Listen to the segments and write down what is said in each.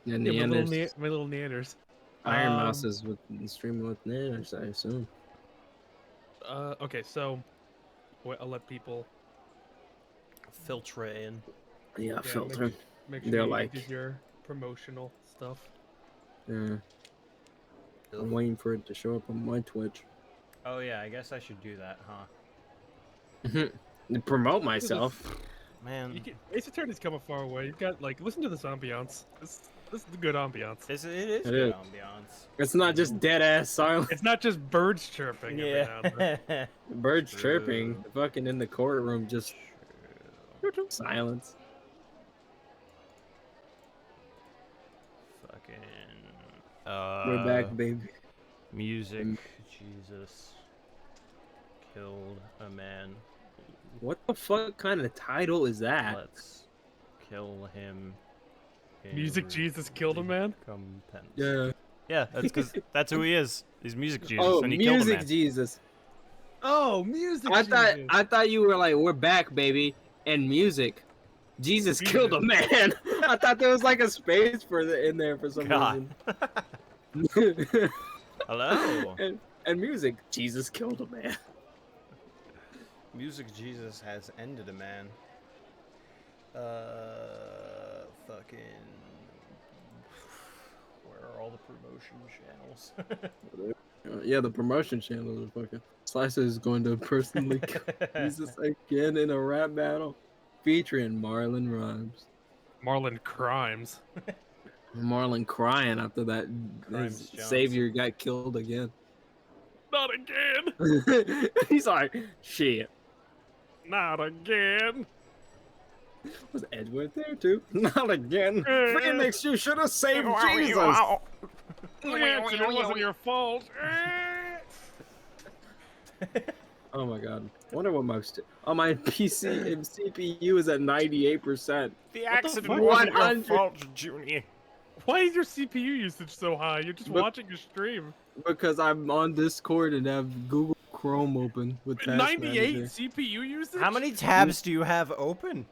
Yeah, Yeah, Neanders. my little Neanders. Iron Mouse is with streaming with Neanders, I assume. Okay, so wait, I'll let people. Filter in. Yeah, Yeah, filter. make sure They're you like, did your promotional stuff. yeah. I'm waiting for it to show up on my Twitch. Oh yeah, I guess I should do that, huh? To promote myself. Man, Ace Attorney's coming far away. You've got like, listen to this ambiance. This is the good ambiance. it is It good is. ambiance. It's not just dead ass silence. It's not just birds chirping every now and then. Yeah. Birds True. chirping. Fucking in the courtroom, just silence. Fucking. We're back, baby. Music. Jesus. Killed a man. What the fuck kind of title is that? Let's kill him. Music Jesus killed a man? Recompense. Yeah. Yeah, that's because that's who he is. He's Music Jesus, Oh, and he killed a music man. Jesus. Oh, music I thought you were like, we're back, baby, and music. Jesus killed a man. I thought there was like a space for in there for some God. reason. Hello. and music. Jesus killed a man. Music Jesus has ended a man. Fucking. Where are all the promotion channels? Yeah, the promotion channel is fucking. Slicer is going to personally kill Jesus again in a rap battle featuring Marlon Rhymes. Marlon Crimes. Marlon crying after that Crimes his savior got killed again. Not again. He's like, shit. Not again. Was Edward there too? Not again. Phoenix, you should have saved Jesus. Lance, it wasn't your fault. Oh my god. I wonder what my PC and CPU is at 98%. The accident wasn't your fault, Junior. Why is your CPU usage so high? You're just watching your stream. Because I'm on Discord and have Google Chrome open with Task 98 Manager. CPU usage? How many tabs do you have open?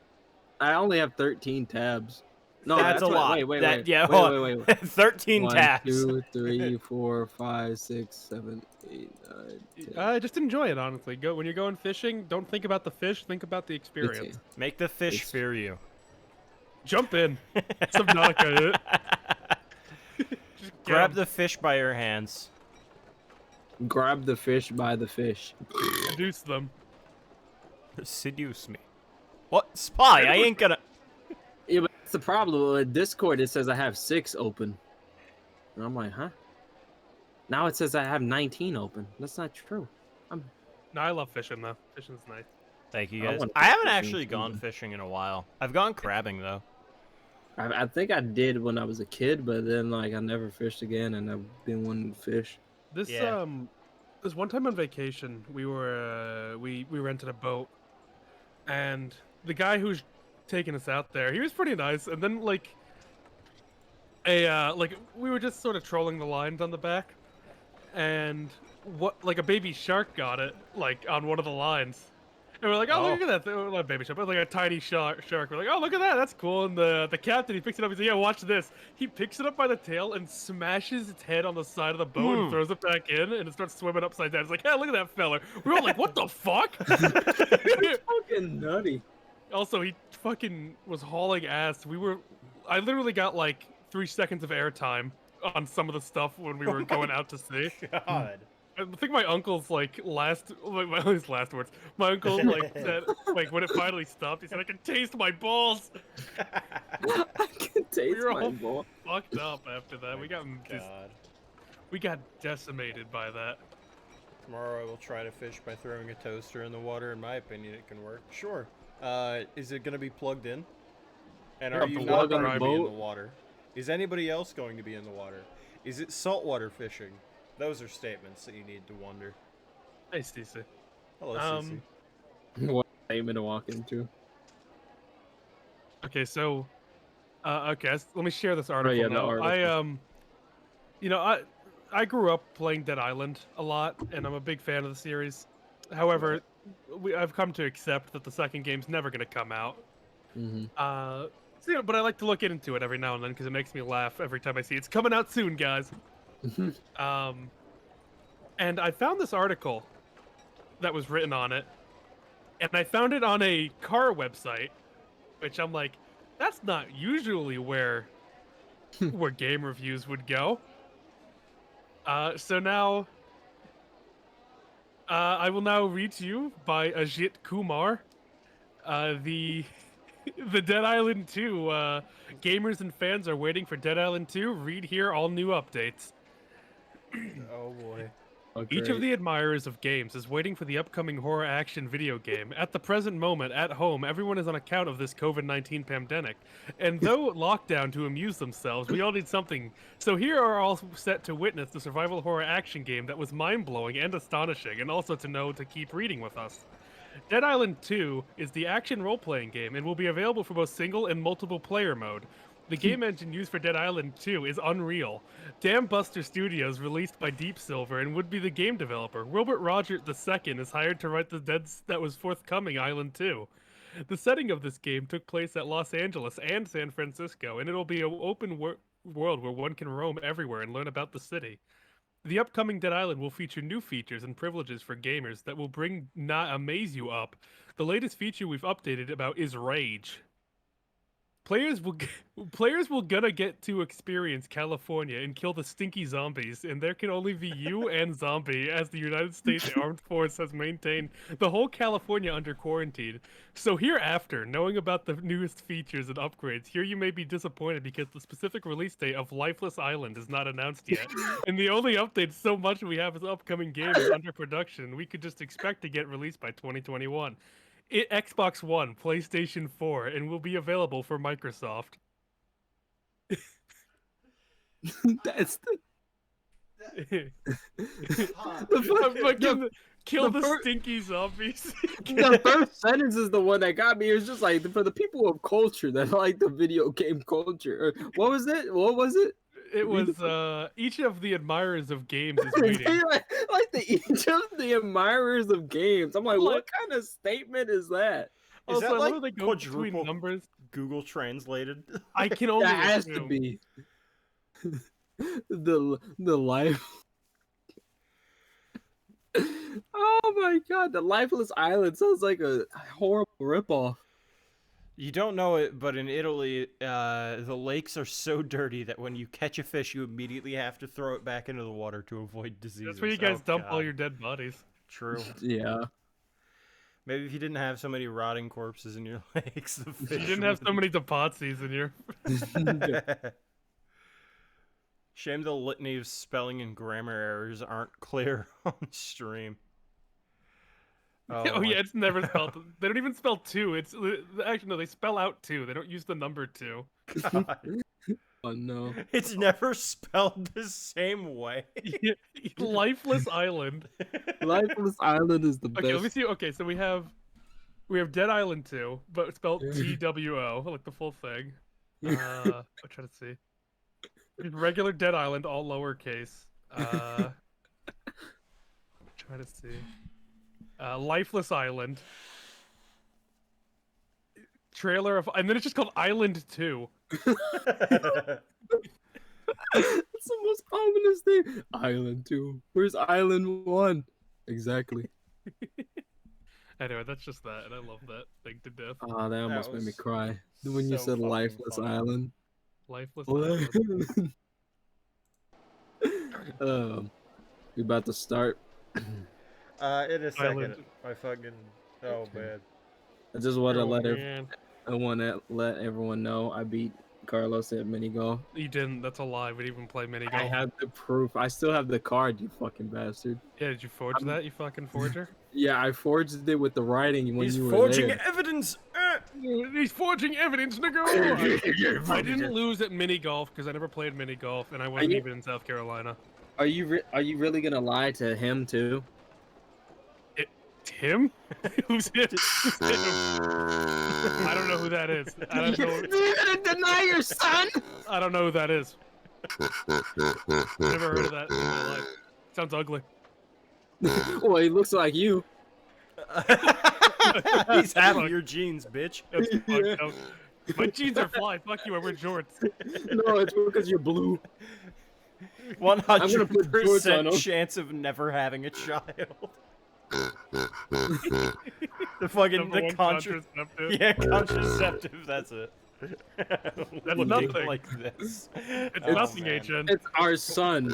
I only have 13, tabs. No, that's a lot. Wait. Yeah, wait. 13 1, tabs. 2, 3, 4, 5, 6, 7, 8, 9, 10. Just enjoy it, honestly. When you're going fishing, don't think about the fish, think about the experience. Make the fish fear you. Jump in. Subnautica it. Grab the fish by your hands. Grab the fish by the fish. Seduce them. Seduce me. What? Spy? I ain't gonna... Yeah, but that's the problem. With Discord, it says I have 6 open. And I'm like, huh? Now it says I have 19 open. That's not true. No, I love fishing, though. Fishing's nice. Thank you, guys. I haven't actually gone fishing in a while. I've gone crabbing, though. I think I did when I was a kid, but then, like, I never fished again, and I've been wanting to fish. This one time on vacation, we were we rented a boat, and the guy who's taking us out there, he was pretty nice. And then like we were just sort of trolling the lines on the back, and a baby shark got it like on one of the lines. And we're like, oh, look at that. Not a baby shark, but like a tiny shark. We're like, oh, look at that. That's cool. And the captain, he picks it up. He's like, yeah, watch this. He picks it up by the tail and smashes its head on the side of the boat and throws it back in, and it starts swimming upside down. It's like, hey, look at that fella. We're all like, what the fuck? It's fucking nutty. Also, he fucking was hauling ass. I literally got like 3 seconds of airtime on some of the stuff when we were going out to sea. God. I think my uncle's last words. My uncle said when it finally stopped, he said, "I can taste my balls." I can taste my balls. Fucked up after that. We got decimated by that. Tomorrow I will try to fish by throwing a toaster in the water. In my opinion, it can work. Sure. Is it gonna be plugged in? And are you not going to be in the water? Is anybody else going to be in the water? Is it saltwater fishing? Those are statements that you need to wonder. Hey, Stacey. Hello, Stacey. What statement to walk into? Okay, so, let me share this article now. Article. I grew up playing Dead Island a lot, and I'm a big fan of the series. However, I've come to accept that the second game's never going to come out. Mm-hmm. But I like to look into it every now and then because it makes me laugh every time I see it. It's coming out soon, guys. And I found this article that was written on it, and I found it on a car website, which I'm like, that's not usually where game reviews would go. So now, I will now read to you by Ajit Kumar, the Dead Island 2. Gamers and fans are waiting for Dead Island 2. Read here all new updates. Oh boy. Oh, Each of the admirers of games is waiting for the upcoming horror action video game. At the present moment, at home, everyone is on account of this COVID-19 pandemic. And though locked down to amuse themselves, we all need something. So here are all set to witness the survival horror action game that was mind-blowing and astonishing, and also to know to keep reading with us. Dead Island 2 is the action role-playing game and will be available for both single and multiple player mode. The game engine used for Dead Island 2 is Unreal. Dam Buster Studios, released by Deep Silver, and would be the game developer. Wilbert Rogers II is hired to write the that was forthcoming Island 2. The setting of this game took place at Los Angeles and San Francisco, and it'll be an open world where one can roam everywhere and learn about the city. The upcoming Dead Island will feature new features and privileges for gamers that will amaze you up. The latest feature we've updated about is Rage. Players will gonna get to experience California and kill the stinky zombies, and there can only be you and zombie, as the United States Armed Force has maintained the whole California under quarantine. So hereafter, knowing about the newest features and upgrades, here you may be disappointed because the specific release date of Lifeless Island is not announced yet. And the only update so much we have is upcoming game is under production. We could just expect to get released by 2021. Xbox One, PlayStation 4, and will be available for Microsoft. That's kill the stinky zombies. the first sentence is the one that got me. It was just like, for the people of culture that like the video game culture. What was it? What was it? It was each of the admirers of games is waiting. Each of the admirers of games. I'm like, what kind of statement is that? Is Also, that like they go quadruple numbers? Google translated? I can only That has assume. to be the life. Oh my god, the Lifeless Island sounds like a horrible ripoff. You don't know it, but in Italy, the lakes are so dirty that when you catch a fish, you immediately have to throw it back into the water to avoid disease. That's where you guys dump all your dead bodies. True. Yeah. Maybe if you didn't have so many rotting corpses in your lakes, the fish You didn't have so many Depotsies in your... Shame the litany of spelling and grammar errors aren't clear on stream. Oh yeah, it's never spelled. They don't even spell 2. It's actually no, they spell out 2. They don't use the number 2. God. Oh no. It's never spelled the same way. Lifeless Island. Lifeless Island is the best. Okay, let me see. Okay, so we have Dead Island 2, but it's spelled TWO, like the full thing. I'm trying to see. Regular Dead Island, all lowercase. Try to see. Lifeless Island. Trailer of, and then it's just called Island 2. It's the most ominous thing. Island 2. Where's Island 1? Exactly. Anyway, that's just that, and I love that thing to death. Oh, that almost made me cry when you said Lifeless Island. Lifeless Island. We about to start. In a second. Island. I fucking... Oh, man. I just want to Man. I want to let everyone know I beat Carlos at mini golf. You didn't. That's a lie. We didn't even play mini I golf. have the proof. I still have the card, you fucking bastard. Yeah, did you forge that, you fucking forger? Yeah, I forged it with the writing when He's you were forging there. evidence! He's forging evidence, nigga! I didn't lose at mini golf because I never played mini golf, and I wasn't even in South Carolina. Are you really gonna lie to him too? Him? Who's him? I don't know who that is. I don't know. You're gonna deny your son? I don't know who that is. Never heard of that in my life. Sounds ugly. Well, he looks like you. He's having your genes, bitch. That's fucked up. My jeans are fly. Fuck you. I wear jorts. No, it's because you're blue. 100% on 'em. chance of never having a child. The fucking Number one contraceptive. Yeah, contraceptive. That's it. That's Looking nothing. like this. It's Oh, nothing, man. HN. It's our son.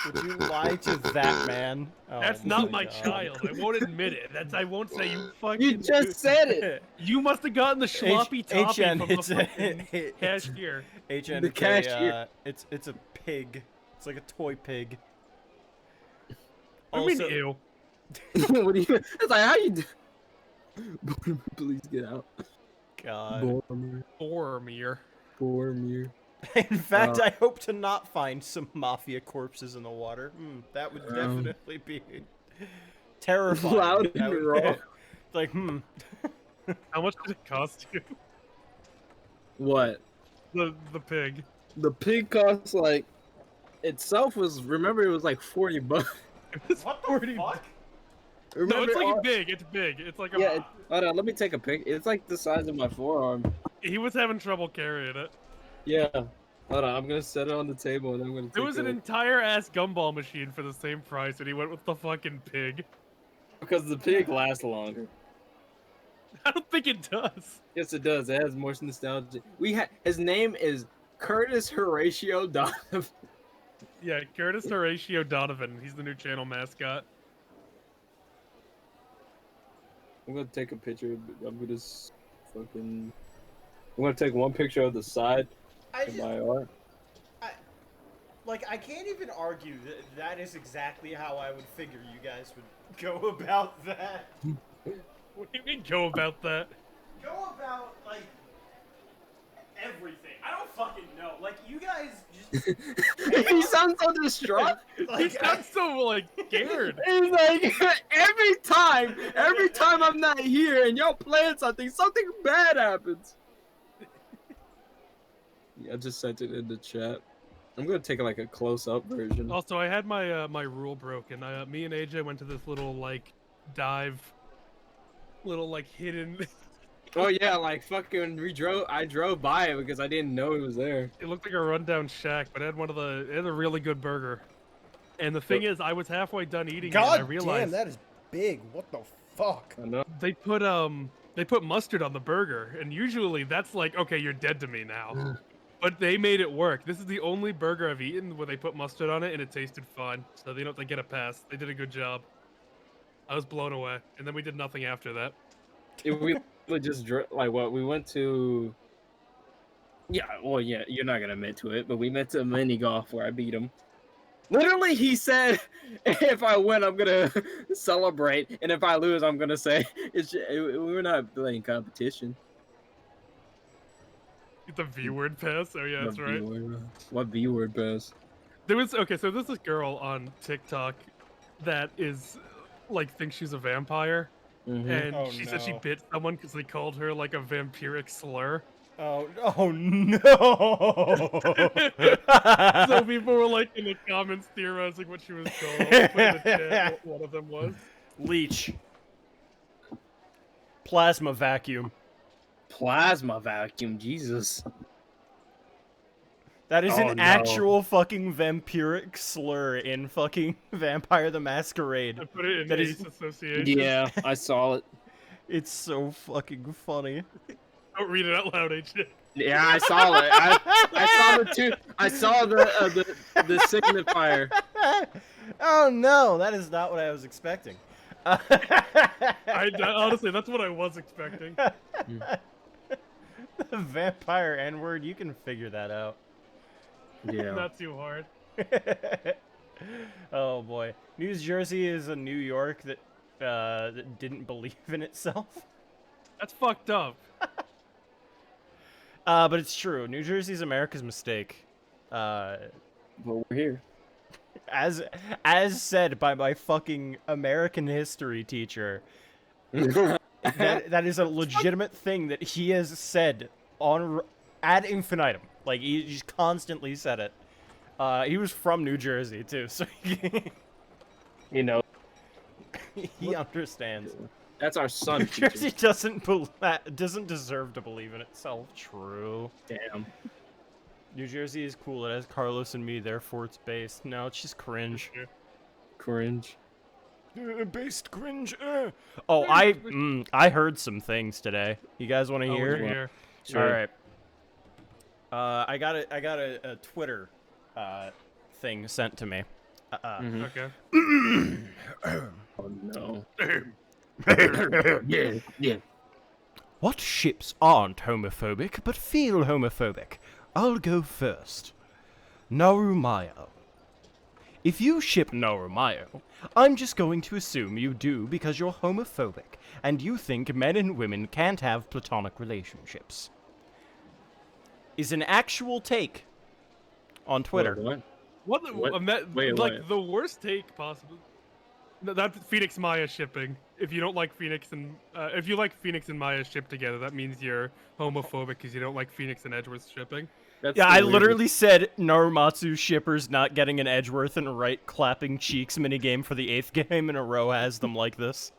Would you lie to that man? Oh, That's not my God. child. I won't admit it. I won't say you fucking. You just said it. You must have gotten the sloppy toppy HN, from the it's a- fucking cashier. HN, The cashier. it's a pig. It's like a toy pig. I mean, ew. What do you? It's like how you do? Please get out. God. Boromir. Boromir. In fact, I hope to not find some mafia corpses in the water. That would definitely be terrifying. Loud That and would- raw. Like, How much did it cost you? What? The pig. The pig cost like itself was. Remember, it was like $40. What the 40 fuck? Remember, No, it's like all- big. It's big. It's like a. Yeah. Hold on. Let me take a pic. It's like the size of my forearm. He was having trouble carrying it. Yeah. Hold on. I'm gonna set it on the table and I'm gonna. There was an entire ass gumball machine for the same price, and he went with the fucking pig. Because the pig lasts longer. I don't think it does. Yes, it does. It has more nostalgia. His name is Curtis Horatio Donovan. Yeah, Curtis Horatio Donovan. He's the new channel mascot. I'm gonna take a picture. I'm gonna just fucking. I'm gonna take one picture of the side of my art. I can't even argue that that is exactly how I would figure you guys would go about that. What do you mean go about that? Go about, like, everything. I don't fucking know. Like, you guys just... He sounds so distraught. He sounds so, like, scared. He's like, every time I'm not here and y'all playing something bad happens. Yeah, I just sent it in the chat. I'm gonna take like a close-up version. Also, I had my my rule broken. Me and AJ went to this little, like, hidden... Oh yeah, like fucking I drove by it because I didn't know it was there. It looked like a rundown shack, but it had it had a really good burger. And the thing is, I was halfway done eating it, and I realized... damn, that is big. What the fuck? I know. They put mustard on the burger, and usually that's like, okay, you're dead to me now. But they made it work. This is the only burger I've eaten where they put mustard on it and it tasted fine. So they get a pass. They did a good job. I was blown away, and then we did nothing after that. We just like what we went to. Yeah, well, yeah, you're not gonna admit to it, but we went to mini golf where I beat him. Literally, he said, "If I win, I'm gonna celebrate, and if I lose, I'm gonna say we're not playing competition." The V word pass. Oh yeah, that's right. What V word pass? So there's this girl on TikTok that is like thinks she's a vampire, and Oh, she said she no. bit someone because they called her like a vampiric slur. Oh no! So people were like in the comments theorizing what she was called. Put in the chat what one of them was. Leech. Plasma vacuum. Plasma vacuum, Jesus. That is Oh, an no. actual fucking vampiric slur in fucking Vampire the Masquerade. I put it in That Ace is- Association. Yeah, I saw it. It's so fucking funny. Don't read it out loud, AJ. Yeah, I saw it. I saw the two. I saw the signifier. Oh no, that is not what I was expecting. Honestly, that's what I was expecting. The vampire N-word, you can figure that out. Yeah. Not too hard. Oh boy, New Jersey is a New York that didn't believe in itself. That's fucked up. But it's true. New Jersey's America's mistake. But we're here. As said by my fucking American history teacher. That is a legitimate thing that he has said ad infinitum. Like he just constantly said it. He was from New Jersey too, so You know. he understands. That's our son. New Jersey doesn't deserve to believe in itself. True. Damn. New Jersey is cool. It has Carlos and me, therefore it's based. No, it's just cringe. Cringe. Based cringe. Oh, I heard some things today. You guys want to hear? Here. Sure. All right. I got a Twitter thing sent to me. Okay. Oh no. Yeah. What ships aren't homophobic but feel homophobic? I'll go first. Narumayo. If you ship Narumayo, I'm just going to assume you do because you're homophobic and you think men and women can't have platonic relationships. Is an actual take on Twitter. What? Wait. The worst take possible. That's Phoenix Maya shipping. If you don't like Phoenix and if you like Phoenix and Maya shipped together, that means you're homophobic because you don't like Phoenix and Edgeworth shipping. That's Yeah, I literally said Narumatsu shippers not getting an Edgeworth and right clapping cheeks minigame for the 8th game in a row has them like this.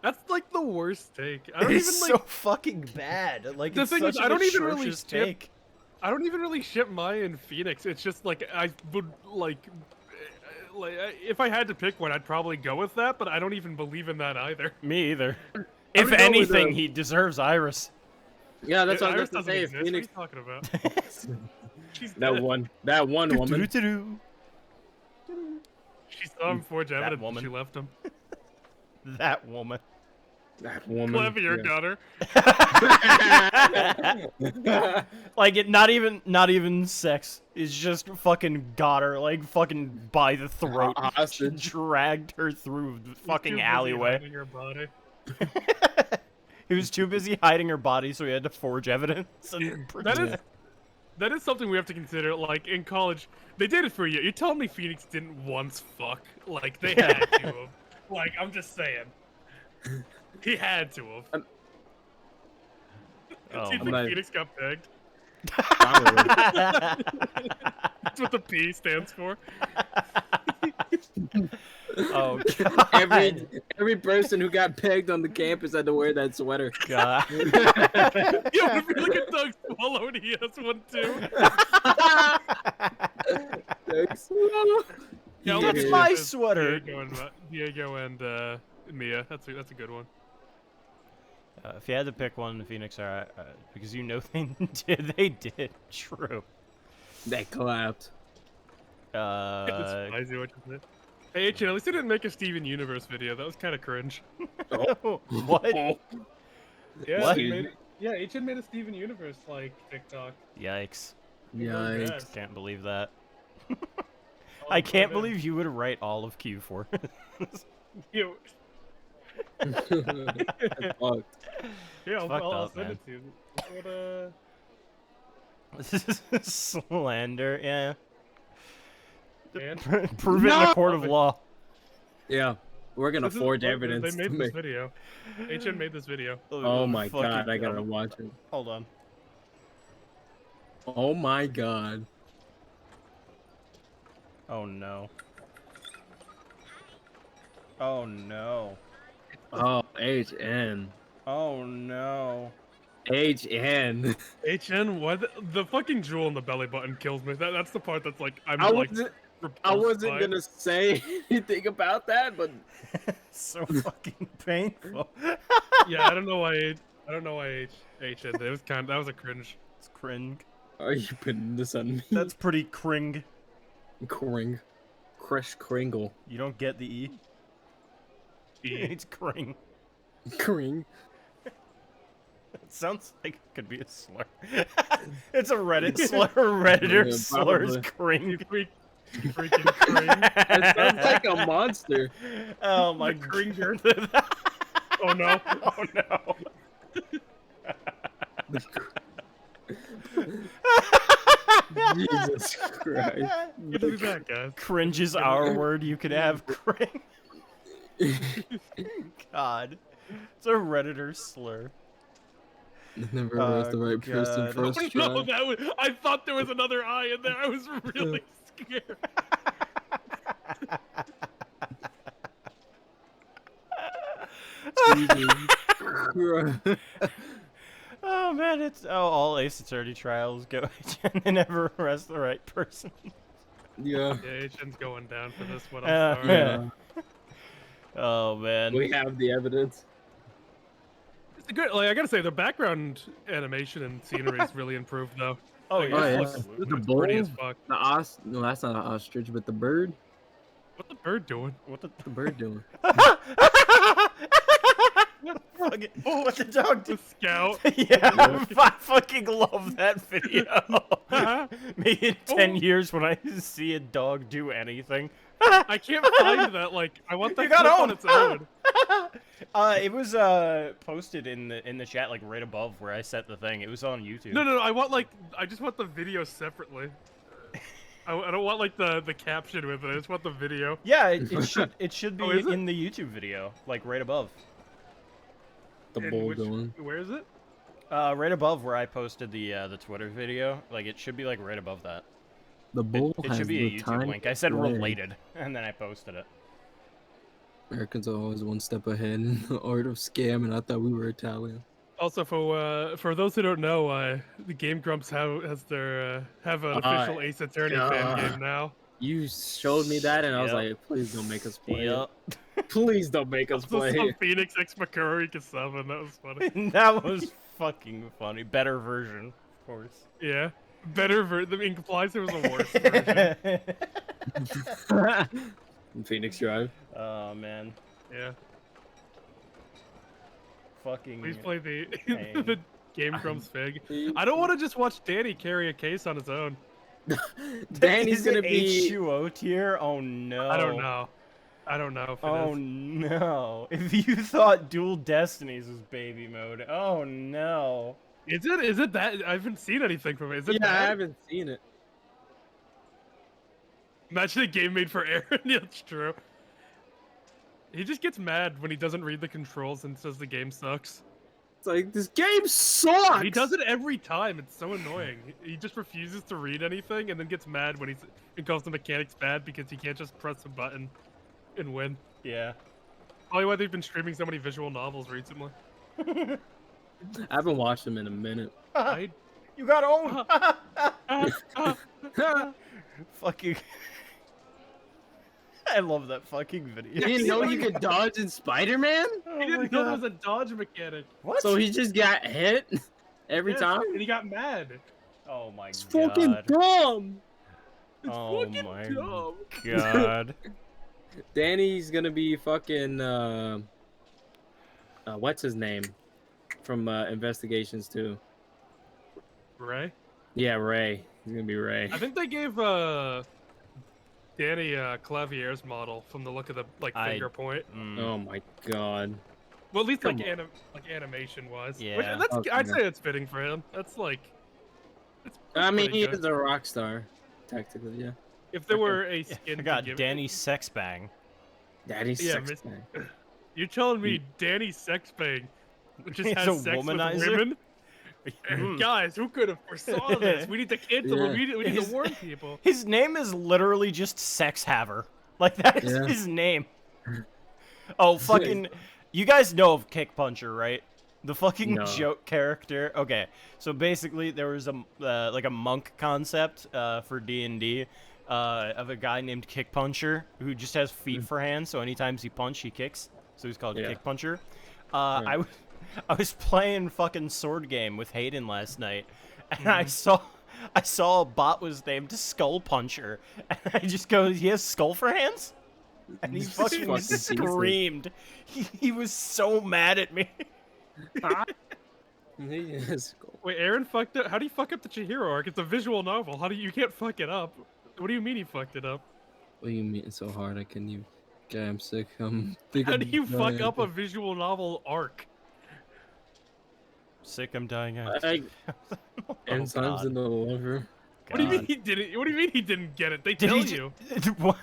That's like the worst take. I don't It's even so like. fulike bad. Like The it's thing such is, an I don't even really atrocious ship- take. I don't even really ship Maya and Phoenix. It's just like I would like if I had to pick one, I'd probably go with that. But I don't even believe in that either. Me either. I If would go with, anything, he deserves Iris. Yeah, that's what I was Iris gonna doesn't say. exist. Phoenix. What are you talking about? She's That dead. one woman. She saw him forge That evidence. woman. She left him. That woman. That woman. Clever, your daughter. Like it, not even sex. It's just fucking got her, like fucking by the throat, Hostage. dragged her through the fucking alleyway. Your body. He was too busy hiding her body, so he had to forge evidence. And That is something we have to consider. Like in college, they did it for you. You're telling me Phoenix didn't once fuck? Like they had to have. Like I'm just saying, he had to have. Do you think not- Phoenix got pegged? Probably. That's what the P stands for. Oh god. Every person who got pegged on the campus had to wear that sweater. God. Yo, I feel like a Doug Swallow and he has one too. Yeah, That's look, my it's sweater. Diego and Mia. That's a good one. If you had to pick one, Phoenix, because you know they did. True. They clapped. That's I see what you said. Hey, H, at least they didn't make a Steven Universe video. That was kind of cringe. What? Yeah, What? yeah, H made a Steven Universe like TikTok. Yikes. Yikes. Can't believe that. I can't believe you would write all of Q4. You. Fucked. Yeah, Fucked I'll up, send man. it to you. This is slander, yeah. And Prove it in a court of law. Yeah, we're gonna this is- forge they evidence. made to this make... video. HN made this video. Oh my Fucking god, I gotta dumb. watch it. Hold on. Oh my god. Oh no. Oh no. Oh, HN. Oh no. HN. HN, what? The fucking jewel in the belly button kills me. That's the part that's like, I'm I like, wasn't, repulsed I wasn't by. gonna say anything about that, but So fucking painful. Yeah, I don't know why HN. It was that was a cringe. It's cringe. are you putting this on me? That's pretty cring. Kring. Krish Kringle. You don't get the E? It's cring. Kring. It sounds like it could be a slur. It's a Reddit slur. Redditor Yeah, slurs probably. cring. Freaking cring. It sounds like a monster. Oh my The cringer. god. Oh no. Oh no. Jesus Christ. Good to be back, guys. Cringe is our word. You could have cring. God. It's a Redditor slur. Never was the right person God. first Oh, try. no, I thought there was another eye in there. I was really scared. Oh man, it's all Ace Attorney trials go and they never arrest the right person. Yeah. Yeah, Asian's going down for this one. I'm sorry. Yeah. Oh man. We have the evidence. It's a good. Like I gotta say, the background animation and scenery is really improved though. Oh Like, yeah, Oh, this yeah. looks, absolutely. this The looks bull, pretty as fuck. no, that's not an ostrich, but the bird. What the bird doing? What What the bird doing? What the dog The do? scout. Yeah, I fucking love that video. Maybe in 10 Oh. years when I see a dog do anything. I can't find that. Like, I want that You got clip on home. its own. It was posted in the chat like right above where I set the thing. It was on YouTube. No, I want like, I just want the video separately. I don't want like the caption with it. I just want the video. Yeah, it should be Oh, is it? in the YouTube video, like right above. The And bull doing. Where is it? Right above where I posted the Twitter video. Like it should be like right above that. The bull It has should be a the YouTube tiny link. I said leg. related, and then I posted it. Americans are always one step ahead in the art of scam, and I thought we were Italian. Also, for those who don't know, the Game Grumps has their have an official Ace Attorney fan game now. You showed me that, and I was Yep. like, please don't make us play Yep. it. Please don't make us Also, play some it. Phoenix X Makurika 7. That was funny. That was fucking funny. Better version, of course. Yeah, better version. I mean, implies there was a worse version. Phoenix Drive. Oh man, Yeah, fucking. please play the Dang. the Game Grumps fig. I don't want to just watch Danny carry a case on his own. Danny's Is gonna it be. H2O tier? Oh no. I don't know. I don't know if it Oh is. no. If you thought Dual Destinies was baby mode, oh no. Is it? Is it that? I haven't seen anything from it. Is it Yeah, I bad? haven't seen it. Imagine a game made for Aaron. Yeah, it's true. He just gets mad when he doesn't read the controls and says the game sucks. It's like this game sucks. He does it every time. It's so annoying. He just refuses to read anything and then gets mad when he calls the mechanics bad because he can't just press a button and win. Yeah. Probably why they've been streaming so many visual novels recently. I haven't watched them in a minute. I You got owned! Fucking. I love that fucking video. You didn't know you could dodge in Spider-Man? Oh he my didn't know there God. was a dodge mechanic. What? So he just got hit every Yes, time? and he got mad. Oh my It's god. fucking dumb! It's Oh fucking my dumb. god. Danny's gonna be fucking, what's his name? From, Investigations too. Ray? Yeah, Ray. He's gonna be Ray. I think they gave Danny Clavier's model from the look of the finger point. Mm. Oh my god. Well, at least Come animation wise. Which, Yeah. that's Okay. I'd say it's fitting for him. That's like. I mean, pretty he good. is a rock star, technically, yeah. If there were a skin, I to got give Danny Sexbang. Daddy's Yeah, sex Miss- man. You're telling me Danny Sexbang just He's has a sex with womanizer? women? Mm. Guys, who could have foresaw this? We need to cancel. Yeah. We need to warn people. His name is literally just Sex Haver. Like that is Yeah. his name. Oh fucking! You guys know of Kick Puncher, right? The fucking No. joke character. Okay, so basically there was a like a monk concept for D&D of a guy named Kick Puncher who just has feet for hands. So anytime he punch, he kicks. So he's called Yeah. Kick Puncher. Right. I was playing fucking sword game with Hayden last night, and I saw a bot was named Skull Puncher, and I just go, he has skull for hands, and he fucking Fucking decent. screamed. He was so mad at me. He is cool. Wait, Aaron fucked up. How do you fuck up the Chihiro arc? It's a visual novel. How do you can't fuck it up? What do you mean he fucked it up? What do you mean so hard? I can't even. Okay, I'm sick. How do you fuck up a visual novel arc? Sick, I'm dying out. I, Oh, enzymes God. in the liver. What do you mean God. he didn't? What do you mean he didn't get it? They Did tell he you. What?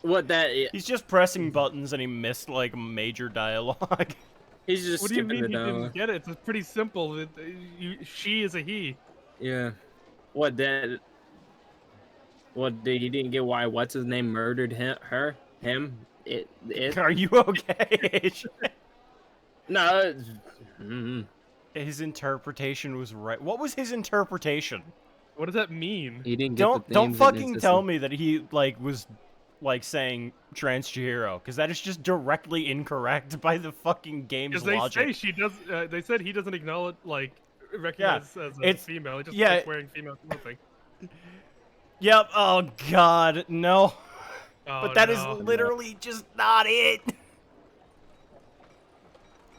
What that? He's just pressing buttons and he missed like major dialogue. He's just What do you skipping mean he it down. didn't get it? It's pretty simple. She is a he. Yeah. What that? What did he didn't get? Why? What's his name? Murdered him? Her? Him? It? Are you okay? No, mm, His interpretation was right. What was his interpretation? What does that mean? he didn't get Don't the don't themes and fucking tell insisted- me that he like was like saying trans Chihiro, because that is just directly incorrect by the fucking game's Because they logic. say she does. They said he doesn't acknowledge, like, recognize as a it's- female. He just yeah. likes wearing female clothing. Yep. Oh God, no. Oh, But that is no. literally just not it.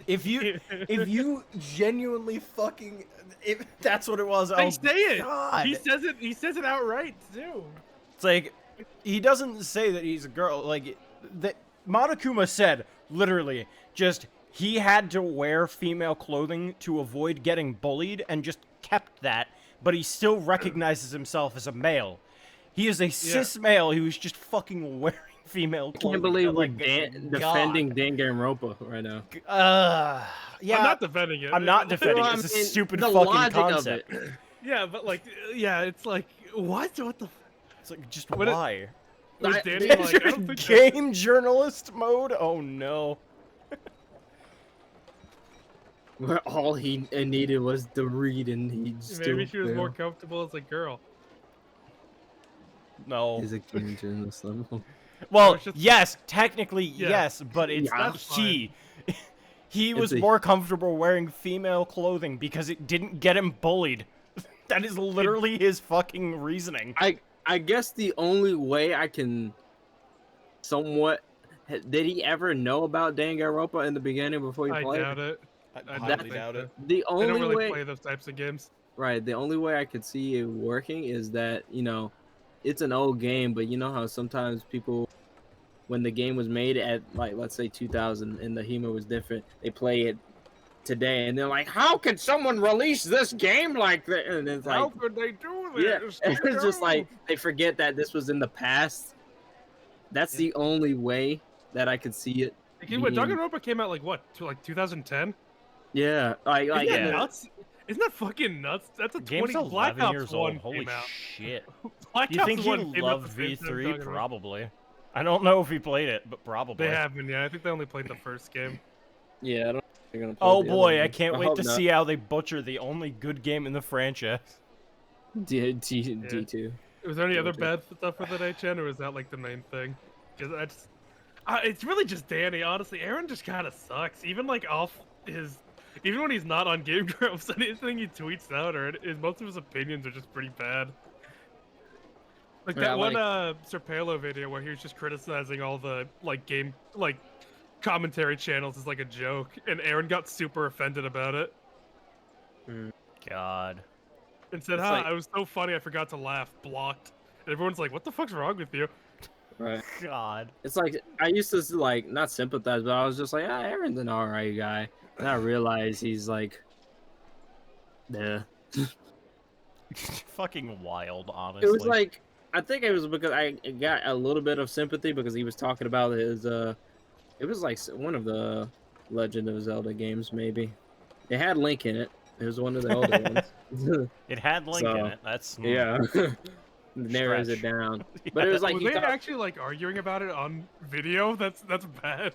If you genuinely fucking, if that's what it was, They oh say it. God. He says it. He says it outright too. It's like, he doesn't say that he's a girl. Like, that Monokuma said, literally, just he had to wear female clothing to avoid getting bullied and just kept that, but he still recognizes himself as a male. He is a cis male who is just fucking wearing female I clothing. can't believe we're like, defending Danganronpa right now. Yeah. I'm not defending it. I'm not defending Well, it. I It's a mean, stupid the fucking logic of concept. it. Yeah, but like, yeah, it's like, what? What the? It's like, just What it- why? Was I- Danny like? I don't think that- Game journalist mode? Oh no. Where all he needed was to read, and he still maybe she was more failed. comfortable as a girl. No. He's a game journalist level. Well, it's just- yes, technically Yeah. yes, but it's Yeah. That's he. He was a- more comfortable wearing female clothing because it didn't get him bullied. That is literally his fucking reasoning. I guess the only way I can somewhat did he ever know about Danganronpa in the beginning before he I played? doubt it. I I highly don't doubt think it. so. The I only don't really way, play those types of games. right? The only way I could see it working is that it's an old game, but you know how sometimes people, when the game was made at like let's say 2000 and the humor was different, they play it today and they're like, how could someone release this game like that? And it's like, How could they do yeah, this? it's just No. like they forget that this was in the past. That's the only way that I could see it. Like, when being- Danganronpa came out, like what, to like 2010? Yeah, like Isn't that yeah. nuts? Isn't that fucking nuts? That's a Game's 20 Black 11 Ops years 1 old. Holy came out. shit. Black You Ops think he 1 came out loved the same time V3? Danganronpa. Probably. I don't know if he played it, but probably. They haven't, yeah. I think they only played the first game. yeah. I don't. Think they're gonna play Oh the other boy, I one. can't wait hope to not. see how they butcher the only good game in the franchise. D2. Was there any other Gotcha. bad stuff with it, HN, or was that like the main thing? Because I just, it's really just Danny. Honestly, Aaron just kind of sucks. Even like off his, even when he's not on Game Grumps, anything he tweets out or most of his opinions are just pretty bad. Like Yeah, that one like- Serpelo video where he was just criticizing all the game commentary channels as like a joke, and Aaron got super offended about it God. and said, It's "Ha, like- I was so funny, I forgot to laugh." Blocked. And everyone's like, "What the fuck's wrong with you?" Right. God. It's like I used to like not sympathize, but I was just like, Aaron's an alright guy. And I realized he's like, yeah. Fucking wild, honestly. It was like I think it was because I got a little bit of sympathy because he was talking about his it was like one of the Legend of Zelda games maybe. It had Link in it. It was one of the older ones. It had Link in So, it. That's yeah. Narrows it Stretch. down. But it was like Was he they thought- actually like arguing about it on video? That's bad.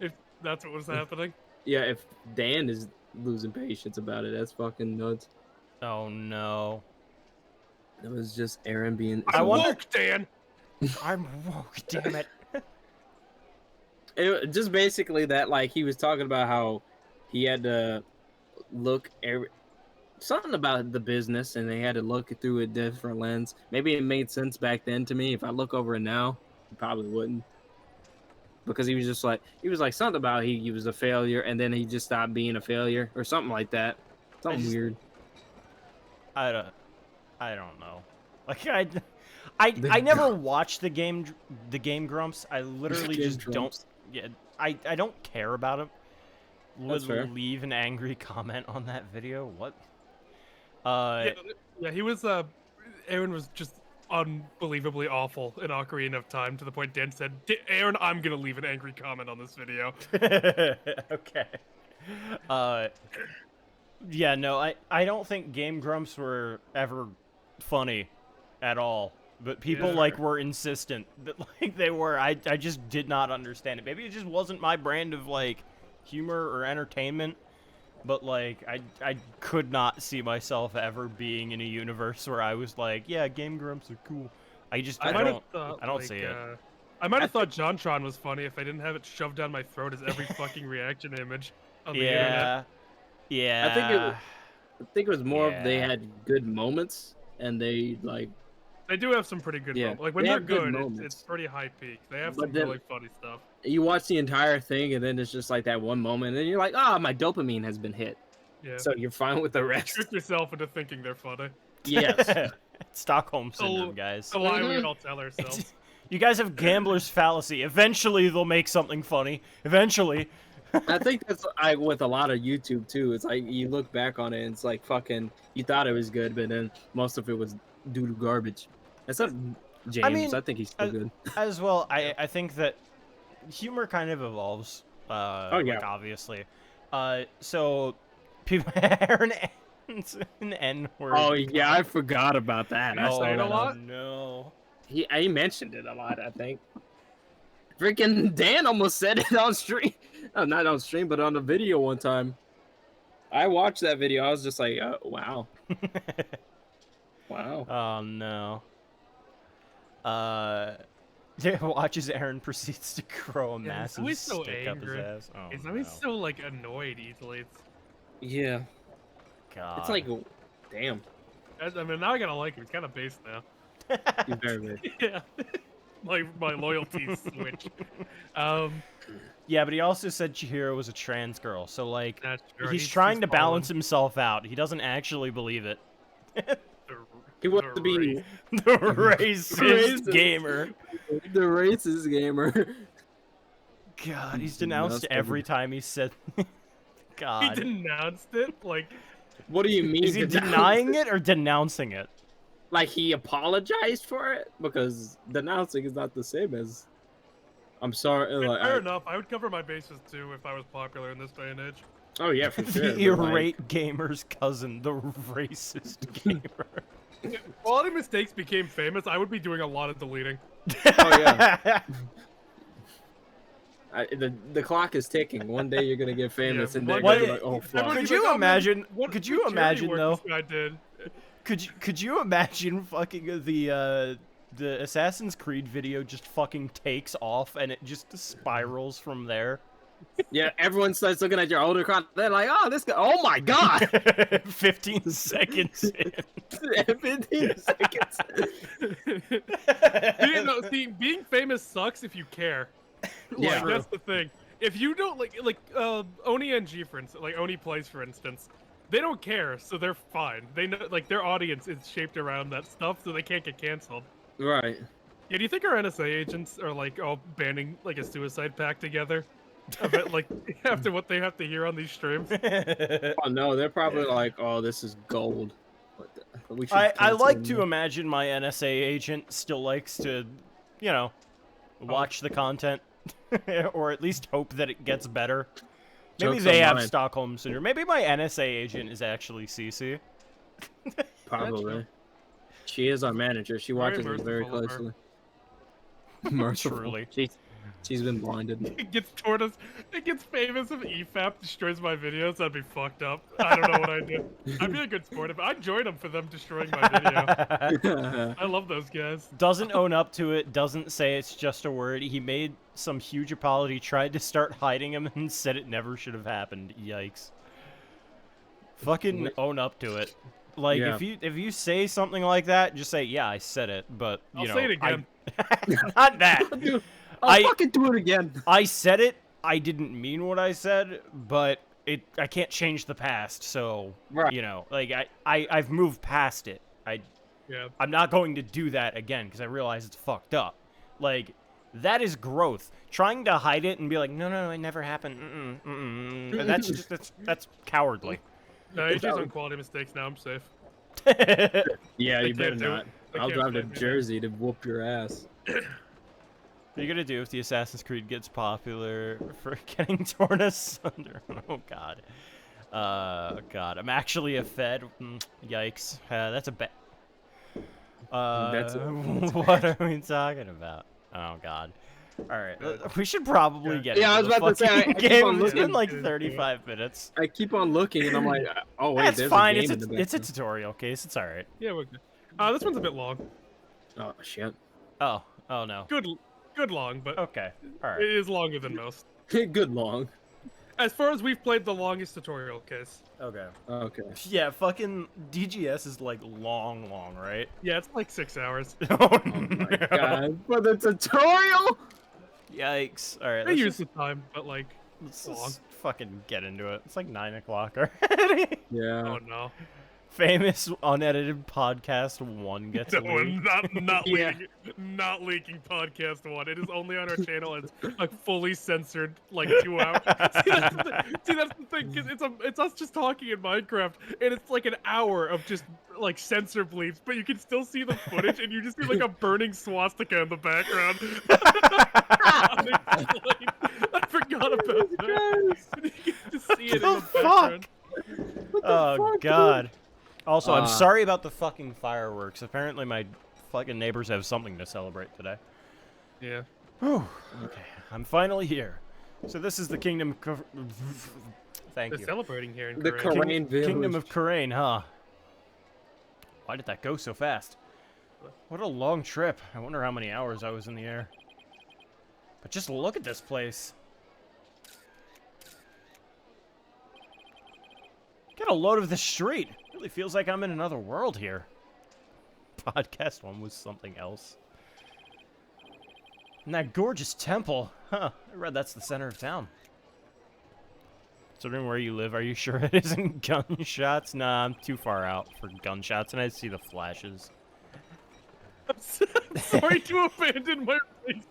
If that's what was happening. yeah, if Dan is losing patience about it, that's fucking nuts. Oh no. It was just Aaron being I I'm wonder- woke, Dan. I'm woke, damn it. It just basically that like he was talking about how he had to look something about the business and they had to look through a different lens. Maybe it made sense back then to me. If I look over it now, it probably wouldn't. Because he was like something about he was a failure and then he just stopped being a failure or something like that. Something just- weird. I don't know. Like I never watched the game Grumps. I literally Game just Grumps. don't. Yeah, I don't care about him. That's fair. Leave an angry comment on that video. What? Yeah, he was. Aaron was just unbelievably awful in Ocarina of Time to the point Dan said, "Aaron, I'm gonna leave an angry comment on this video." Okay. Yeah, no, I don't think Game Grumps were ever funny at all. But people Yeah. like were insistent that like they were. I just did not understand it. Maybe it just wasn't my brand of like humor or entertainment. But like, I could not see myself ever being in a universe where I was like, yeah, Game Grumps are cool. I don't see it. I might have thought JonTron was funny if I didn't have it shoved down my throat as every fucking reaction image on the internet. Yeah. I think it was more of they Yeah. had good moments, and they like. They do have some pretty good Yeah, moments. Like when they they're have good good, moments. it's pretty high peak. They have But some then- really funny stuff. You watch the entire thing, and then it's just like that one moment, and you're like, "Ah, my dopamine has been hit." Yeah. So you're fine with the rest. Trick yourself into thinking they're funny. Yes. Stockholm syndrome, guys. It's a lie we all tell ourselves. You guys have gambler's fallacy. Eventually, they'll make something funny. Eventually. I think that's like with a lot of YouTube too. It's like you look back on it, and it's like fucking. You thought it was good, but then most of it was doo doo garbage. Except James, I think he's still good. As well, I think that humor kind of evolves. Like, obviously. So people Aaron ends an N-word. Oh yeah, I forgot about that. I Oh, saw say it a that. lot? No. He mentioned it a lot. I think. Freaking Dan almost said it on stream. Oh, not on stream, but on the video one time. I watched that video. I was just like, oh, wow. Wow. Oh no. Watches Aaron proceeds to grow a massive always so stick up his angry. ass. Oh, He's no. always so like annoyed easily. Yeah. God. It's like, damn. I mean, now I gotta like him. He's kind of based now. He's very big. Yeah. my loyalties switch. Yeah, but he also said Chihiro was a trans girl, so like That's true. he's trying to fallen. balance himself out. He doesn't actually believe it. He wants to be The racist gamer. the racist gamer. God, he's denounced every time he said. He God. denounced it like. What do you mean? Is he denounced denying it or denouncing it? Like he apologized for it? Because denouncing is not the same as. I'm sorry. Like, Fair enough. I would cover my bases too if I was popular in this day and age. Oh yeah, for sure. The but, like, irate gamer's cousin, the racist gamer. If Quality Mistakes became famous, I would be doing a lot of deleting. Oh yeah. The clock is ticking. One day you're gonna get famous, Yeah, and they're what- gonna be like, "Oh fuck." Could you imagine? Could you imagine though? I did. Could you imagine fucking the Assassin's Creed video just fucking takes off and it just spirals from there? Yeah, everyone starts looking at your older content. They're like, "Oh, this guy! Oh my god!" 15 seconds in. 15 seconds. Being famous sucks if you care. Yeah. Like, that's the thing. If you don't like Oni NG for instance, like Oni Plays for instance, they don't care, so they're fine. They know like their audience is shaped around that stuff, so they can't get canceled. Right. Yeah, do you think our NSA agents are like all banding like a suicide pact together? I bet like after what they have to hear on these streams. Oh no, they're probably like, "Oh, this is gold." We should I cancel like him. to imagine my NSA agent still likes to, you know, watch the content, or at least hope that it gets better. Maybe Joke's they on have mine. Stockholm Syndrome. Maybe my NSA agent is actually CC. Probably. She is our manager. She watches us very merciful of her. closely. Merciful. Truly. She's been blinded. It gets toward us. It gets famous if EFAP destroys my videos. That'd be fucked up. I don't know what I'd do. I'd be a good sport. I'd join them for them destroying my video. I love those guys. Doesn't own up to it, doesn't say it's just a word. He made some huge apology, tried to start hiding him, and said it never should have happened. Yikes. Fucking own up to it. Like, Yeah. if you say something like that, just say, yeah, I said it, but, you I'll know. say it again. Not that. Dude, I'll fucking do it again. I said it. I didn't mean what I said, but I can't change the past, so, Right. you know, like, I've moved past it. Yeah. I'm not going to do that again because I realize it's fucked up. Like, that is growth. Trying to hide it and be like, no, it never happened. That's just that's cowardly. No, AJ's on Quality Mistakes now. I'm safe. Yeah, you can't better do it. not. They I'll can't drive to blame me. Jersey to whoop your ass. What are you gonna do if the Assassin's Creed gets popular for getting torn asunder? Oh god. God. I'm actually a Fed. Yikes. That's a bad. That's What are we talking about? Oh god. Alright, we should probably get Yeah, I into was the about to say, fucking I keep game. on It's been looking. like 35 minutes. I keep on looking, and I'm like, oh wait, That's there's fine. a game It's in the a background. tutorial case. It's alright. Yeah, we're good. This one's a bit long. Oh shit. Oh no. Good long, but Okay. Alright. it is longer than most. Good long. As far as we've played, the longest tutorial case. Okay. Okay. Yeah, fucking DGS is like long, right? Yeah, it's like 6 hours. Oh My God, for the tutorial. Yikes. Alright, They use the time, but like, let's long. just fucking get into it. It's like 9 o'clock already. Yeah. Oh no. Famous unedited podcast 1 gets No, leaked. not Yeah. leaking podcast 1. It is only on our channel. It's like fully censored, like 2 hours. See, that's the thing. 'Cause it's us just talking in Minecraft, and it's like an hour of just like censor bleeps, but you can still see the footage, and you just see like a burning swastika in the background. Unexplained. I forgot about that. You can just see it in the background. Oh god. Dude? Also, I'm sorry about the fucking fireworks. Apparently my fucking neighbors have something to celebrate today. Yeah. Whew. Okay, I'm finally here. So this is the Kingdom Thank They're you. celebrating here in The Korea. Korean village. Kingdom of Karain, huh? Why did that go so fast? What a long trip. I wonder how many hours I was in the air. But just look at this place. Get a load of the street. Really feels like I'm in another world here. Podcast 1 was something else. And that gorgeous temple. Huh, I read that's the center of town. Considering where you live, are you sure it isn't gunshots? Nah, I'm too far out for gunshots, and I see the flashes. I'm sorry to abandon my race.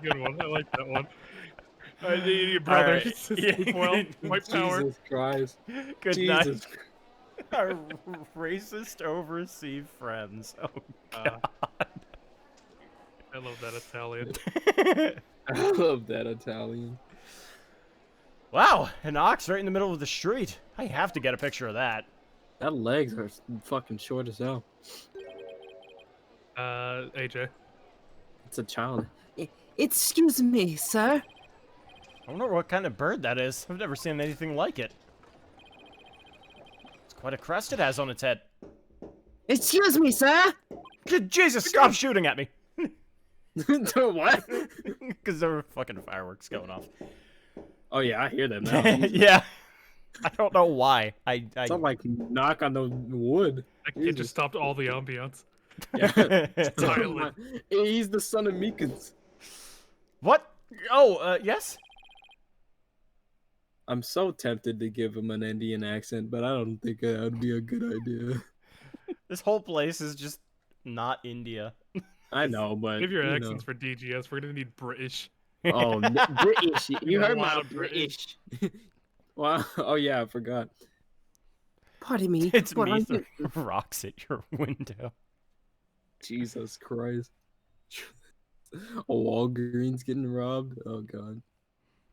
Good one. I like that one. I need your brother. Alright. Sleep well. White power. Jesus Christ. Good Jesus. night. Our racist overseas friends. Oh god. I love that Italian. I love that Italian. Wow, an ox right in the middle of the street. I have to get a picture of that. That legs are fucking short as hell. AJ. It's a child. Excuse me, sir. I wonder what kind of bird that is. I've never seen anything like it. It's quite a crest it has on its head. Excuse me, sir. Jesus, stop shooting at me! What? Because there were fucking fireworks going off. Oh yeah, I hear them now. Yeah. I don't know why. Sound like knock on the wood. That kid just stopped all the ambiance. Yeah. Silent. He's the son of Meekins. What? Oh, yes? I'm so tempted to give him an Indian accent, but I don't think that would be a good idea. This whole place is just not India. I know, but Give your you accents for DGS. We're gonna need British. know. Oh, British. You heard A lot my of British. Wow. Oh yeah, I forgot. Pardon me. It's but me are you- throwing rocks at your window. Jesus Christ. A Walgreens getting robbed. Oh god.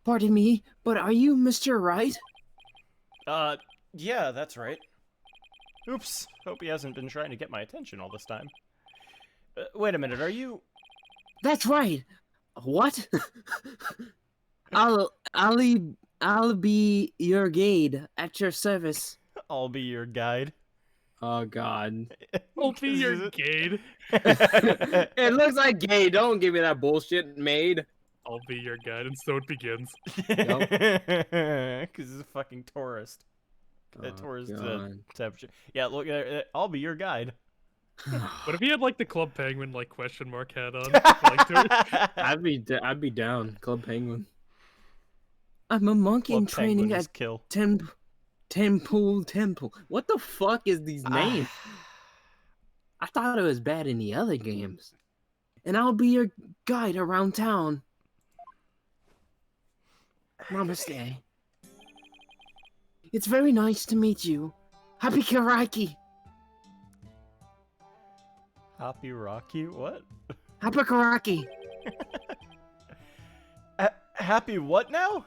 Pardon me, but are you Mr. Right? Yeah, that's right. Oops. Hope he hasn't been trying to get my attention all this time. Wait a minute, are you... That's right. What? I'll be your guide at your service. I'll be your guide. Oh god. I'll be This your is it. guide. It looks like gay. Don't give me that bullshit, maid. I'll be your guide, and so it begins. Because he's a fucking tourist. Oh, Tourist God. temperature. Yeah, look, I'll be your guide. What if he had like the Club Penguin like question mark hat on? Like, I'd be down. Club Penguin. I'm a monk in Club training Penguin is at kill. Temple. What the fuck is these names? I thought it was bad in the other games. And I'll be your guide around town. Namaste. It's very nice to meet you. Happy Karaki. Happy Rocky? What? Happy Karaki. Happy what now?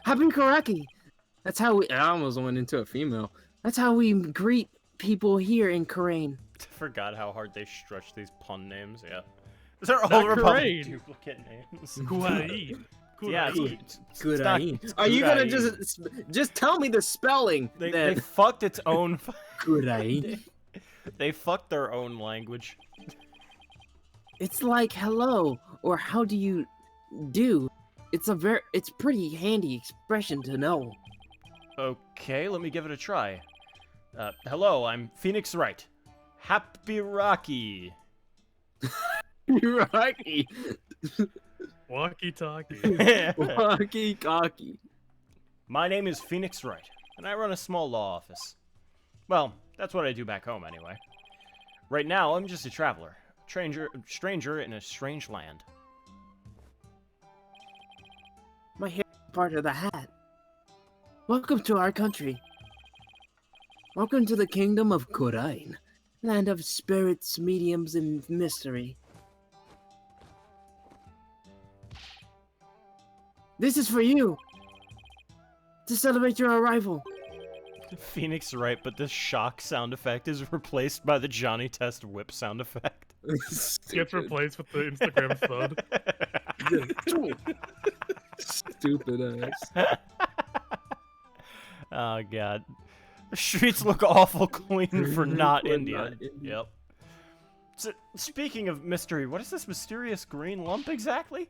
Happy Karaki. That's how we I almost went into a female. greet people here in Korean. Forgot how hard they stretch these pun names. Yeah, these are all Not Republic great. duplicate names. Kuwait. Yeah, Good not- eye. it's Are you gonna Kurai. just tell me the spelling? They then? fucked its own. Good eye. They fucked their own language. It's like hello or how do you do. It's pretty handy expression to know. Okay, let me give it a try. Hello, I'm Phoenix Wright. Happy Rocky. You're Rocky. Walkie-talkie. Walkie cocky. My name is Phoenix Wright, and I run a small law office. Well, that's what I do back home, anyway. Right now, I'm just a traveler, stranger in a strange land. My hair is part of the hat. Welcome to our country. Welcome to the kingdom of Korain, land of spirits, mediums, and mystery. This is for you! To celebrate your arrival. Phoenix Wright, but the shock sound effect is replaced by the Johnny Test whip sound effect. Gets replaced with the Instagram thud. Stupid ass. Oh god. The streets look awful clean for not India. Yep. So, speaking of mystery, what is this mysterious green lump exactly?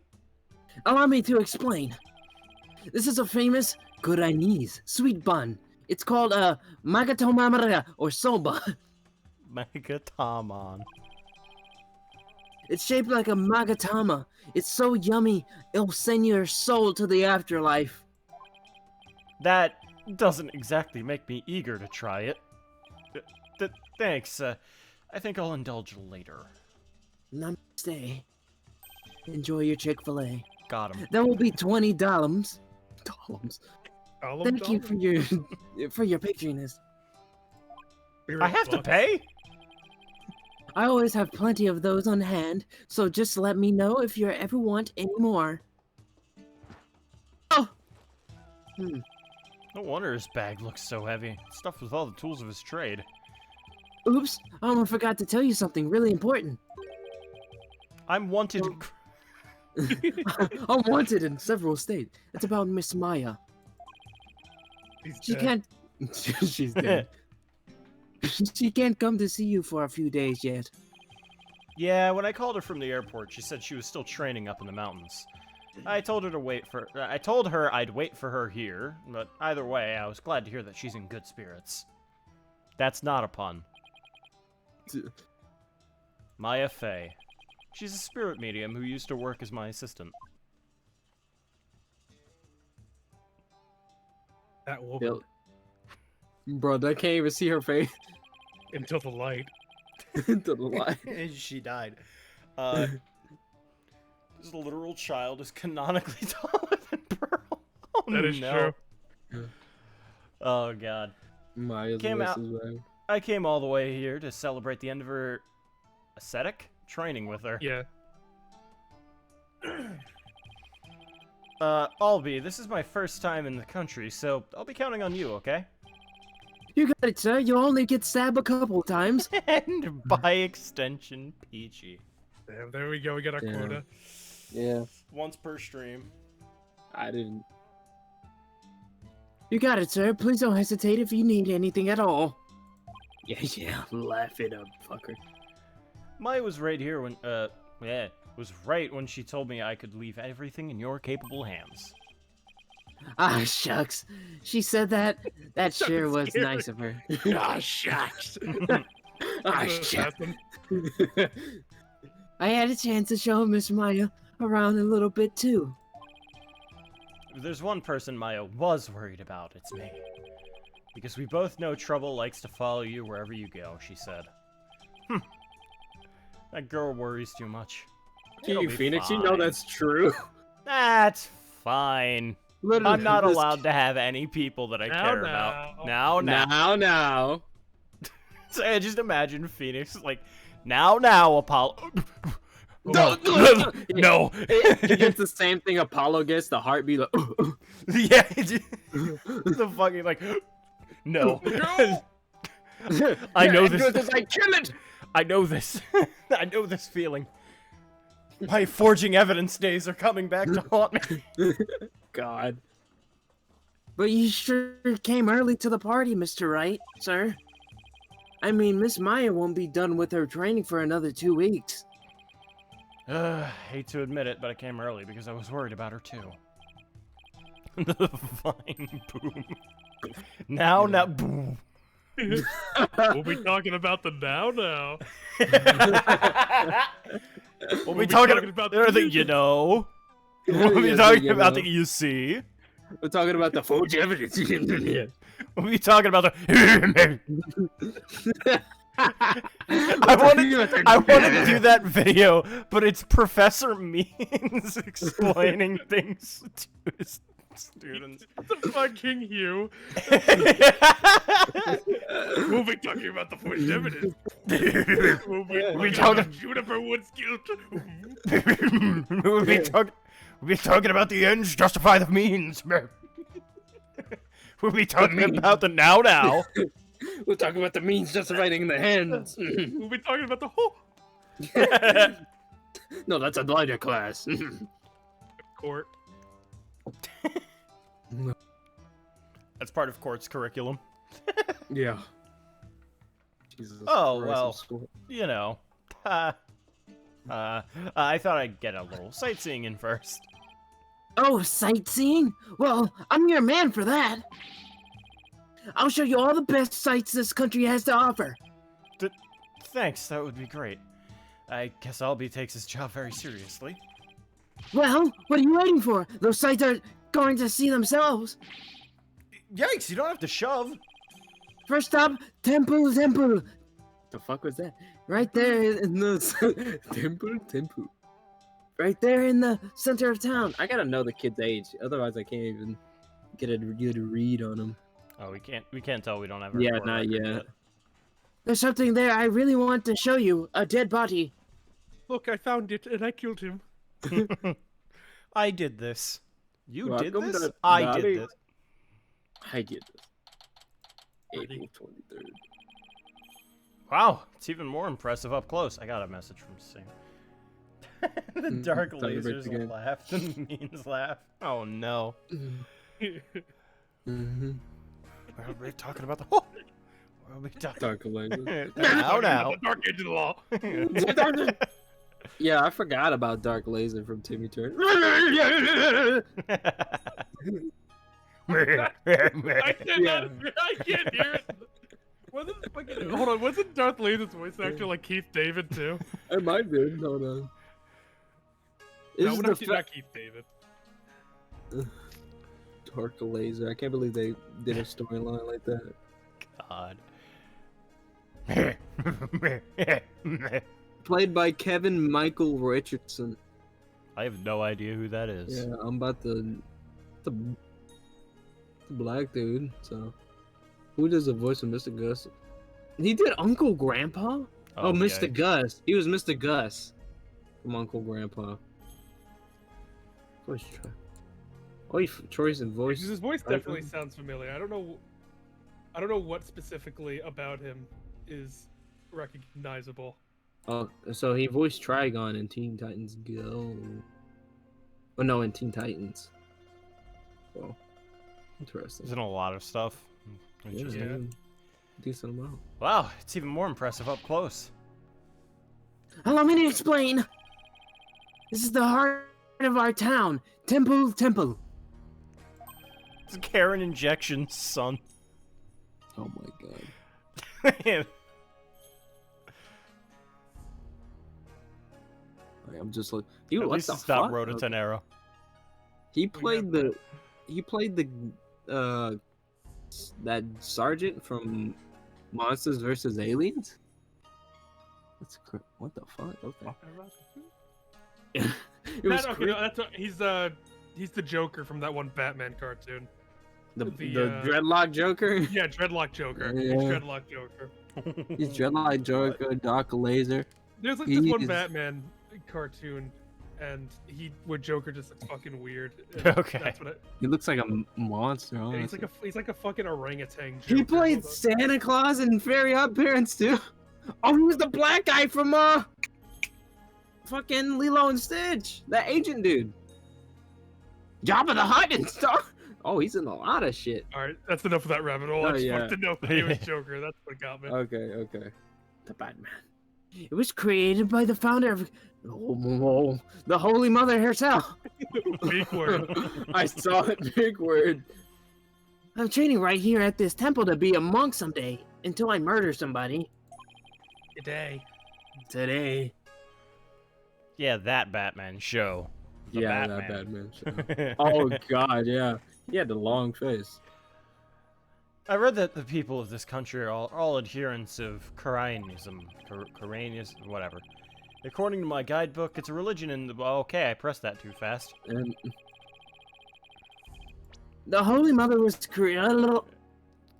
Allow me to explain. This is a famous Korainese sweet bun. It's called magatomamara or soba. Magatamon. It's shaped like a magatama. It's so yummy, it'll send your soul to the afterlife. That doesn't exactly make me eager to try it. Thanks. I think I'll indulge later. Namaste. Enjoy your Chick-fil-A. Got him. That will be $20. Dollars. Thank you for your patronage. I have to pay? I always have plenty of those on hand, so just let me know if you ever want any more. Oh! No wonder his bag looks so heavy. Stuffed with all the tools of his trade. Oops, I almost forgot to tell you something really important. I'm wanted. I'm wanted in several states. It's about Miss Maya. She can't. She's dead. She can't come to see you for a few days yet. Yeah, when I called her from the airport, she said she was still training up in the mountains. I told her I'd wait for her here, but either way, I was glad to hear that she's in good spirits. That's not a pun. Maya Fey. She's a spirit medium who used to work as my assistant. That woman. Bro, I can't even see her face. Until the light. Into the light. She died. This literal child is canonically taller than Pearl. Oh, That is no. true. Oh god. Maya's Came voice out- is bad. I came all the way here to celebrate the end of her ascetic training with her. Yeah. Albie, this is my first time in the country, so I'll be counting on you, okay? You got it, sir. You only get stabbed a couple times. And by extension, Peachy. Damn, there we go. We got our Damn. quota. Yeah, Once per stream. I didn't. You got it, sir. Please don't hesitate if you need anything at all. Yeah, laugh it up, fucker. Maya was right here when, was right when she told me I could leave everything in your capable hands. Ah, shucks. She said that. That So sure was scary. nice of her. Ah, shucks. Ah, shucks. I had a chance to show Miss Maya around a little bit too. If there's one person Maya was worried about, it's me. Because we both know trouble likes to follow you wherever you go, she said. That girl worries too much. It'll You, be Phoenix, you know fine. that's true. That's fine. Literally, I'm not this- allowed to have any people that I care about. Now. Now. So I just imagine Phoenix like, now, Apollo. No, No. He gets the same thing Apollo gets, the heartbeat. Like, Yeah. The fucking like, no. I know this. It's like, kill it. I know this. I know this feeling. My forging evidence days are coming back to haunt me. God. But you sure came early to the party, Mr. Wright, sir. I mean, Miss Maya won't be done with her training for another 2 weeks. Hate to admit it, but I came early because I was worried about her too. The vine boom. Now, boom. We'll be talking about the now. We'll be talking about the you know. We'll be talking about the you see. We're talking about the forged evidence. We'll be talking about the. I wanted to do that video, but it's Professor Means explaining things to his students. The fucking Hugh. We'll be talking about the forged evidence. We'll be talking Juniper Wood's guilt. We'll be talking about the ends justify the means. We'll be talking about the now. We'll talk about the means justifying the hands. We'll be talking about the whole No, that's a lighter class. court. That's part of court's curriculum. Yeah. Jesus Oh, Christ, well. I'm school. You know. I thought I'd get a little sightseeing in first. Oh, sightseeing? Well, I'm your man for that. I'll show you all the best sights this country has to offer. Thanks, that would be great. I guess Albie takes his job very seriously. Well, what are you waiting for? Those sights are going to see themselves. Yikes, you don't have to shove. First stop, Temple. The fuck was that? Right there in the Temple. right there in the center of town. I gotta know the kid's age, otherwise I can't even get a good read on him. Oh, we can't tell. We don't have. A Yeah, report not record yet. There's something there I really want to show you. A dead body. Look, I found it and I killed him. I did this. You did Welcome this. to I Naughty. did this. I get this. April 23rd. Wow, it's even more impressive up close. I got a message from Sing. The dark Celebrate lasers the game. laugh. The means laugh. Oh no. Mm-hmm. We'll be talking about the. We'll be talking. Dark language. Now. The dark age of the law. Yeah, I forgot about Dark Laser from Timmy Turner. I can't hear it. Hold on, wasn't Darth Laser's voice actor like Keith David too? It might be. Hold on. No, Is not the not Keith David. Dark Laser? I can't believe they did a storyline like that. God. Played by Kevin Michael Richardson. I have no idea who that is. Yeah, I'm about the black dude. So, who does the voice of Mr. Gus? He did Uncle Grandpa. Oh, Mr. yikes. Gus. He was Mr. Gus from Uncle Grandpa. Voice Troy. Oh, choice and voice. His voice definitely sounds familiar. I don't know what specifically about him is recognizable. Oh, so he voiced Trigon in Teen Titans Go. Oh no, in Teen Titans. Well, interesting. There's in a lot of stuff. Interesting. Yeah. Decent amount. Wow, it's even more impressive up close. Allow me to explain. This is the heart of our town, Temple. It's Karen injections, son. Oh my god. I'm just like, dude, At what least the it's not fuck? Rototenero. He played the that sergeant from Monsters vs. Aliens. What the fuck? Okay. It was He's the Joker from that one Batman cartoon. the the, Dreadlock Joker. Yeah, Dreadlock Joker. He's Yeah. Dreadlock Joker. He's Dreadlock Joker, Dark Laser. There's like this one He's- Batman cartoon, and where Joker just looks fucking weird. Okay. That's what He looks like a monster. yeah, Honestly. he's like a fucking orangutan. He Joker. played Hold on. Santa Claus in Fairy Odd Parents too. Oh, he was the black guy from fucking Lilo and Stitch. That agent dude. Jabba the Hutt and stuff. Oh, he's in a lot of shit. All right, that's enough of that rabbit hole. I Oh, just yeah. wanted to know that he was Joker. That's what got me. Okay. The Batman. It was created by the founder of the Holy Mother herself. Big word. I saw it. Big word. I'm training right here at this temple to be a monk someday until I murder somebody. Today. Yeah, that Batman show. The Yeah, Batman. that Batman show. Oh god, yeah. He had the long face. I read that the people of this country are all adherents of Qur'anism, whatever. According to my guidebook, it's a religion in the... Okay, I pressed that too fast. And The Holy Mother was created.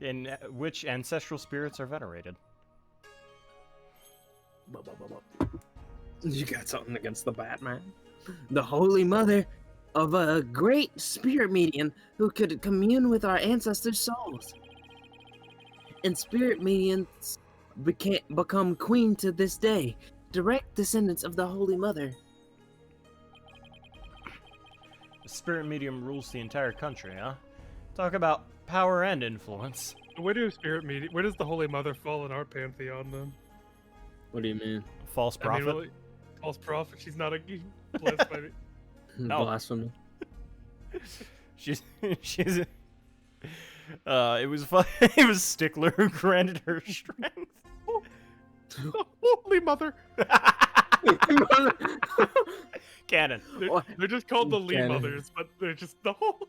In which ancestral spirits are venerated. you got something against the Batman? The Holy Mother of a great spirit medium who could commune with our ancestors' souls. And spirit mediums become queen to this day, direct descendants of the Holy Mother. The spirit medium rules the entire country, huh? Talk about power and influence. Where does the Holy Mother fall in our pantheon then? What do you mean? False prophet. I mean, really, false prophet. She's not a blasphemy. No. Blasphemy. she's it was fun. It was Stickler who granted her strength. The Holy Mother. Canon. They're just called the Lee Canon. Mothers, but they're just the whole.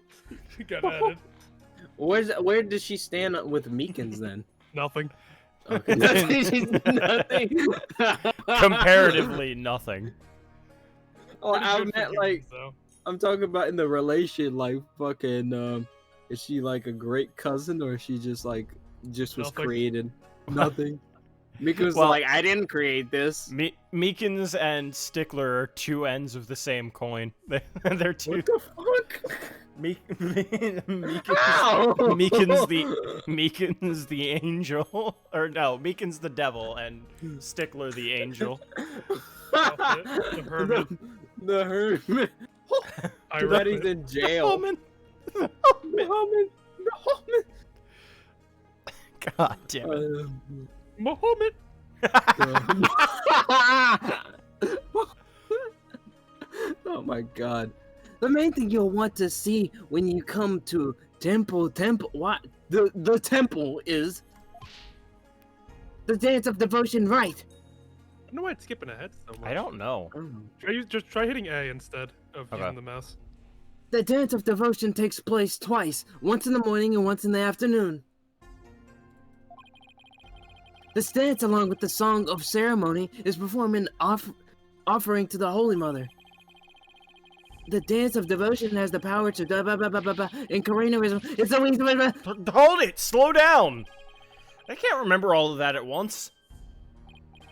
Got added. Where does she stand with Meekins then? Nothing. Okay. Nothing. Comparatively nothing. Oh, Pretty I good for meant like humans, though. I'm talking about in the relation, like fucking. Is she like a great cousin, or is she just was Nothing. created? Nothing. Mika's Well- like, I didn't create this. Meekins and Stickler are two ends of the same coin. They're two. What the fuck? Ow! Meekins the angel, or no, Meekins the devil, and Stickler the angel. The hermit. The hermit. I Too bad he's in jail. Woman. The hermit. God damn it. Muhammad. Oh my god. The main thing you'll want to see when you come to temple, what? The temple is the dance of devotion, right? I don't know why it's skipping ahead so much. I don't know. Just try hitting A instead of Okay. using the mouse. The dance of devotion takes place twice, once in the morning and once in the afternoon. This dance, along with the song of ceremony, is performed in offering to the Holy Mother. The dance of devotion has the power to in Koreanism. It's always Hold it! Slow down! I can't remember all of that at once.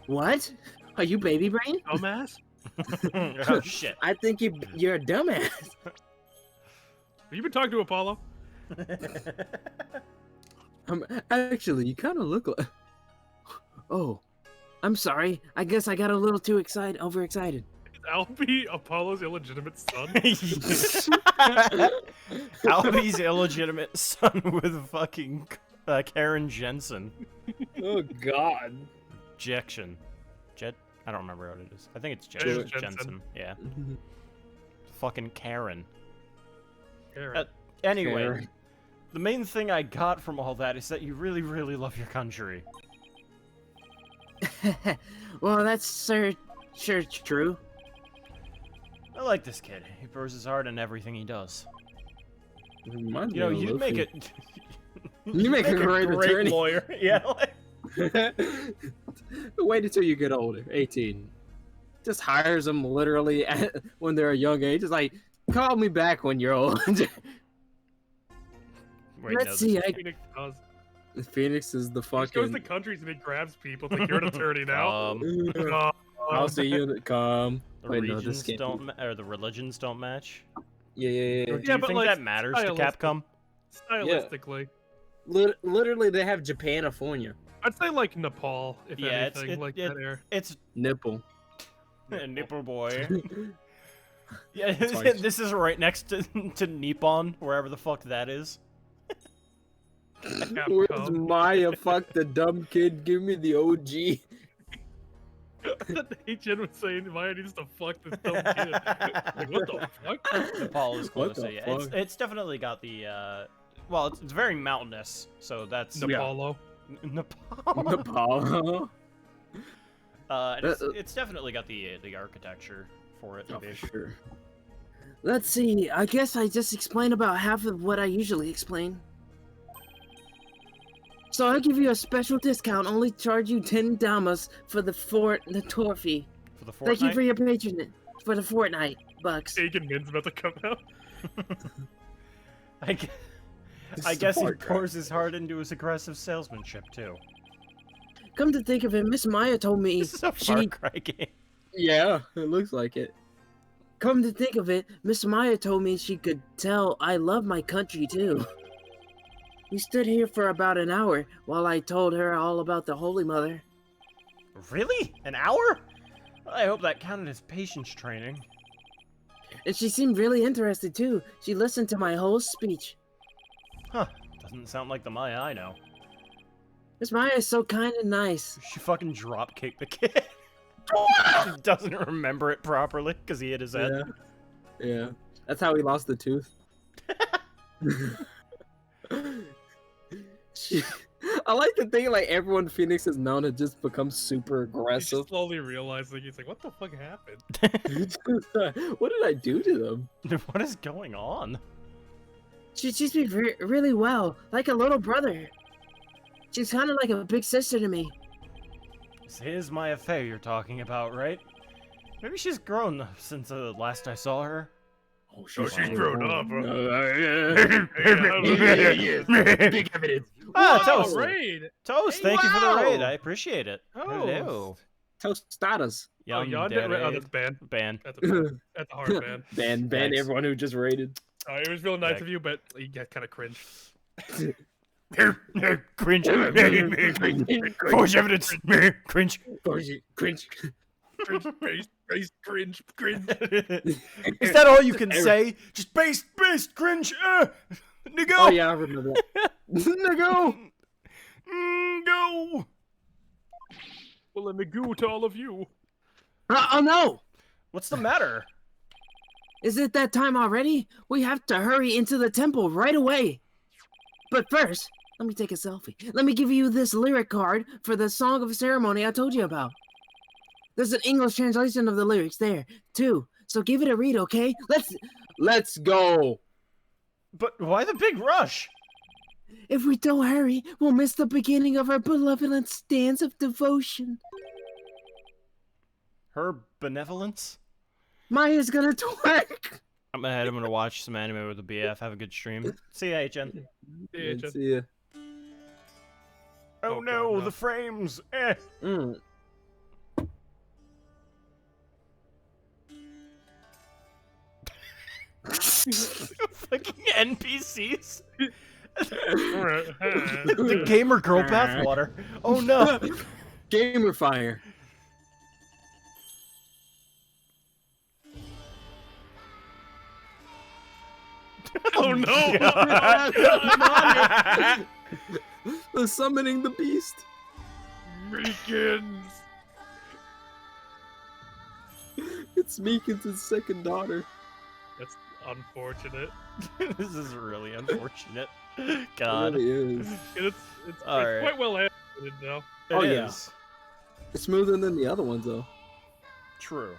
What? Are you baby brain? Dumbass. Oh shit. I think you're a dumbass. Have you been talking to Apollo? Actually, you kind of look like. Oh, I'm sorry. I guess I got a little too overexcited. Is Albie Apollo's illegitimate son? Albie's illegitimate son with fucking Karen Jensen. Oh god. Jection. I don't remember what it is. I think it's It is Jensen. Jensen. Yeah. Fucking Karen. Karen. Anyway, Karen. the main thing I got from all that is that you really, really love your country. Well, that's sure true. I like this kid. He pours his heart in everything he does. Reminds You know, me of you'd make Luffy. it. You make a great attorney. lawyer. Yeah. Like... Wait until you get older, 18. Just hires them literally when they're a young age. It's like, call me back when you're old. Wait, Let's no, see. Phoenix does. Phoenix is the He goes fucking. to countries and he grabs people. Like, you're an attorney now. I'll see you in the come. The Wait, no, regions this can't don't, or the religions don't match. Yeah. Do Yeah, you but, think like, that matters to stylistic. Capcom? Stylistically. Literally, they have Japanifornia. I'd say like Nepal, if Yeah, anything, like that area. it's Nipple. nipple boy. Yeah, Twice. this is right next to Nippon, wherever the fuck that is. Where's Maya? Fuck the dumb kid. Give me the OG. Jen was saying Maya needs to fuck this dumb kid. Like, what the fuck? Nepal is What close. the Yeah, fuck? it's definitely got the well, it's very mountainous, so that's Nepalo. Nepal. Nepal. And it's definitely got the architecture for it. Oh, maybe. for sure. Let's see. I guess I just explained about half of what I usually explain. So I'll give you a special discount. Only charge you 10 damas for the tour fee. For the Thank you Fortnite? for your patronage. For the Fortnite bucks. Agen Min's about to come out. I guess he pours his heart into his aggressive salesmanship too. Come to think of it, Miss Maya told me This is a Far she. Cry game. Yeah, it looks like it. Come to think of it, Miss Maya told me she could tell I love my country too. We stood here for about an hour while I told her all about the Holy Mother. Really? An hour? I hope that counted as patience training. And she seemed really interested too. She listened to my whole speech. Huh. Doesn't sound like the Maya I know. Miss Maya is so kind and nice. She fucking drop kicked the kid. He doesn't remember it properly because he hit his head. Yeah. Yeah. That's how he lost the tooth. I like to think like everyone Phoenix has known has just become super He's aggressive. slowly realizing, he's like, what the fuck happened? What did I do to them? What is going on? She treats me really well, like a little brother. She's kind of like a big sister to me. This is Maya Fey you're talking about, right? Maybe she's grown since the last I saw her. Oh, she's grown up, Big evidence. Ah, Oh, Toast! raid! Toast, Hey, thank you for the raid. wow. I appreciate it. Hello. Tostadas. Oh, Yandere. oh, that's ban. Ban. That's a hard ban. Ban Yikes. everyone who just raided. It was real nice Yeah. of you, but you got kind of cringe. Cringe. Forge evidence. Cringe. Cringe. Cringe. Is that all you can say? Just based, cringe. Nigga. Oh yeah, I remember that. Nigga. Go. Well, let me go to all of you. Oh no! What's the matter? Is it that time already? We have to hurry into the temple right away. But first, let me take a selfie. Let me give you this lyric card for the song of ceremony I told you about. There's an English translation of the lyrics there, too. So give it a read, okay? Let's go. But why the big rush? If we don't hurry, we'll miss the beginning of our benevolent dance of devotion. Her benevolence? Maya's gonna twerk. I'm ahead. I'm gonna watch some anime with the BF. Have a good stream. See ya, HN. Yeah, Let's see ya. Oh, Oh, no, God, no. the frames. Eh. Mm. Fucking NPCs. the The gamer girl bathwater. Oh no. Gamer fire. Oh no! The summoning the beast. Meekins! It's Meekins' second daughter. That's unfortunate. This is really unfortunate. It God. really is. It's Alright. quite well animated though. It Oh, yeah. is. It's smoother than the other ones though. True.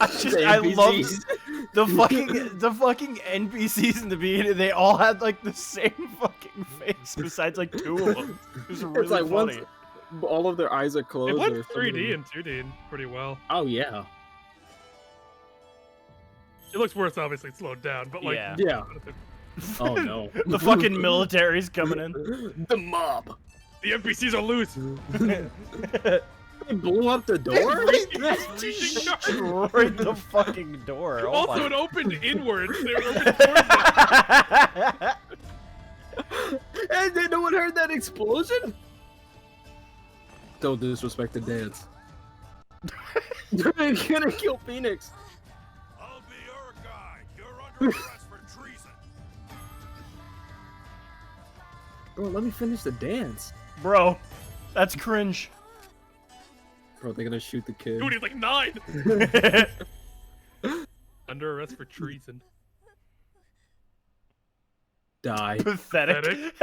I The love NPCs. the fucking NPCs in the beginning. They all had like the same fucking face, besides like two of them. It was really It's like funny. once all of their eyes are It closed. went or 3D something. and 2D pretty well. Oh yeah. It looks worse, obviously, slowed down, but like, Yeah. Yeah. Oh no. The fucking military's coming in. The mob. the NPCs are loose. They blew up the door. Destroyed the fucking door. Oh Also, my. it opened inwards. They were open towards it. And then no one heard that explosion. Don't disrespect the dance. They're gonna kill Phoenix. I'll be your guide. You're under arrest for treason. Bro, let me finish the dance. Bro, that's cringe. Bro, they're gonna shoot the kid. Dude, he's like 9. Under arrest for treason. Die. Pathetic.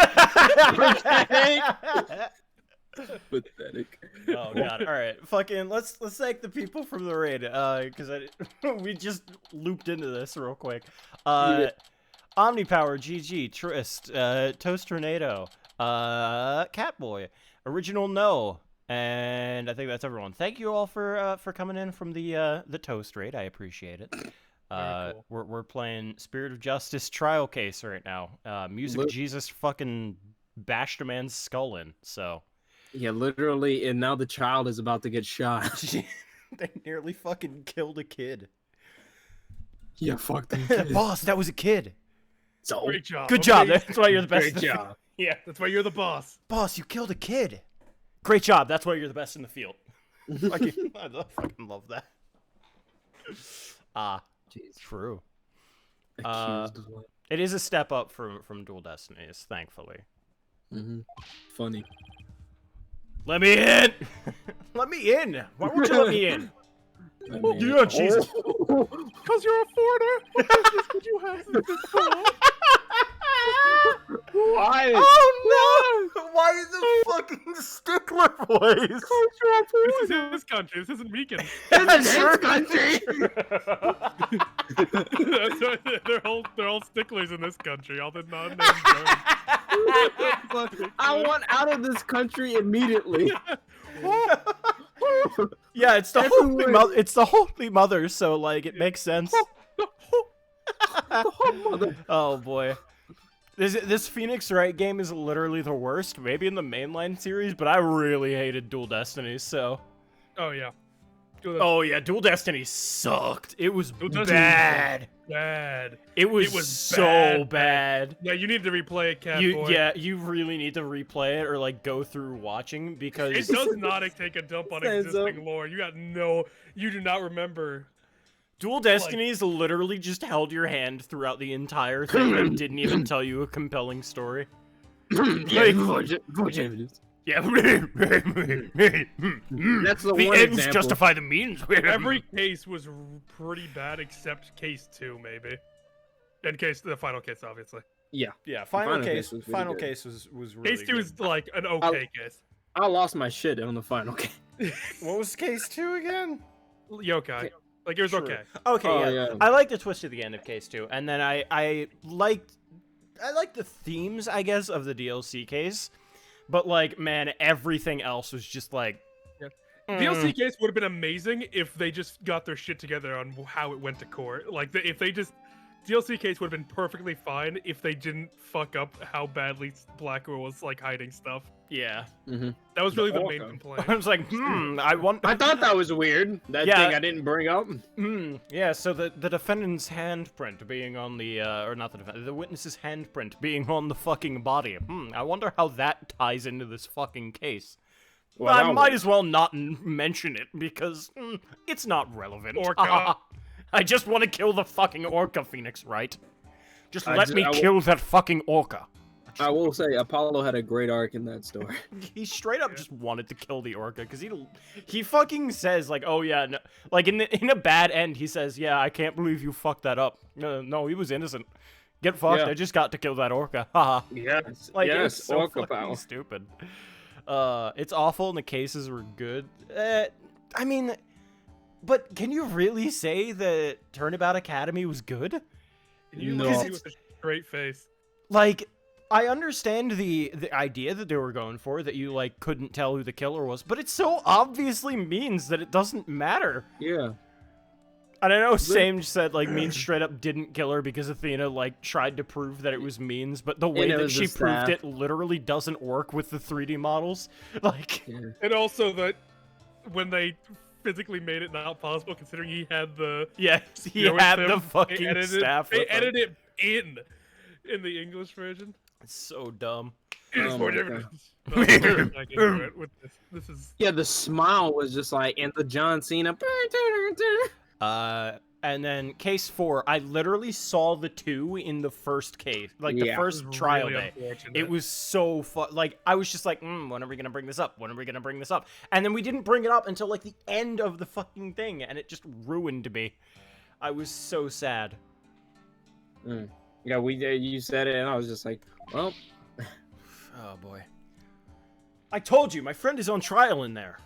Pathetic. Oh god. All right. Fucking let's thank the people from the raid cuz we just looped into this real quick. Omnipower GG, Trist, Toast Tornado, Catboy, Original No, and I think that's everyone. Thank you all for coming in from the Toast raid. I appreciate it. Very cool. We're playing Spirit of Justice Trial Case right now. Music Jesus fucking bashed a man's skull in. So Yeah, literally, and now the child is about to get shot. They nearly fucking killed a kid. Yeah, fuck them. boss, that was a kid. So Great job. Good job. Amazing. That's why you're the best. great job. Yeah, that's why you're the boss. Boss, you killed a kid. Great job. That's why you're the best in the field. I fucking love that. Jeez. True. Accused as well. It is a step up from Dual Destinies, thankfully. Funny. Let me in! Let me in! Why won't you let me in? I mean, Yeah, Jesus. Because you're a foreigner. What business would you have in this car? Why? Oh no! Why is the fucking stickler voice? This is his country. This isn't Meekin. This is his country. That's why they're all sticklers in this country. All the non-named I want out of this country immediately. Yeah, it's the Holy Everywhere. Mother. It's the Holy Mother, so like it makes sense. Oh boy. This Phoenix Wright game is literally the worst, maybe in the mainline series, but I really hated Dual Destinies, so. Oh yeah. Oh yeah, Dual Destiny sucked. It was Destiny bad. Bad. It was so bad. Yeah, you need to replay it, Cat Boy. Yeah, you really need to replay it or like go through watching because It does not take a dump on Stands existing lore. You do not remember. Dual Destinies literally just held your hand throughout the entire thing and didn't even tell you a compelling story. Yeah, Yeah. that's the The one ends example. justify the means. Every case was pretty bad except case 2, maybe. And the final case, obviously. Yeah, Yeah, Final final Case case. was really Final good. case was really Case 2 good. is like an okay case. I lost my shit on the final game. What was case 2 again? Yokai. Like, it was Sure. okay. Okay, Oh, yeah. yeah. I like the twist at the end of Case 2, and then I liked the themes, I guess, of the DLC case. But like, man, everything else was just like DLC case would have been amazing if they just got their shit together on how it went to court. Like, if they just... DLC case would have been perfectly fine if they didn't fuck up how badly Blackwell was, like, hiding stuff. yeah. That was really the main Orca. complaint. I was like, I thought that was weird. That Yeah. thing I didn't bring up. yeah, so the defendant's handprint being on the, or not the defendant, the witness's handprint being on the fucking body. I wonder how that ties into this fucking case. Well, I that might was- as well not mention it because it's not relevant. Orca. I just want to kill the fucking orca, Phoenix, right? Just I let ju- me I will- kill that fucking orca. I will say Apollo had a great arc in that story. He straight up just wanted to kill the orca because he fucking says like, oh yeah, no. Like in a bad end, he says, yeah, I can't believe you fucked that up. No, he was innocent. Get fucked. Yeah. I just got to kill that orca. Haha. Yes, Like yes, it's so orca fucking power. stupid. It's awful, and the cases were good. I mean, but can you really say that Turnabout Academy was good? You No. look at Because me with a straight face. Like, I understand the idea that they were going for, that you, like, couldn't tell who the killer was, but it so obviously means that it doesn't matter. Yeah. And I know Sage said, like, Means straight up didn't kill her because Athena, like, tried to prove that it was Means, but the way And it that was she a proved staff. it literally doesn't work with the 3D models. Like, Yeah. And also that when they physically made it not possible, considering he had the... yes, he you know, had with the him, fucking staff They with him. edited it in the English version. It's so dumb. It is Oh more my God. evidence. No, I'm going back into it with this. This is. Yeah, the smile was just like, and the John Cena. And then case 4, I literally saw the 2 in the first case, like the Yeah. first This is trial really day. unfortunate. It was so fun. Like, I was just like, when are we gonna bring this up? When are we gonna bring this up? And then we didn't bring it up until like the end of the fucking thing, and it just ruined me. I was so sad. Yeah, you said it, and I was just like, well, Oh boy. I told you, my friend is on trial in there.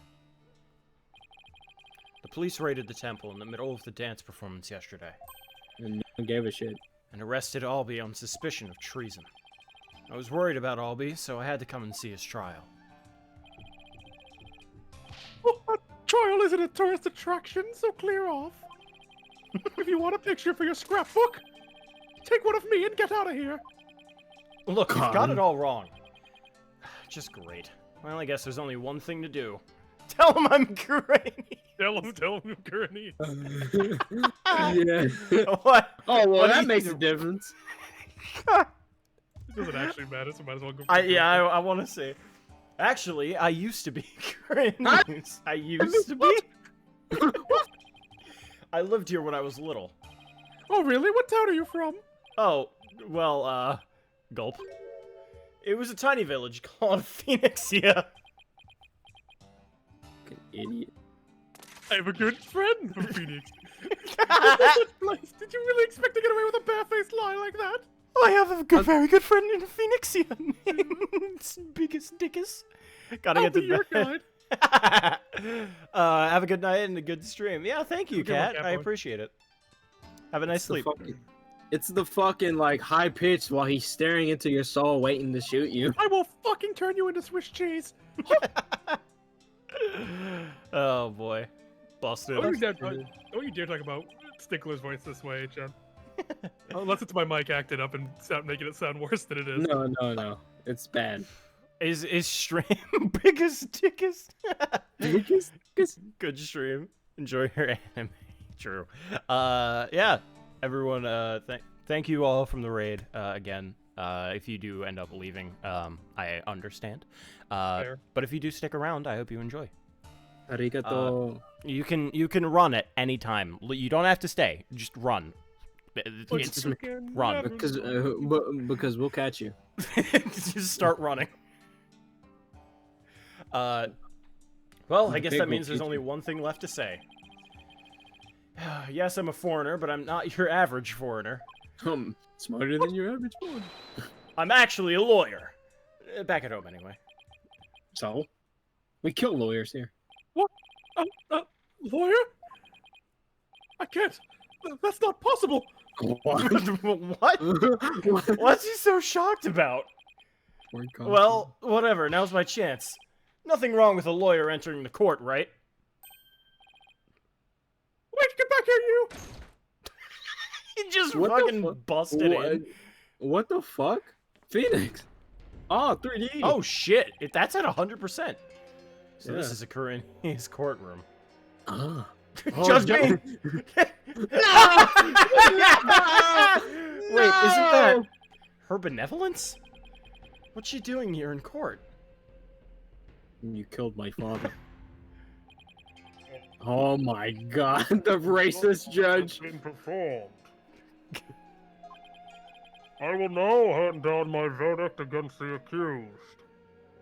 The police raided the temple in the middle of the dance performance yesterday and no one gave a shit. and arrested Albie on suspicion of treason. I was worried about Albie, so I had to come and see his trial. Oh, a trial isn't a tourist attraction, so clear off. If you want a picture for your scrapbook, take one of me and get out of here. Look, you've got Con. it all wrong. Just great. Well, I guess there's only one thing to do. Tell him I'm great. Tell him, Gurney. Yeah. What? Oh, well, What do that you makes do? a difference. It doesn't actually matter, so might as well go. For I want to say. Actually, I used to be great. I used to be. I lived here when I was little. Oh, really? What town are you from? Oh, well, gulp. It was a tiny village called Phoenixia. Fucking idiot. I have a good friend from Phoenix. That place. Did you really expect to get away with a barefaced lie like that? I have a very good friend in Phoenixia named Biggest Dickus. Gotta I'll get to be your bed. guide. Have a good night and a good stream. Yeah, thank you, Okay, well, Cat. Cat I boy. appreciate it. Have a nice sleep. It's the fucking, like, high pitch while he's staring into your soul waiting to shoot you. I will fucking turn you into Swiss cheese. Oh boy, busted. Don't you dare talk about Stickler's voice this way, John. Unless it's my mic acting up and making it sound worse than it is. No. It's bad. Is stream Biggest Dickus? Biggest Good stream. Enjoy your anime. True. Yeah. Everyone, thank you all from the raid again. If you do end up leaving, I understand. Fair. But if you do stick around, I hope you enjoy. Arigato. You can run at any time. You don't have to stay. Just run. It's- Fucking run. never- Because we'll catch you. Just start running. Well, I guess that means there's only one thing left to say. Yes, I'm a foreigner, but I'm not your average foreigner. Smarter than your average one. I'm actually a lawyer. Back at home, anyway. So, we kill lawyers here. Lawyer? I can't. That's not possible. What? What's he so shocked about? Well, whatever. Now's my chance. Nothing wrong with a lawyer entering the court, right? Wait, get back here, you! He just What the fucking fuck? busted in. What the fuck? Phoenix. Oh, 3D. Oh shit! That's at 100%. So this Yeah. is occurring in his courtroom. Ah. Judge Judge- Wait, isn't that her benevolence? What's she doing here in court? You killed my father. Oh my god, the racist judge. Been performed. I will now hand down my verdict against the accused.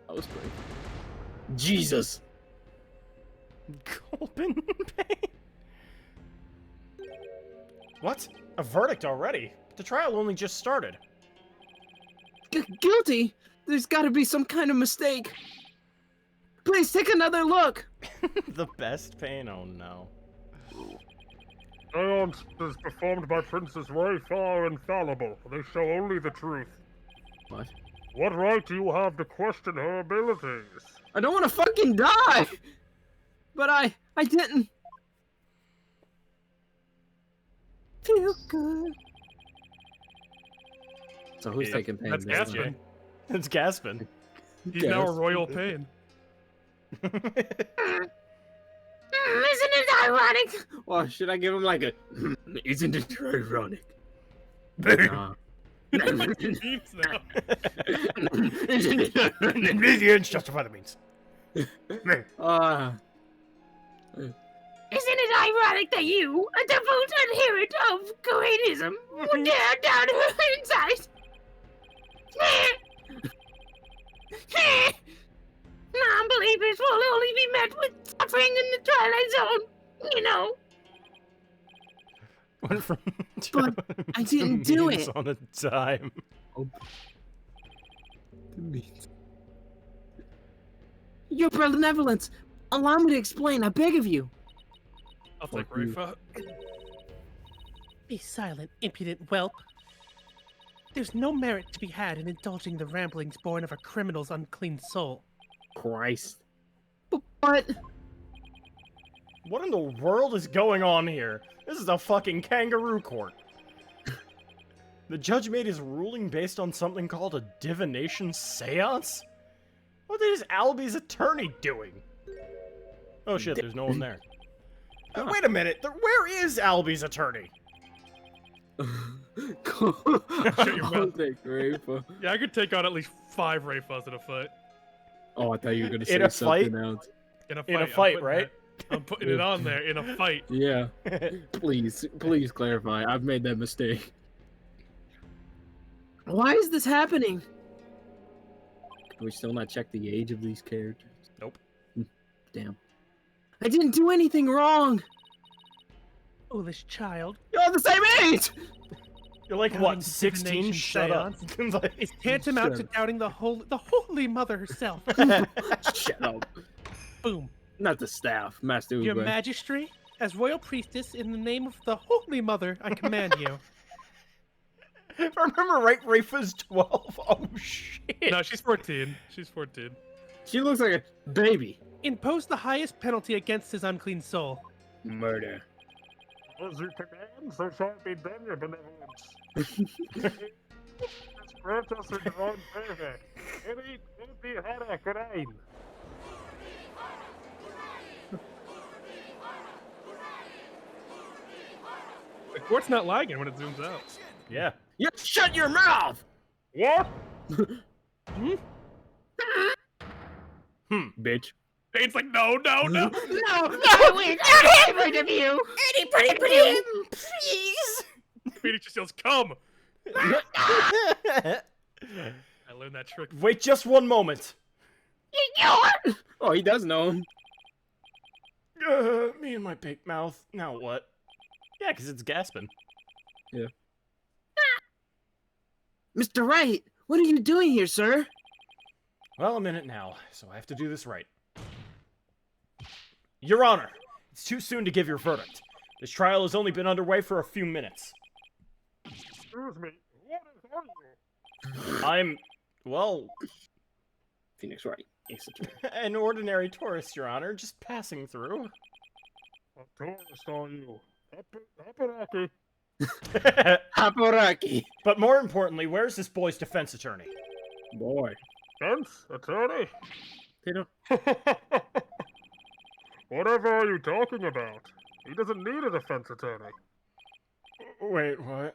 That was great. Jesus. Gulp in pain. What? A verdict already? The trial only just started. Guilty? There's gotta be some kind of mistake. Please take another look. The best pain? Oh no. Seance is performed by Princess Ray far infallible. They show only the truth. What? What right do you have to question her abilities? I don't want to fucking die. But I didn't feel good. So who's Yeah, taking pain? that's this Gaspin. time? It's Gaspin. He's now a Gas. royal pain. Isn't it ironic? Well, should I give him like a? Isn't it ironic? Nah. What it means now. Ingredients justify the means. Isn't it ironic that you, a devout adherent of Koreanism, would dare down her inside? Non-believers will only be met with suffering in the Twilight Zone, you know. Went from But I didn't do memes it. on a dime. Your benevolence, allow me to explain, I beg of you. I'll take Rafa. Be silent, impudent whelp. There's no merit to be had in indulging the ramblings born of a criminal's unclean soul. Christ. But What in the world is going on here? This is a fucking kangaroo court. The judge made his ruling based on something called a divination seance? What is Albie's attorney doing? Oh shit, there's no one there. Wait a minute, where is Albie's attorney? Shut your I'll mouth. take Rafa. Yeah, I could take on at least 5 Rafas in a fight. Oh, I thought you were gonna In say a something fight? else. In a fight, In a I'm fight, putting right? I'm putting it on there, in a fight. Yeah. Please clarify. I've made that mistake. why is this happening? Can we still not check the age of these characters? Nope. Damn. I didn't do anything wrong. Foolish child. You're the same age. You're like, Doubting what, the 16? divination Shut up. Like- It's tantamount to doubting the Holy Mother herself. Shut up. Boom. Not the staff, Master Your Uber. Majesty, as royal priestess, in the name of the Holy Mother, I command you. If I remember right, Rafa's 12. Oh shit. No, she's 14. She's 14. She looks like a baby. Impose the highest penalty against his unclean soul. Murder. As you command, so shall it be done, your benevolence. Grant us your divine favor. Any be hara karain. The court's not lagging when it zooms out. Yeah. You shut your mouth! What? Bitch. It's like, no. No, wait, I'm afraid of you. Anybody but him, please. Phoenix just yells, come! I learned that trick. Wait just one moment. Oh, he does know him. Me and my big mouth. Now what? Yeah, because it's gasping. Mr. Wright, what are you doing here, sir? Well, I'm in it now, so I have to do this right. Your Honor, it's too soon to give your verdict. This trial has only been underway for a few minutes. Excuse me. What are you? I'm, well, Phoenix Wright. Yes, it's an ordinary tourist, Your Honor, just passing through. A tourist are you? Happaraki. Haporaki. But more importantly, where's this boy's defense attorney? Boy. Fence attorney? You know, Whatever are you talking about? He doesn't need a defense attorney. Wait, what?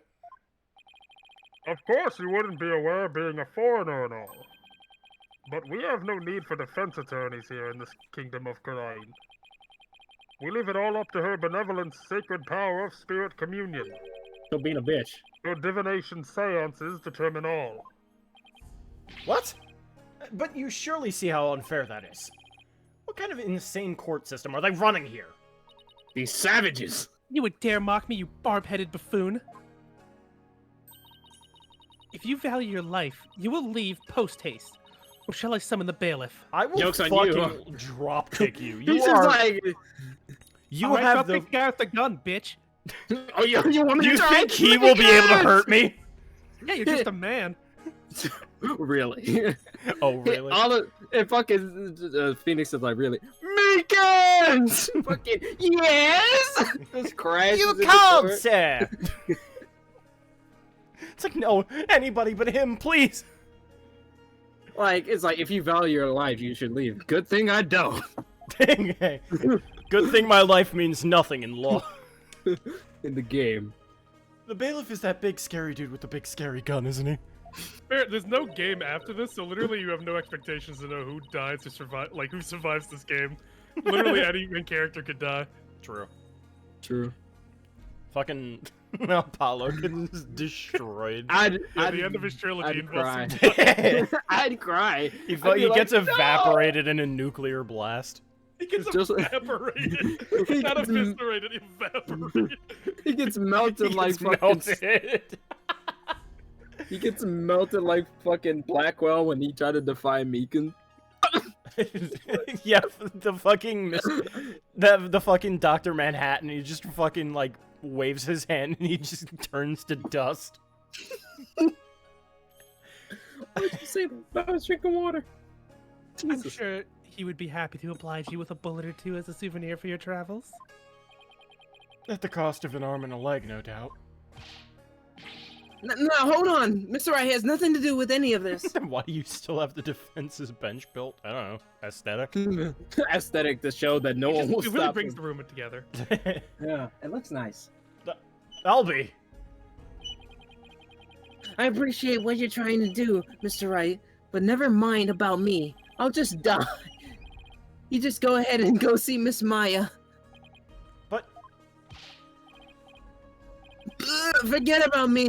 Of course you wouldn't be aware being a foreigner and all. But we have no need for defense attorneys here in this kingdom of Karain. We leave it all up to her benevolent sacred power of spirit communion. still being a bitch. Your divination seances determine all. What? But you surely see how unfair that is. What kind of insane court system are they running here? These savages. You would dare mock me, you barb-headed buffoon? If you value your life, you will leave post-haste. Or shall I summon the bailiff? I will Joke's on fucking you. drop kick you. You He's are. just like, You Alright, have I'll the. take care of the gun, bitch. oh, you want me You to try? think he will be able to hurt me? Yeah, you're just a man. Really? Oh, really? All the it fucking Phoenix is like, really? Meekins! Fucking yes! Just crashes You in the can't, court. sir. It's like, no, anybody but him, please. Like, it's like, if you value your life, you should leave. Good thing I don't. Dang, hey. Good thing my life means nothing in law. In the game. The bailiff is that big scary dude with the big scary gun, isn't he? There's no game after this, so literally you have no expectations to know who dies or survive, like who survives this game. Literally any main character could die. True. True. Fucking Apollo gets destroyed. At the end of his trilogy I'd cry. involves I'd cry. He I'd be like, gets evaporated in a nuclear blast. he gets Just- evaporated. He Not gets eviscerated, evaporated. He gets melted He like gets fucking. melted. He gets melted like fucking Blackwell when he tried to defy Meekins. Yeah, the fucking the fucking Dr. Manhattan, he just fucking like waves his hand and he just turns to dust. Why'd you say that? I was drinking water. I'm Jesus. sure he would be happy to oblige you with a bullet or two as a souvenir for your travels. At the cost of an arm and a leg, no doubt. No, hold on. Mr. Wright has nothing to do with any of this. Why do you still have the defense's bench built? I don't know. Aesthetic? Aesthetic to show that no one will It really stop brings him. the room together. Yeah, it looks nice. I'll be. I appreciate what you're trying to do, Mr. Wright, but never mind about me. I'll just die. You just go ahead and go see Miss Maya. But Forget about me.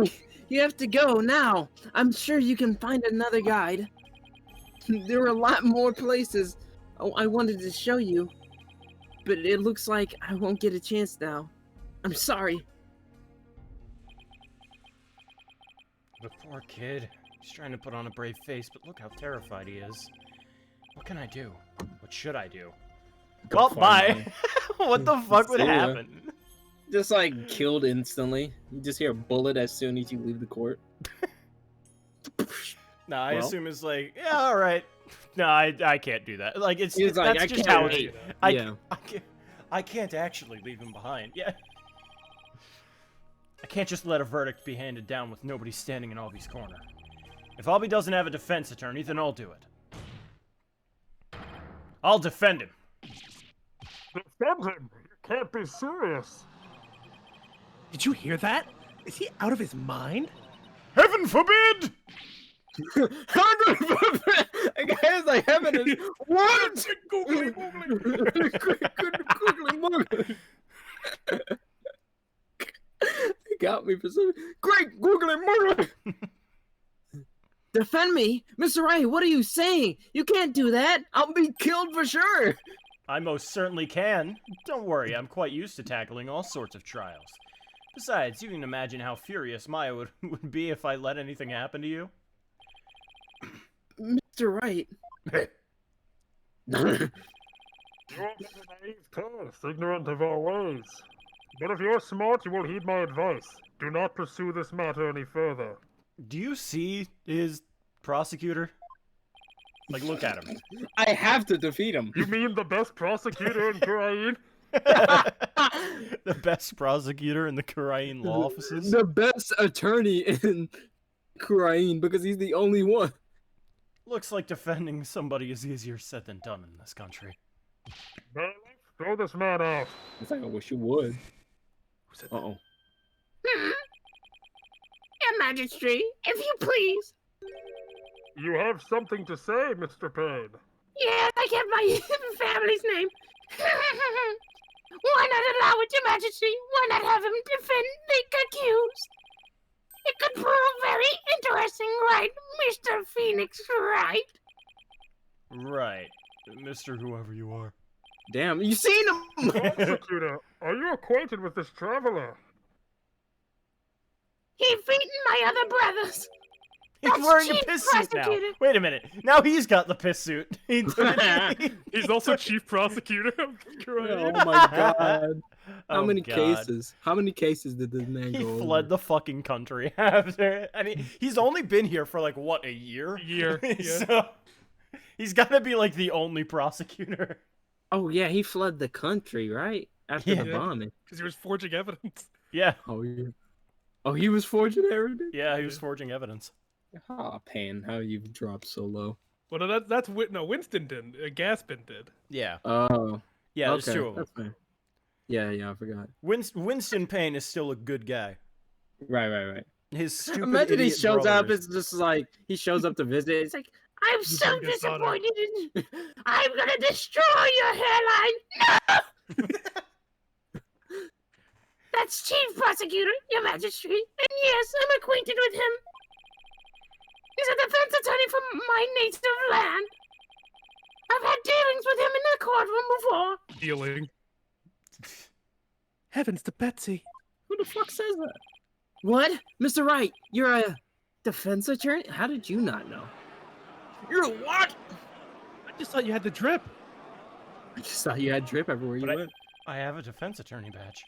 You have to go now. I'm sure you can find another guide. There are a lot more places I wanted to show you, but it looks like I won't get a chance now. I'm sorry. the poor kid. He's trying to put on a brave face, but look how terrified he is. What can I do? What should I do? Go Well, find bye. money. What the fuck would See ya. happen? Just like killed instantly. You just hear a bullet as soon as you leave the court. No, I Well. assume it's like, yeah, all right. No, I can't do that. Like it's He's like, that's I just can't how do it. that. I, Yeah. I can't actually leave him behind. Yeah. I can't just let a verdict be handed down with nobody standing in Albie's corner. If Albie doesn't have a defense attorney, then I'll do it. I'll defend him. Defend him! You can't be serious! Did you hear that? Is he out of his mind? Heaven forbid! Guys, like heaven is what? Googly moogly. It got me for some great googly moogly. Defend me? Mr. Wright, what are you saying? You can't do that. I'll be killed for sure. I most certainly can. Don't worry, I'm quite used to tackling all sorts of trials. Besides, you can imagine how furious Maya would be if I let anything happen to you. Mr. Wright. You are but a naive curse, ignorant of our ways. But if you're smart, you will heed my advice. Do not pursue this matter any further. Do you see his prosecutor? Like, look at him. I have to defeat him. You mean the best prosecutor in Kurain? The best prosecutor in the Kurain law offices. The best attorney in Kurain because he's the only one. Looks like defending somebody is easier said than done in this country. Bailiff, throw this man out. It's like I wish you would. Uh-oh. Your Majesty, if you please. You have something to say, Mr. Payne. Yeah, I kept my family's name. Why not allow it, Your Majesty? Why not have him defend the accused? It could prove very interesting, right, Mr. Phoenix, right? Right. Mr. Whoever you are. Damn, you seen him? Prosecutor, are you acquainted with this traveler? He beaten my other brothers. He's That's wearing a chief piss suit now. prosecutor. Wait a minute. Now he's got the piss suit. He took it. He's also chief prosecutor of Kurain. Oh my god. How Oh, many God. cases? How many cases did this man He go fled over? the fucking country after. I mean, he's only been here for like what, a year? Year, yeah. So he's got to be like the only prosecutor. Oh yeah, he fled the country, right? After the Yeah. bombing. Because he was forging evidence. Yeah, Oh yeah. Oh, he was forging everything? yeah, he was forging evidence. Ah, Pan, how you've dropped so low. Well, no, that's Winston did. Gaspin did. Yeah, Oh. yeah, okay, there's two of them. that's fine. Yeah, I forgot. Winston Payne is still a good guy. Right. His stupid Imagine he idiot shows up. brothers. It's just like he shows up to visit. It's like, I'm You so bring dishonor. disappointed. I'm gonna destroy your hairline. No. That's Chief Prosecutor, Your Majesty, and yes, I'm acquainted with him. He's a defense attorney from my native land. I've had dealings with him in the courtroom before. Dealing. Heavens to Betsy. Who the fuck says that? What? Mr. Wright, you're a defense attorney? How did you not know? You're a what? I just thought you had the drip. I just thought you had drip everywhere you But went. I have a defense attorney badge.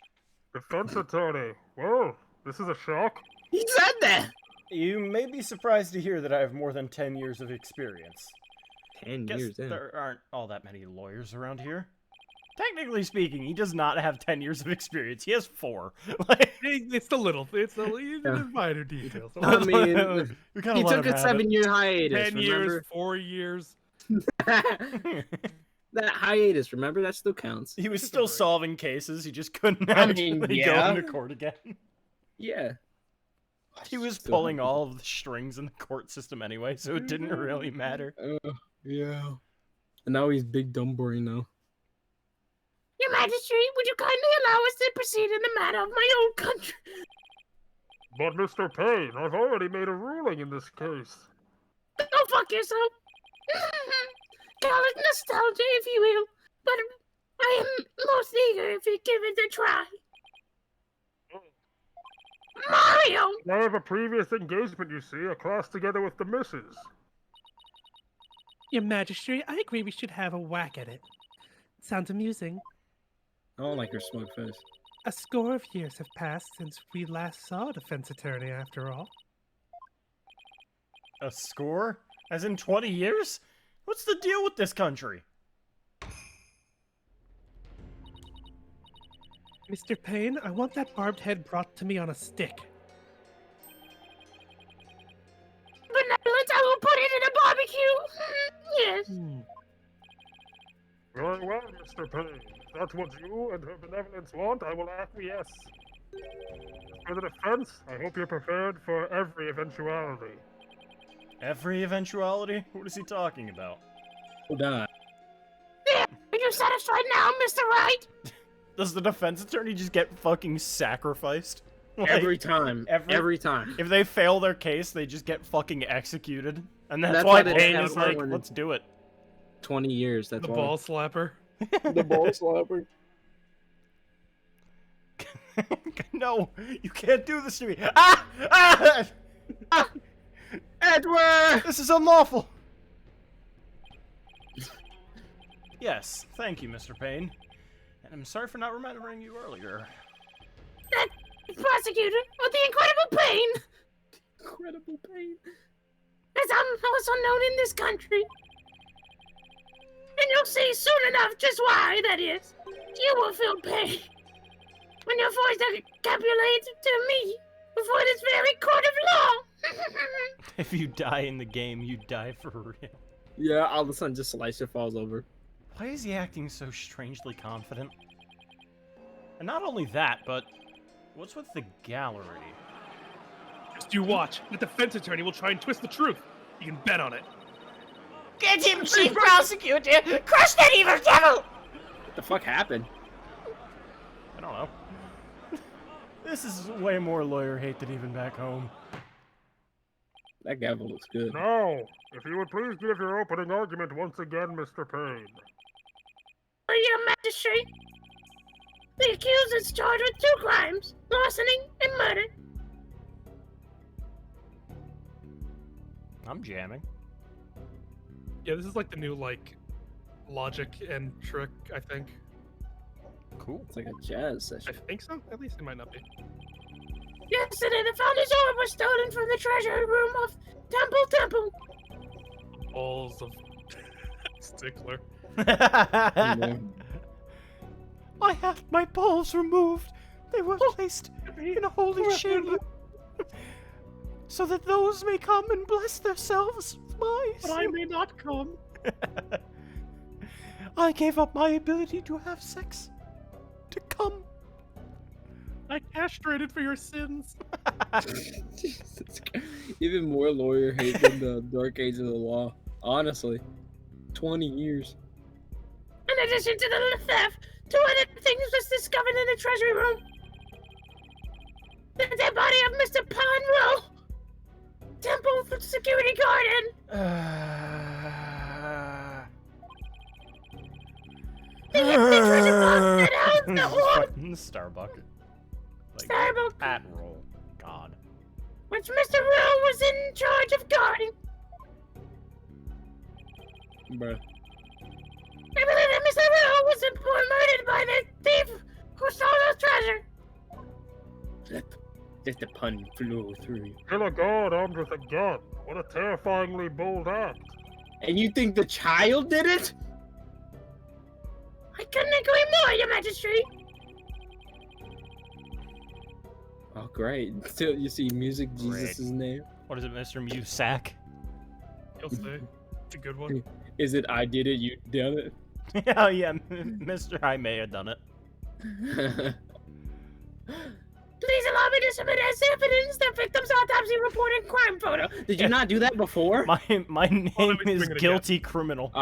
Defense attorney. Whoa, this is a shock. He said that! You may be surprised to hear that I have more than 10 years of experience. 10 Guess years in. there aren't all that many lawyers around here. Technically speaking, he does not have 10 years of experience. He has 4. Like, It's the minor details. I mean, we kinda he let took him a have it. 7-year hiatus, 10 years, remember? 4 years. That hiatus, remember? That still counts. He was still solving cases. He just couldn't I actually mean, go yeah. into court again. Yeah. He was Still pulling all of the strings in the court system anyway, so it didn't really matter. Yeah. And now he's big dumb boring now. Your Majesty, would you kindly allow us to proceed in the matter of my own country? But Mr. Payne, I've already made a ruling in this case. Go fuck yourself. Call it nostalgia, if you will, but I am most eager if you give it a try. Mario! I have a previous engagement, you see, a class together with the missus. Your Majesty, I agree we should have a whack at it. Sounds amusing. I don't like your smug face. A score of years have passed since we last saw a defense attorney, after all. A score? As in 20 years? What's the deal with this country? Mr. Payne, I want that barbed head brought to me on a stick. Benevolent, I will put it in a barbecue. Yes. Very well, Mr. Payne. If that's what you and her benevolence want, I will acquiesce. For the defense, I hope you're prepared for every eventuality. Every eventuality? What is he talking about? Hold on. There, are you satisfied now, Mr. Wright? Does the defense attorney just get fucking sacrificed? Like, Every time. every- Every time. if they fail their case, they just get fucking executed. And that's That's why why they Payne have is like, everyone- let's do it. 20 years, that's The why. ball slapper. The ball slapper. No, you can't do this to me. Ah! Ah! Edward! This is unlawful. Yes, thank you, Mr. Payne. And I'm sorry for not remembering you earlier. That prosecutor with the incredible pain, Incredible pain. as I'm also known in this country. And you'll see soon enough just why that is. You will feel pain when you're forced to capitulate to me before this very court of law. If you die in the game, you die for real. Yeah, all of a sudden just Slicer falls over. Why is he acting so strangely confident? And not only that, but what's with the gallery? Just you watch. The defense attorney will try and twist the truth. You can bet on it. Get him, Chief Prosecutor! Crush that evil devil! What the fuck happened? I don't know. This is way more lawyer hate than even back home. That gavel looks good. Now, if you would please give your opening argument once again, Mr. Payne. Your Majesty, the accused is charged with 2 crimes, larceny and murder. I'm jamming. Yeah, this is like the new, like, logic and trick, I think. Cool. It's like a jazz I session. think so? At least it might not be. Yesterday, the Founder's Orb was stolen from the treasury room of Temple. Balls of Stickler. Yeah. I had my balls removed. They were placed in a holy chamber. So that those may come and bless themselves with my But I may not come. I gave up my ability to have sex. To come. I castrated for your sins. Jesus Christ. Even more lawyer hate than the Dark Age of the Law. Honestly. 20 years. In addition to the theft, 2 other things was discovered in the treasury room. The dead body of Mr. Ponro, temple security guard, and the treasure box that housed the orb, Fucking Starbuck. Like, Starbuck, Pat roll. God. which Mr. Rowe was in charge of guarding. Bruh. I believe that Mr. Rowe was murdered by the thief who stole the treasure. Let the pun flow through. Kill a guard armed with a gun. What a terrifyingly bold act. And you think the child did it? I couldn't agree more, Your Majesty. Oh, great. Still, you see Music Great. Jesus' name? What is it, Mr. Musack? You'll see. It's a good one. Is it I did it, you done it? Oh yeah, Mr. I may have done it. Please allow me to submit as evidence the victim's autopsy report and crime photo. Did you not do that before? My name let me is bring it Guilty Criminal.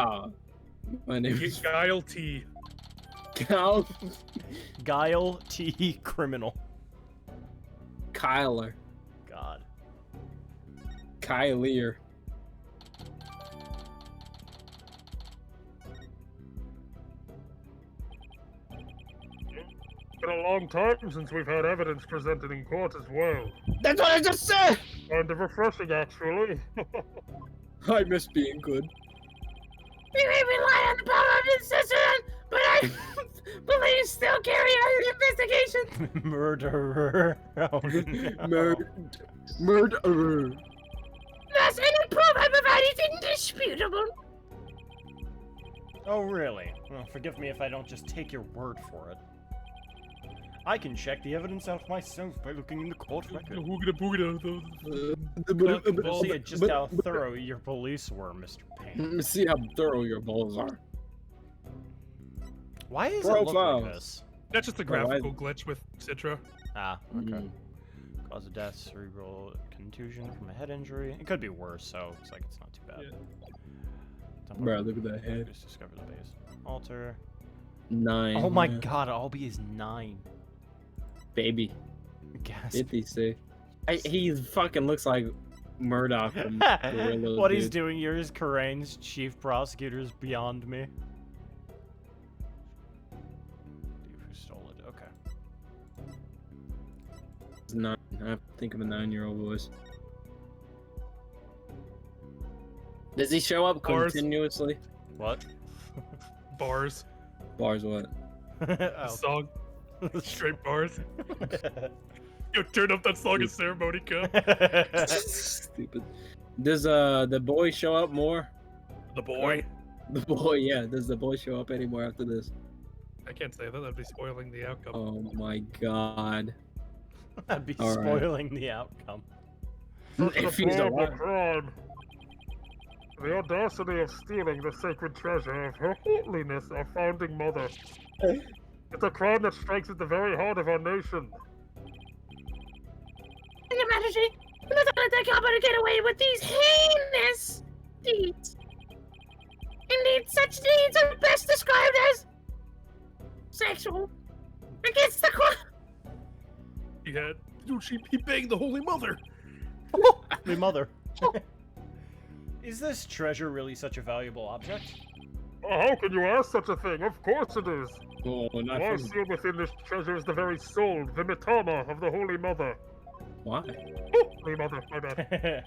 My name is Guile T. Kyle. Guile T. Criminal. Kyler. God. Kylier. Been a long time since we've had evidence presented in court as well. That's what I just said! Kind of refreshing, actually. I miss being good. We may rely on the power of incessant, but I believe still carry out the investigation. Murderer. Oh, no. Murderer. Thus, any proof I provide is indisputable. Oh, really? Well, forgive me if I don't just take your word for it. I can check the evidence out myself by looking in the court record. See just how thorough your police were, Mr. Payne. See how thorough your balls are. Why does it look Profiles. like this? That's just a Bro, graphical glitch with Citra. Ah, okay. Mm. Cause of death, cerebral contusion from a head injury. It could be worse, so looks like it's not too bad. Bro, look at that head. Just discover the base. Alter. 9. Oh my man. god, Albie is 9. Baby. Gasp. 56. He fucking looks like Murdoch from Gorilla, What he's dude. doing here is Karane's chief prosecutor is beyond me. Dude, who stole it? Okay. It's 9. I have to think of a 9-year-old voice. Does he show up Bars. continuously? What? Bars. Bars what? Oh. Song. Straight bars. Yo, turn up that song in ceremony cup. Stupid. Does the boy show up more? The boy. The boy, yeah. Does the boy show up anymore after this? I can't say that. That'd be spoiling the outcome. Oh my god. That'd be All right. spoiling the outcome. Such If a he's horrible alive. crime. The audacity of stealing the sacred treasure of Her Holiness, our founding mother. It's a crime that strikes at the very heart of our nation. Your Majesty, you must not let the company get away with these heinous deeds. Indeed, such deeds are best described as sexual against the crown. He banged the Holy Mother. My mother. Is this treasure really such a valuable object? How can you ask such a thing? Of course it is. Oh, not Why from... sealed within this treasure is the very soul, the mitama of the Holy Mother. Why? Holy Mother, my bad.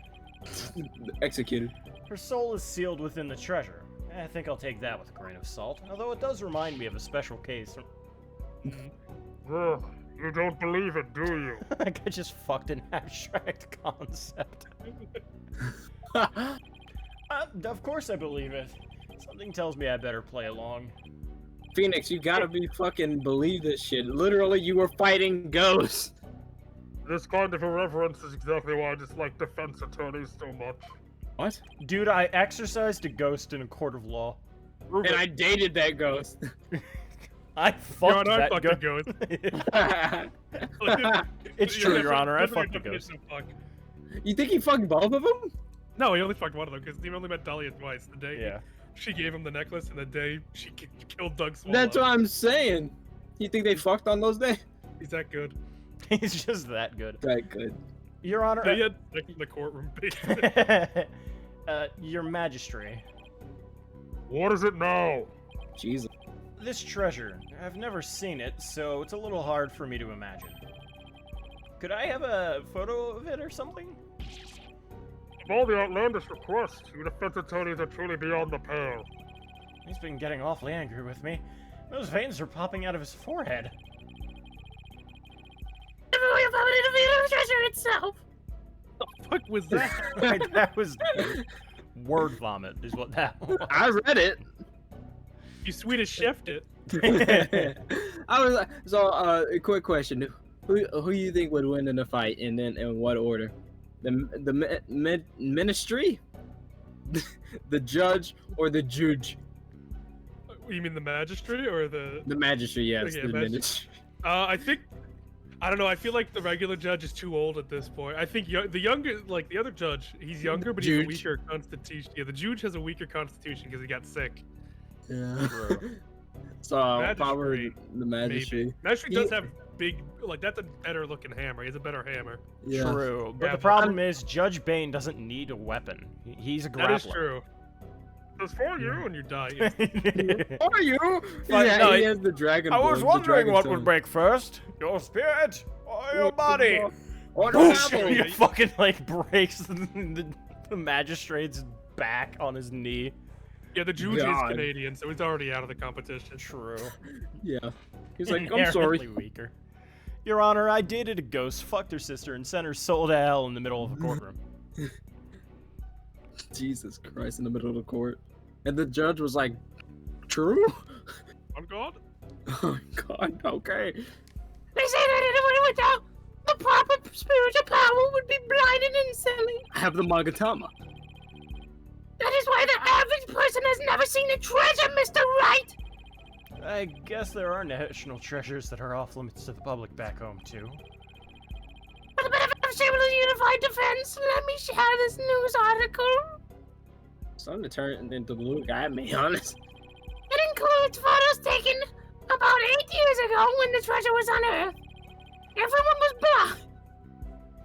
Executed. Her soul is sealed within the treasure. I think I'll take that with a grain of salt, although it does remind me of a special case. Ugh, you don't believe it, do you? Like I just fucked an abstract concept. Of course I believe it. Something tells me I better play along. Phoenix, you gotta be fucking believe this shit. Literally, you were fighting ghosts. This kind of irreverence is exactly why I dislike defense attorneys so much. What? Dude, I exorcised a ghost in a court of law. Prove And it. I dated that ghost. I fucked Your Honor, I that fucked ghost. a ghost. It's true, Your Honor. I fucked the definition ghost. of fuck. You think he fucked both of them? No, he only fucked one of them because he only met Dahlia twice. The day Yeah. she gave him the necklace and the day she killed Doug Swallow. That's what I'm saying. You think they fucked on those days? He's that good. He's just that good. That good. Your Honor. They had sex in the courtroom, basically. Your Majesty. What is it now? Jesus. This treasure, I've never seen it, so it's a little hard for me to imagine. Could I have a photo of it or something? Of all the outlandish requests, your defense attorneys are truly beyond the pale. He's been getting awfully angry with me. Those veins are popping out of his forehead. Everyone found it in the treasure itself. The fuck was that? That was word vomit, is what that was. I read it. You Swedish chefed it. I was so. A quick question: Who you think would win in a fight, and then in what order? The ministry, the judge, or the judge? You mean the magistrate or the? The magistrate, yes. Okay, the magistrate. ministry. I think. I don't know. I feel like the regular judge is too old at this point. I think the younger, like the other judge, he's younger, but he has a Juge. weaker constitution. Yeah, the judge has a weaker constitution because he got sick. Yeah. True. So probably the magistrate. Maybe. Magistrate does He- have big, like that's a better looking hammer. He has a better hammer. Yeah. True, but Yeah, the but- problem is Judge Bane doesn't need a weapon. He's a grappler. That is true. It's for you and you die. instantly. Who are you? But Yeah, no, he has the dragon. I was blood, the wondering dragon what tongue. would break first, your spirit or your body. Or the Boosh! apple. He fucking like breaks the magistrate's back on his knee. Yeah, the judge is God. Canadian, so he's already out of the competition. True. Yeah. He's like, I'm sorry. Inherently weaker. Your Honor, I dated a ghost, fucked her sister, and sent her soul to hell in the middle of a courtroom. Jesus Christ, in the middle of the court. And the judge was like, true? On God? Oh, God, okay. They say that anyone without the proper spiritual power would be blind and silly. I have the Magatama. That is why the average person has never seen a treasure, Mr. Wright. I guess there are national treasures that are off limits to the public back home, too. For the benefit of Shameless Unified Defense, let me share this news article. Starting to turn into Luke at me, honest. It includes photos taken about 8 years ago when the treasure was unearthed. Everyone was blind.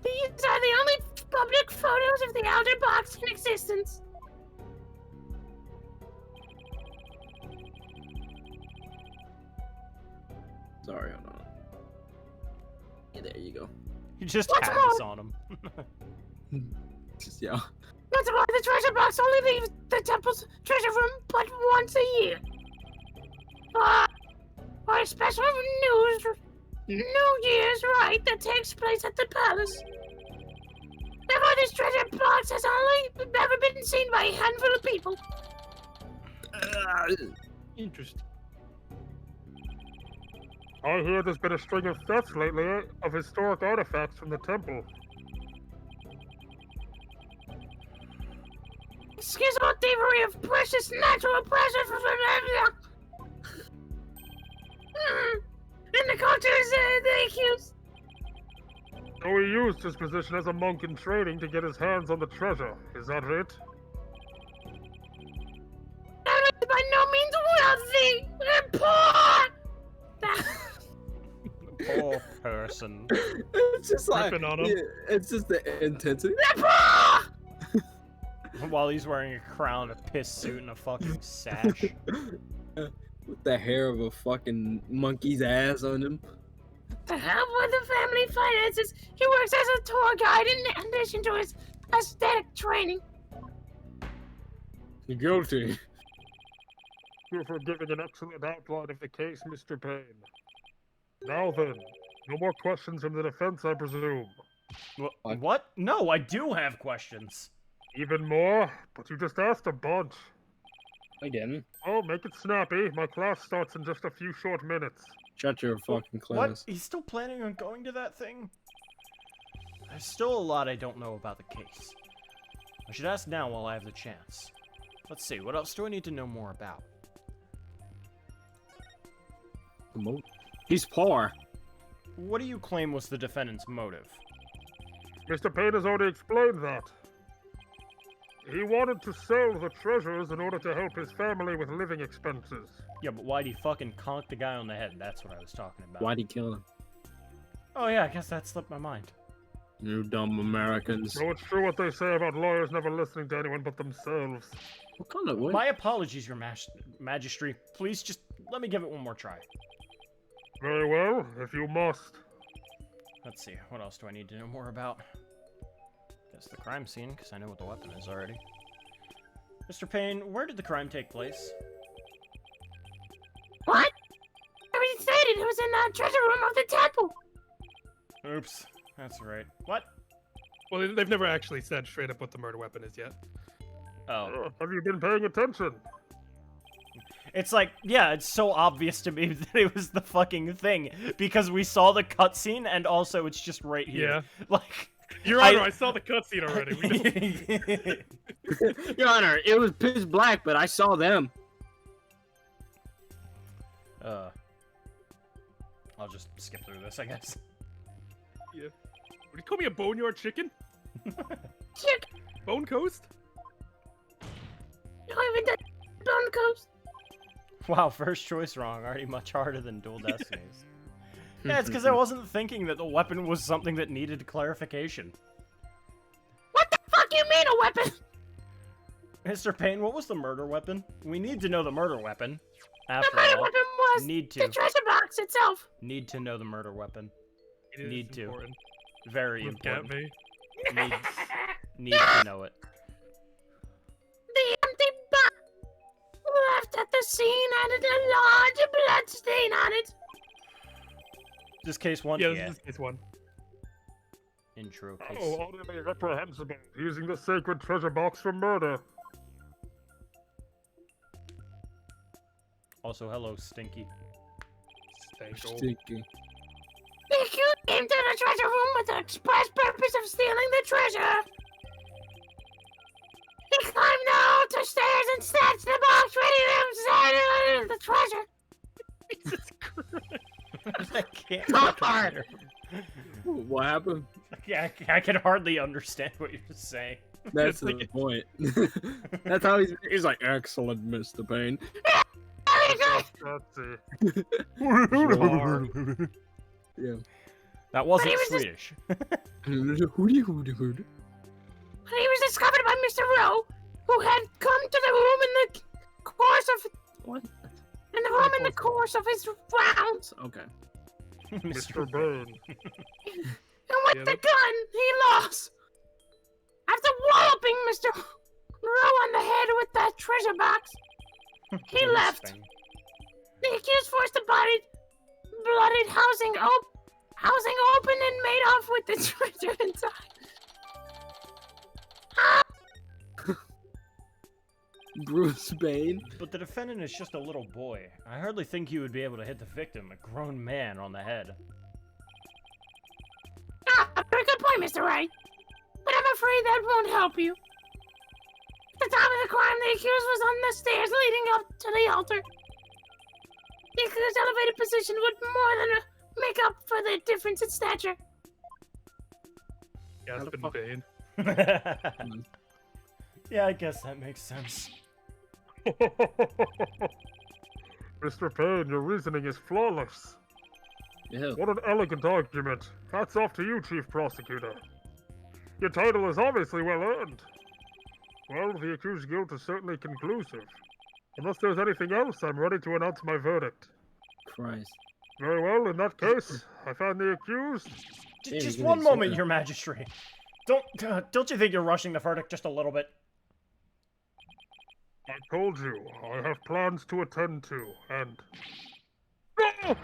These are the only public photos of the outer box in existence. Sorry, hold on. Yeah, there you go. You just What's have wrong? this on him. Just, yeah. That's why the treasure box only leaves the temple's treasure room but once a year. For a special New Year's rite that takes place at the palace. Therefore, this treasure box has only ever been seen by a handful of people. Interesting. I hear there's been a string of thefts lately of historic artifacts from the temple. Schismal thievery of precious natural pleasure from and the culture is the accused. So he used his position as a monk in training to get his hands on the treasure. Is that it? That is by no means wealthy and poor. Poor person. It's just like, Ripping on him. yeah, it's just the intensity. They're poor. While he's wearing a crown, a piss suit, and a fucking sash. With the hair of a fucking monkey's ass on him. To help with the family finances, he works as a tour guide in addition to his aesthetic training. You're guilty. You're for giving an excellent outline of the case, Mr. Payne. Now then, no more questions from the defense, I presume. What? No, I do have questions. Even more? But you just asked a bunch. Again. Oh, make it snappy. My class starts in just a few short minutes. Shut your fucking What? class. He's still planning on going to that thing? There's still a lot I don't know about the case. I should ask now while I have the chance. Let's see, what else do I need to know more about? He's poor. What do you claim was the defendant's motive? Mr. Payne has already explained that. He wanted to sell the treasures in order to help his family with living expenses. Yeah, but why'd he fucking conk the guy on the head? That's what I was talking about. Why'd he kill him? Oh yeah, I guess that slipped my mind. You dumb Americans. So it's true what they say about lawyers never listening to anyone but themselves. What kind of way? My apologies, your majesty. Please just let me give it one more try. Very well, if you must. Let's see, what else do I need to know more about? Guess the crime scene, because I know what the weapon is already. Mr. Payne, where did the crime take place? What? I already stated it was in the treasure room of the temple. Oops, that's right. What? Well, they've never actually said straight up what the murder weapon is yet. Oh. Have you been paying attention? It's like, yeah, it's so obvious to me that it was the fucking thing, because we saw the cutscene, and also it's just right here. Yeah. Like, Your Honor, I saw the cutscene already. Your Honor, it was pitch black, but I saw them. I'll just skip through this, I guess. Yeah. Would you call me a boneyard chicken? Chick, Bone Coast? you even done Bone Coast. Wow, first choice wrong. Already much harder than Dual Destinies. Yeah, it's because I wasn't thinking that the weapon was something that needed clarification. What the fuck you mean a weapon? Mr. Payne, what was the murder weapon? We need to know the murder weapon. The After murder all, weapon was need to. the treasure box itself. Need to know the murder weapon. It is Need to. important. Very Look at important. me. Need to know it. The empty box left at the scene added a large blood stain on it. This case one? Yeah, this is case one. Intro case. Oh, utterly reprehensible. Using the sacred treasure box for murder. Also, hello, Stinky. Stanko. Sticky. The accused came to the treasure room with the express purpose of stealing the treasure. He climbed the altar stairs and snatched the box ready to inside the treasure. Jesus Christ. I can't. God! fucking hear. What happened? Yeah, I can hardly understand what you're saying. That's the point. That's how he's like, excellent, Mr. Payne. That's it. Yeah. That wasn't But he was just- Swedish. Hooty hooty hooty. He was discovered by Mr. Rowe, who had come to the room in the course of What? in the room in the course of his rounds. Okay. Mr. Bane. And with Yeah, the gun, he lost. After walloping Mr. Rowe on the head with that treasure box, he left. Thing. The accused forced the bloodied housing open and made off with the treasure inside. Bruce Bane. But the defendant is just a little boy. I hardly think he would be able to hit the victim, a grown man, on the head. Very good point, Mr. Wright. But I'm afraid that won't help you. At the time of the crime, the accused was on the stairs leading up to the altar. The accused's elevated position would more than make up for the difference in stature. Gaspin Bane. Yeah, I guess that makes sense. Mr. Payne, your reasoning is flawless. Yeah. What an elegant argument. Hats off to you, Chief Prosecutor. Your title is obviously well earned. Well, the accused's guilt is certainly conclusive. Unless there's anything else, I'm ready to announce my verdict. Christ. Very well, in that case, I find the accused... Yeah, Just you one can say moment, that. Your Majesty. Don't you think you're rushing the verdict just a little bit? I told you, I have plans to attend to, and... No!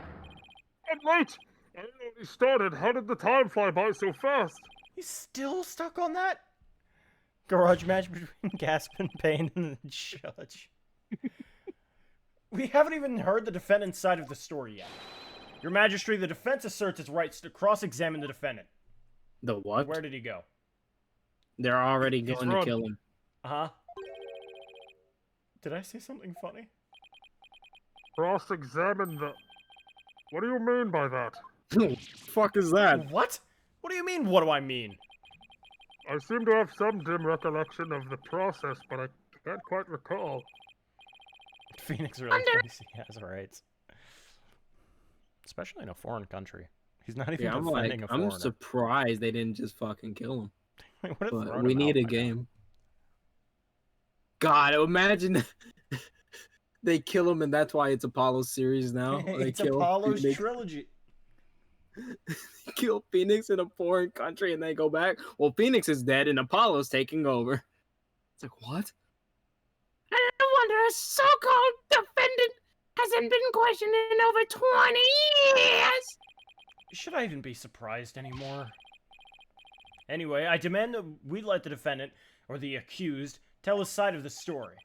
I'm late! I already started. How did the time fly by so fast? He's still stuck on that? Garage match between Gaspin Payne and the judge. We haven't even heard the defendant's side of the story yet. Your Majesty, the defense asserts its rights to cross-examine the defendant. The what? Where did he go? They're already He's going to run. kill him. Uh-huh. Did I say something funny? Cross-examine the... What do you mean by that? Fuck is that? What? What do you mean, what do I mean? I seem to have some dim recollection of the process, but I can't quite recall. Phoenix really thinks he has rights. Especially in a foreign country. He's not even Yeah, I'm defending like, a foreigner. I'm surprised they didn't just fucking kill him. They would have But thrown we him need out a by now. game. God, imagine they kill him and that's why it's Apollo's series now. They It's kill Apollo's Phoenix. trilogy. Kill Phoenix in a foreign country and they go back. Well, Phoenix is dead and Apollo's taking over. It's like, what? I wonder a so-called defendant hasn't been questioned in over 20 years. Should I even be surprised anymore? Anyway, I demand that we let the defendant, or the accused, tell his side of the story.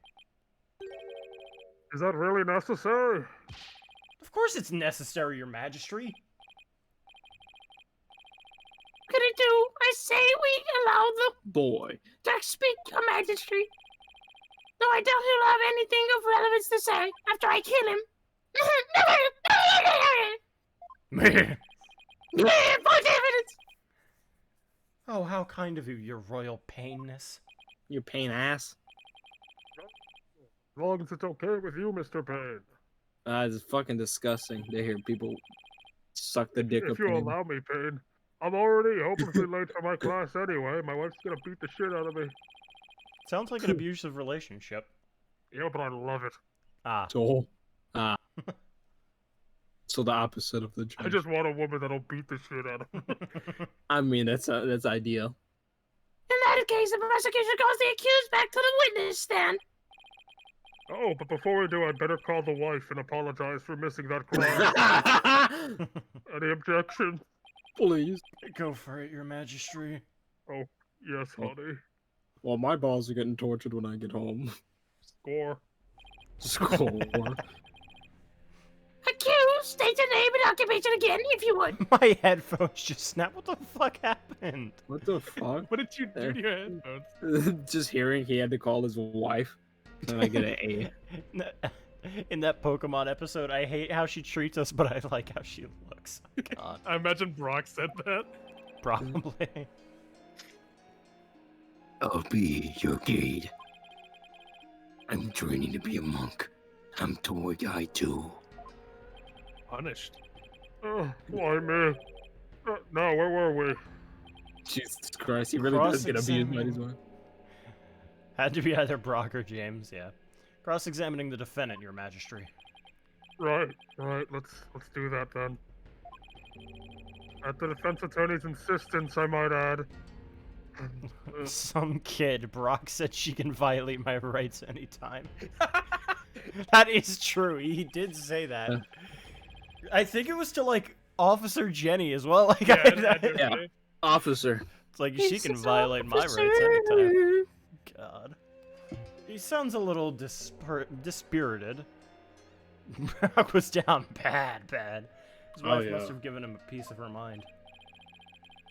Is that really necessary? Of course it's necessary, Your Majesty. Could it do? I say we allow the Boy. to speak, Your Majesty. Though I doubt he'll have anything of relevance to say after I kill him. False evidence. Oh, how kind of you, Your Royal Painness. You pain ass. As long as it's okay with you, Mr. Payne. It's fucking disgusting to hear people suck the dick If up you in him. allow me, Payne. I'm already hopelessly late for my class anyway. My wife's gonna beat the shit out of me. Sounds like an abusive relationship. Yeah, but I love it. Ah. So, so the opposite of the I judge. just want a woman that'll beat the shit out of me. I mean, that's ideal. In that case, the prosecution calls the accused back to the witness stand. Oh, but before we do, I'd better call the wife and apologize for missing that class. Any objection? Please. Go for it, Your Majesty. Oh, yes, honey. Well, my balls are getting tortured when I get home. Score. Score. Accused, state your name and occupation again, if you would. My headphones just snapped. What the fuck happened? What the fuck? What did you do to your headphones? Just hearing he had to call his wife. And I get an A. In that Pokemon episode, I hate how she treats us, but I like how she looks. God. I imagine Brock said that. Probably. I'll be your guide. I'm training to be a monk. I'm toy guy too. Punished. Why me? No, where were we? Jesus Christ, he really does get abused by his wife. Had to be either Brock or James, yeah. Cross-examining the defendant, Your Majesty. Right. Let's do that then. At the defense attorney's insistence, I might add. Some kid, Brock said she can violate my rights anytime. That is true. He did say that. I think it was to, like, Officer Jenny as well. Like, Yeah. Officer. It's like, she can violate my rights anytime. God. He sounds a little dispirited. Brock was down bad. His wife must have given him a piece of her mind.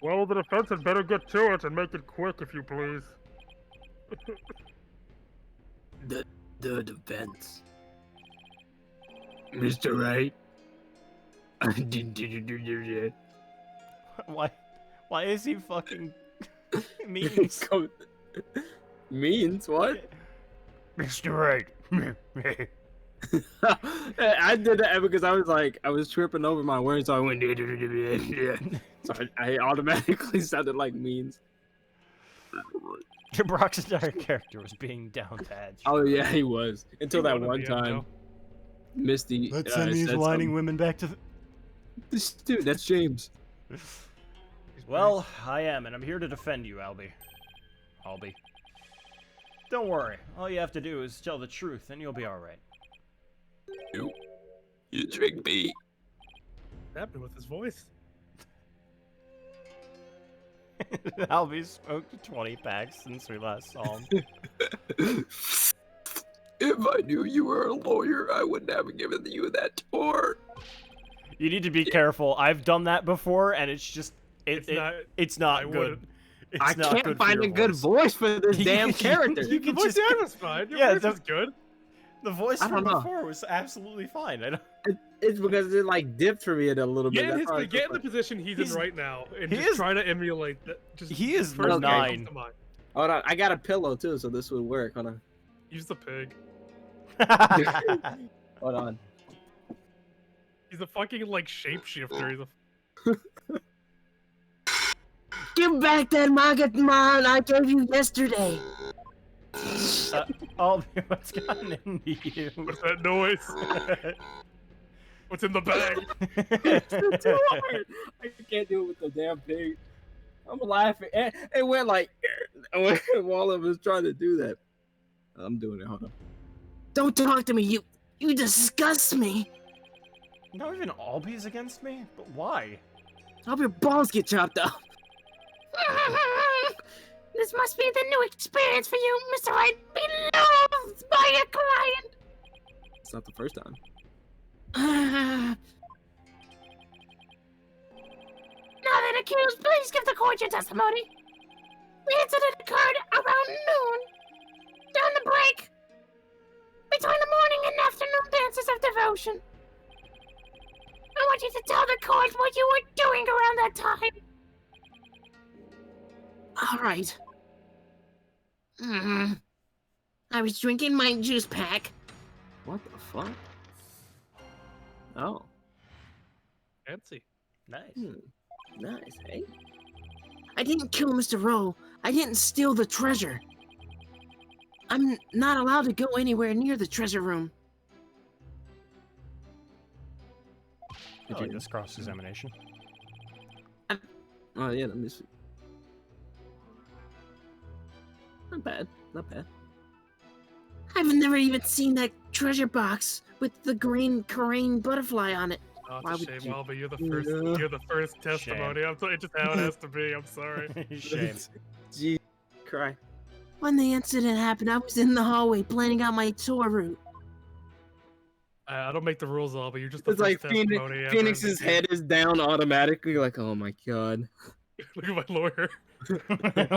Well, the defense had better get to it and make it quick, if you please. The defense. Mr. Wright? Why is he fucking means? Means what? Mr. Wright. I did that because I was tripping over my words, so I went. So I automatically sounded like means. Brock's entire character was being down bad. Oh yeah, he was until He that wanted one the time. endo. Misty. Let's send these said whining something. women back to the... This dude, that's James. Well, I am, and I'm here to defend you, Albie. Don't worry. All you have to do is tell the truth, and you'll be alright. You tricked me. What happened with his voice? Albie smoked 20 packs since we last saw him. If I knew you were a lawyer, I wouldn't have given you that tour. You need to be careful. I've done that before, and it's just... It's not I good. wouldn't. It's I not can't good find for a your good voice. voice for this damn character. You The can voice just... acting was fine. Your Yeah, voice is good. The voice I from don't know. before was absolutely fine. I don't. It's because it like dipped for me a little bit. Get in, That's why I get in the was position he's in He's- right now, and he just is- try to emulate that. Just he is first thing that 9. comes to mind. Hold on, I got a pillow too, so this would work. Hold on. Use the pig. Hold on. He's a fucking like shapeshifter. He's a Give back that Magatmon I gave you yesterday. Albie, what's gotten into you? What's that noise? What's in the bag? It's too hard. I can't do it with the damn pig. I'm laughing. It went like while I was trying to do that. I'm doing it. Hold on. Don't talk to me. You disgust me. Not even Albie's against me? But why? I hope your balls get chopped off. This must be the new experience for you, Mr. Right. Be loved by your client. It's not the first time. Now then, accused, please give the court your testimony. The incident occurred around noon. During the break. Between the morning and afternoon dances of devotion. I want you to tell the court what you were doing around that time. All right. I was drinking my juice pack. What the fuck? Oh. Fancy. Nice. Nice, hey? I didn't kill Mr. Rowe. I didn't steal the treasure. I'm not allowed to go anywhere near the treasure room. I like this cross-examination. Oh, yeah, let me see. Not bad. Not bad. I've never even seen that treasure box with the green crane butterfly on it. Oh, Why it's a would shame, you- Albie. You're the first. Yeah. You're the first testimony. It's just how it has to be. I'm sorry. Shame. Gee, cry. When the incident happened, I was in the hallway planning out my tour route. I don't make the rules, Albie. You're just the It's first like testimony ever. Phoenix's head is down automatically, like, oh my god. Look at my lawyer.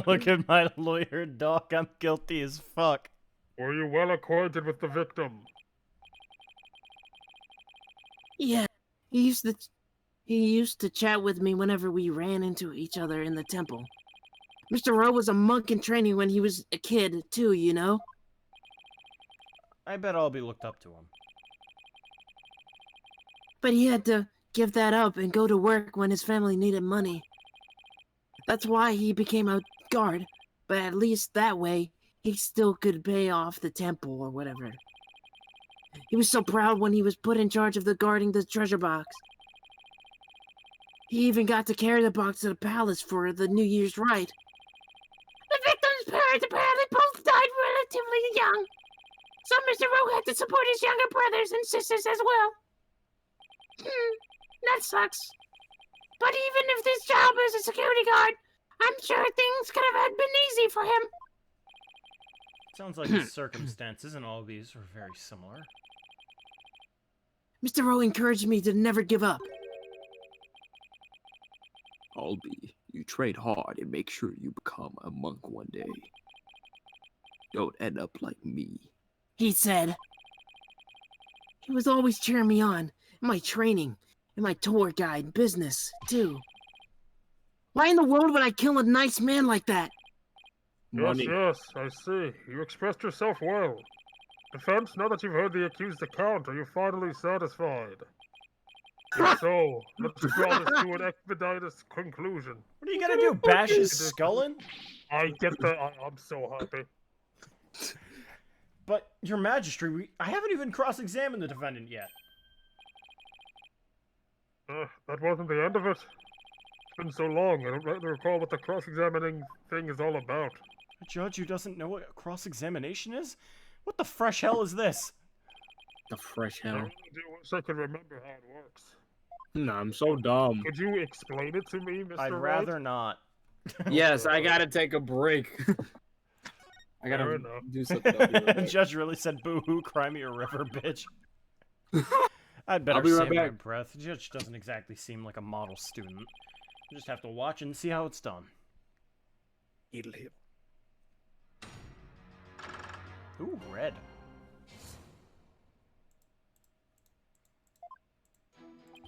Look at my lawyer, Doc. I'm guilty as fuck. Were you well acquainted with the victim? Yeah, he used to chat with me whenever we ran into each other in the temple. Mr. Rowe was a monk in training when he was a kid, too, you know? I bet Albie looked up to him. But he had to give that up and go to work when his family needed money. That's why he became a guard, but at least that way, he still could pay off the temple or whatever. He was so proud when he was put in charge of the guarding the treasure box. He even got to carry the box to the palace for the New Year's rite. The victim's parents apparently both died relatively young. So Mr. Rowe had to support his younger brothers and sisters as well. That sucks. But even if this job as a security guard, I'm sure things could have been easy for him. Sounds like his circumstances and Albie's were very similar. Mr. Rowe encouraged me to never give up. Albie, you trade hard and make sure you become a monk one day. Don't end up like me. He said. He was always cheering me on, in my training, in my tour guide business, too. Why in the world would I kill a nice man like that? Yes, yes, I see. You expressed yourself well. Defense, now that you've heard the accused account, are you finally satisfied? If so, let's draw this to an expeditious conclusion. What are you gonna do? Bash his skull in? I get that. I'm so happy. But, Your Majesty, I haven't even cross-examined the defendant yet. That wasn't the end of it. It's been so long, I don't rightly recall what the cross-examining thing is all about. A judge who doesn't know what cross-examination is? What the fresh hell is this? The fresh I hell. really do wish I could remember how it works. Nah, I'm so dumb. Could you explain it to me, Mr. I'd Wright? rather not. Yes, I gotta take a break. I Fair gotta enough. do something. I'll be right The back. judge really said, boo-hoo, cry me a river, bitch. I'd better I'll be right save my back. breath. The judge doesn't exactly seem like a model student. You just have to watch and see how it's done. Ooh, red.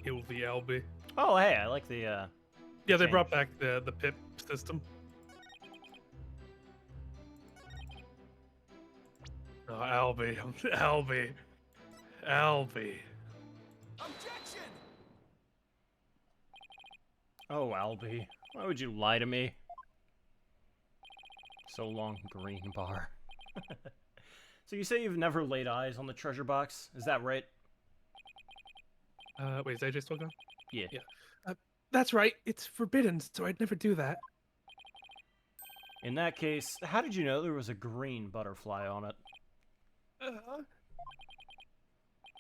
kill the Albie. Oh, hey, I like the. Yeah, they change. brought back the pip system. Oh, Albie, Albie, Albie. Objection! Oh, Albie, why would you lie to me? So long, green bar. So you say you've never laid eyes on the treasure box? Is that right? Wait, is AJ still gone? Yeah. Yeah. That's right. It's forbidden, so I'd never do that. In that case, how did you know there was a green butterfly on it?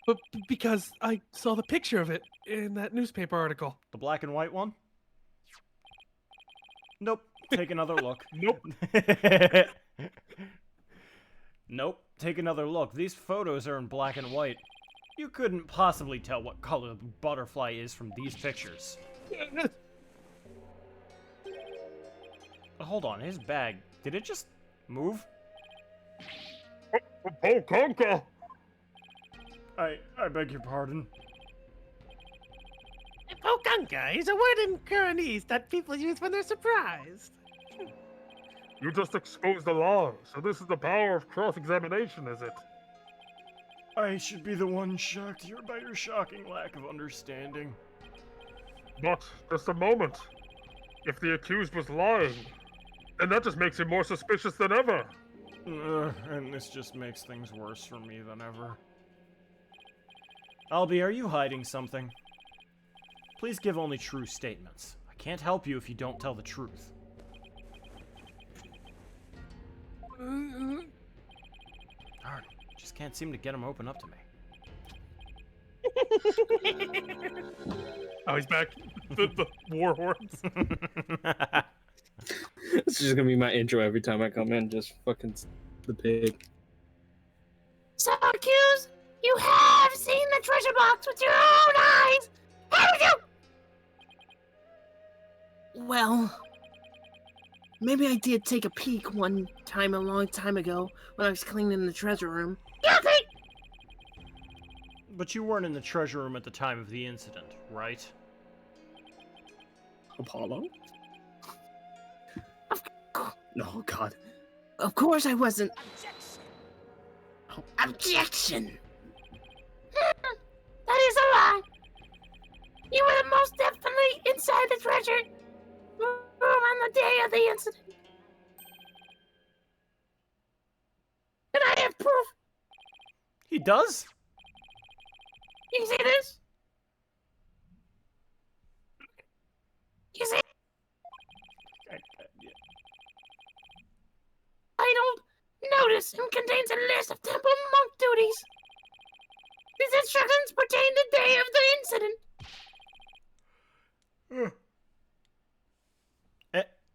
But because I saw the picture of it in that newspaper article. The black and white one? Nope. Take another look. Nope. Nope. Take another look. These photos are in black and white. You couldn't possibly tell what color the butterfly is from these pictures. Hold on, his bag. Did it just move? Oh, Conker! I beg your pardon. Pokanka is a word in Kuranese that people use when they're surprised. You just exposed a lie, so this is the power of cross-examination, is it? I should be the one shocked here by your shocking lack of understanding. But, just a moment. If the accused was lying, then that just makes him more suspicious than ever. And this just makes things worse for me than ever. Albie, are you hiding something? Please give only true statements. I can't help you if you don't tell the truth. Darn, just can't seem to get him open up to me. Oh, he's back. The war horns. This is just gonna be my intro every time I come in. Just fucking the pig. So, accused, you have seen the treasure box with your own eyes, haven't you? Well, maybe I did take a peek one time a long time ago when I was cleaning the treasure room. Guilty! But you weren't in the treasure room at the time of the incident, right? Apollo? Oh, God. Of course I wasn't. Objection! That is a lie. You were most definitely inside the treasure room on the day of the incident. And I have proof. He does? You see this? You see? Titled Notice and contains a list of temple monk duties. These instructions pertain to the day of the incident.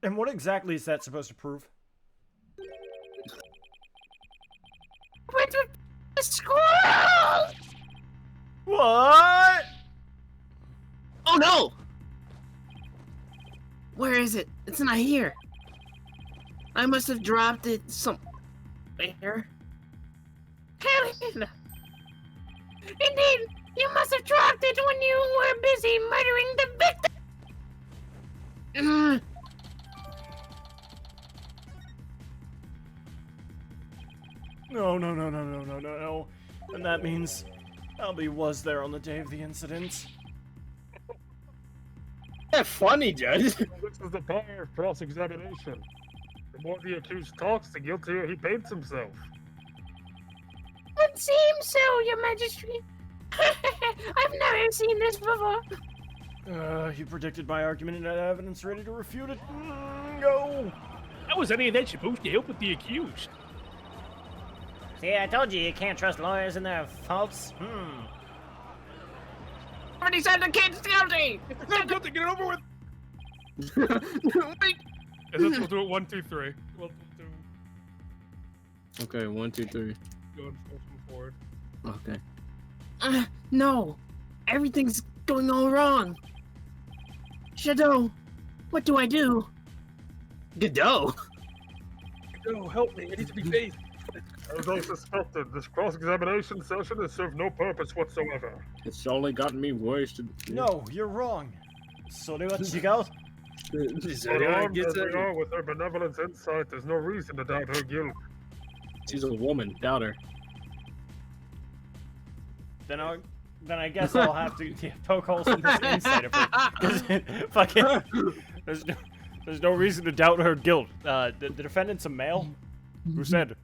And what exactly is that supposed to prove? Went with the squirrel! What? Oh, no! Where is it? It's not here. I must have dropped it somewhere. Indeed, you must have dropped it when you were busy murdering the victim. No. And that means Albie was there on the day of the incident. Yeah, funny, Judge. This is the power of cross-examination. The more the accused talks, the guiltier he paints himself. It seems so, Your Majesty. I've never seen this before. You predicted my argument and had evidence ready to refute it. Go! How was any of that supposed to help with the accused? See, I told you can't trust lawyers and their faults. Already said the kid's guilty. I'm guilty. Get it over with. Wait. And then we'll do it 1, 2, 3. We'll do. Okay, 1, 2, 3. Going forward. Okay. No. Everything's going all wrong. Shadow, what do I do? Godot. No, help me. I need to be faith. As I suspected, this cross-examination session has served no purpose whatsoever. It's only gotten me wasted. No, you're wrong. So do what you go. But armed as we are with her benevolence insight, there's no reason to doubt her guilt. She's a woman. Doubt her. Then I guess I'll have to poke holes in this insight of her. 'Cause fucking, there's no reason to doubt her guilt. The defendant's a male. Who said?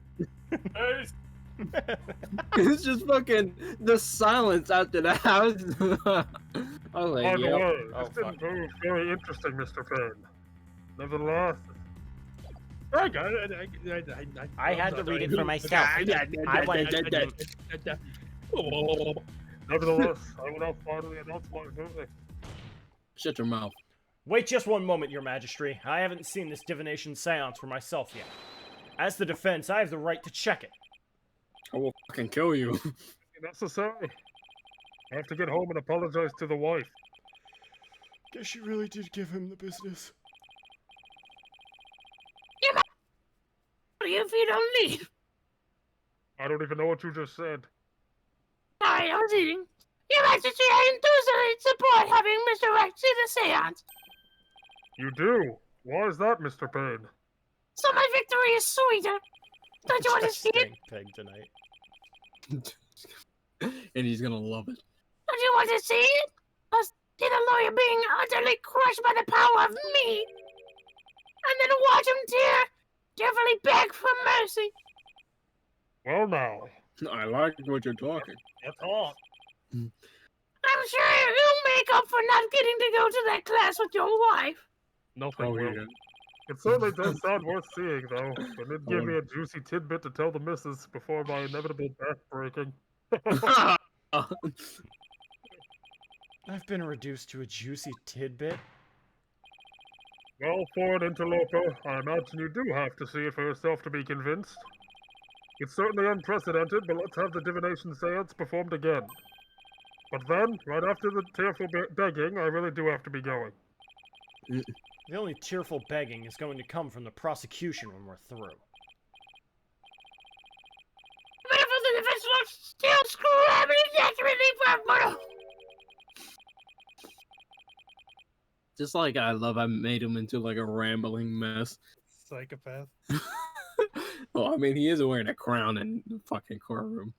It's just fucking the silence after that. I was like, By the yep. way, Oh, this didn't fuck. prove very interesting, Mr. Payne. Nevertheless, I had to read it for myself. I wanted nevertheless, I will now finally announce my verdict. Shut your mouth. Wait just one moment, Your Majesty. I haven't seen this divination seance for myself yet. As the defense, I have the right to check it. I will fucking kill you. Necessary. I have to get home and apologize to the wife. Guess you really did give him the business. If you don't leave. I don't even know what you just said. Sorry, I was eating. Your Majesty, I enthusiastically support having Mr. Rex see the seance. You do? Why is that, Mr. Payne? So my victory is sweeter. Don't you want to see it? Peg tonight. And he's gonna love it. Don't you want to see it? Us see the lawyer being utterly crushed by the power of me. And then watch him tearfully beg for mercy. Well now. I like what you're talking. That's all. I'm sure you'll make up for not getting to go to that class with your wife. Nothing Oh, will. yeah. It certainly does sound worth seeing, though. But it give me a juicy tidbit to tell the missus before my inevitable backbreaking. I've been reduced to a juicy tidbit. Well, for an interloper, I imagine you do have to see it for yourself to be convinced. It's certainly unprecedented, but let's have the divination seance performed again. But then, right after the tearful begging, I really do have to be going. The only tearful begging is going to come from the prosecution when we're through. But if the defense will still screaming desperately for murder. Just like I made him into like a rambling mess. Psychopath. Well, I mean, he is wearing a crown in the fucking courtroom.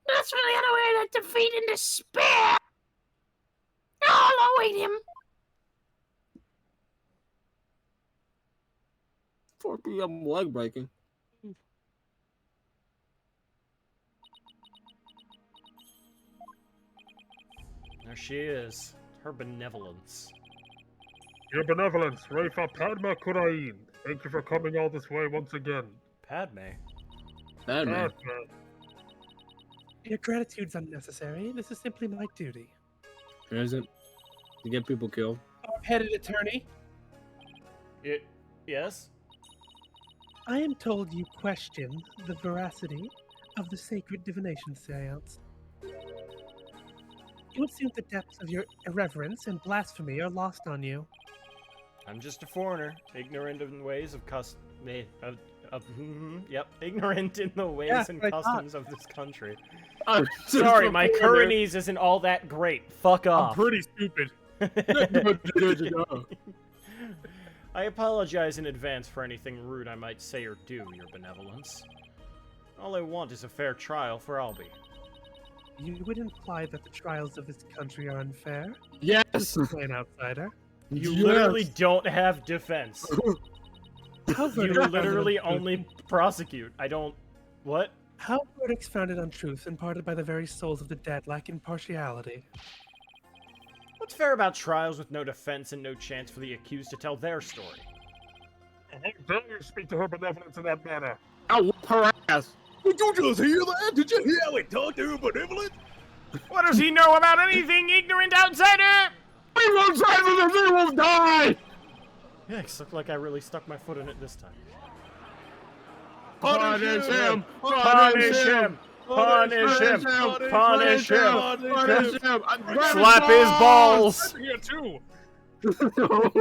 That's really unaware that defeat and despair. I'll await him. 4 p.m. leg breaking. There she is. Her benevolence. Your benevolence, Raifa Padma Kurain. Thank you for coming all this way once again. Padme. Padme. Your gratitude's unnecessary. This is simply my duty. Is it? To get people killed. Headed attorney, Yes? I am told you question the veracity of the sacred divination seance. It would seem the depths of your irreverence and blasphemy are lost on you. I'm just a foreigner, ignorant in the ways of ignorant in the ways and customs of this country. Sorry, my Kuranese isn't all that great. Fuck off. I'm pretty stupid. I apologize in advance for anything rude I might say or do, Your Benevolence. All I want is a fair trial for Albie. You would imply that the trials of this country are unfair? Yes! An outsider. You literally don't have defense. How You literally only prosecute. I don't... What? How verdicts founded on truth imparted by the very souls of the dead lack impartiality? What's fair about trials with no defense and no chance for the accused to tell their story? How dare you speak to her benevolence in that manner? I'll whoop her ass! Did you just hear that? Did you hear how he talked to her benevolent? What does he know about anything, ignorant outsider? Everyone says that they will die! Yikes, looked like I really stuck my foot in it this time. Punish him! Punish him! Punish him! Punish him! Punish him! Slap his balls! Here too.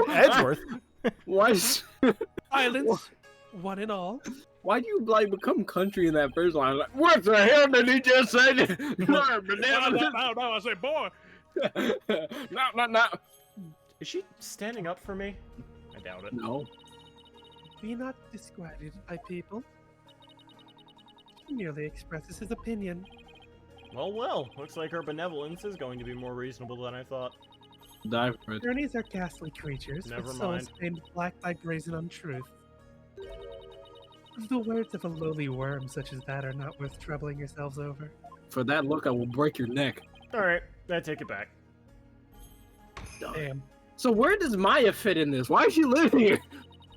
Edgeworth? What? Silence, one and all. Why do you like become country in that first line? Like, what the hell did he just say? No, I say, boy. No. Is she standing up for me? I doubt it. No. Be not disquieted by people. He merely expresses his opinion. Well. Looks like her benevolence is going to be more reasonable than I thought. Die for it. Journeys are ghastly creatures, Never with mind. souls stained black by brazen untruth. The words of a lowly worm such as that are not worth troubling yourselves over. For that look, I will break your neck. Alright, I take it back. Damn. So where does Maya fit in this? Why is she living here?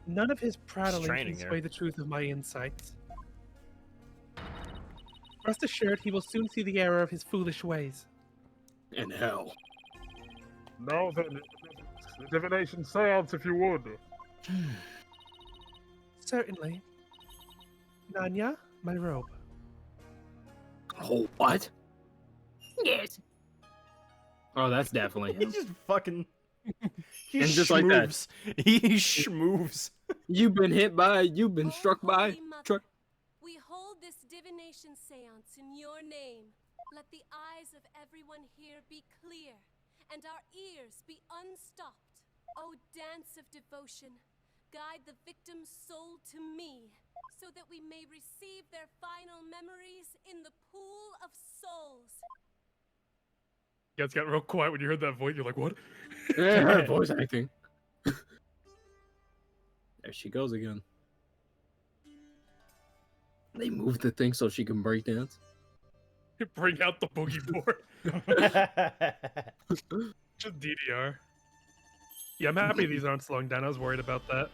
None of his prattling training can here. sway the truth of my insights. Rest assured, he will soon see the error of his foolish ways. In hell. Now then, divination seance if you would. Certainly. Nanya, my robe. Oh, what? Yes. Oh, that's definitely He him. just fucking... He And just like that. schmoves. He schmoves. You've been hit by, you've been struck by. Holy Mother, Truck. we hold this divination seance in your name. Let the eyes of everyone here be clear, and our ears be unstopped. O dance of devotion, guide the victim's soul to me, so that we may receive their final memories in the pool of souls. You guys got real quiet when you heard that voice. You're like, what? Yeah, voice acting. There she goes again. They moved the thing so she can break dance. Bring out the boogie board. Just DDR. Yeah, I'm happy these aren't slowing down. I was worried about that.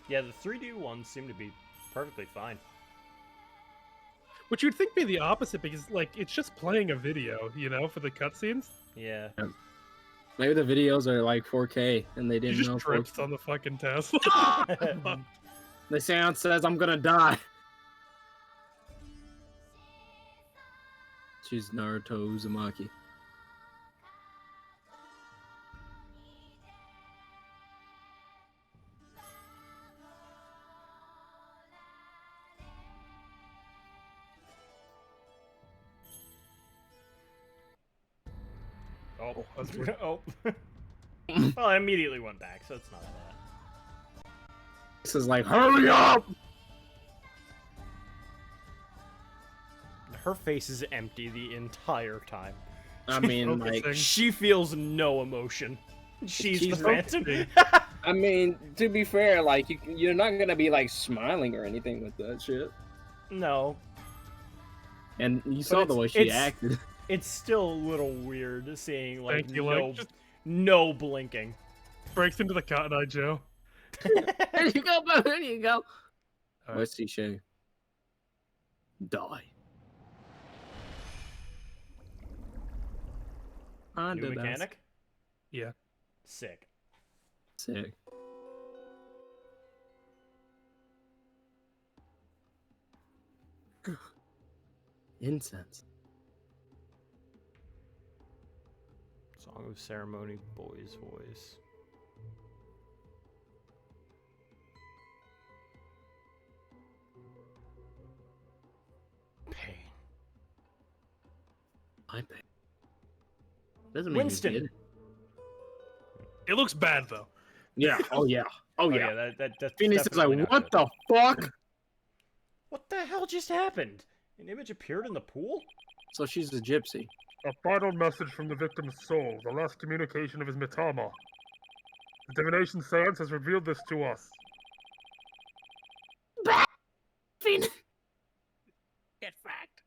Yeah, the 3D ones seem to be perfectly fine. Which you'd think be the opposite because, like, it's just playing a video, you know, for the cutscenes. Yeah. Maybe the videos are like 4K and they You didn't just know. tripped on the fucking Tesla. The sound says I'm gonna die. She's Naruto Uzumaki. Oh, that's weird. Oh. Well, I immediately went back, so it's not bad. This is like, hurry up! Her face is empty the entire time. I mean, like, focusing. She feels no emotion. She's the She's Phantom. I mean, to be fair, like, you're not gonna be like smiling or anything with that shit. No. And you saw the way she acted. It's still a little weird seeing, like, Thank you, like, just no blinking. breaks into the Cotton Eye Joe. There you go, bro. There you go. Alright. Let's see, Shay. Die. New mechanic? Yeah. Sick. Sick. Incense. Song of Ceremony, Boy's Voice. Pain. I bet. Doesn't mean Winston. you did. It looks bad, though. Yeah. Oh yeah. Oh yeah. That's Phoenix is definitely like, not what good. the fuck? What the hell just happened? An image appeared in the pool? So she's a gypsy. A final message from the victim's soul, the last communication of his mitama. The divination seance has revealed this to us. Phoenix. Get fact.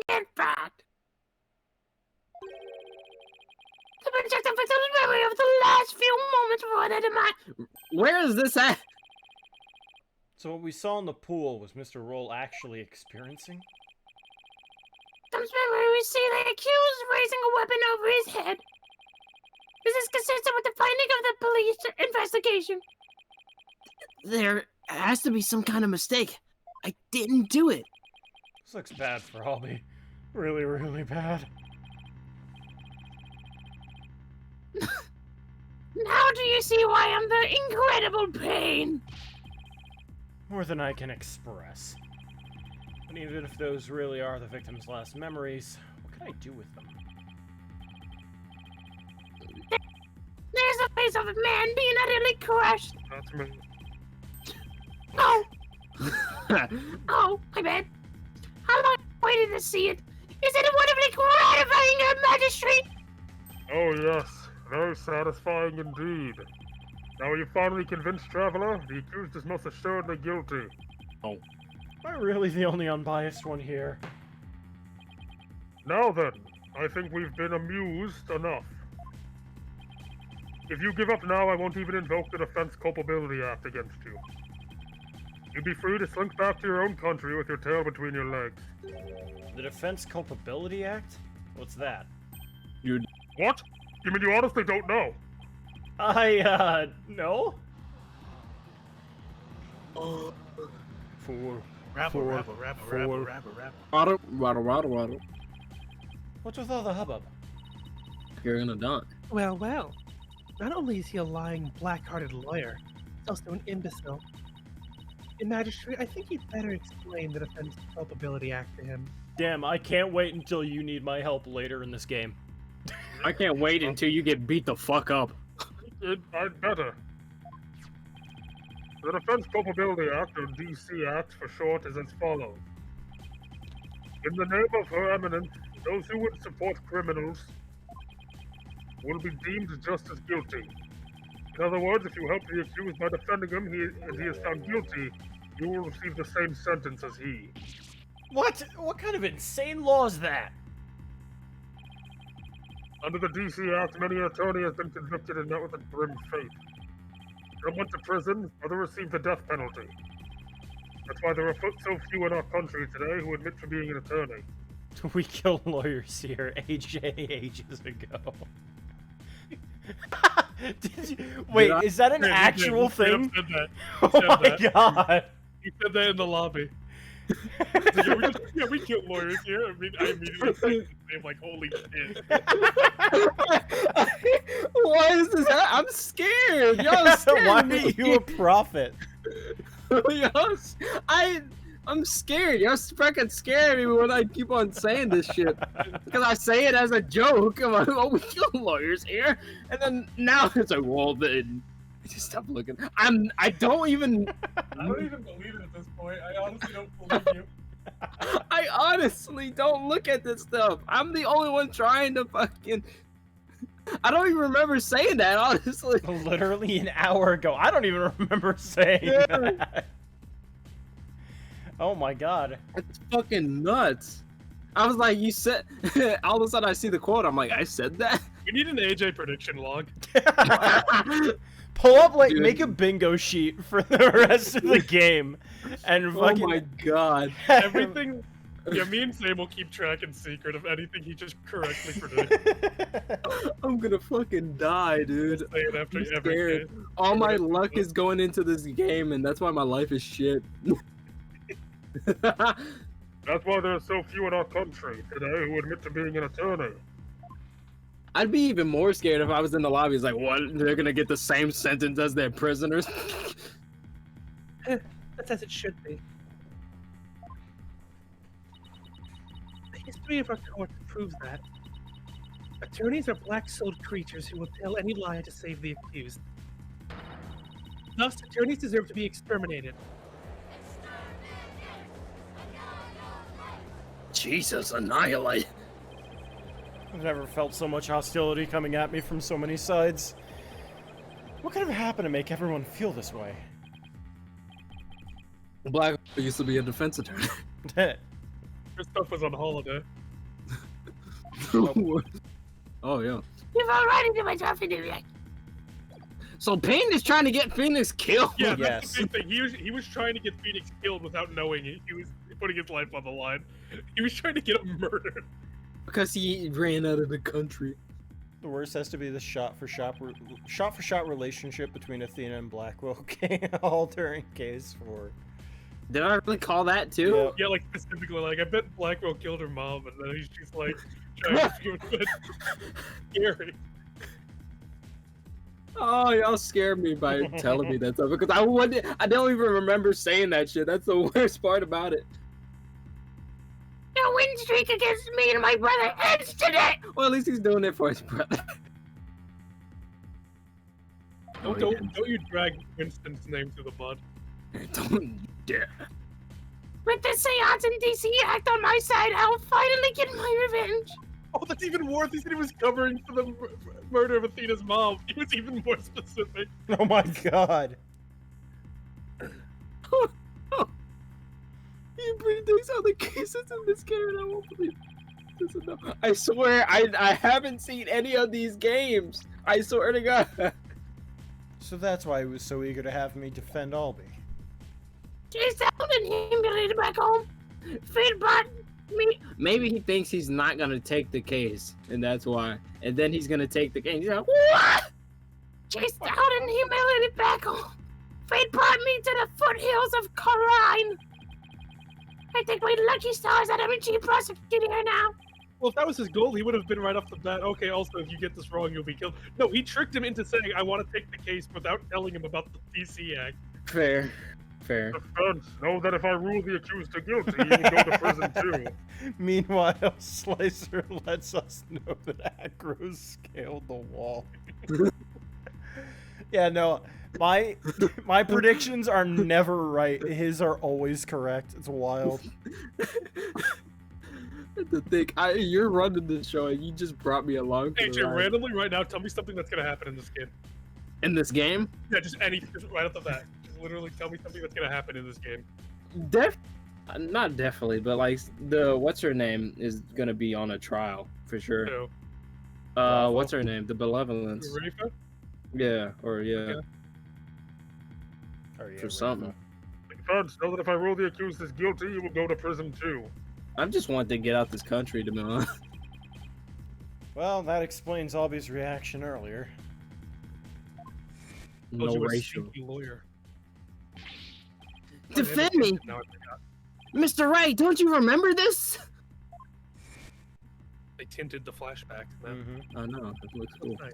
Get fact. To protect the victim's memory of the last few moments before their demise. Where is this at? So what we saw in the pool was Mr. Roll actually experiencing? Victim's memory, we see the accused raising a weapon over his head. This is consistent with the finding of the police investigation. There has to be some kind of mistake. I didn't do it. This looks bad for Hobby. Really, really bad. Now do you see why I'm the incredible pain? more than I can express. And even if those really are the victim's last memories, what can I do with them? There's the face of a man being utterly crushed. That's me. Oh! Oh, my bad. How long waited to see it? Is it wonderfully gratifying, Your Majesty? Oh yes, very satisfying indeed. Now are you finally convinced, Traveler? The accused is most assuredly guilty. Am I really the only unbiased one here? Now then, I think we've been amused enough. If you give up now, I won't even invoke the Defense Culpability Act against you. You'd be free to slink back to your own country with your tail between your legs. The Defense Culpability Act? What's that? What? You mean you honestly don't know? No? Four. Rabble, Four. rabble, rabble, rabble, rabble, Rattle, rattle, rattle, rattle. What's with all the hubbub? You're gonna die. Well, well. Not only is he a lying, black-hearted lawyer, he's also an imbecile. Your Majesty, I think you'd better explain the Defense Culpability Act to him. Damn, I can't wait until you need my help later in this game. I can't wait until you get beat the fuck up. I'd better. The Defense Culpability Act, or DC Act for short, is as follows. In the name of Her Eminence, those who would support criminals will be deemed just as guilty. In other words, if you help the accused by defending him and he is found guilty, you will receive the same sentence as he. What? What kind of insane law is that? Under the DC Act, many an attorney has been convicted and met with a grim fate. Some went to prison, others received the death penalty. That's why there are so few in our country today who admit to being an attorney. We killed lawyers here ages ago. Did you, wait, is that an actual thing? Said that. Oh my god! He said that in the lobby. We killed lawyers here. I mean, I immediately said I'm like, holy shit. Why is this? I'm scared. Y'all scared Why me. are you a prophet? I'm scared. Y'all fucking scared me when I keep on saying this shit. Because I say it as a joke. I'm like, oh, we kill lawyers here. And then now it's like, well, then just stop looking. I don't even believe it at this point. I honestly don't believe you. I honestly don't look at this stuff. I'm the only one trying to fucking. I don't even remember saying that, honestly. Literally an hour ago. I don't even remember saying that. Oh my god. It's fucking nuts. I was like, you said. All of a sudden, I see the quote. I'm like, I said that. We need an AJ prediction log. Pull up, like, Dude. make a bingo sheet for the rest of the game. And fucking. Oh my god. Everything. Yeah, me and Sam will keep track in secret of anything he just correctly predicts. I'm gonna fucking die, dude. Say it after I'm every scared. game. All my luck is going into this game, and that's why my life is shit. That's why there are so few in our country today who admit to being an attorney. I'd be even more scared if I was in the lobby. It's like, what? They're gonna get the same sentence as their prisoners? That's as it should be. The history of our court proves that. Attorneys are black-souled creatures who will tell any lie to save the accused. Thus, attorneys deserve to be exterminated. Jesus, annihilate. I've never felt so much hostility coming at me from so many sides. What could have happened to make everyone feel this way? Black used to be a defense attorney. This stuff was on holiday. Oh, yeah. You've already done my job for doing. So Payne is trying to get Phoenix killed? Yeah, Yes. that's the big thing. He was trying to get Phoenix killed without knowing it. He was putting his life on the line. He was trying to get him murdered. Because he ran out of the country. The worst has to be the shot-for-shot relationship between Athena and Blackwell, all during case 4. Did I really call that too? Yep. Yeah, like specifically, like I bet Blackwell killed her mom, and then he's just like trying to do it. Scary. Oh, y'all scared me by telling me that stuff because I don't even remember saying that shit. That's the worst part about it. The win streak against me and my brother ends today. Well, at least he's doing it for his brother. Don't you drag Winston's name through the mud. Don't dare. With the Seance and DC Act on my side, I'll finally get my revenge. Oh, that's even worse. He said he was covering for the murder of Athena's mom. He was even more specific. Oh my god. You bring these other cases in this game and I won't believe this enough. I swear, I haven't seen any of these games. I swear to God. So that's why he was so eager to have me defend Albie. Chased out and humiliated back home. Fate brought me. Maybe he thinks he's not gonna take the case, and that's why. And then he's gonna take the case. He's like, What? Chased out and humiliated back home. Fate brought me to the foothills of Corrine. I think my lucky stars that I'm a chief prosecutor here now. Well, if that was his goal, he would have been right off the bat. Okay, also, if you get this wrong, you'll be killed. No, he tricked him into saying, I want to take the case without telling him about the DC Act. Fair. Fair. Defense, know that if I rule the accused guilty, you will go to prison too. Meanwhile, Slicer lets us know that Agro's scaled the wall. Yeah, no, my predictions are never right. His are always correct. It's wild. To think, you're running the show and you just brought me along. For AJ, randomly right now, tell me something that's gonna happen in this game. In this game? Yeah, just anything, just right off the bat. Just literally tell me something that's gonna happen in this game. Not definitely, but like the what's her name is gonna be on a trial for sure. Who? What's her name? The Benevolence. Rafa? Yeah, or yeah. Oh, yeah, For something. Defense, know that if I rule the accused is guilty, you will go to prison too. I just want to get out this country, to be honest. Well, that explains Albie's reaction earlier. No racial. Lawyer. Defend me! No, I forgot. Mr. Wright, don't you remember this? They tinted the flashbacks, man. I know. It looks cool. Nice.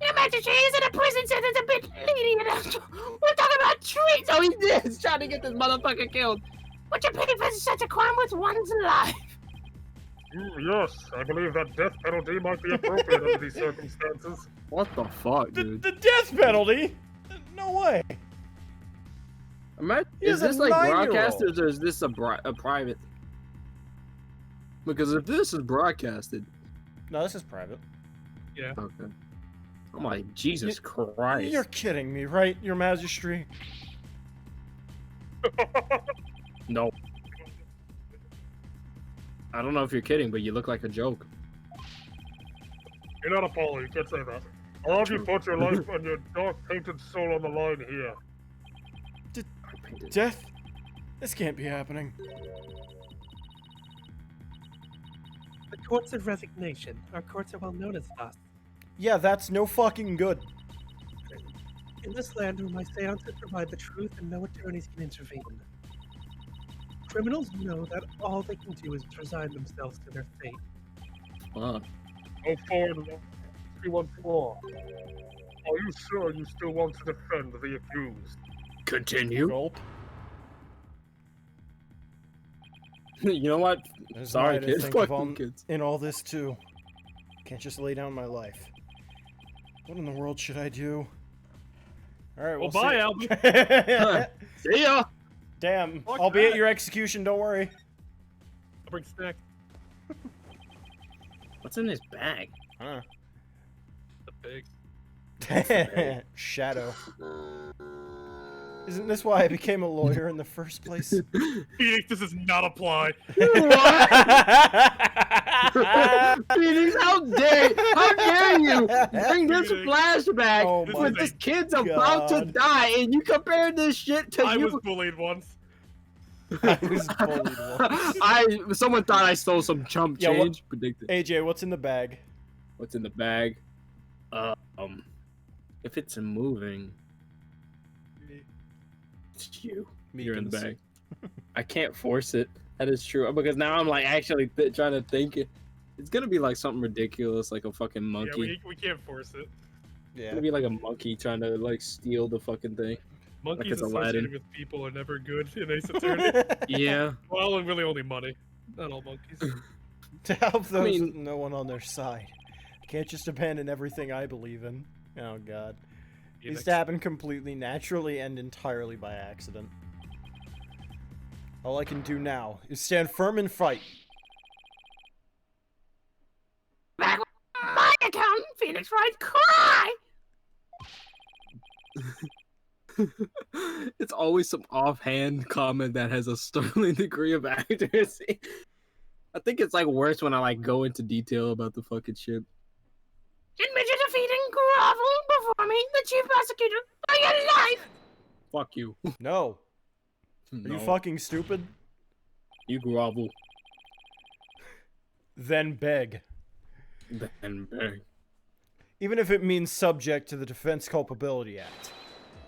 Your Majesty is in a prison sentence a bit lenient. We're talking about treats. Oh, he did! He's trying to get this motherfucker killed. Would you pay for such a crime with one's life? Yes, I believe that death penalty might be appropriate under these circumstances. What the fuck, dude? The death penalty? No way. Is this like 9-year-old. broadcasted or is this a private? Because if this is broadcasted, No, this is private. Yeah. okay. I'm like, Jesus Christ. You're kidding me, right, Your Majesty? No. I don't know if you're kidding, but you look like a joke. You're not a Paulie, you can't say that. I'll have you put your life and your dark painted soul on the line here. Death? This can't be happening. The courts of resignation. Our courts are well known as thus. Yeah, that's no fucking good. In this land where my seances provide the truth and no attorneys can intervene. Criminals know that all they can do is resign themselves to their fate. Fuck. Go forward, 314. Are you sure you still want to defend the accused? Continue. Gulp. You know what? There's Sorry, Maya to kids. think of Fucking kids. in all this too. Can't just lay down my life. What in the world should I do? All right, Well, we'll bye, see. Albie. See ya. Damn. Fuck I'll be at that. your execution. Don't worry. I'll bring snacks. What's in this bag? Huh. The big. Shadow. Isn't this why I became a lawyer in the first place? Phoenix, this does not apply. Phoenix, how dare you bring this flashback Oh when my this kid's about to God. die and you compare this shit to I you? was bullied once. I was bullied once. Someone thought I stole some chump Yeah, what- change. Predicted. AJ, what's in the bag? What's in the bag? If it's moving, it's you. You're in the bag. I can't force it. That is true because now I'm like actually trying to think it. It's gonna be like something ridiculous, like a fucking monkey. Yeah, we can't force it. Yeah. Gonna be like a monkey trying to like steal the fucking thing. Monkeys it's associated Aladdin. with people are never good in Ace Attorney. Yeah. Well, and really only money. Not all monkeys. To help those mean- with no one on their side. I can't just abandon everything I believe in. Oh god. It's to happen completely naturally and entirely by accident. All I can do now is stand firm and fight. Back with my account, Phoenix Wright, cry! It's always some offhand comment that has a sterling degree of accuracy. I think it's like worse when I like go into detail about the fucking shit. Admit your defeat and grovel before me, the chief prosecutor, by your life! Fuck you. No. Are you No. fucking stupid? You grovel. Then beg. Then beg. Even if it means subject to the Defense Culpability Act.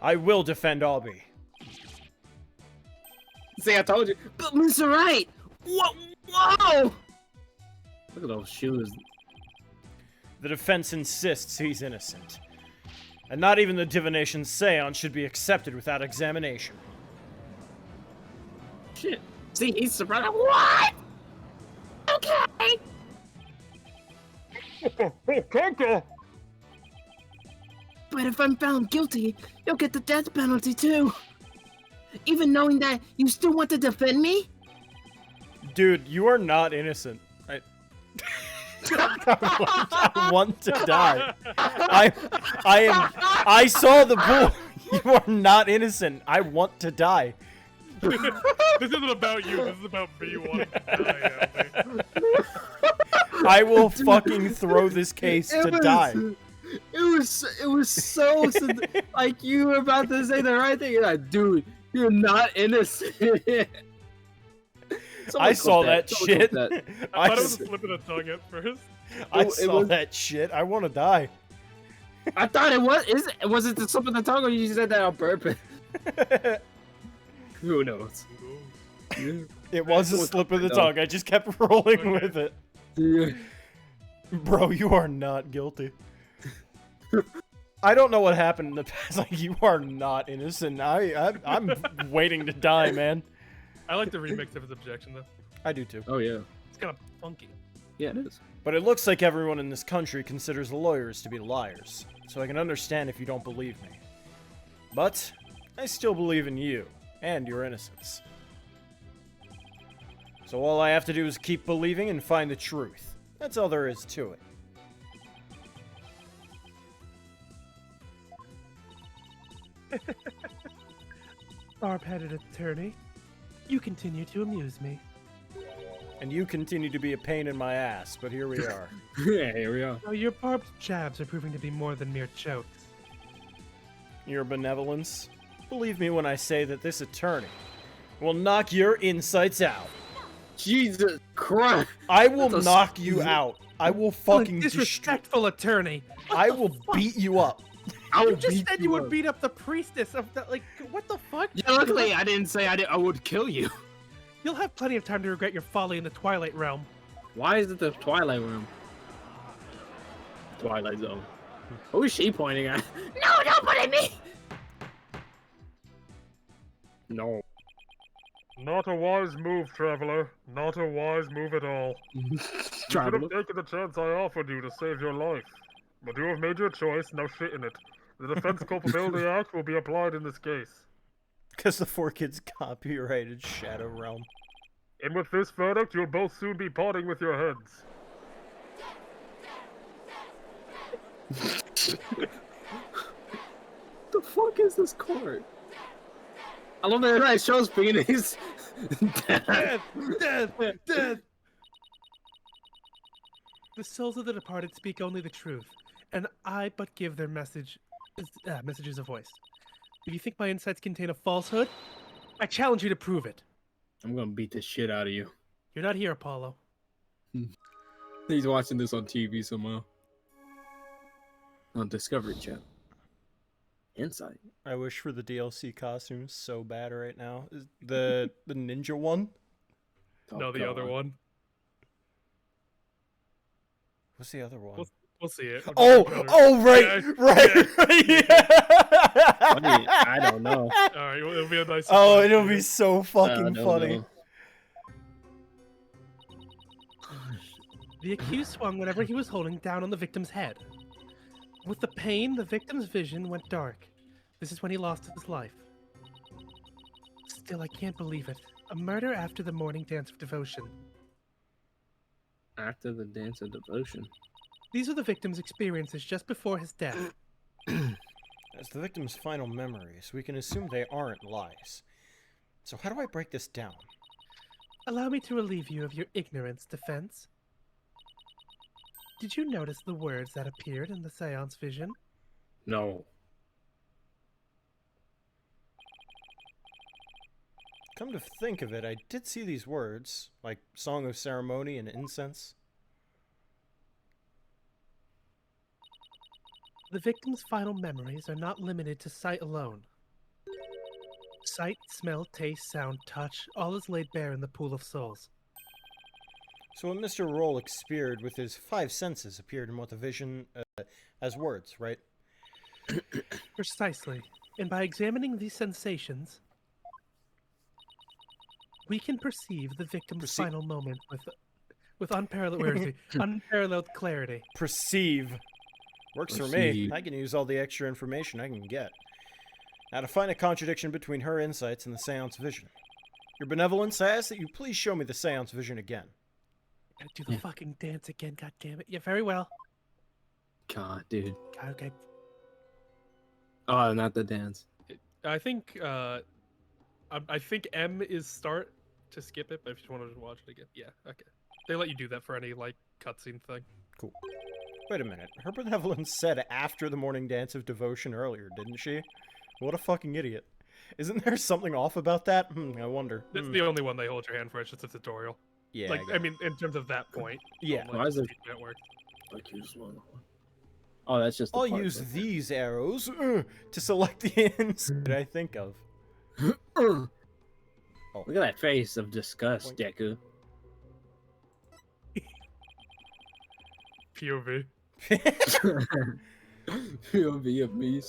I will defend Albie. See, I told you. But Mr. Wright! Whoa! Look at those shoes. The defense insists he's innocent. And not even the divination seance should be accepted without examination. Shit. See, he's surprised. What? Okay! Conker! But if I'm found guilty, you'll get the death penalty too. Even knowing that, you still want to defend me? Dude, you are not innocent. I want to die. I saw the bull. You are not innocent. I want to die. This isn't about you. This is about me wanting to die, Albie. I will fucking throw this case to die. It was so like you were about to say the right thing. You're like, dude, you're not innocent. I saw that shit. I thought it was a slip of the tongue at first. I saw that shit. I want to die. I thought it was. Was it the slip of the tongue, or you said that on purpose? Who knows? It was a slip of the tongue. I just kept rolling with it. Yeah. Bro, you are not guilty. I don't know what happened in the past. Like, you are not innocent. I'm waiting to die, man. I like the remix of his objection, though. I do too. Oh yeah. It's kind of funky. Yeah, it is. But it looks like everyone in this country considers the lawyers to be liars, so I can understand if you don't believe me. But I still believe in you and your innocence. So all I have to do is keep believing and find the truth. That's all there is to it. Barb-headed attorney, you continue to amuse me. And you continue to be a pain in my ass, but here we are. Yeah, here we are. Oh, your barbed jabs are proving to be more than mere jokes. Your benevolence? Believe me when I say that this attorney will knock your insides out. Jesus Christ! I will knock you out. I will fucking disrespectful attorney. I will beat you up. You just said you would beat up the priestess of the, like, what the fuck? Yeah, luckily I didn't say I would kill you. You'll have plenty of time to regret your folly in the Twilight Realm. Why is it the Twilight Room? Twilight Zone. Who is she pointing at? No, don't put at me! No. Not a wise move, Traveler. Not a wise move at all. You should have taken the chance I offered you to save your life. But you have made your choice, now shit in it. The Defense Culpability Act will be applied in this case. Because the 4Kids copyrighted Shadow Realm. And with this verdict, you'll both soon be parting with your heads. The fuck is this court? I love that it shows Phoenix. Death! Death! Death! The souls of the departed speak only the truth, and I but give their messages a voice. If you think my insights contain a falsehood, I challenge you to prove it. I'm gonna beat the shit out of you. You're not here, Apollo. He's watching this on TV somehow. On Discovery Channel. Insight. I wish for the DLC costumes so bad right now. Is the ninja one? No, the other one. What's the other one? What's We'll see it. Right, right. Yeah. I don't know. All right, well, it'll be a nice. Oh, surprise it'll for be you. so I fucking don't funny. know. The accused swung whatever he was holding down on the victim's head. With the pain, the victim's vision went dark. This is when he lost his life. Still, I can't believe it. A murder after the morning dance of devotion. After the dance of devotion. These are the victim's experiences just before his death. As the victim's final memories, we can assume they aren't lies. So how do I break this down? Allow me to relieve you of your ignorance, defense. Did you notice the words that appeared in the seance vision? No. Come to think of it, I did see these words, like Song of Ceremony and Incense. The victim's final memories are not limited to sight alone. Sight, smell, taste, sound, touch, all is laid bare in the pool of souls. So what Mr. Roll experienced with his 5 senses appeared in what the vision as words, right? Precisely. And by examining these sensations, we can perceive the victim's final moment with unparalleled, where is he? Unparalleled clarity. Perceive. Works for me. I can use all the extra information I can get. Now to find a contradiction between her insights and the seance vision. Your benevolence, I ask that you please show me the seance vision again. Gotta do the fucking dance again, goddammit. Yeah, very well. God, dude. Okay. Oh, not the dance. I think M is start to skip it, but if you want to watch it again, yeah, okay. They let you do that for any like cutscene thing. Cool. Wait a minute. Her benevolence said after the morning dance of devotion earlier, didn't she? What a fucking idiot. Isn't there something off about that? I wonder. That's the only one they hold your hand for. It's just a tutorial. Yeah. Like, I mean, in terms of that point. Yeah. Why is it? That works. Oh, that's just. I'll use these arrows to select the inside I think of. Oh. Look at that face of disgust, Deku. POV. POV of me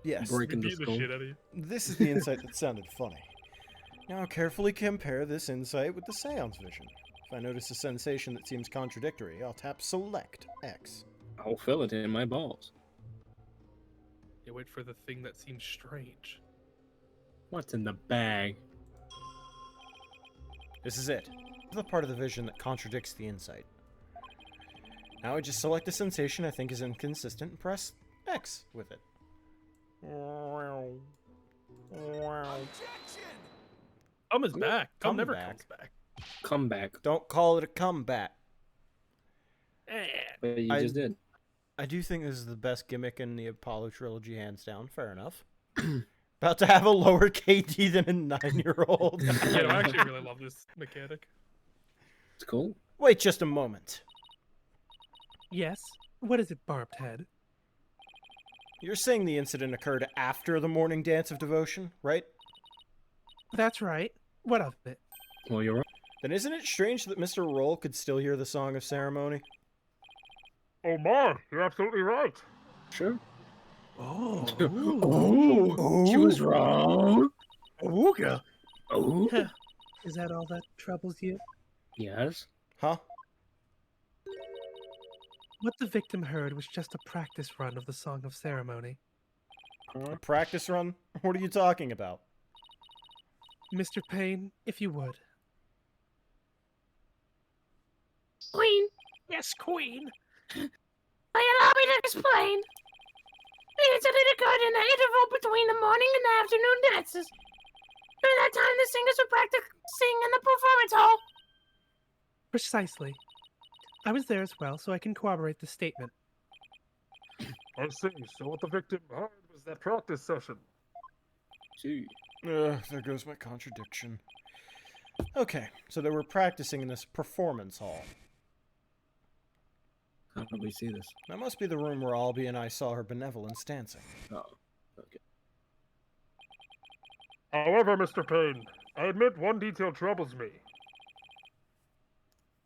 Yes. breaking the Beat the skull. shit out of you. This is the insight that sounded funny. Now carefully compare this insight with the seance vision. If I notice a sensation that seems contradictory, I'll tap select X. I'll feel it in my balls. You wait for the thing that seems strange. What's in the bag? This is it. The part of the vision that contradicts the insight. Now I just select the sensation I think is inconsistent and press X with it. Is back. Come Never back. comes back. Come back. Don't call it a comeback. But you just did. I do think this is the best gimmick in the Apollo trilogy, hands down. Fair enough. About to have a lower KD than a 9-year-old. Yeah, I actually really love this mechanic. It's cool. Wait just a moment. Yes? What is it, Barbed Head? You're saying the incident occurred after the morning dance of devotion, right? That's right. What of it? Well, you're right. Then isn't it strange that Mr. Roll could still hear the Song of Ceremony? Oh my, you're absolutely right. Sure. Oh. Oh, she was wrong. Ooga. Oh. Is that all that troubles you? Yes. Huh? What the victim heard was just a practice run of the Song of Ceremony. A practice run? What are you talking about? Mr. Payne, if you would. Queen, Yes, Queen. allow me to explain. The incident occurred in the interval between the morning and the afternoon dances. During that time, the singers were practicing in the performance hall. Precisely. I was there as well, so I can corroborate the statement. I see. So what the victim heard was that practice session. Gee. There goes my contradiction. Okay, so they were practicing in this performance hall. How did we see this? That must be the room where Albie and I saw her benevolence dancing. Oh, okay. However, Mr. Payne, I admit one detail troubles me.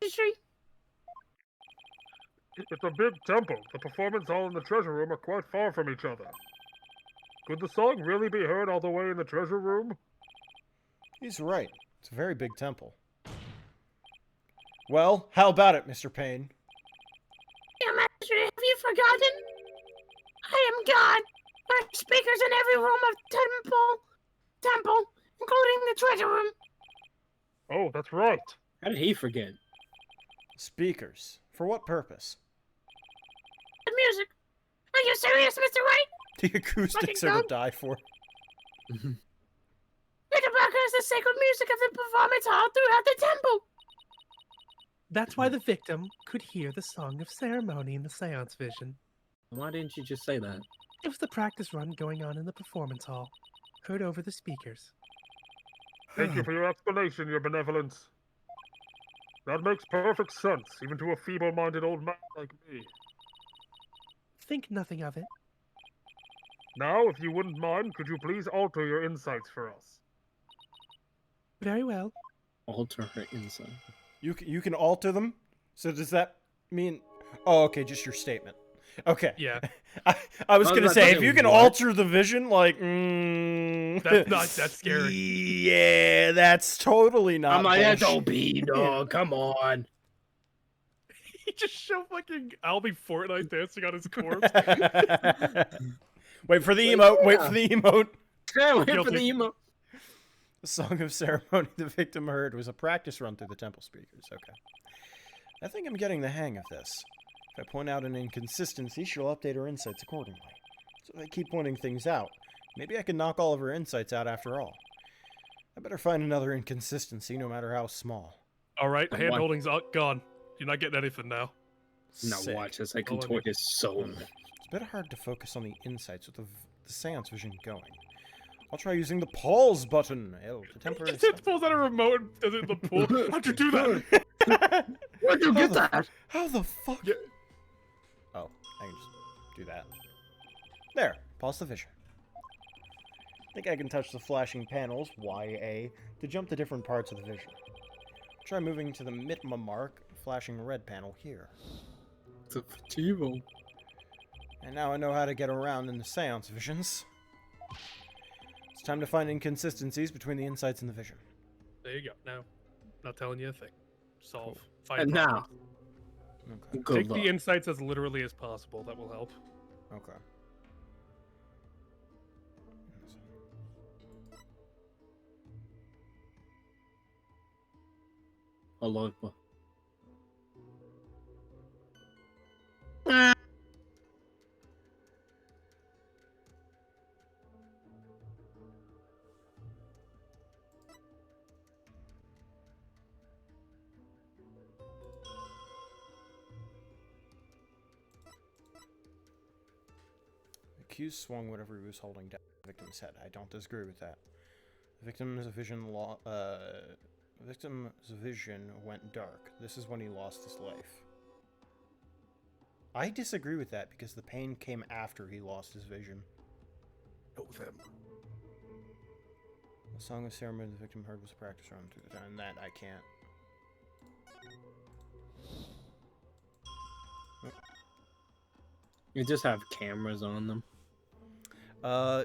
History? It's a big temple. The performance hall and the treasure room are quite far from each other. Could the song really be heard all the way in the treasure room? He's right. It's a very big temple. Well, how about it, Mr. Payne? Your Majesty, have you forgotten? I am God. There are speakers in every room of temple, including the treasure room. Oh, that's right. How did he forget? Speakers. For what purpose? The music. Are you serious, Mr. White? The acoustics are to die for. It broadcasts the sacred music of the performance hall throughout the temple. That's why the victim could hear the song of ceremony in the seance vision. Why didn't you just say that? It was the practice run going on in the performance hall, heard over the speakers. Thank you for your explanation, Your Benevolence. That makes perfect sense, even to a feeble-minded old man like me. Think nothing of it. Now, if you wouldn't mind, could you please alter your insights for us? Very well. Alter her insight. You can alter them? So does that mean... Oh, okay, just your statement. Okay. Yeah. I was going to say, if you can alter the vision, like... That's scary. Yeah, that's totally not I'm like, bullshit. don't be, dog. Come on. He just showed fucking Albie Fortnite dancing on his corpse. Wait for the emote. Wait for the emote. Yeah, wait for Guilty. the emo. The song of ceremony the victim heard was a practice run through the temple speakers. Okay. I think I'm getting the hang of this. If I point out an inconsistency, she'll update her insights accordingly. So if I keep pointing things out, maybe I can knock all of her insights out after all. I better find another inconsistency, no matter how small. All right, hand holding's gone. You're not getting anything now. Now Sick. watch as I contort his soul. It's a bit hard to focus on the insights with the seance vision going. I'll try using the pause button. The temporary. He just pulls out a remote and does it in the pool. How'd you do that? Where'd you get that? How the fuck? Yeah. Oh, I can just do that. There. Pause the vision. I think I can touch the flashing panels, YA, to jump to different parts of the vision. Try moving to the Mitma mark, flashing red panel here. It's a Chivo. And now I know how to get around in the seance visions. It's time to find inconsistencies between the insights and the vision. There you go. Now, not telling you a thing. Solve. Cool. Find And now, Okay. good take luck. the insights as literally as possible. That will help. Okay. Allah Akbar. The accused swung whatever he was holding down the victim's head. I don't disagree with that. The victim's vision went dark. This is when he lost his life. I disagree with that because the pain came after he lost his vision. Know them. The song of ceremony the victim heard was a practice run through the time, and that I can't. You just have cameras on them.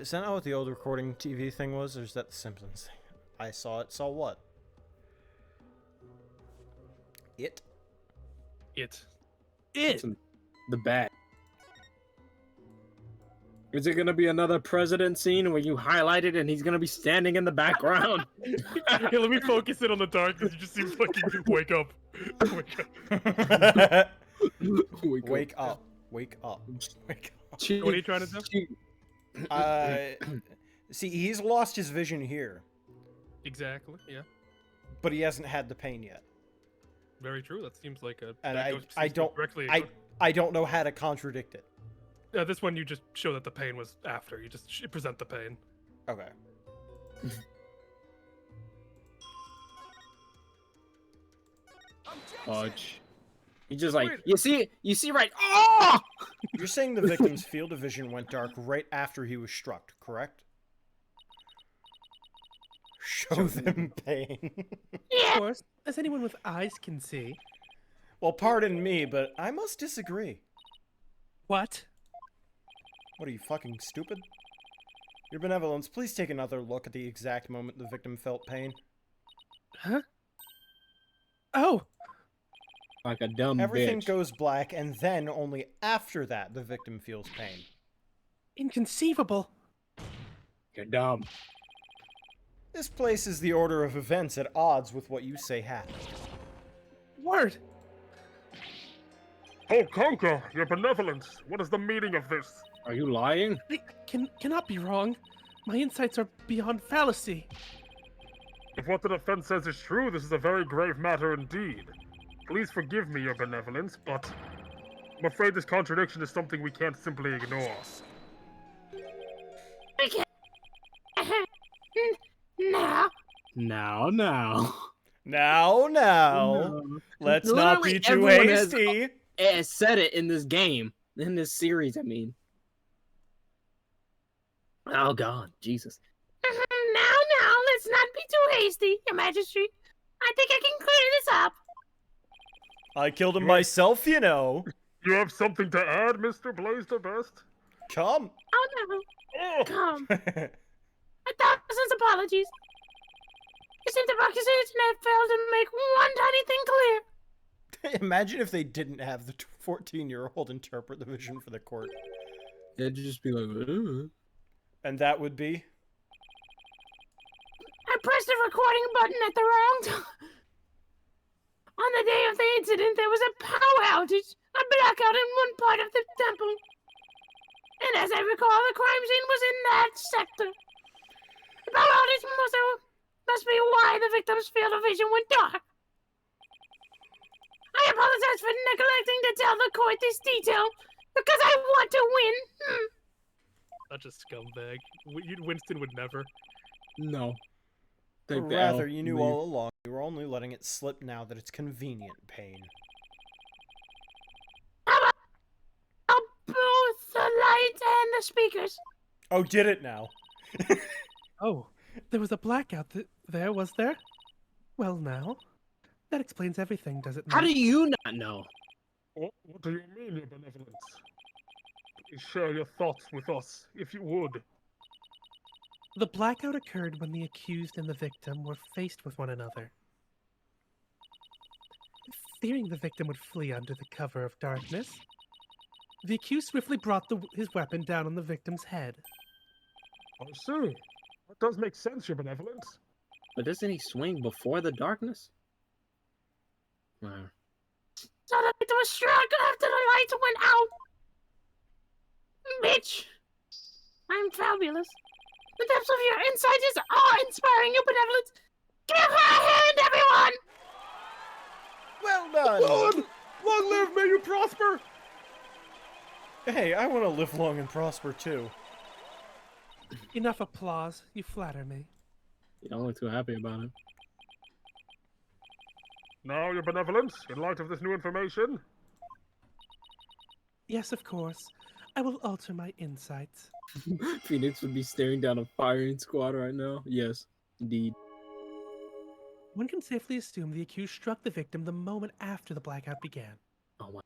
Is that not what the old recording TV thing was, or is that the Simpsons thing? I saw it. Saw what? It? It's in the bat. Is it gonna be another president scene where you highlight it and he's gonna be standing in the background? Hey, let me focus it on the dark because you just see fucking wake up. Wake up. Wake up. Wake up. Wake up. What are you trying to do? See, he's lost his vision here, Exactly. Yeah. but he hasn't had the pain yet. Very true. That seems like a. And that I seems don't, directly. I don't know how to contradict it. This one you just show that the pain was after. You just present the pain. Okay. Fudge. You just like, you see right. Oh! You're saying the victim's field of vision went dark right after he was struck, correct? Show them pain. Of course, as anyone with eyes can see. Well, pardon me, but I must disagree. What? What are you, fucking stupid? Your benevolence, please take another look at the exact moment the victim felt pain. Huh? Oh! Like a dumb Everything bitch. goes black, and then only after that the victim feels pain. Inconceivable. You're dumb. This places the order of events at odds with what you say happened. Word! Oh, Conker, your benevolence. What is the meaning of this? Are you lying? I cannot be wrong. My insights are beyond fallacy. If what the defense says is true, this is a very grave matter indeed. Please forgive me, your benevolence, but I'm afraid this contradiction is something we can't simply ignore. We can't. Now. Now. Now. Let's not Literally be too everyone hasty. Has said it in this game. In this series, I mean. Oh, God. Jesus. Now, let's not be too hasty, Your Majesty. I think I can clear this up. I killed him myself, you know. You have something to add, Mr. Blaze the Best? Come. Oh, no. Come. 1,000 apologies. This internet failed to make one tiny thing clear. Imagine if they didn't have the 14-year-old interpret the vision for the court. It'd just be like, ugh. And that would be? I pressed the recording button at the wrong time. On the day of the incident, there was a power outage, a blackout in one part of the temple. And as I recall, the crime scene was in that sector. The power outage must be why the victim's field of vision went dark. I apologize for neglecting to tell the court this detail, because I want to win. Such a scumbag. Winston would never. No. Or Take the rather, L, you knew leave. all along. You were only letting it slip now that it's convenient pain. How about both the lights and the speakers? Oh, get it now. Oh, there was a blackout there, was there? Well, now. That explains everything, does it not? How do you not know? What do you mean, your benevolence? Please share your thoughts with us, if you would. The blackout occurred when the accused and the victim were faced with one another. Fearing the victim would flee under the cover of darkness, the accused swiftly brought his weapon down on the victim's head. I see. That does make sense, your benevolence. But doesn't he swing before the darkness? Wow. So the victim was struck after the lights went out. Bitch. I'm fabulous. The depths of your insight is awe-inspiring, your benevolence. Give her a hand, everyone! Well done. Long, long live, may you prosper. Hey, I want to live long and prosper too. Enough applause. You flatter me. You don't look too happy about it. Now, your benevolence, in light of this new information, Yes, of course. I will alter my insights. Phoenix would be staring down a firing squad right now. Yes, indeed. One can safely assume the accused struck the victim the moment after the blackout began. Oh my.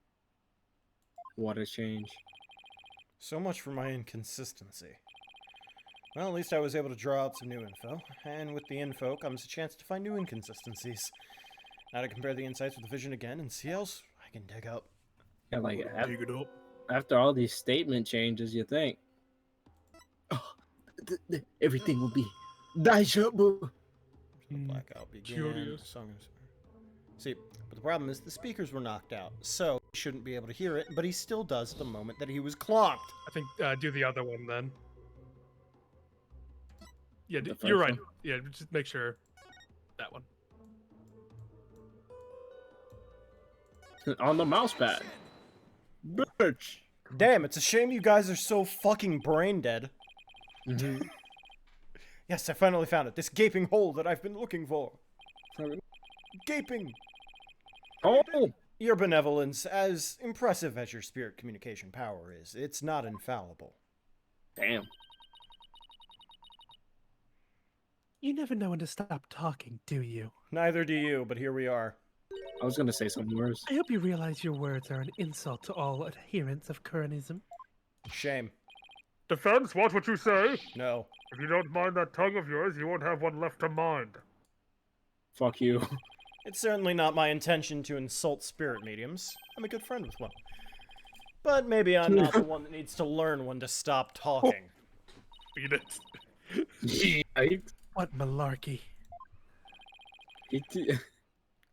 What a change. So much for my inconsistency. Well, at least I was able to draw out some new info, and with the info comes a chance to find new inconsistencies. Now to compare the insights with the vision again and see else I can dig up. Yeah, like Dig it up. after all these statement changes, you think. Oh, everything will be daijoubu. The blackout began. Curious. See, but the problem is the speakers were knocked out, so he shouldn't be able to hear it, but he still does the moment that he was clonked. I think do the other one then. Yeah, The you're first right. Yeah, just make sure that one. On the mouse pad. Bitch. Damn, it's a shame you guys are so fucking brain dead. Yes, I finally found it. This gaping hole that I've been looking for. Gaping. Oh! Your benevolence, as impressive as your spirit communication power is, it's not infallible. Damn. You never know when to stop talking, do you? Neither do you, but here we are. I was gonna say something worse. I hope you realize your words are an insult to all adherents of Kuranism. Shame. Defense, watch what you say. No. If you don't mind that tongue of yours, you won't have one left to mind. Fuck you. It's certainly not my intention to insult spirit mediums. I'm a good friend with one. But maybe I'm not the one that needs to learn when to stop talking. Beat it. Right? What malarkey.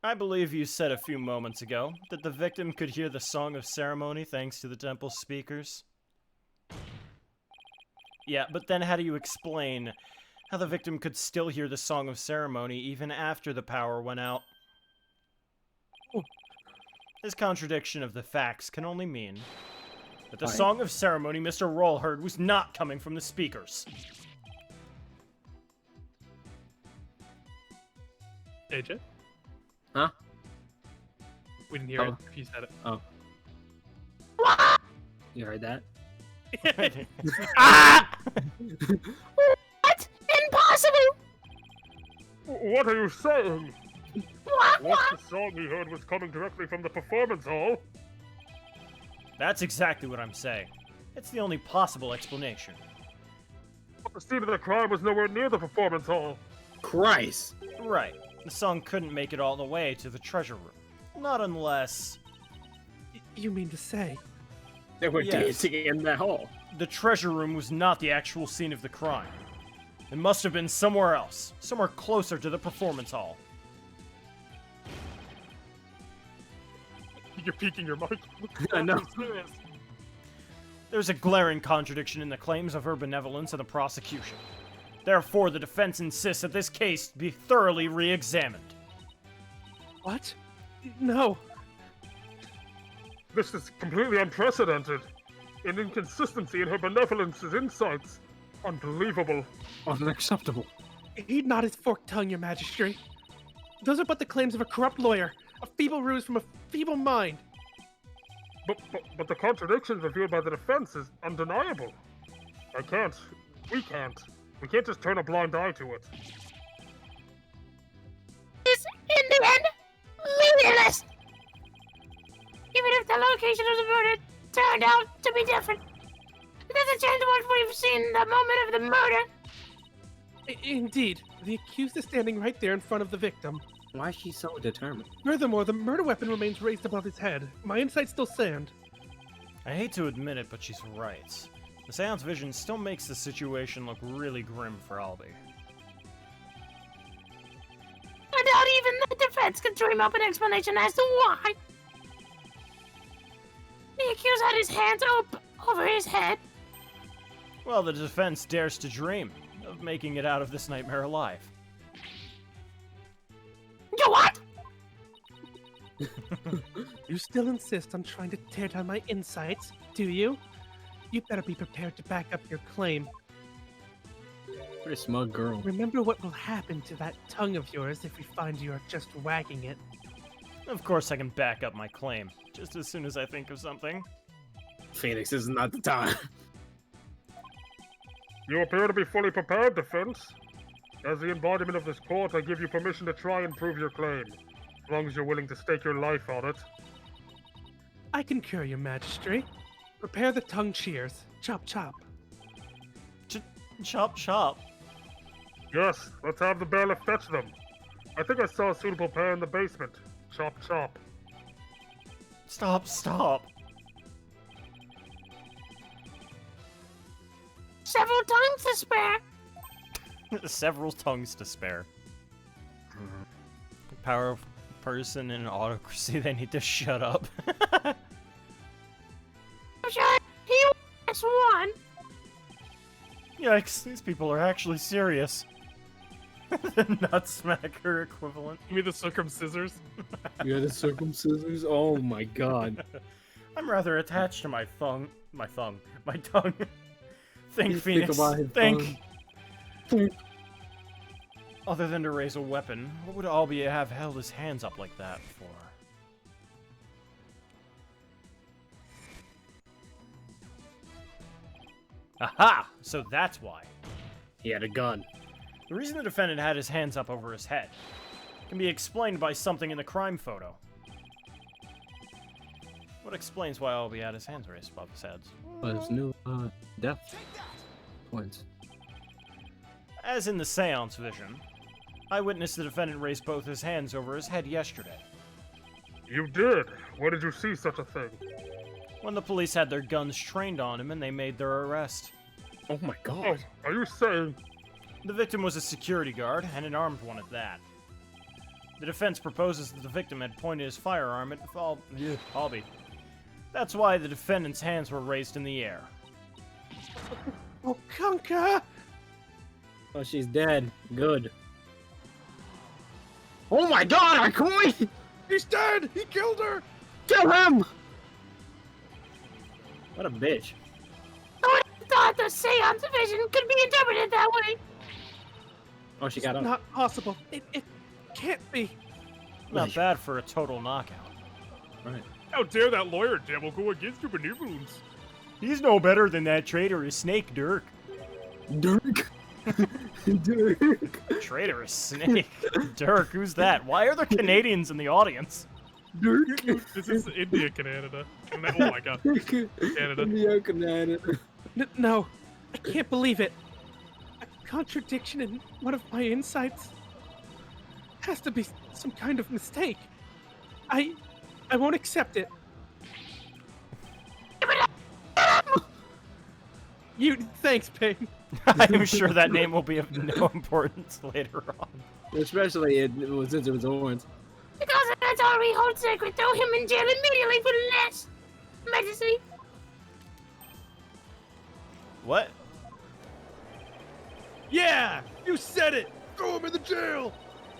I believe you said a few moments ago that the victim could hear the Song of Ceremony thanks to the temple's speakers. Yeah, but then how do you explain how the victim could still hear the Song of Ceremony even after the power went out? This contradiction of the facts can only mean that the Song of Ceremony Mr. Roll heard was not coming from the speakers. AJ? Huh? We didn't hear it if you said it. Oh. You heard that? Ah! What? Impossible! What are you saying? What? The song he heard was coming directly from the performance hall. That's exactly what I'm saying. It's the only possible explanation. But the scene of the crime was nowhere near the performance hall. Christ! Right. The song couldn't make it all the way to the treasure room. Not unless... You mean to say? They were Yes. dancing in that hall. The treasure room was not the actual scene of the crime. It must have been somewhere else. Somewhere closer to the performance hall. You're peeking your mic. I know. There's a glaring contradiction in the claims of her benevolence and the prosecution. Therefore, the defense insists that this case be thoroughly re-examined. What? No. This is completely unprecedented. An inconsistency in her benevolence's insights. Unbelievable. Unacceptable. Heed not his forked tongue, your majesty. Those are but the claims of a corrupt lawyer, a feeble ruse from a feeble mind. But the contradictions revealed by the defense is undeniable. We can't just turn a blind eye to it. Is, in the end, meaningless! Even if the location of the murder turned out to be different, it doesn't change what we've seen the moment of the murder. Indeed, the accused is standing right there in front of the victim. Why is she so determined? Furthermore, the murder weapon remains raised above his head. My insights still stand. I hate to admit it, but she's right. The seance vision still makes the situation look really grim for Albie. I doubt even the defense can dream up an explanation as to why. The accused had his hands over his head. Well, the defense dares to dream of making it out of this nightmare alive. You what? You still insist on trying to tear down my insights, do you? You better be prepared to back up your claim. Pretty smug girl. Remember what will happen to that tongue of yours if we find you are just wagging it. Of course I can back up my claim, just as soon as I think of something. Phoenix, this is not the time. You appear to be fully prepared, defense. As the embodiment of this court, I give you permission to try and prove your claim, as long as you're willing to stake your life on it. I concur, your majesty. Prepare the tongue cheers. Chop chop. Chop chop. Yes, let's have the bailiff fetch them. I think I saw a suitable pair in the basement. Chop chop. Stop. Several tongues to spare. Several tongues to spare. Powerful person in an autocracy, they need to shut up. I'm sure he was one. Yikes, these people are actually serious. The nutsmacker equivalent. Give me the circumcisors. You're the circumcisors? Oh my god. I'm rather attached to my tongue. Think, Phoenix. about his Think. tongue. Other than to raise a weapon, what would Albie have held his hands up like that for? Aha! So that's why. He had a gun. The reason the defendant had his hands up over his head can be explained by something in the crime photo. explains why Albie had his hands raised above his head. His new death points. As in the seance vision, I witnessed the defendant raise both his hands over his head yesterday. You did? Where did you see such a thing? When the police had their guns trained on him and they made their arrest. Oh my Oh, god. are you saying... The victim was a security guard, and an armed one at that. The defense proposes that the victim had pointed his firearm at Albie. That's why the defendant's hands were raised in the air. Oh, Conker! Oh, she's dead. Good. Oh my god, Arkoi! He's dead! He killed her! Kill him! What a bitch. I thought the seance vision could be interpreted that way. Oh, she got up. Not possible. It can't be. Not bad for a total knockout. Right. How dare that lawyer devil go against your benevolence? He's no better than that traitorous snake Dirk. Dirk? Dirk. Traitorous snake? Dirk, who's that? Why are there Canadians in the audience? Dirk. This is India, Canada. Oh my god. Canada. India, Canada. No, I can't believe it. A contradiction in one of my insights. Has to be some kind of mistake. I won't accept it. Thanks, Payne. I'm sure that name will be of no importance later on. Especially since it was orange. Because that's all we hold sacred, throw him in jail immediately for less. Majesty. What? Yeah, you said it. Throw him in the jail.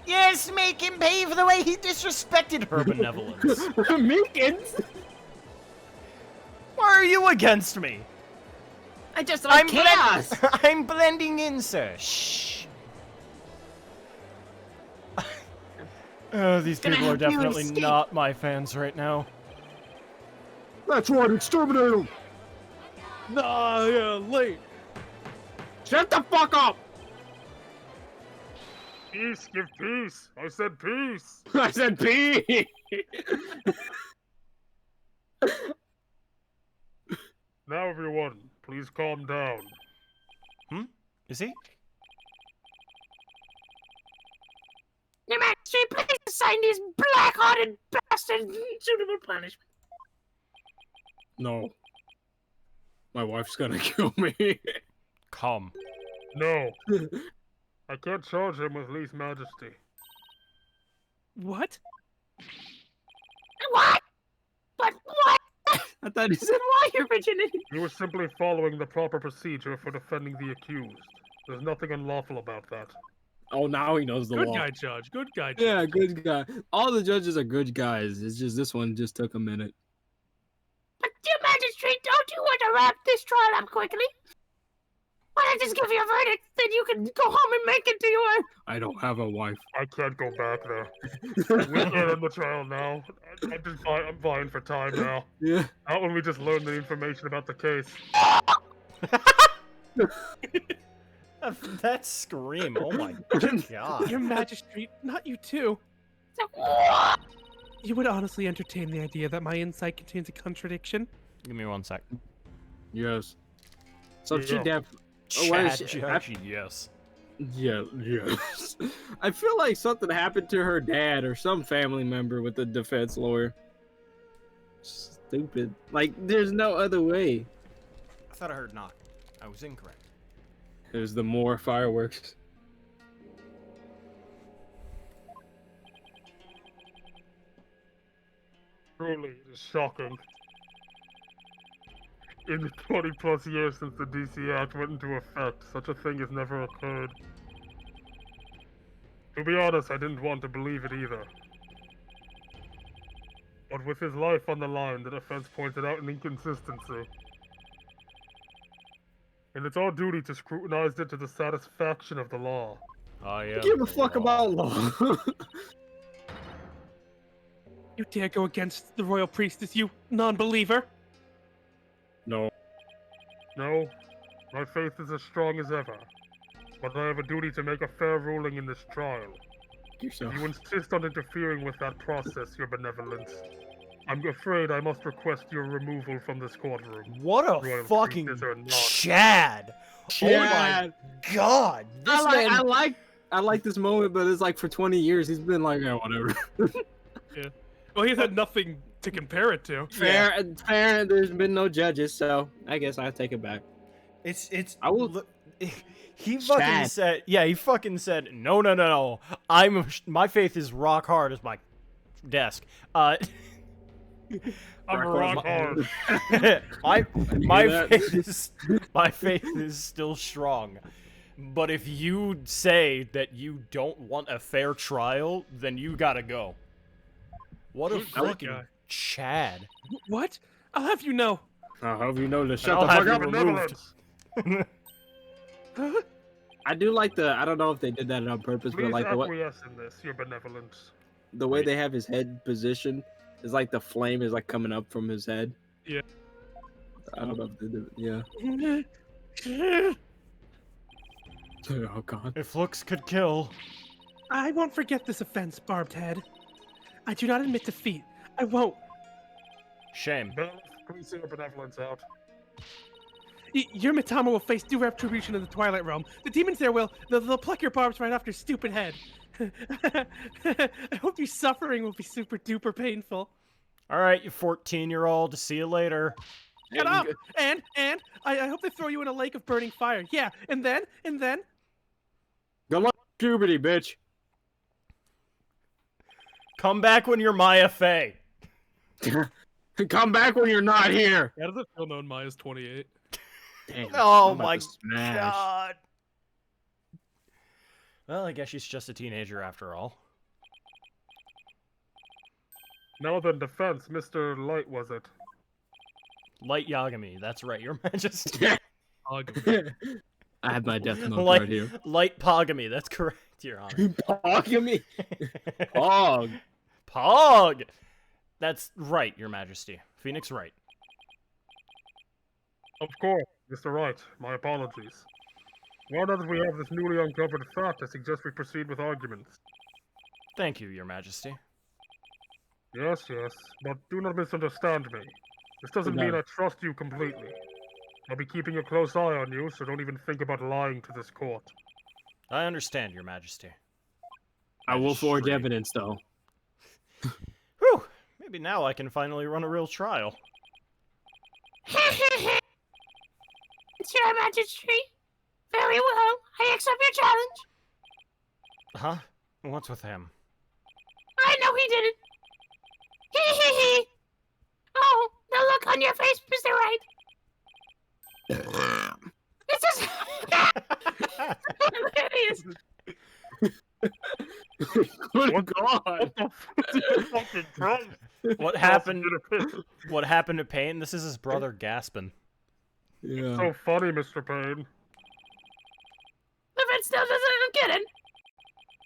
Yes, make him pay for the way he disrespected Her benevolence. Meekins? Why are you against me? I just like chaos. I'm blending in, sir. Shh. These people are definitely not my fans right now. That's right, exterminate him! Nah, yeah, late. Shut the fuck up! Peace, give peace. I said peace. I said pee! Now, everyone, please calm down. Is he? Your Majesty, please assign these black-hearted bastards suitable punishment. No. My wife's gonna kill me. Come. No. I can't charge him with lese majesty. What? What? But what? I thought he said Why your virginity? He was simply following the proper procedure for defending the accused. There's nothing unlawful about that. Oh, now he knows the Good law. guy, Judge. Good guy, Judge. Yeah, good guy. All the judges are good guys. It's just this one just took a minute. But, dear Magistrate, don't you want to wrap this trial up quickly? Why not just give you a verdict, then you can go home and make it to your... I don't have a wife. I can't go back there. We can't end the trial now. I'm vying for time now. Yeah. Not when we just learn the information about the case. That scream, oh my god. Your Magistrate, not you too. You would honestly entertain the idea that my insight contains a contradiction? Give me 1 sec. Yes. So she Yeah. definitely... Oh, why is Chad, she- Judge, yes. Yeah, yes. I feel like something happened to her dad or some family member with a defense lawyer. Stupid. Like, there's no other way. I thought I heard knocking. I was incorrect. There's the more fireworks. Truly, it is shocking. In the 20 plus years since the DC Act went into effect, such a thing has never occurred. To be honest, I didn't want to believe it either. But with his life on the line, the defense pointed out an inconsistency. And it's our duty to scrutinize it to the satisfaction of the law. I am Give a fuck about law. You dare go against the royal priestess, you non-believer? No. No, my faith is as strong as ever. But I have a duty to make a fair ruling in this trial. Yourself. If you insist on interfering with that process, Your Benevolence, I'm afraid I must request your removal from this courtroom. What a Royal fucking creatures are not. Chad! Oh my god! This man. I like this moment, but it's like for 20 years he's been like, yeah, whatever. Yeah. Well, he's had nothing to compare it to. Fair. There's been no judges, so I guess I take it back. I will. He fucking said, yeah, he fucking said, no. My faith is rock hard as my desk. I'm rock hard. my faith is still strong. But if you say that you don't want a fair trial, then you gotta go. What a fucking Chad. What? I'll have you know. I'll have you know to shut I'll the have fuck you up. removed. I do like I don't know if they did that on purpose, Please but like acquiesce in this, your benevolence. the way they have his head positioned is like the flame is like coming up from his head. Yeah. I don't know if they did yeah. Oh god. If looks could kill. I won't forget this offense, Barbed Head. I do not admit defeat. I won't. Shame. Please see your benevolence out. Your Mitama will face due retribution in the Twilight Realm. The demons there they'll pluck your barbs right off your stupid head. I hope your suffering will be super duper painful. Alright, you 14-year-old. See you later. Shut up! And I hope they throw you in a lake of burning fire. Yeah, and then Good luck, puberty, bitch. Come back when you're Maya Fey. Come back when you're not here. How does it feel knowing Maya's 28? Damn, Oh I'm about my to smash. god. Well, I guess she's just a teenager after all. Now then, defense, Mr. Light, was it? Light Yagami, that's right, Your Majesty. I have my death note right here. Light Pogami, that's correct, Your Honor. Pogami? Pog. Pog! That's right, Your Majesty. Phoenix right. Of course, Mr. Wright. My apologies. Now that we have this newly uncovered fact, I suggest we proceed with arguments. Thank you, Your Majesty. Yes, but do not misunderstand me. This doesn't mean I trust you completely. I'll be keeping a close eye on you, so don't even think about lying to this court. I understand, Your Majesty. I will forge evidence, though. Whew! Maybe now I can finally run a real trial. It's your Majesty. Very well. I accept your challenge. Huh? What's with him? I know he did it. Hee. Oh, the look on your face, Mr. Wright. It's just Good God. What happened? What happened to Payne? This is his brother Gaspin. Yeah. So funny, Mr. Payne. If it still doesn't get it,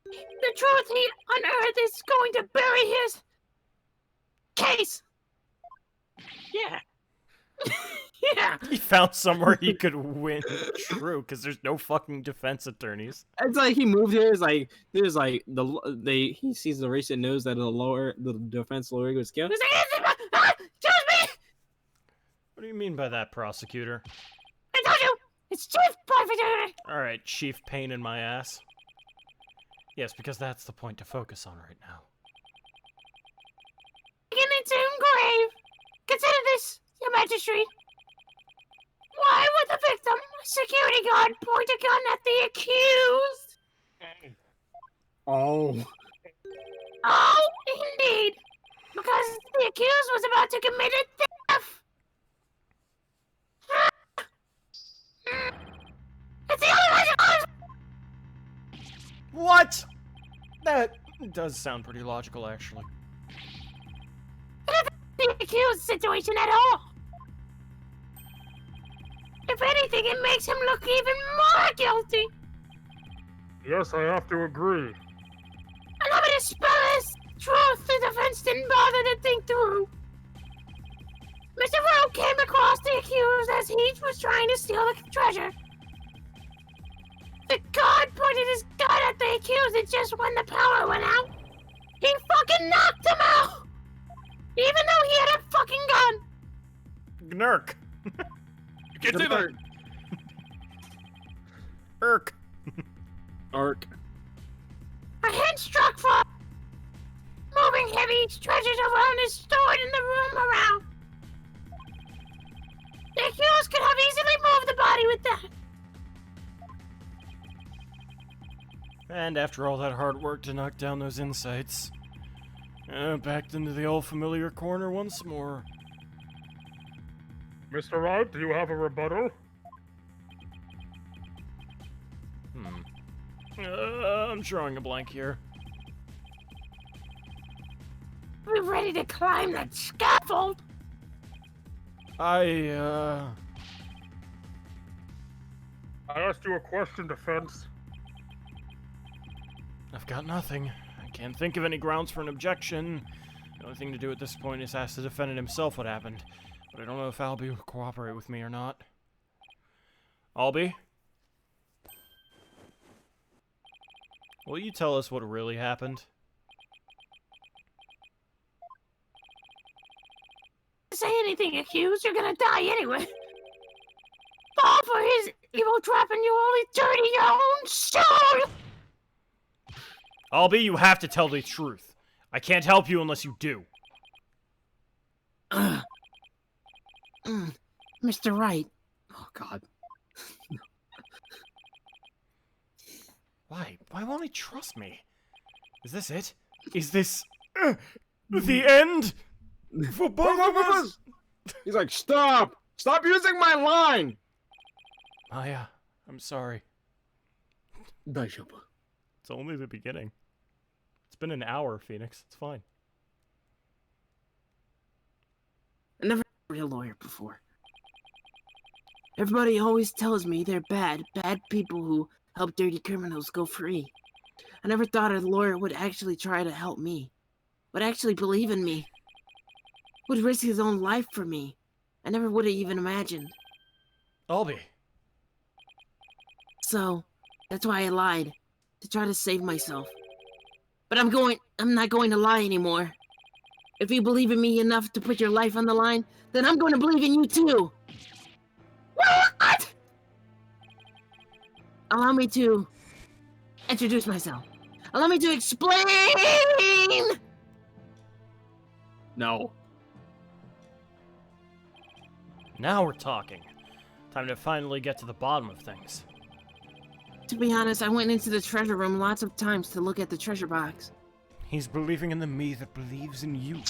the truth he unearthed is going to bury his case. Yeah. Yeah. He found somewhere he could win true, because there's no fucking defense attorneys. It's like he moved here. It's like there's like he sees the recent news that the defense lawyer was killed. Excuse me. What do you mean by that, prosecutor? I told you, it's Chief Prosecutor. All right, Chief Pain in my ass. Yes, because that's the point to focus on right now. Taken into grave. Consider this, Your Majesty. Why would the victim, a security guard, point a gun at the accused? Oh. Oh, indeed. Because the accused was about to commit a theft. It's the only logical. What? That does sound pretty logical, actually. The accused situation at all. If anything, it makes him look even more guilty. Yes, I have to agree. Allow me to spell this truth the defense didn't bother to think through. Mr. Rowe came across the accused as he was trying to steal the treasure. The guard pointed his gun at the accused, and just when the power went out, he fucking knocked him out! Even though he had a fucking gun. Gnurk. You can't say that. Irk. Ark. A hint struck for moving heavy treasures around is stored in the room around. The accused could have easily moved the body with that. And after all that hard work to knock down those insights, backed into the old familiar corner once more. Mr. Wright, do you have a rebuttal? I'm drawing a blank here. We're ready to climb that scaffold. I asked you a question, defense. I've got nothing. I can't think of any grounds for an objection. The only thing to do at this point is ask the defendant himself what happened. But I don't know if Albie will cooperate with me or not. Albie? Will you tell us what really happened? Say anything, accused, you're gonna die anyway. Fall for his evil trap and you only dirty your own soul! Albie, you have to tell the truth. I can't help you unless you do. Mr. Wright. Oh, God. Why won't he trust me? Is this it? Is this the end? For both of us? He's like, stop! Stop using my line! Maya, I'm sorry. Daijoubu. It's only the beginning. It's been an hour, Phoenix. It's fine. I never had a real lawyer before. Everybody always tells me they're bad people who help dirty criminals go free. I never thought a lawyer would actually try to help me. Would actually believe in me. Would risk his own life for me. I never would have even imagined. Albie. So, that's why I lied. To try to save myself. But I'm not going to lie anymore. If you believe in me enough to put your life on the line, then I'm going to believe in you too. What? Allow me to introduce myself. Allow me to explain! No. Now we're talking. Time to finally get to the bottom of things. To be honest, I went into the treasure room lots of times to look at the treasure box. He's believing in the me that believes in you.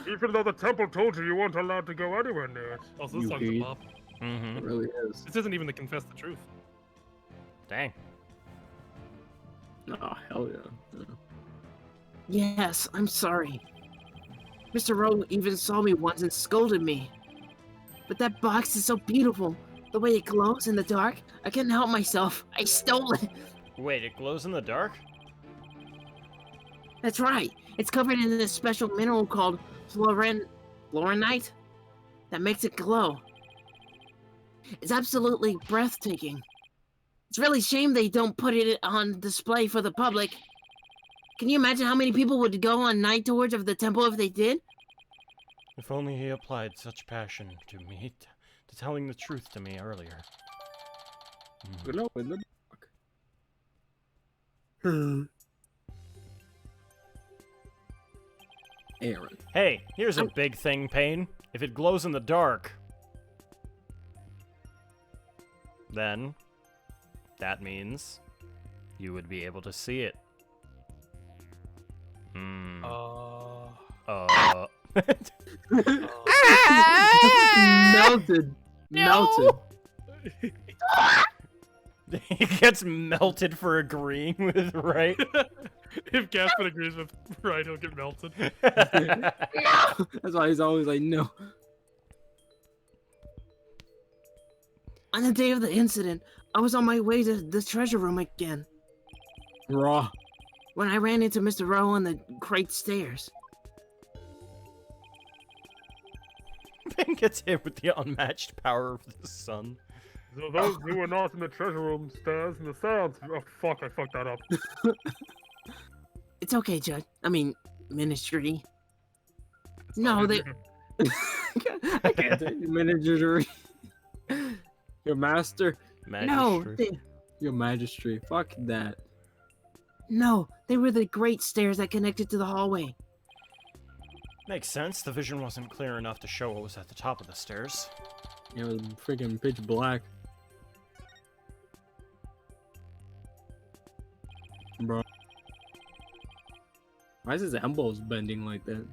Even though the temple told you weren't allowed to go anywhere near it. Also, this You song's a hate. bop. Mm-hmm. It really is. This isn't even to confess the truth. Dang. Oh, hell yeah. Yes, I'm sorry. Mr. Rowe even saw me once and scolded me. But that box is so beautiful. The way it glows in the dark, I couldn't help myself. I stole it. Wait, it glows in the dark? That's right. It's covered in this special mineral called fluorinite that makes it glow. It's absolutely breathtaking. It's really a shame they don't put it on display for the public. Can you imagine how many people would go on night tours of the temple if they did? If only he applied such passion to me, to telling the truth to me earlier. Glow in the dark. Aaron. Hey, here's a big thing, Payne. If it glows in the dark, then that means you would be able to see it. Melted. Melted. He gets melted for agreeing with right. If Gaspin agrees with right, he'll get melted. That's why he's always like, no. On the day of the incident, I was on my way to the treasure room again. Raw. When I ran into Mr. Rowe on the great stairs. Ben gets hit with the unmatched power of the sun. So those who were not in the treasure room stairs in the seance. Oh fuck! I fucked that up. It's okay, Judge. I mean, Ministry. No, they. I can't take your manager. Your master. No, Magistrate. Your magistrate. Fuck that. no, they were the great stairs that connected to the hallway. Makes sense. The vision wasn't clear enough to show what was at the top of the stairs. It was freaking pitch black. Bro. Why is his elbows bending like that?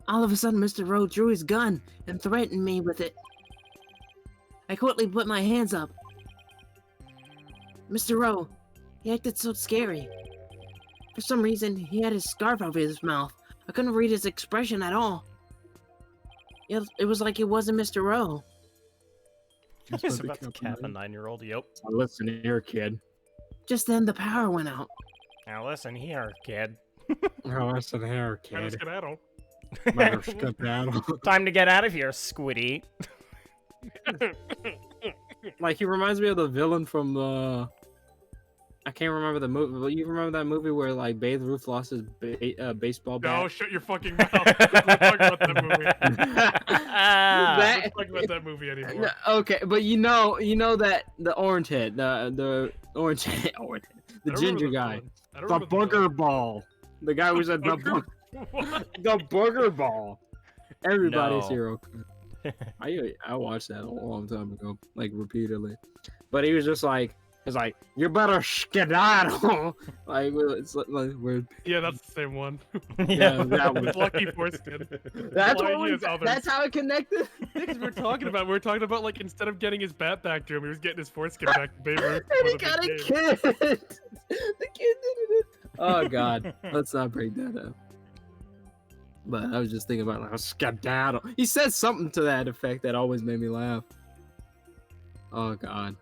All of a sudden, Mr. Rowe drew his gun and threatened me with it. I quickly put my hands up. Mr. Rowe, he acted so scary. For some reason, he had his scarf over his mouth. I couldn't read his expression at all. It was like it wasn't Mr. Rowe. He's about to cap a 9-year-old. Yep. Now listen here, kid. Just then, the power went out. Now listen here, kid. Oh, listen here, Kind of kid. skedaddle. Better skedaddle. Time to get out of here, Squiddy. Like, he reminds me of the villain from the... I can't remember the movie, but you remember that movie where, like, Babe Ruth lost his baseball bat? No, shut your fucking mouth. We're talking about that movie. That- We're talking about that movie anymore. Okay, but you know that the orange head, the orange head, the I don't ginger remember guy, villain. I don't the remember the booger ball, the guy who said the Booger- What? the booger ball. Everybody's No. hero. I watched that a long time ago, like repeatedly, but he was just like, it's like, you better skedaddle. Like, it's like weird. Yeah, that's the same one. Yeah, that With was. Lucky Foreskin. That's Why what he has others. That's how it connected. Because we were talking about like instead of getting his bat back to him, he was getting his foreskin back to Babe Ruth. And he before the got a big game. kid. The kid did it. Oh God, let's not break that up. But I was just thinking about like skedaddle. He said something to that effect that always made me laugh. Oh God.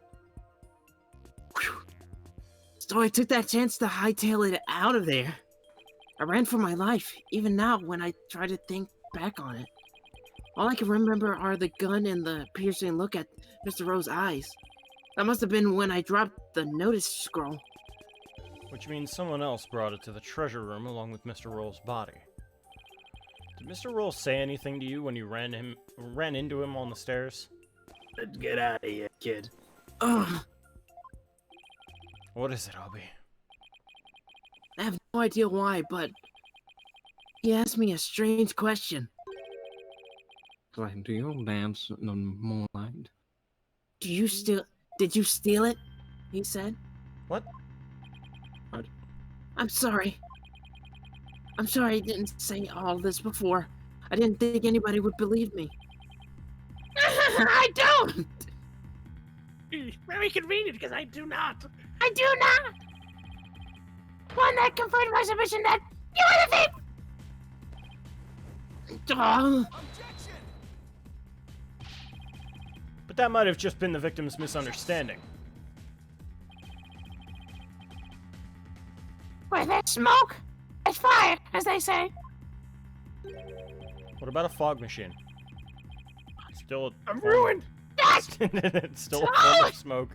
So I took that chance to hightail it out of there. I ran for my life, even now when I try to think back on it. All I can remember are the gun and the piercing look at Mr. Rowe's eyes. That must have been when I dropped the notice scroll. Which means someone else brought it to the treasure room along with Mr. Roll's body. Did Mr. Roll say anything to you when you ran into him on the stairs? Let's get out of here, kid. Ugh, What is it, Obi? I have no idea why, but he asked me a strange question. Like, do you dance no more mind? Did you steal it? He said. What? I'm sorry. I'm sorry I didn't say all this before. I didn't think anybody would believe me. I don't! Very convenient, because I do not. I do not. One that confirmed my submission that you are the thief. Oh, But that might have just been the victim's misunderstanding. Where there's smoke, there's fire, as they say. What about a fog machine? Still a I'm ruined. Yes, It's still a form of smoke.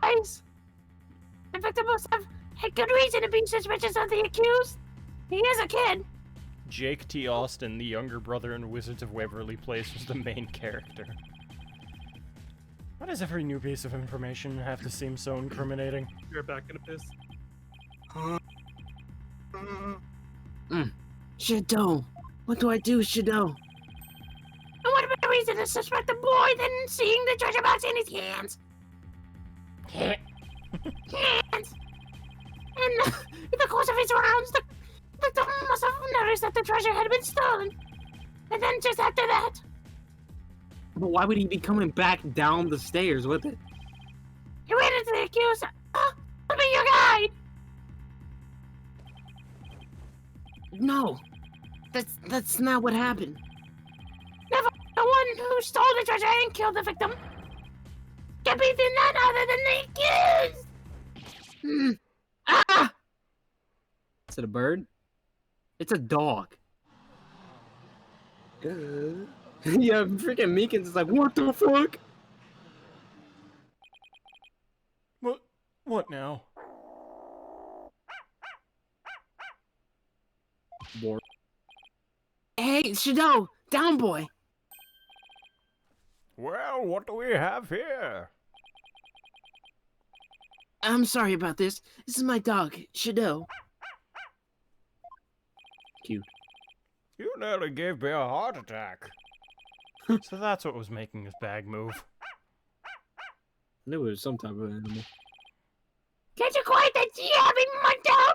lies. The victim must have had good reason to be suspicious of the accused. He is a kid. Jake T. Austin, the younger brother in Wizards of Waverly Place, was the main character. Why does every new piece of information have to seem so incriminating? You're back in a piss. Shadow. What do I do, Shadow? And what better reason to suspect the boy than seeing the treasure box in his hands? Hands. And in the course of his rounds, the victim must have noticed that the treasure had been stolen. And then just after that, But why would he be coming back down the stairs with it? he ran into the accused. I'll be your guide. No. That's not what happened. Never the one who stole the treasure and killed the victim can be none other than the accused. Ah! Is it a bird? It's a dog. Yeah, freaking Meekins is like, what the fuck? What now? War. Hey, Hey, Shadow, down boy. Well, what do we have here? I'm sorry about this. This is my dog, Shadow. Cute. You nearly gave me a heart attack. So that's what was making his bag move. I knew it was some type of animal. Can't you quiet that yapping mutt down?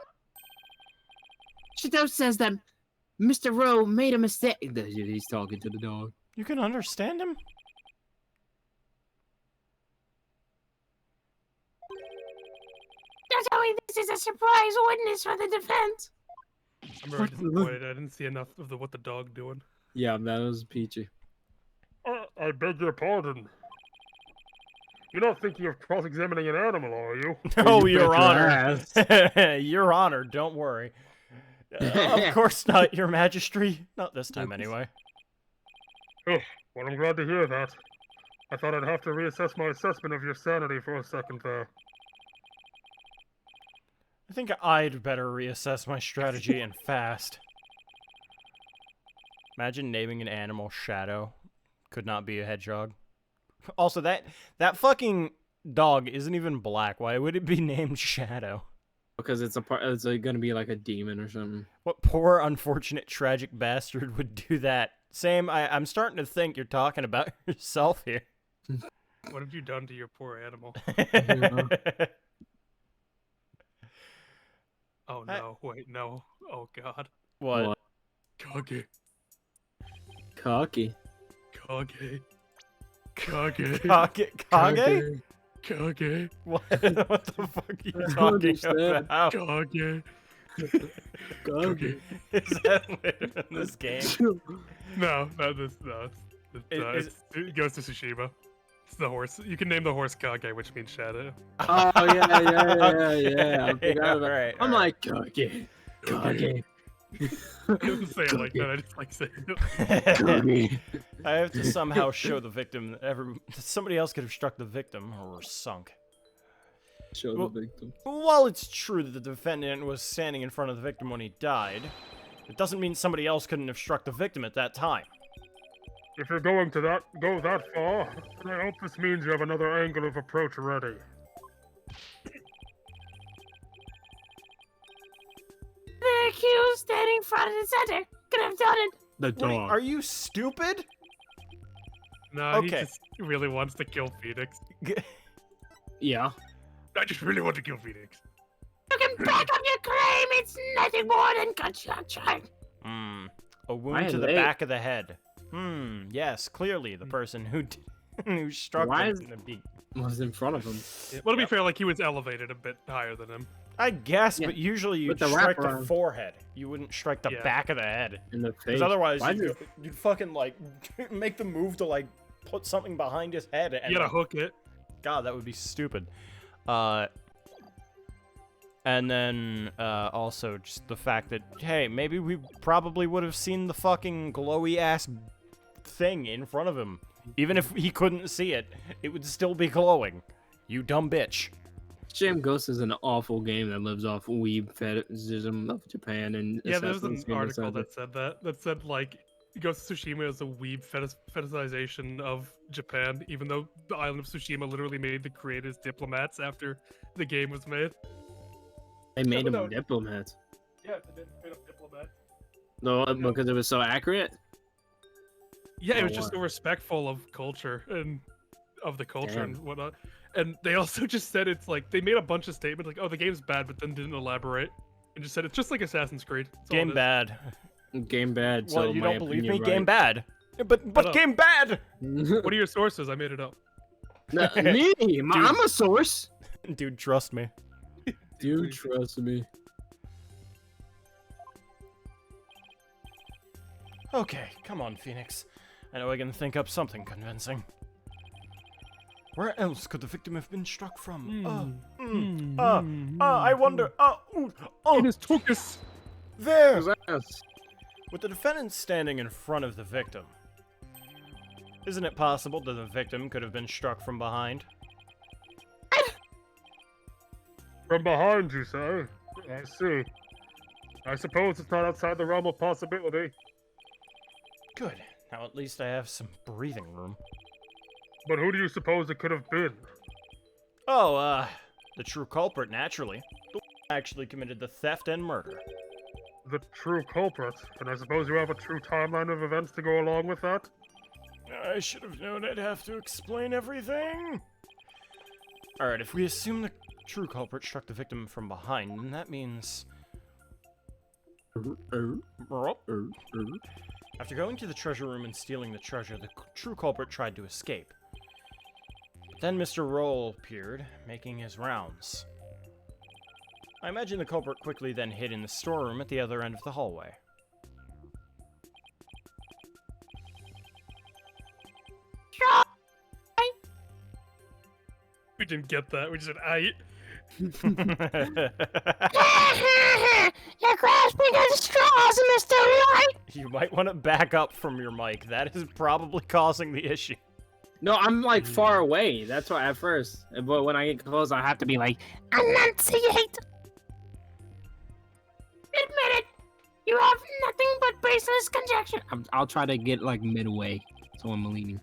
Shadow says that Mr. Rowe made a mistake. He's talking to the dog. You can understand him? Not only this is a surprise witness for the defense. I'm very disappointed. I didn't see enough of what the dog doing. Yeah, that was peachy. I beg your pardon. You're not thinking of cross-examining an animal, are you? No, you Your bet your Honor. ass. Your Honor, don't worry. Of course not, Your Majesty. Not this time, anyway. Oh, well, I'm glad to hear that. I thought I'd have to reassess my assessment of your sanity for a second there. I think I'd better reassess my strategy and fast. Imagine naming an animal Shadow. Could not be a hedgehog. Also, that fucking dog isn't even black. Why would it be named Shadow? Because it's gonna be like a demon or something. What poor, unfortunate, tragic bastard would do that? Sam, I'm starting to think you're talking about yourself here. What have you done to your poor animal? Oh no, wait, no. Oh god. What? Kage. Cocky. Kage. Kage. Kage? Kage. What? What the fuck are you talking about? Kage. Cocky. Is that in this game? No, not this. No, it goes to Tsushima. It's the horse. You can name the horse Kage, which means shadow. Oh yeah. I forgot about Right, I'm right. like cocky. Cocky. I don't say it like that. I just like saying it. Cocky. I have to somehow show the victim that somebody else could have struck the victim or were sunk. Show Well, the victim. While it's true that the defendant was standing in front of the victim when he died, it doesn't mean somebody else couldn't have struck the victim at that time. If you're going to go that far, then I hope this means you have another angle of approach ready. The accused standing front and center could have done it. The Wait, dog. are you stupid? No, he Okay. just really wants to kill Phoenix. Yeah. I just really want to kill Phoenix. You can back up your claim. It's nothing more than construction. A wound to the back of the head. Yes, clearly the person who struck Why him is- in the beak. Was in front of him. Yeah, well, to be fair, like he was elevated a bit higher than him. I guess, Yeah, but usually you'd with the strike the wraparound. forehead. You wouldn't strike the Yeah. back of the head. In the face. Because otherwise Why you'd fucking like make the move to like put something behind his head and You gotta hook it. God, that would be stupid. And then also just the fact that hey, maybe we probably would have seen the fucking glowy ass thing in front of him. Even if he couldn't see it, it would still be glowing. You dumb bitch. Shame Ghost is an awful game that lives off weeb fetishism of Japan and Yeah, there was an Assassin's Creed article Assassin. that said that. That said, like, Ghost of Tsushima is a weeb fetishization of Japan, even though the island of Tsushima literally made the creators diplomats after the game was made. They made no. him diplomats. Yeah, they did straight up diplomats. No, because it was so accurate. Yeah, it Oh, was just wow. so respectful of culture and of the culture Damn. and whatnot. And they also just said it's like they made a bunch of statements like, "Oh, the game's bad," but then didn't elaborate and just said it's just like Assassin's Creed. That's all Game it is. bad. Game bad. Well, so you my don't believe me? opinion Game bad. But know. game bad. What are your sources? I made it up. Me, I'm a source. Dude, trust me. Dude, trust me. Okay, come on, Phoenix. I know I can think up something convincing. Where else could the victim have been struck from? I wonder. It is Tukus. There! Yes. With the defendant standing in front of the victim, isn't it possible that the victim could have been struck from behind? From behind, you say? I see. I suppose it's not outside the realm of possibility. Good. Now at least I have some breathing room. But who do you suppose it could have been? Oh, the true culprit, naturally. The one who actually committed the theft and murder. The true culprit? And I suppose you have a true timeline of events to go along with that? I should have known I'd have to explain everything. Alright, if we assume the true culprit struck the victim from behind, then that means... After going to the treasure room and stealing the treasure, the true culprit tried to escape. But then Mr. Roll appeared, making his rounds. I imagine the culprit quickly then hid in the storeroom at the other end of the hallway. We didn't get that. We just said, "Aight." You're grasping at straws, Mr. Light. You might want to back up from your mic. That is probably causing the issue. No, I'm like far away. That's why at first. But when I get close, I have to be like, Enunciate. Admit it. You have nothing but baseless conjecture. I'll try to get like midway, so I'm leaning.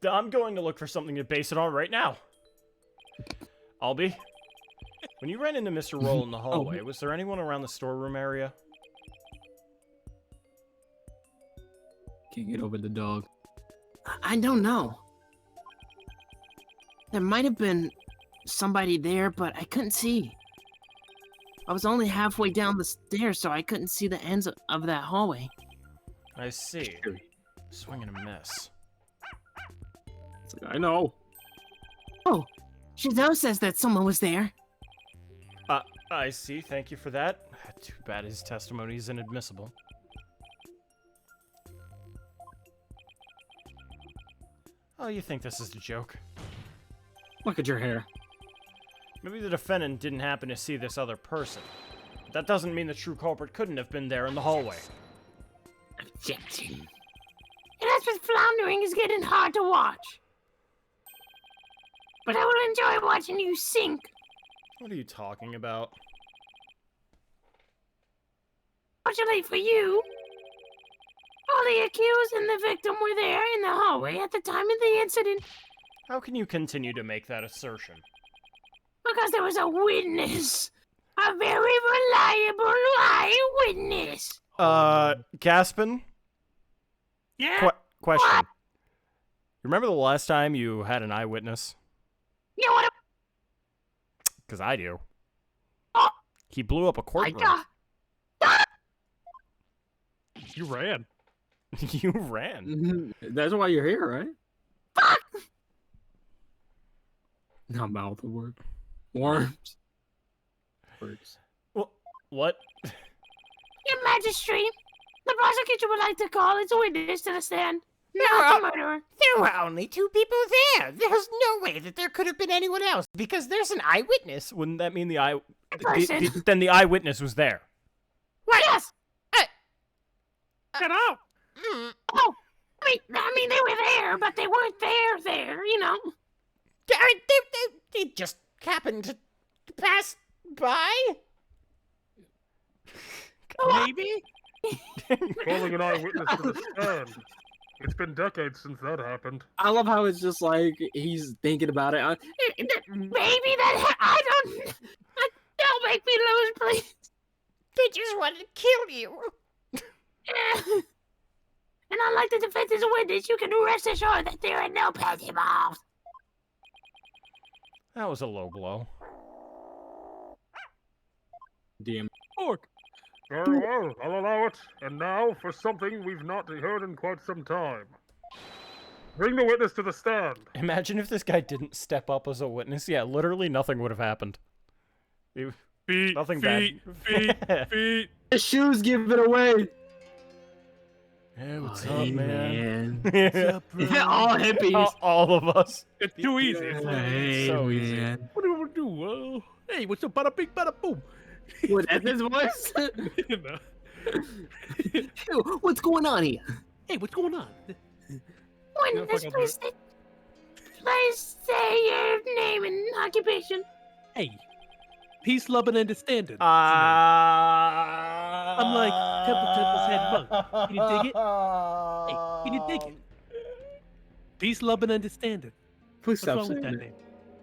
I'm going to look for something to base it on right now. Albie, when you ran into Mr. Roll in the hallway, was there anyone around the storeroom area? Can't get over the dog. I don't know. There might have been somebody there, but I couldn't see. I was only halfway down the stairs, so I couldn't see the ends of that hallway. I see. Swing and a miss. I know. Oh, Shadow says that someone was there. I see. Thank you for that. Too bad his testimony is inadmissible. Oh, you think this is a joke? Look at your hair. Maybe the defendant didn't happen to see this other person. But that doesn't mean the true culprit couldn't have been there in the hallway. Objection. And that's what floundering is getting hard to watch. But I will enjoy watching you sink. What are you talking about? Fortunately for you, all the accused and the victim were there in the hallway at the time of the incident. How can you continue to make that assertion? Because there was a witness. A very reliable eyewitness. Gaspin? Yeah? Question. What? You remember the last time you had an eyewitness? You want to... Because I do. Oh. He blew up a courtroom. You ran. You ran. That's why you're here, right? Fuck! Not mouth word. Worms. Words. What? Your Majesty, the prosecutor would like to call its witness to the stand. Not the murderer. There were only two people there. There's no way that there could have been anyone else because there's an eyewitness. Wouldn't that mean the person. then the eyewitness was there? What? Yes. Get out! Oh, I mean, they were there, but they weren't there, you know. They just happened to pass by? Maybe? Calling an eyewitness to the stand. It's been decades since that happened. I love how it's just like he's thinking about it. Maybe that I don't make me lose, please. They just wanted to kill you. And unlike the defense's witness, you can rest assured that there are no pets involved. That was a low blow. Damn. Pork. Very well, I'll allow it. And now for something we've not heard in quite some time. Bring the witness to the stand. Imagine if this guy didn't step up as a witness. Yeah, literally nothing would have happened. Nothing bad. Feet. The shoes give it away. Hey, what's Oh, up, hey, man? All hippies. All of us. It's too easy. It's Hey, so easy. man. What do we do? Hey, what's up? Bada bing, bada boom. What, that's his voice? No. What's going on here? Hey, what's going on? Witness, please say your name and occupation. Hey, peace, love, and understanding. I'm I'm like Temple's head monk. Can you dig it? Hey, can you dig it? Peace, love, and understanding. Please What's stop wrong with saying that it. name?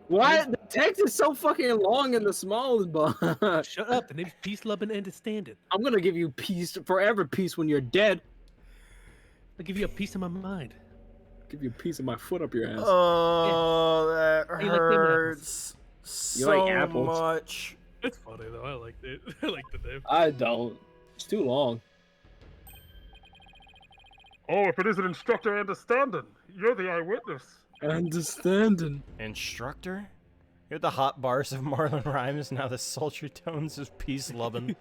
Why? The text is so fucking long in the smallest bar. Shut up. The name's Peace, Love, and Understanding. I'm gonna give you peace, forever peace when you're dead. I'll give you a piece of my mind. Give you a piece of my foot up your ass. Oh, that you like them hurts You like so apples? much. It's funny though. I liked it. I like the name. I don't. It's too long. Oh, if it isn't Instructor Understanding, you're the eyewitness. Understanding. Instructor? You're the hot bars of Marlon Rhymes, now the sultry tones of peace lovin'.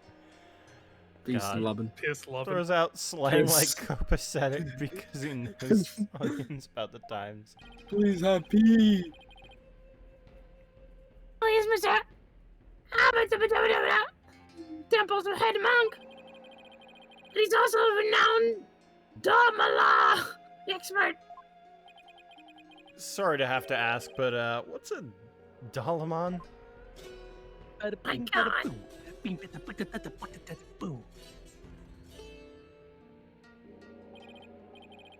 Peace God. loving. Piss love. Throws out slang Piss. like copacetic because he knows onions about the times. Please have peace. Please, Mr. Temple's head monk. He's also a renowned Dharmala expert. Sorry to have to ask, but what's a Dalaman? My God.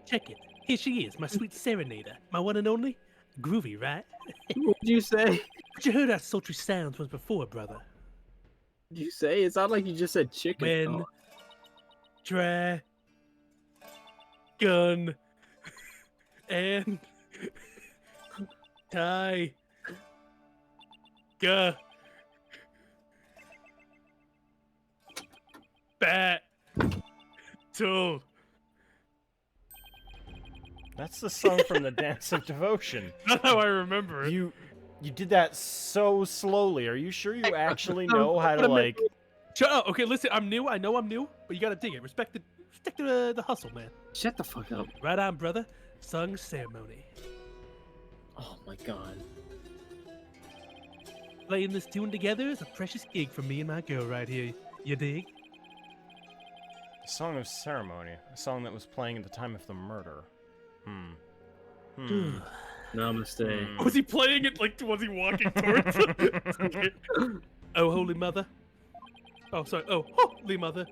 Check it. Here she is, my sweet serenader. My one and only. Groovy, right? What'd you say? But you heard our sultry sounds once before, brother. What'd you say? It sounded like you just said chicken. When Oh. Gun and tie bat tool. That's the song from the Dance of Devotion. That's how I remember it. You did that so slowly. Are you sure you actually know how to like? Shut up. Okay, listen. I'm new. I know I'm new, but you gotta dig it. Respect the hustle, man. Shut the fuck up. Right on, brother. Sung ceremony. Oh my god. Playing this tune together is a precious gig for me and my girl right here. You dig? A song of ceremony, a song that was playing at the time of the murder. Namaste. Was he playing it like was he walking towards it? Oh, holy mother. Oh, sorry. Oh, holy mother.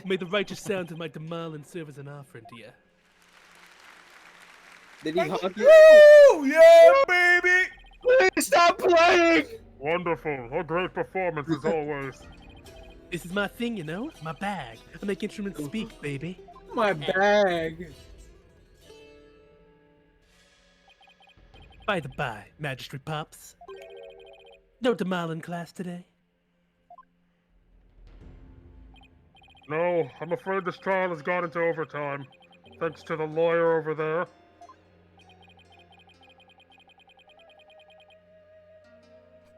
May the righteous sounds of my Demalin serve as an offering to you. Did he honk you? Woo! Yeah, baby! Please stop playing! Wonderful. A great performance as always. This is my thing, you know? My bag. I make instruments speak, baby. My bag. By the by, Magistrate Pops. No Demalin class today. No, I'm afraid this trial has gone into overtime. Thanks to the lawyer over there.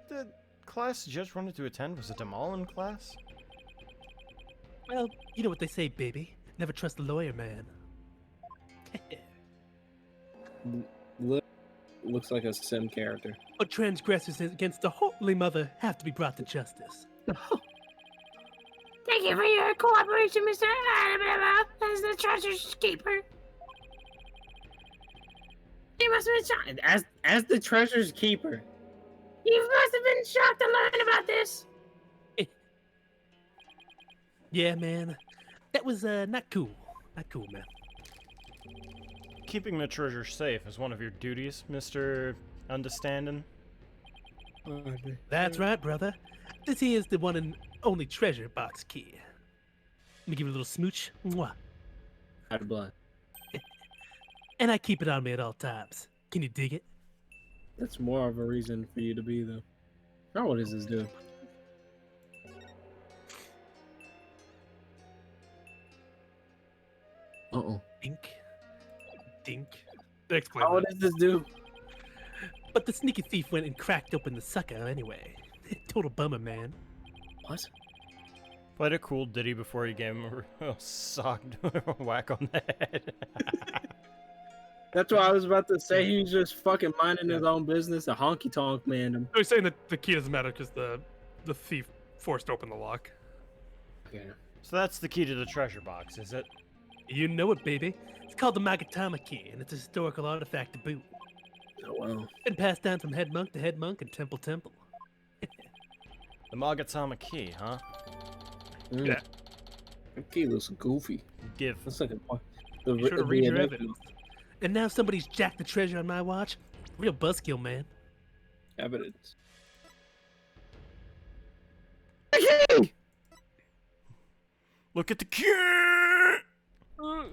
The class Judge wanted to attend was a Demalin class? Well, you know what they say, baby. Never trust the lawyer, man. Looks like a sim character. But transgressors against the Holy Mother have to be brought to justice. Thank you for your cooperation, Mr. As the treasure's keeper. You must have been shocked. As the treasure's keeper. You must have been shocked to learn about this. Yeah, man. That was not cool. Not cool, man. Keeping the treasure safe is one of your duties, Mr. Understanding. That's right, brother. This here is the one and only treasure box key. Let me give you a little smooch. Mwah. Out of blood. And I keep it on me at all times. Can you dig it? That's more of a reason for you to be though. Now what does this do? Uh-oh. Dink. Dink. Explain What that. does this do? But the sneaky thief went and cracked open the sucker anyway. Total bummer, man. What? Played a cool ditty before he gave him a real socked whack on the head. That's what I was about to say. He was just fucking minding his own business. A honky tonk man. I was saying that the key doesn't matter because the thief forced open the lock. Okay. So that's the key to the treasure box, is it? You know it, baby. It's called the Magatama key, and it's a historical artifact to boot. Oh well. Been passed down from head monk to head monk and temple to temple. The Magatama key, huh? Mm. Yeah. Okay, looks goofy. Give. Looks like Be sure to read your reenactment. evidence. And now somebody's jacked the treasure on my watch. Real buzzkill, man. Evidence. Look at the key!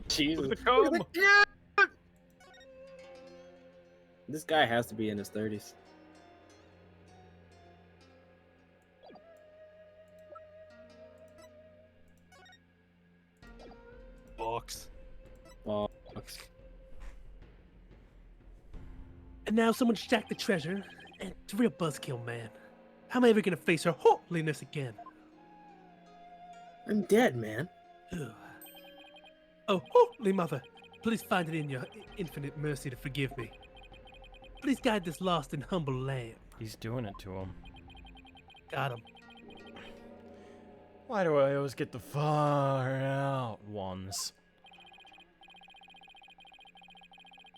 Jesus. Look at the comb. This guy has to be in his 30s. Box. Box. And now someone's jacked the treasure. And it's a real buzzkill, man. How am I ever gonna face her holiness again? I'm dead, man. Ugh. Oh, holy mother, please find it in your infinite mercy to forgive me. Please guide this lost and humble lamb. He's doing it to him. Got him. Why do I always get the far out ones?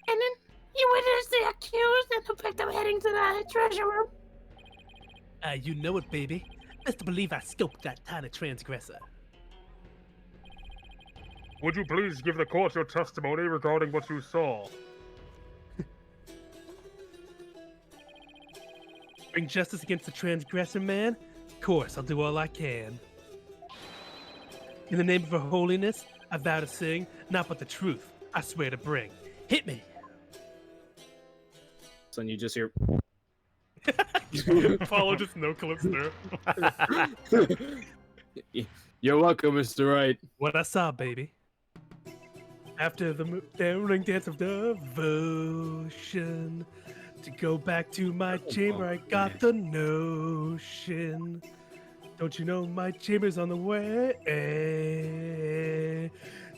And then you witness the accused and the victim heading to the treasure room. You know it, baby. Best believe I scoped that tiny transgressor. Would you please give the court your testimony regarding what you saw? Bring justice against the transgressor, man? Of course, I'll do all I can. In the name of her holiness, I vow to sing, not but the truth, I swear to bring. Hit me! Son, you just hear. Follow just no clips there. You're welcome, Mr. Wright. What I saw, baby. After the ring dance of devotion, to go back to my chamber, I got the notion. Don't you know my chamber's on the way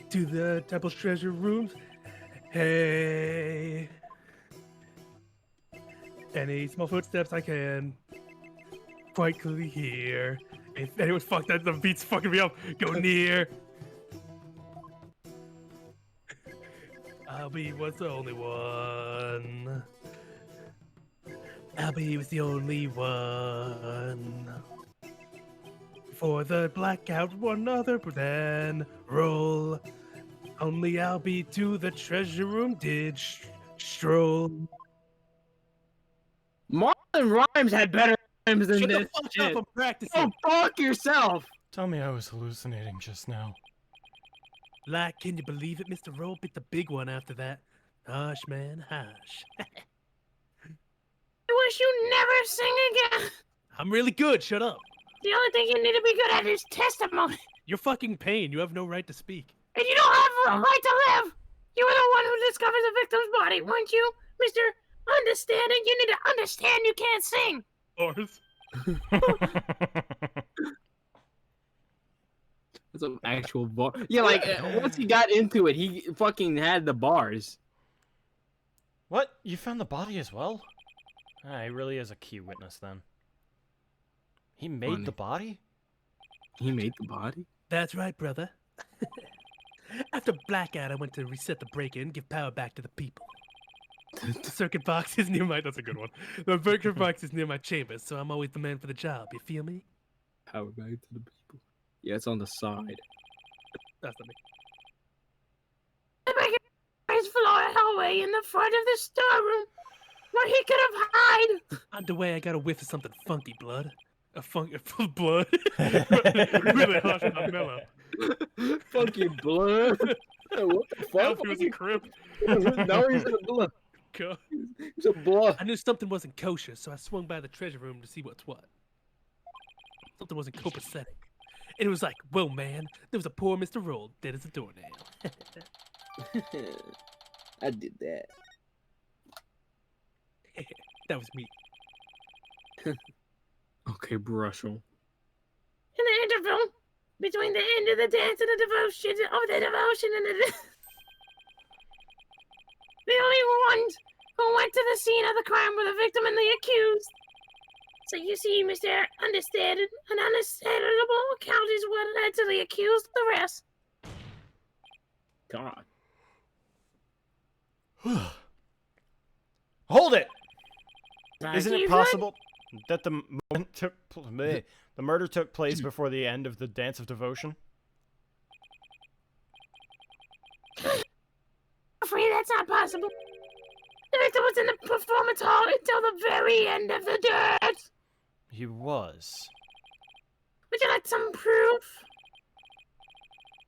to the temple's treasure rooms? Hey, any small footsteps I can quite clearly hear. If anyone fuck that, the beat's fucking me up. Go near. Albie was the only one. Albie was the only one. For the blackout, one other then roll. Only Albie to the treasure room did stroll. Marlon Rhymes had better rhymes than Shut this the fuck shit. up, I'm practicing. Oh, fuck yourself. Tell me I was hallucinating just now. Like, can you believe it? Mr. Roll bit the big one after that. Hush, man, hush. I wish you never sing again. I'm really good, shut up. The only thing you need to be good at is testimony. You're fucking pain, you have no right to speak. And you don't have a right to live. You were the one who discovered the victim's body, weren't you, Mr. Understanding? You need to understand you can't sing. Ours. That's an actual bar. Yeah, like once he got into it, he fucking had the bars. What? You found the body as well? Ah, he really is a key witness then. He made Funny. the body? He made the body? That's right, brother. After blackout, I went to reset the break-in, give power back to the people. The circuit box is near my... That's a good one. The circuit box is near my chambers, so I'm always the man for the job. You feel me? Power back to the people. Yeah, it's on the side. That's not me. The first floor hallway in the front of the storeroom, where he could have hide. On the way, I got a whiff of something funky, blood. A funky blood. Really harsh and not mellow. Funky blood. What the fuck? He was a crib. Now he's in a blood. God. He's a blood. I knew something wasn't kosher, so I swung by the treasure room to see what's what. Something wasn't copacetic. And it was like, whoa, man, there was a poor Mr. Roll, dead as a doornail. I did that. That was me. Okay, Brushel. In the interval between the end of the dance and the devotion and the only ones who went to the scene of the crime were the victim and the accused. So you see, Mr. Understated, an understandable account is what led to the accused, the rest. God. Hold it! Isn't Isn't it possible that the moment the murder took place before the end of the Dance of Devotion? possible. The victim was in the performance hall until the very end of the dance. He was. Would you like some proof?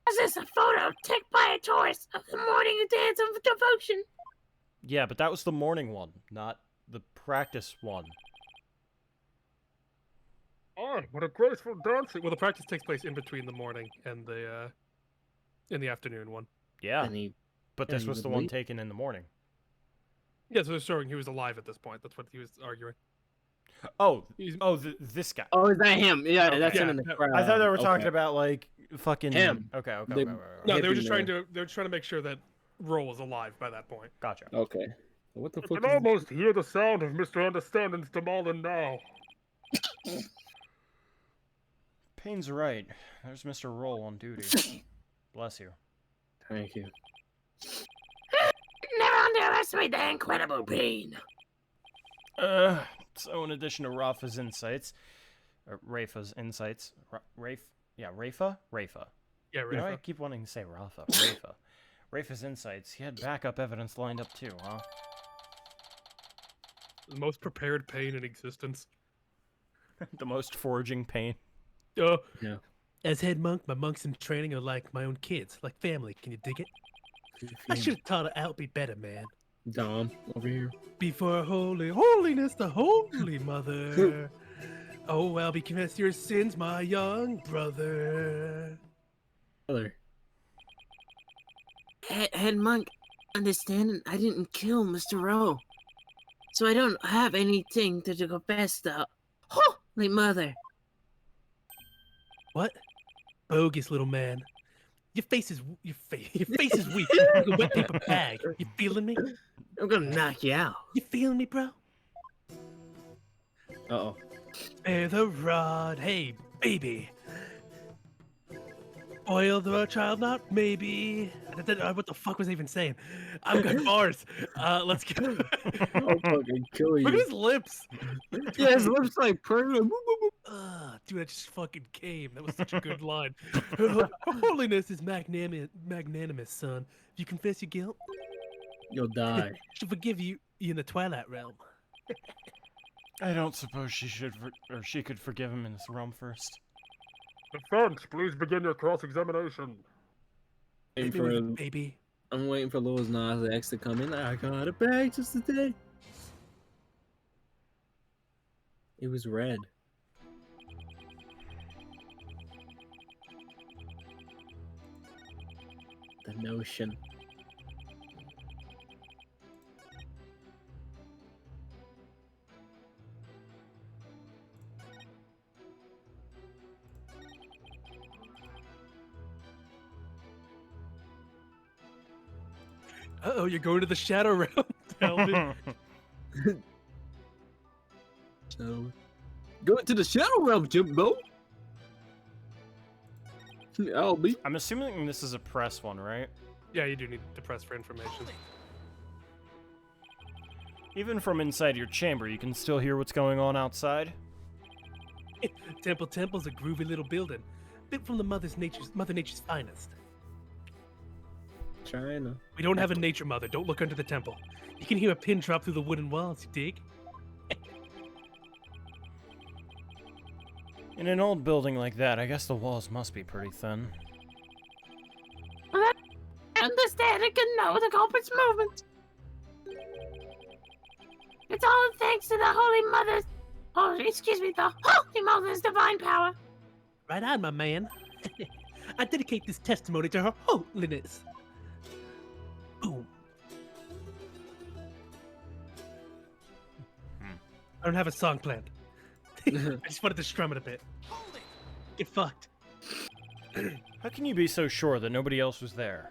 Is this a photo taken by a tourist of the morning dance of devotion? Yeah, but that was the morning one, not the practice one. Oh, what a graceful dancing. Well, the practice takes place in between the morning and the in the afternoon one. Yeah, And he, but yeah, this he was would the one leave. taken in the morning. Yeah, so they're showing he was alive at this point. That's what he was arguing. Oh, He's- this guy. Oh, is that him? Yeah, Okay. that's him Yeah, in the no, crowd. I thought they were Okay. talking about like fucking Him. Okay, okay, The- okay, okay. No, they were hippie just trying man. to make sure that Ro was alive by that point. Gotcha. Okay. What the I fuck can is almost hear the sound of Mr. Understanding's Demalin now. Payne's right. There's Mr. Roll on duty. Bless you. Thank you. Never underestimate the incredible pain. So in addition to Rafa's insights, or Rafa's insights, Rafa? Yeah, You know, I Rafa. keep wanting to say Rafa. Rafa. Rafa's insights, he had backup evidence lined up too, huh? The most prepared pain in existence. The most foraging pain. Yeah. As head monk, my monks in training are like my own kids, like family. Can you dig it? I should have taught her out be better, man. Dom over here. Before holiness, the holy mother. Oh, well, be confess your sins, my young brother. Brother. Head monk, understand I didn't kill Mr. Rowe. So I don't have anything to confess to Holy Mother. What? Bogus little man. Your face is weak like a wet paper bag. You feeling me? I'm gonna knock you out. You feeling me, bro? Uh-oh. Spare the rod, hey baby. Oil the child, not maybe. What the fuck was I even saying? I've got bars. Let's go. I'll fucking kill you. Look at his lips. Yeah, his lips like purring. Dude, that just fucking came. That was such a good line. Holiness is magnanimous, son. If you confess your guilt, You'll die. she'll forgive you in the Twilight Realm. I don't suppose she could forgive him in this realm first. Defense, please begin your cross-examination. Waiting Baby, for with him. baby. I'm waiting for Lil Nas X to come in. I got a bag just today. It was red. The notion. Uh-oh, you're going to the Shadow Realm, Delvin. So, go into the Shadow Realm, Jimbo. I'll be. I'm assuming this is a press one, right? Yeah, you do need to press for information. Even from inside your chamber, you can still hear what's going on outside. Temple's a groovy little building, built from the Mother Nature's finest. China. We don't have a nature mother. Don't look under the temple. You can hear a pin drop through the wooden walls. You dig? In an old building like that, I guess the walls must be pretty thin. Understand and can know the culprit's movement. It's all thanks to the Holy Mother's... Oh, excuse me, the Holy Mother's divine power. Right on, my man. I dedicate this testimony to her holiness. Boom. I don't have a song planned. I just wanted to strum it a bit. Get fucked. How can you be so sure that nobody else was there?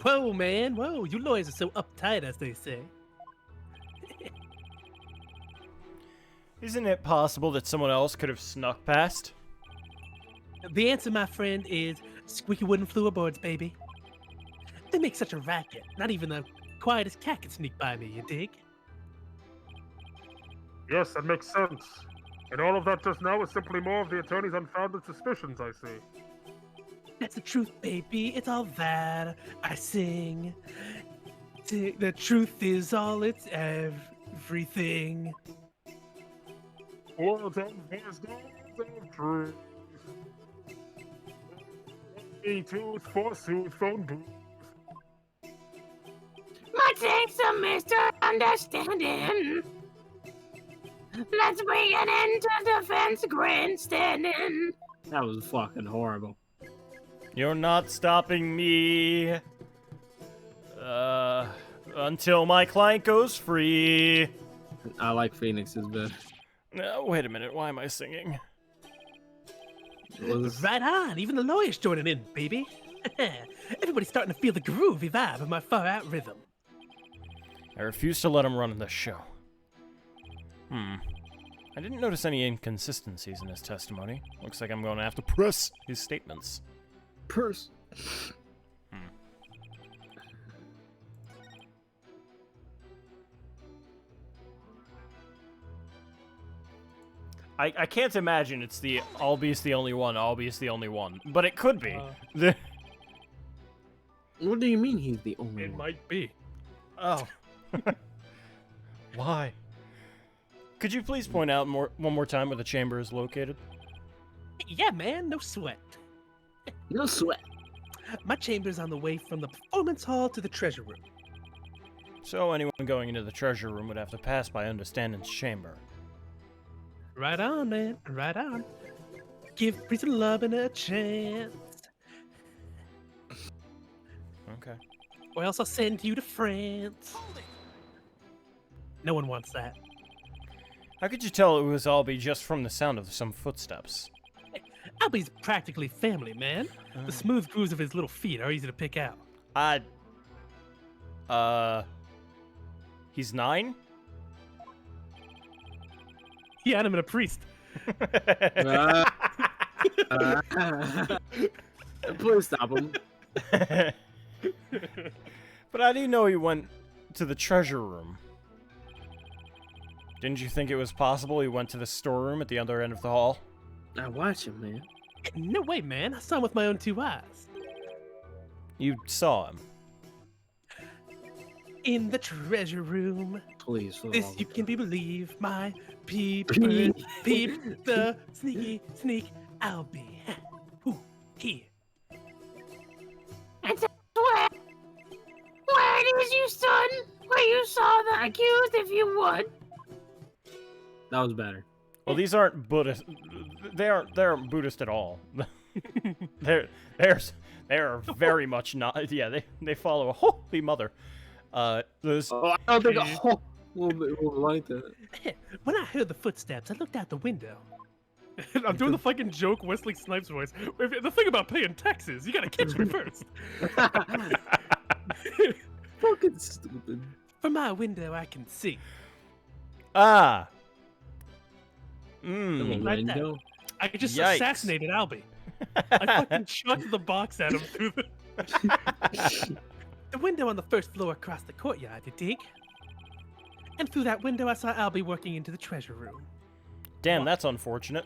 Whoa, man. Whoa, you lawyers are so uptight, as they say. Isn't it possible that someone else could have snuck past? The answer, my friend, is squeaky wooden floorboards, baby. They make such a racket. Not even the quietest cat can sneak by me, you dig? Yes, that makes sense. And all of that just now is simply more of the attorney's unfounded suspicions, I see. That's the truth, baby. It's all that I sing. The truth is all, it's everything. Words of wisdom of truth. A tooth forsooth phone booth. My thanks to Mr. Understanding. Let's bring an end to defense grandstanding. That was fucking horrible. You're not stopping me. Until my client goes free. I like Phoenix's better. Wait a minute, why am I singing? Right on. Even the lawyer's joining in, baby. Everybody's starting to feel the groovy vibe of my far-out rhythm. I refuse to let him run the show. I didn't notice any inconsistencies in his testimony. Looks like I'm going to have to press his statements. Purse. I can't imagine it's the Albi's the only one, Albi's the only one. But it could be. What do you mean he's the only It one? might be. Oh. Why? Could you please point out one more time where the chamber is located? Yeah, man, no sweat. No sweat. My chamber's on the way from the performance hall to the treasure room. So anyone going into the treasure room would have to pass by Understanding's chamber. Right on, man. Right on. Give Priest of Lovin' a chance. Okay. Or else I'll send you to France. No one wants that. How could you tell it was Albi just from the sound of some footsteps? Albie's practically family, man. The smooth grooves of his little feet are easy to pick out. He's 9? Yeah, and I'm a priest. Please stop him. But how do you know he went to the treasure room? Didn't you think it was possible he went to the storeroom at the other end of the hall? I watch him, man. No way, man. I saw him with my own 2 eyes. You saw him. In the treasure room. Please. This you can believe. My peep, peep, the sneak, Albie. Ooh, here. And where it is, you son, where you saw the accused, if you would. That was better. Well, these aren't Buddhist. They aren't Buddhist at all. they're very much not. Yeah, they follow a holy mother. There's. Oh, I don't think a whole little bit more like that. When I heard the footsteps, I looked out the window. I'm doing the fucking joke Wesley Snipes voice. The thing about paying taxes, you gotta catch me first. Fucking stupid. From my window, I can see. Like Like that. that. I just Yikes. assassinated Albie. I fucking chucked the box at him through the window on the first floor across the courtyard, you dig? And through that window, I saw Albie working into the treasure room. Damn, that's unfortunate.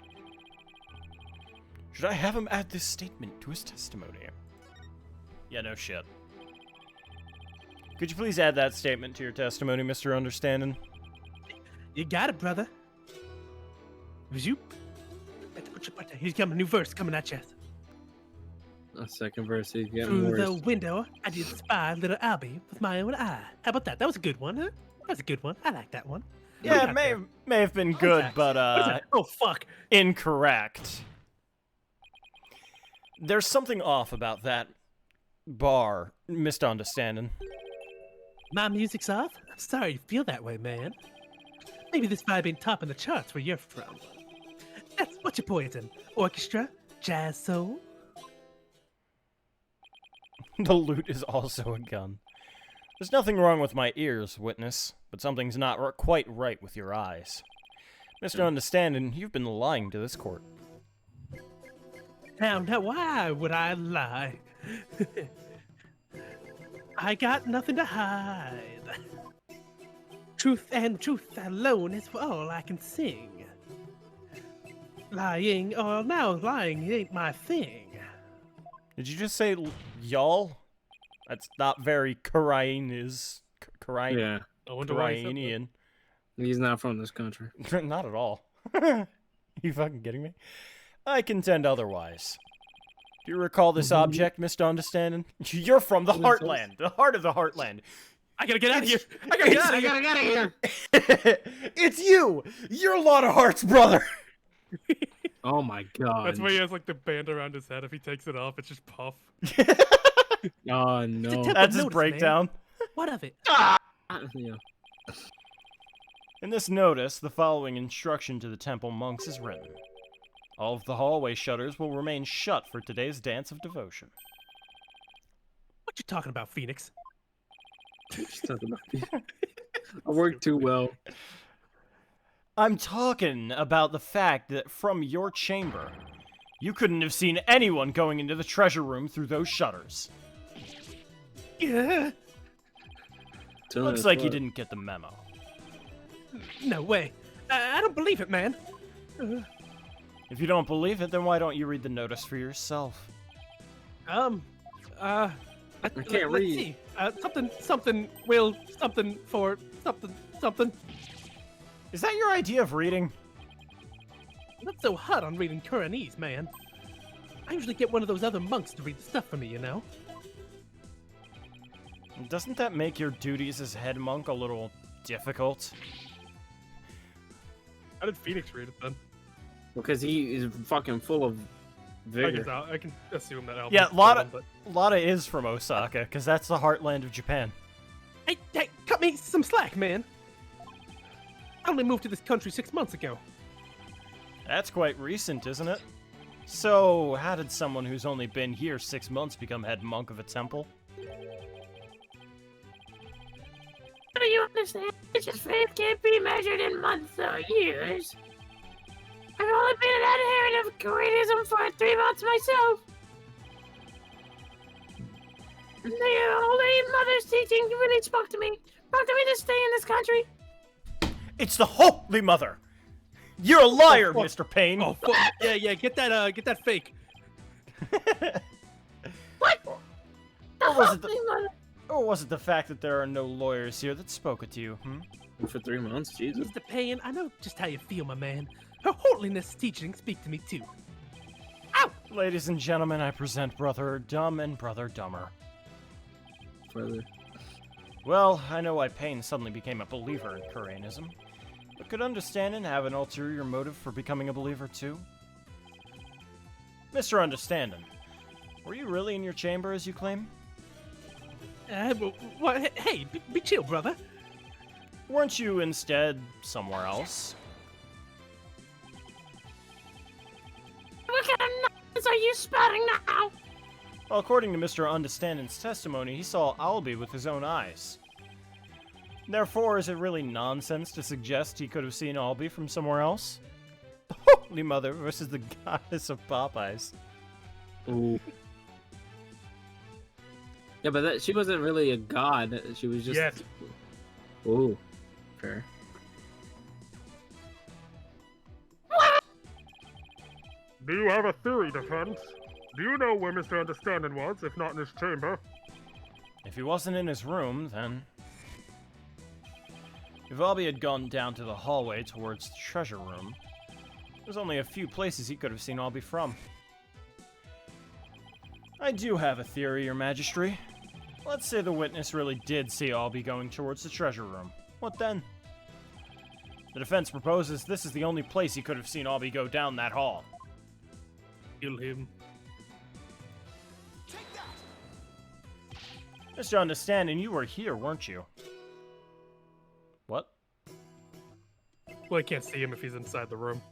Should I have him add this statement to his testimony? Yeah, no shit. Could you please add that statement to your testimony, Mr. Understanding? You got it, brother. Zoop. Here's coming, new verse coming at you. A second verse is getting Through worse. the window, I did spy little Albie with my own eye. How about that? That was a good one, huh? That was a good one. I like that one. Yeah, it may have been good, but What is that? Oh, fuck. incorrect. There's something off about that bar, Mr. Understanding. My music's off? I'm sorry you feel that way, man. Maybe this vibe ain't topping the charts where you're from. That's what you poison. Orchestra, jazz soul. The lute is also a gun. There's nothing wrong with my ears, witness, but something's not quite right with your eyes. Mr. Understanding, you've been lying to this court. Now, why would I lie? I got nothing to hide. Truth and truth alone is all I can sing. Lying, oh, now lying ain't my thing. Did you just say y'all? That's not very Yeah. I wonder why he said that. Koreanian. He's not from this country. Not at all. You fucking kidding me? I contend otherwise. Do you recall this object, Mr. Understanding? You're from the Heartland, the heart of the Heartland. I gotta get out of here. I gotta get out of here. It's you! You're a lot of hearts, brother! Oh my god. That's why he has like the band around his head. If he takes it off, it's just puff. Oh no. That's his breakdown. What of it? Yeah. In this notice, the following instruction to the temple monks is written. All of the hallway shutters will remain shut for today's dance of devotion. What you talking about, Phoenix? Just talking about I work too well. I'm talking about the fact that from your chamber, you couldn't have seen anyone going into the treasure room through those shutters. Yeah. Looks like you didn't get the memo. No way. I don't believe it, man. If you don't believe it, then why don't you read the notice for yourself? I can't read. See. Something for something. Is that your idea of reading? I'm not so hot on reading Kuranese, man. I usually get one of those other monks to read stuff for me, you know? Doesn't that make your duties as head monk a little difficult? How did Phoenix read it then? Because he is fucking full of vigor. I can assume that. Yeah, Lotta is from Osaka, because that's the heartland of Japan. Hey, cut me some slack, man. I only moved to this country 6 months ago. That's quite recent, isn't it? So, how did someone who's only been here 6 months become head monk of a temple? Do you understand? His faith can't be measured in months or years. I've only been an adherent of Koreanism for 3 months myself. The Holy Mother's teaching really spoke to me to stay in this country. It's the Holy Mother! You're a liar, Mr. Payne! Oh, fuck. Yeah, get that fake. What? Or was it the fact that there are no lawyers here that spoke to you, For 3 months, Jesus. Mr. Payne, I know just how you feel, my man. Her holiness teaching speak to me too. Ow! Ladies and gentlemen, I present Brother Dumb and Brother Dumber. Brother. Well, I know why Payne suddenly became a believer in Koreanism, but could Understanding have an ulterior motive for becoming a believer too? Mr. Understanding, were you really in your chamber as you claim? What? Hey, be chill, brother. Weren't you instead somewhere else? What kind of nonsense are you spouting now? Well, according to Mr. Understanding's testimony, he saw Albie with his own eyes. Therefore, is it really nonsense to suggest he could have seen Albie from somewhere else? The Holy Mother versus the goddess of Popeyes. Ooh. Yeah, but she wasn't really a god. She was just... Yes. Ooh. Fair. Do you have a theory, Defense? Do you know where Mr. Understanding was, if not in his chamber? If he wasn't in his room, then... If Albie had gone down to the hallway towards the treasure room, there's only a few places he could have seen Albie from. I do have a theory, Your Majesty. Let's say the witness really did see Albie going towards the treasure room. What then? The defense proposes this is the only place he could have seen Albie go down that hall. Kill him. Mr. Understanding, you were here, weren't you? What? Well, I can't see him if he's inside the room.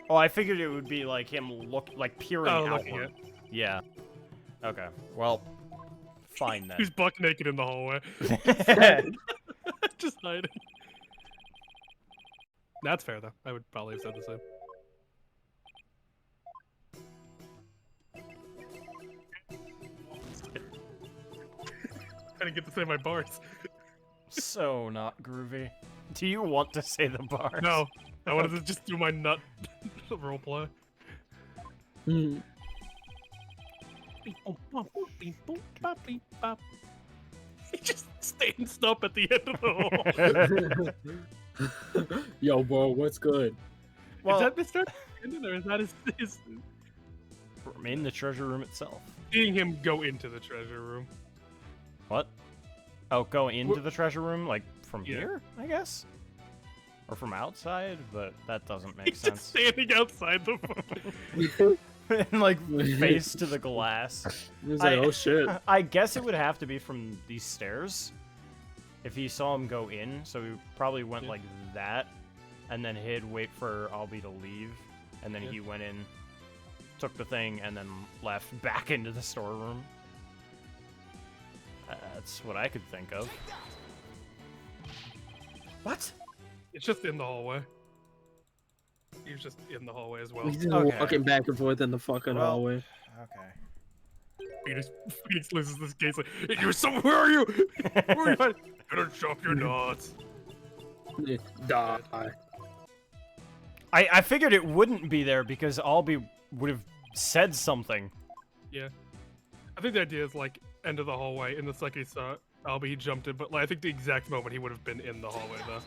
Oh, I figured it would be like him peering looking outward. Yeah. Okay. Well, fine then. He's buck naked in the hallway. Just hiding. That's fair, though. I would probably have said the same. I didn't get to say my bars. So not groovy. Do you want to say the bars? No. I wanted to just do my nut roleplay. Beep, boom, bum, boom, beep, boom, bop, beep, bop. He just stands up at the end of the hall. Yo, bro, what's good? Well, is that Mr. Brandon, or is that his in the treasure room itself. seeing him go into the treasure room? What? Oh, go into the treasure room, like from Yeah. here, I guess, or from outside, but that doesn't make He's sense. just standing outside the fucking. And like face to the glass. He's like, oh shit. I guess it would have to be from these stairs. If he saw him go in, so he probably went like that, and then he'd wait for Albie to leave, and then he went in, took the thing, and then left back into the storeroom. That's what I could think of. What? It's just in the hallway. He was just in the hallway as well. He's just Okay. walking back and forth in the fucking Well, hallway. Okay. Phoenix loses this case like, hey, you're somewhere, where are you? Where are you at? Gonna chop your nuts. Die. I figured it wouldn't be there because Albie would have said something. Yeah. I think the idea is like end of the hallway, and the second he saw it, Albie, he jumped in, but like, I think the exact moment he would have been in the hallway though.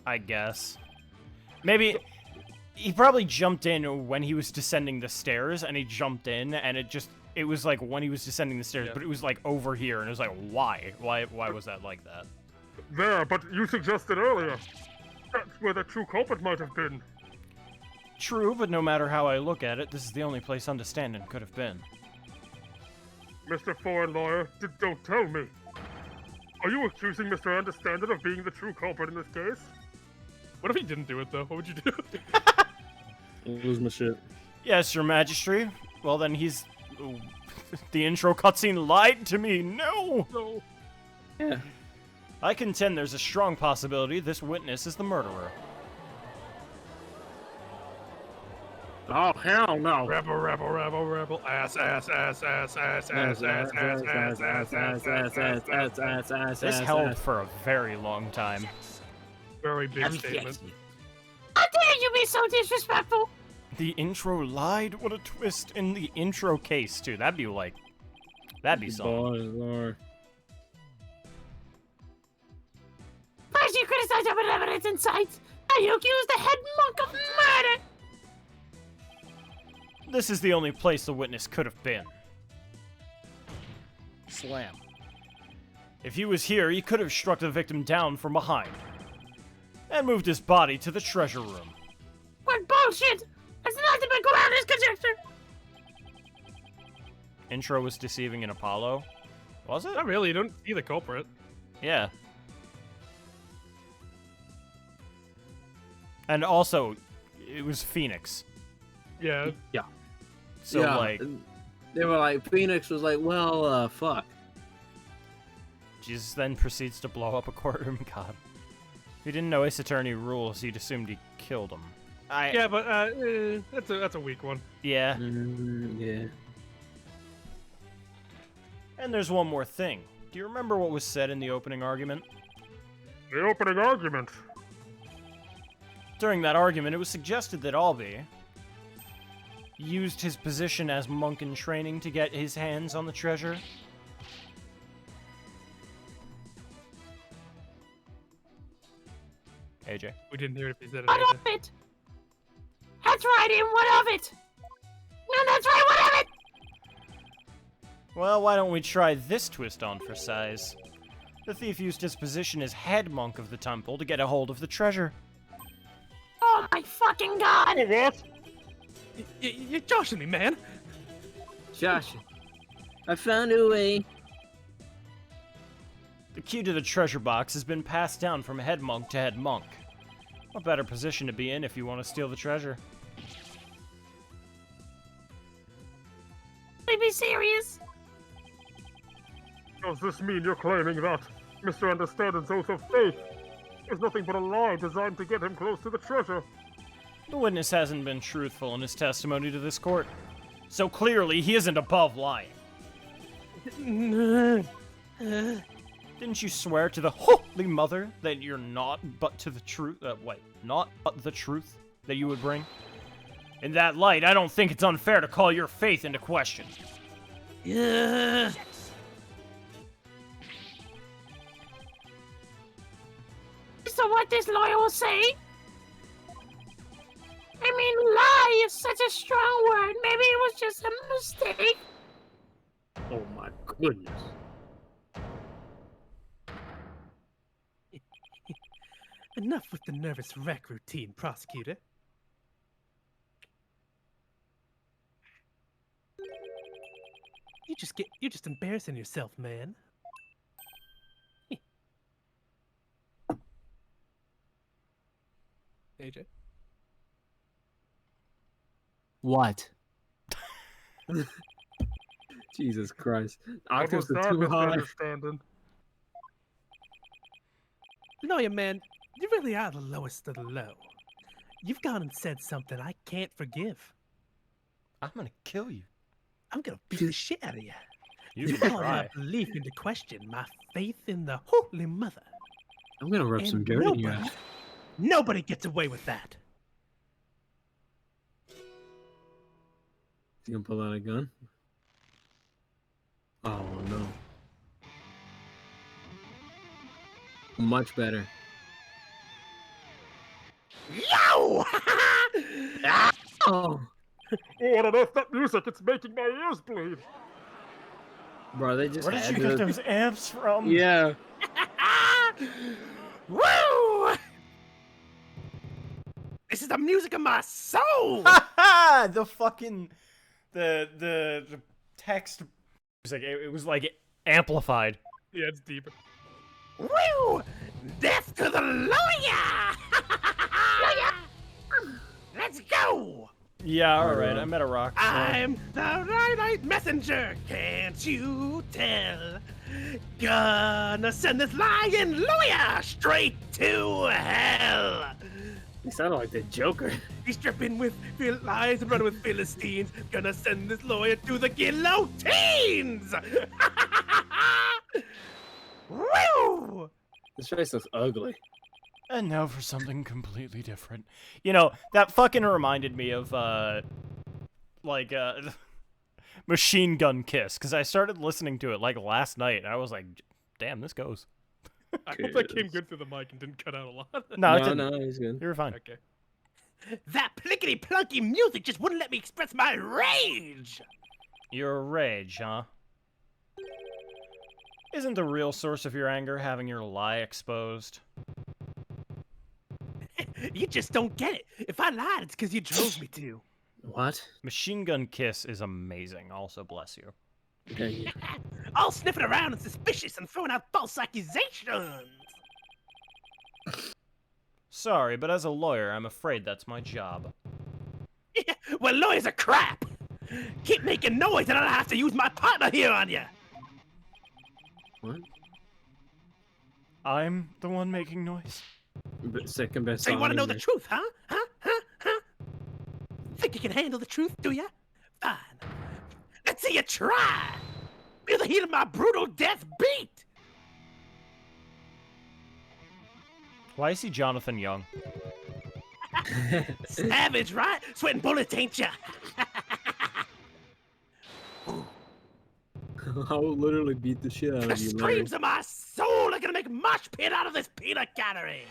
I guess. Maybe he probably jumped in when he was descending the stairs, and he jumped in, and it was like when he was descending the stairs, but it was like over here, and it was like, why? Why was that like that? There, but you suggested earlier. That's where the true culprit might have been. True, but no matter how I look at it, this is the only place Understanding could have been. Mr. Foreign Lawyer, don't tell me. Are you accusing Mr. Understanding of being the true culprit in this case? What if he didn't do it though? What would you do? Lose my shit. Yes, Your Majesty. Well, then he's... The intro cutscene lied to me. No! No. Yeah. I contend there's a strong possibility this witness is the murderer. Oh, hell no. Rebel, rebel, rebel, rebel. Ass, ass, ass, ass, ass, ass, ass, ass, ass, ass, ass, ass, ass. This held for a very long time. Very big statement. How dare you be so disrespectful? The intro lied? What a twist in the intro case, too. That'd be something. First you criticize open evidence and sites, now you accuse the head monk of murder! This is the only place the witness could have been. Slam. If he was here, he could have struck the victim down from behind and moved his body to the treasure room. What bullshit! That's nothing but groundless conjecture! Intro was deceiving in Apollo? Was it? Not really, you don't see the culprit. Yeah. And also, it was Phoenix. Yeah. Yeah. So, yeah, like... They were like, Phoenix was like, well, fuck. Jesus then proceeds to blow up a courtroom. God. If he didn't know Ace Attorney rules, he'd assumed he killed him. Yeah, but that's a weak one. Yeah. Yeah. And there's one more thing. Do you remember what was said in the opening argument? The opening argument. During that argument, it was suggested that Albie used his position as monk in training to get his hands on the treasure. AJ. We didn't hear if he said it. What of it? That's right, and what of it? No, that's right, what of it? Well, why don't we try this twist on for size? The thief used his position as head monk of the temple to get a hold of the treasure. Oh my fucking god! What? You're joshing me, man. Josh, I found a way. The key to the treasure box has been passed down from head monk to head monk. What better position to be in if you want to steal the treasure? Be serious? Does this mean you're claiming that Mr. Understanding's oath of faith is nothing but a lie designed to get him close to the treasure? The witness hasn't been truthful in his testimony to this court, so clearly he isn't above lying. Didn't you swear to the Holy Mother that you're not but to the truth? Not but the truth that you would bring? In that light, I don't think it's unfair to call your faith into question. Yeah. So what this lawyer will say? I mean, lie is such a strong word. Maybe it was just a mistake. Oh my goodness. Enough with the nervous wreck routine, prosecutor. You're just embarrassing yourself, man. AJ. What? Jesus Christ. What was Octaves are that too high. misunderstanding? Lawyer man, you really are the lowest of the low. You've gone and said something I can't forgive. I'm gonna kill you. I'm gonna beat the shit out of you. You You can call try. my belief into question, my faith in the Holy Mother. I'm gonna rub And some dirt in your nobody, ass. nobody gets away with that. You gonna pull out a gun? Oh no. Much better. Yo! Oh, Oh, what on earth that music? It's making my ears bleed. bro, they just Where did had you to... get those amps from? Yeah. Woo! This is the music of my soul! The fucking the text music. It was like amplified. Yeah, it's deeper. Woo! Death to the lawyer! Let's go! Yeah, all right. I'm at a rock. I'm the right messenger, can't you tell? Gonna send this lying lawyer straight to hell. You sound like the Joker. He's dripping with lies and running with Philistines. Gonna send this lawyer to the guillotines. Woo! This face looks ugly. And now for something completely different. You know, that fucking reminded me of, Machine Gun Kiss, because I started listening to it, like, last night, and I was like, damn, this goes. I hope that came good through the mic and didn't cut out a lot. No, it No, didn't. he's good. You were fine. Okay. That plickety plunky music just wouldn't let me express my rage. Your rage, huh? Isn't the real source of your anger having your lie exposed? You just don't get it. If I lied, it's because you drove me to. What? Machine Gun Kiss is amazing. Also, bless you. Okay. All sniffing around and suspicious and throwing out false accusations. Sorry, but as a lawyer, I'm afraid that's my job. Well, lawyers are crap. Keep making noise and I'll have to use my partner here on you. What? I'm the one making noise. Second best So you song want to know in the there. truth, huh? Huh? Think you can handle the truth, do ya? Fine. Let's see you try. Feel the heat of my brutal death beat. Why is he Jonathan Young? Savage, right? Sweating bullets, ain't ya? I will literally beat the shit out The of you, screams of my soul are gonna make mosh pit out of this peanut gallery.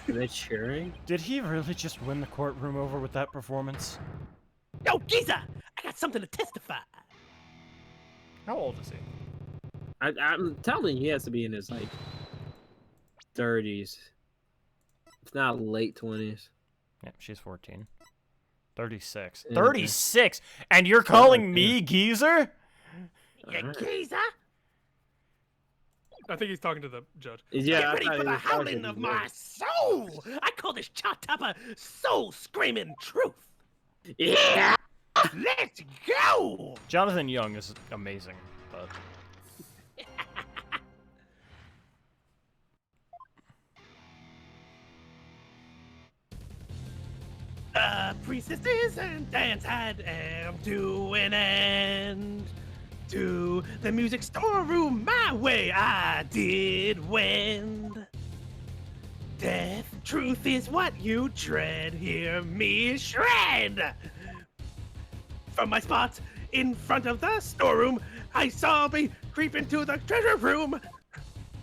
Are they cheering? Did he really just win the courtroom over with that performance? Yo, Giza, I got something to testify. How old is he? I'm telling you, he has to be in his, like, 30s. If not late 20s. Yeah, she's 14. 36. Yeah. 36! And you're calling me geezer? You Giza? I think he's talking to the judge. Yeah, Get I ready thought for he the was talking howling to of the my judge. soul. I call this chop topper soul screaming truth. Yeah! Let's go! Jonathan Young is amazing, but... Priestesses and dance had am to an end. To the music storeroom, my way I did wend. Death, truth is what you dread. Hear me shred. from my spot in front of the storeroom, I saw me creep into the treasure room.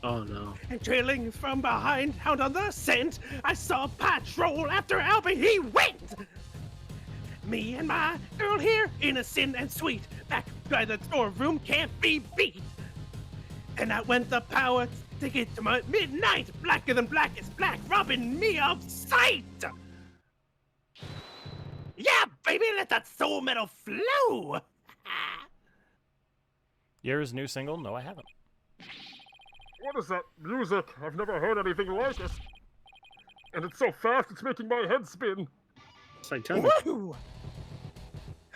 Oh no. And trailing from behind, hound on the scent, I saw patrol after Albie, he went! Me and my girl here, innocent and sweet, back by the storeroom, can't be beat. And out went the power ticket to my midnight, blacker than black is black, robbing me of sight! Yeah, baby, let that soul metal flow! Yours new single? No, I haven't. What is that music? I've never heard anything like it. And it's so fast, it's making my head spin. It's like Tony. Woo!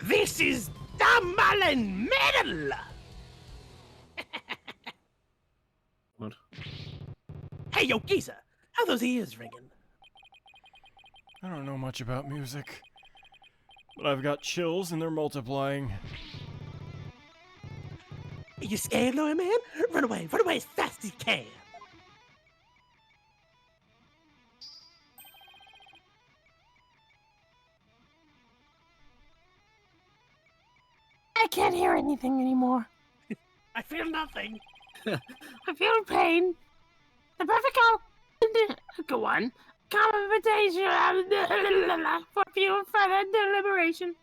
This is Damalin Metal! What? Hey, yo, Geezer, how those ears ringing? I don't know much about music, but I've got chills and they're multiplying. Are you scared, lawyer man? Run away as fast as you can! I can't hear anything anymore. I feel nothing. I feel pain. The perfect go on. Compensation for few further deliberation.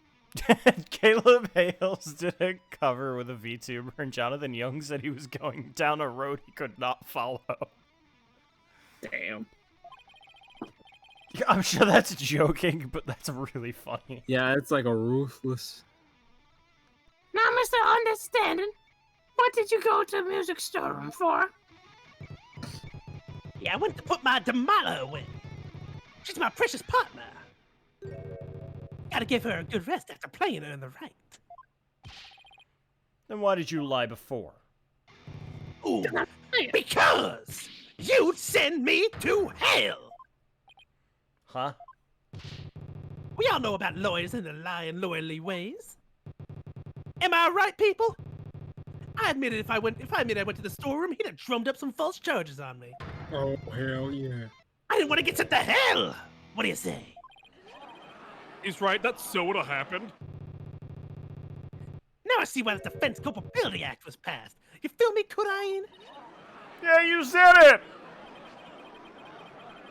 Caleb Hales did a cover with a VTuber, and Jonathan Young said he was going down a road he could not follow. Damn. I'm sure that's joking, but that's really funny. Yeah, it's like a ruthless. Now, Mr. Understanding, what did you go to the music storeroom for? Yeah, I went to put my Damala away. She's my precious partner. Gotta give her a good rest after playing her in the right. Then why did you lie before? Ooh, because you'd send me to hell! Huh? We all know about lawyers and their lying, lawyerly ways. Am I right, people? I admitted I went to the storeroom, he'd have drummed up some false charges on me. Oh, hell yeah. I didn't want to get sent to hell! What do you say? He's right, that so would have happened. Now I see why the Defense Culpability Act was passed. You feel me, Kurain? Yeah, you said it!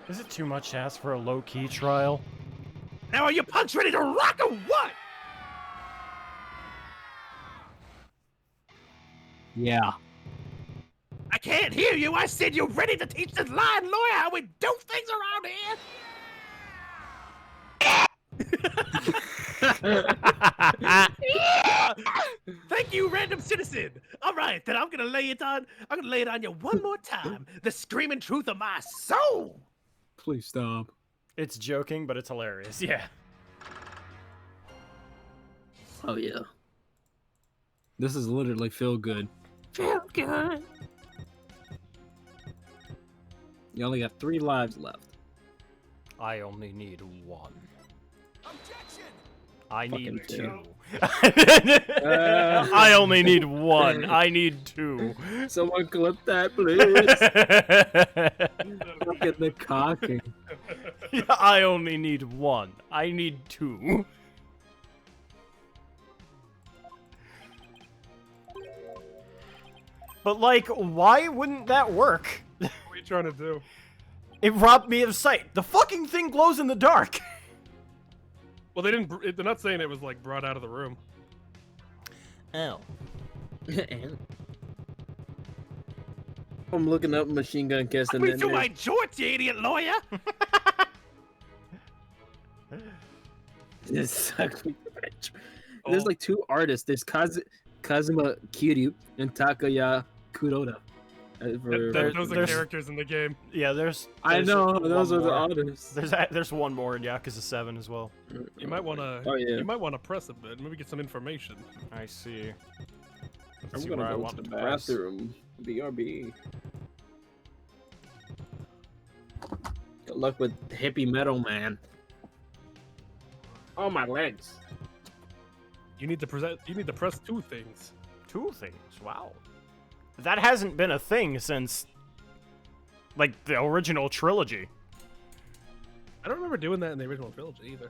Is it too much to ask for a low-key trial? Now are you punks ready to rock or what? Yeah. I can't hear you. I said you're ready to teach this lying lawyer how we do things around here. Thank you, random citizen. All right, then I'm gonna lay it on you one more time. The screaming truth of my soul. Please stop. It's joking, but it's hilarious. Yeah. Oh yeah. This is literally feel good. Feel good. You only got 3 lives left. I only need 1. Objection! I need Fucking 2. I only need 1. I need 2. Someone clip that, please. Look at the cocking. I only need 1. I need 2. But, like, why wouldn't that work? What are you trying to do? It robbed me of sight. The fucking thing glows in the dark. Well, they're not saying it was, like, brought out of the room. Oh. I'm looking up Machine Gun Kiss I and mean, then to my there's, George, you idiot lawyer. there's Oh. like 2 artists. There's Kazuma Kiryu and Takaya Kuroda. Those are characters in the game. Yeah, there's I know, those one are the more. artists. There's one more in Yakuza 7 as well. You might wanna. Oh, yeah. You might wanna press a bit. Maybe get some information. I see. I'm See gonna where I go want to the to press. bathroom. BRB. Good luck with hippie metal, man. Oh, my legs. You need to present. You need to press 2 things. 2 things. Wow. That hasn't been a thing since, like, the original trilogy. I don't remember doing that in the original trilogy either.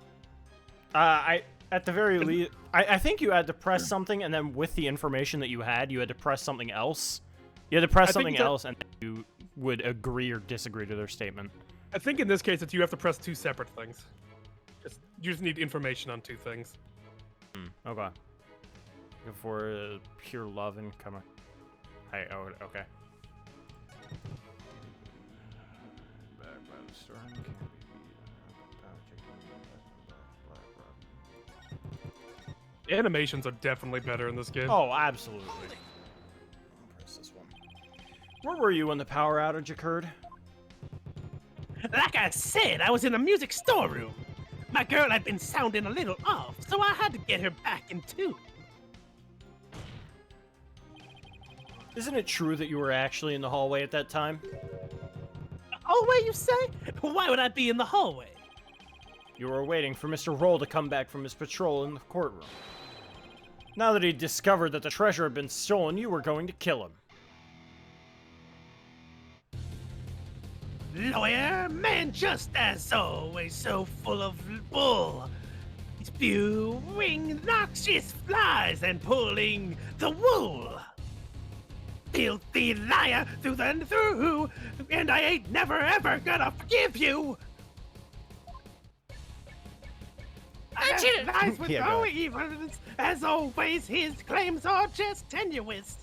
I At the very least, I think you had to press something, and then with the information that you had to press something else. You had to press something else, and you would agree or disagree to their statement. I think in this case, it's you have to press 2 separate things. You just need information on 2 things. Okay. For pure love and come on. Okay. The animations are definitely better in this game. Oh, absolutely. I'll press this one. Where were you when the power outage occurred? Like I said, I was in a music storeroom. My girl had been sounding a little off, so I had to get her back in tune. Isn't it true that you were actually in the hallway at that time? Hallway, you say? Why would I be in the hallway? You were waiting for Mr. Roll to come back from his patrol in the courtroom. Now that he discovered that the treasure had been stolen, you were going to kill him. Lawyer, man just as always so full of bull. Spewing noxious flies and pulling the wool. Filthy liar through and through, and I ain't never ever gonna forgive you. Lies with Yeah, no go. evidence, as always, his claims are just tenuous.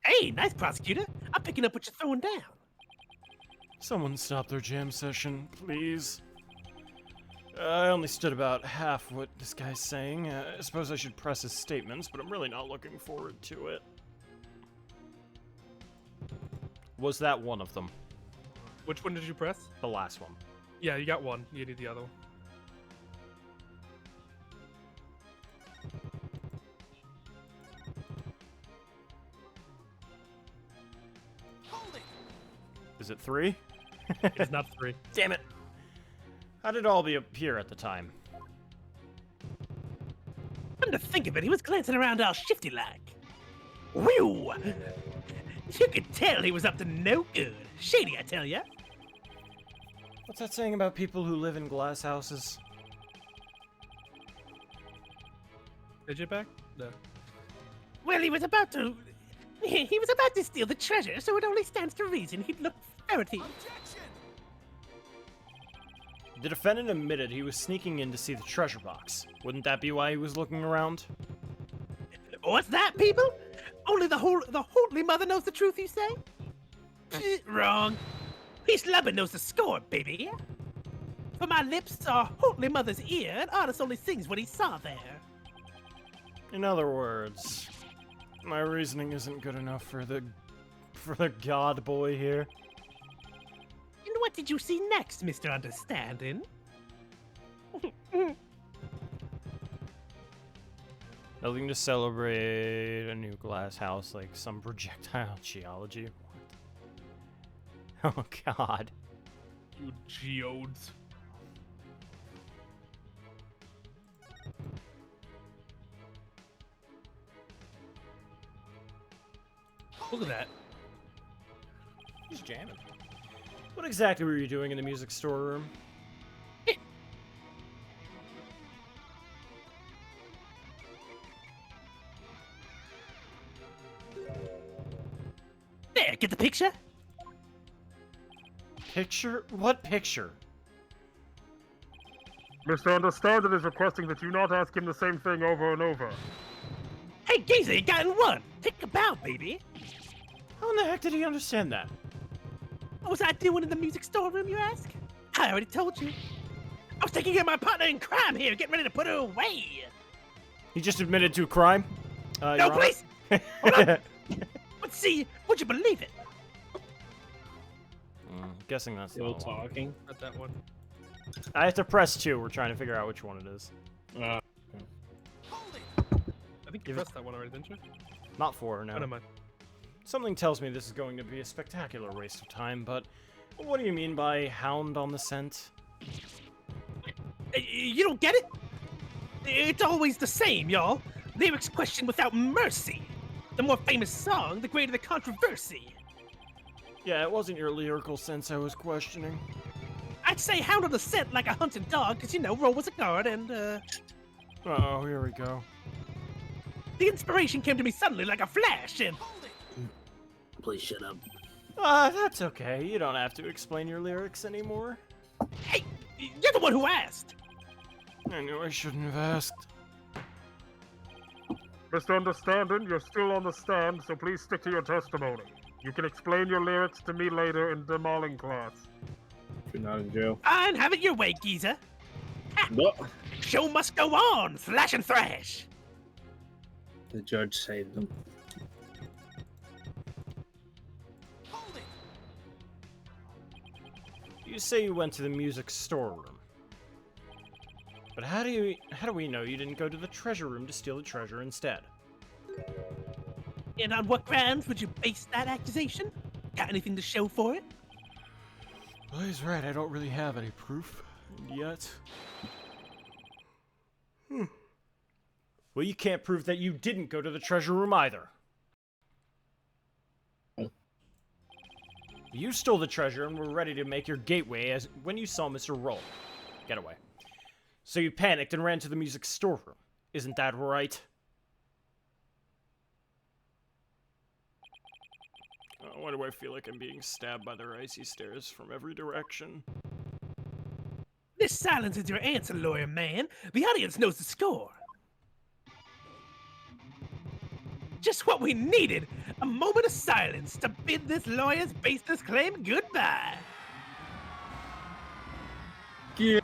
Hey, nice prosecutor. I'm picking up what you're throwing down. Someone stop their jam session, please. I only stood about half what this guy's saying. I suppose I should press his statements, but I'm really not looking forward to it. Was that one of them? Which one did you press? The last one. Yeah, you got one. You need the other one. Is it 3? It's not 3. Damn it! How did it all appear at the time? Come to think of it, he was glancing around all shifty-like. Whew! You could tell he was up to no good. Shady, I tell ya. What's that saying about people who live in glass houses? Did you back? No. Well, he was about to steal the treasure, so it only stands to reason he'd look ferrety. The defendant admitted he was sneaking in to see the treasure box. Wouldn't that be why he was looking around? What's that, people? Only the Holy Mother knows the truth, you say? Wrong. His lubber knows the score, baby. For my lips are Holy Mother's ear, and artist only sings what he saw there. In other words, my reasoning isn't good enough for the god boy here. And what did you see next, Mr. Understanding? Nothing to celebrate a new glass house like some projectile geology. What? Oh god. You geodes. Look at that. He's jamming. What exactly were you doing in the music storeroom? There, get the picture? Picture? What picture? Mr. Understanding is requesting that you not ask him the same thing over and over. Hey, Geezer, you got in one. Take a bow, baby. How in the heck did he understand that? What was I doing in the music storeroom, you ask? I already told you. I was taking care of my partner in crime here, getting ready to put her away. He just admitted to a crime? No, Your Honor? please! Hold on. Let's see, would you believe it? Guessing that's Still the one. talking. Not that one. I have to press 2. We're trying to figure out which one it is. I think you pressed that one already, didn't you? Not 4, no. Oh, never mind. Something tells me this is going to be a spectacular waste of time, but what do you mean by hound on the scent? You don't get it? It's always the same, y'all. Lyrics question without mercy. The more famous song, the greater the controversy. Yeah, it wasn't your lyrical sense I was questioning. I might say hound on the scent like a hunting dog, because, you know, roll was a guard, and, Oh, here we go. the inspiration came to me suddenly like a flash, and... Please shut up. That's okay. You don't have to explain your lyrics anymore. Hey, you're the one who asked! I knew I shouldn't have asked. Mr. Understanding, you're still on the stand, so please stick to your testimony. You can explain your lyrics to me later in the mauling class. You're not in jail. And have it your way, geezer. No. Show must go on, slash and thrash. The judge saved them. You say you went to the music storeroom. But how do we know you didn't go to the treasure room to steal the treasure instead? And on what grounds would you base that accusation? Got anything to show for it? Well, he's right. I don't really have any proof yet. Well, you can't prove that you didn't go to the treasure room either. You stole the treasure and were ready to make your gateway as when you saw Mr. Roll get away. So you panicked and ran to the music storeroom. Isn't that right? Oh, why do I feel like I'm being stabbed by their icy stares from every direction? This silence is your answer, lawyer man. The audience knows the score. Just what we needed. A moment of silence to bid this lawyer's baseless claim goodbye. Yeah.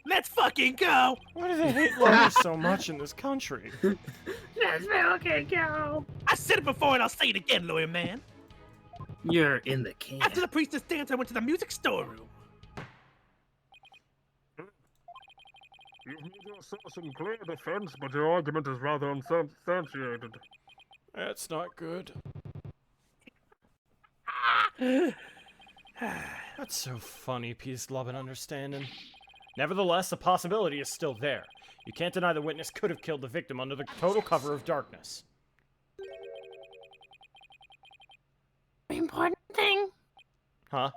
Let's fucking go. Why do they hate lawyers so much in this country? Let's fucking go. I said it before and I'll say it again, lawyer man. You're in the can. After the priestess dance, I went to the music storeroom. You've made your source in clear defense, but your argument is rather unsubstantiated. That's not good. That's so funny, peace, love, and understanding. Nevertheless, the possibility is still there. You can't deny the witness could have killed the victim under the total cover of darkness. Important thing. Huh?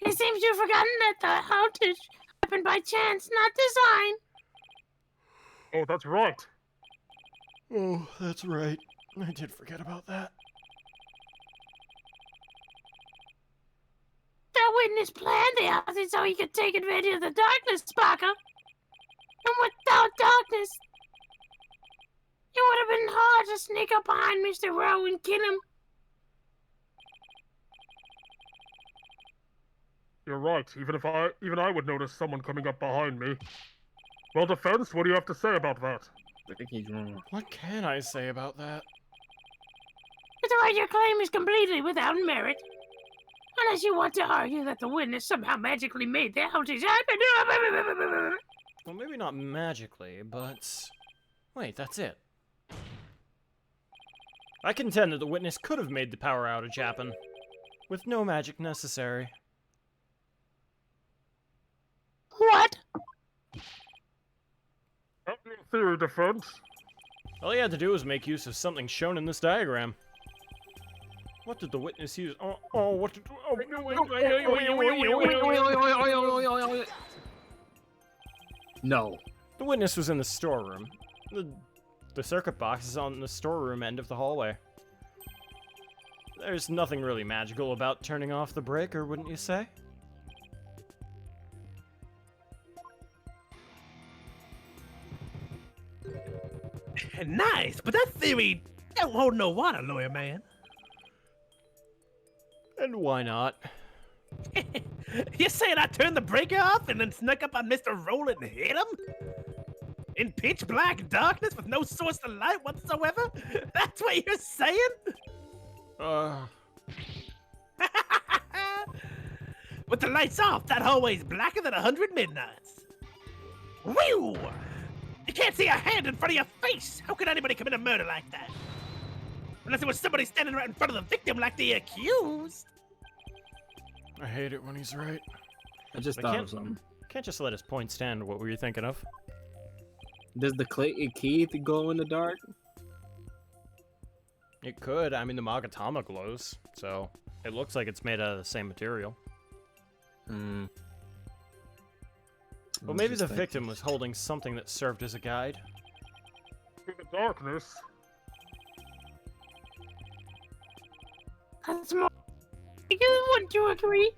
It seems you've forgotten that the outage happened by chance, not design. Oh, that's right. Oh, that's right. I did forget about that. That witness planned the outage so he could take advantage of the darkness, Parker. And without darkness, it would have been hard to sneak up behind Mr. Rowe and kill him. You're right. Even I would notice someone coming up behind me. Well, defense, what do you have to say about that? I think he's wrong. What can I say about that? It's right, your claim is completely without merit. Unless you want to argue that the witness somehow magically made the outage happen. Well, maybe not magically, but... Wait, that's it. I contend that the witness could have made the power outage happen, with no magic necessary. What? Help your theory, defense. All he had to do was make use of something shown in this diagram. What did the witness use? What did... No. The witness was in the storeroom. The circuit box is on the storeroom end of the hallway. There's nothing really magical about turning off the breaker, wouldn't you say? Nice, but that theory don't hold no water, lawyer man. And why not? You saying I turned the breaker off and then snuck up on Mr. Roland and hit him? In pitch black darkness with no source of light whatsoever? That's what you're saying? With the lights off, that hallway's blacker than 100 midnights. Whew! You can't see a hand in front of your face! How could anybody commit a murder like that? Unless it was somebody standing right in front of the victim like the accused. I hate it when he's right. I just thought of something. Can't just let his point stand. What were you thinking of? Does the key glow in the dark? It could. I mean, the Magatama glows, so it looks like it's made out of the same material. Hmm. Well, maybe the victim was holding something that served as a guide. In the darkness. That's more. Wouldn't you agree?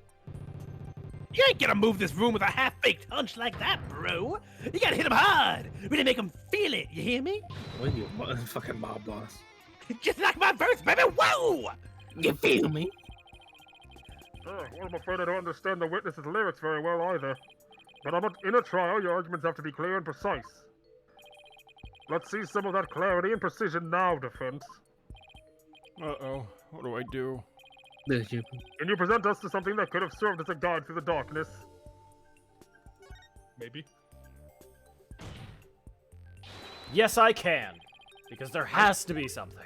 You ain't gonna move this room with a half-baked hunch like that, bro. You gotta hit him hard. Really make him feel it. You hear me? What are you, fucking mob boss? Just like my verse, baby. Whoa! You feel me? Well, I'm afraid I don't understand the witness's lyrics very well either. But in a trial, your arguments have to be clear and precise. Let's see some of that clarity and precision now, defense. Uh-oh. What do I do? Can you present us to something that could have served as a guide through the darkness? Maybe. Yes, I can. Because there has to be something.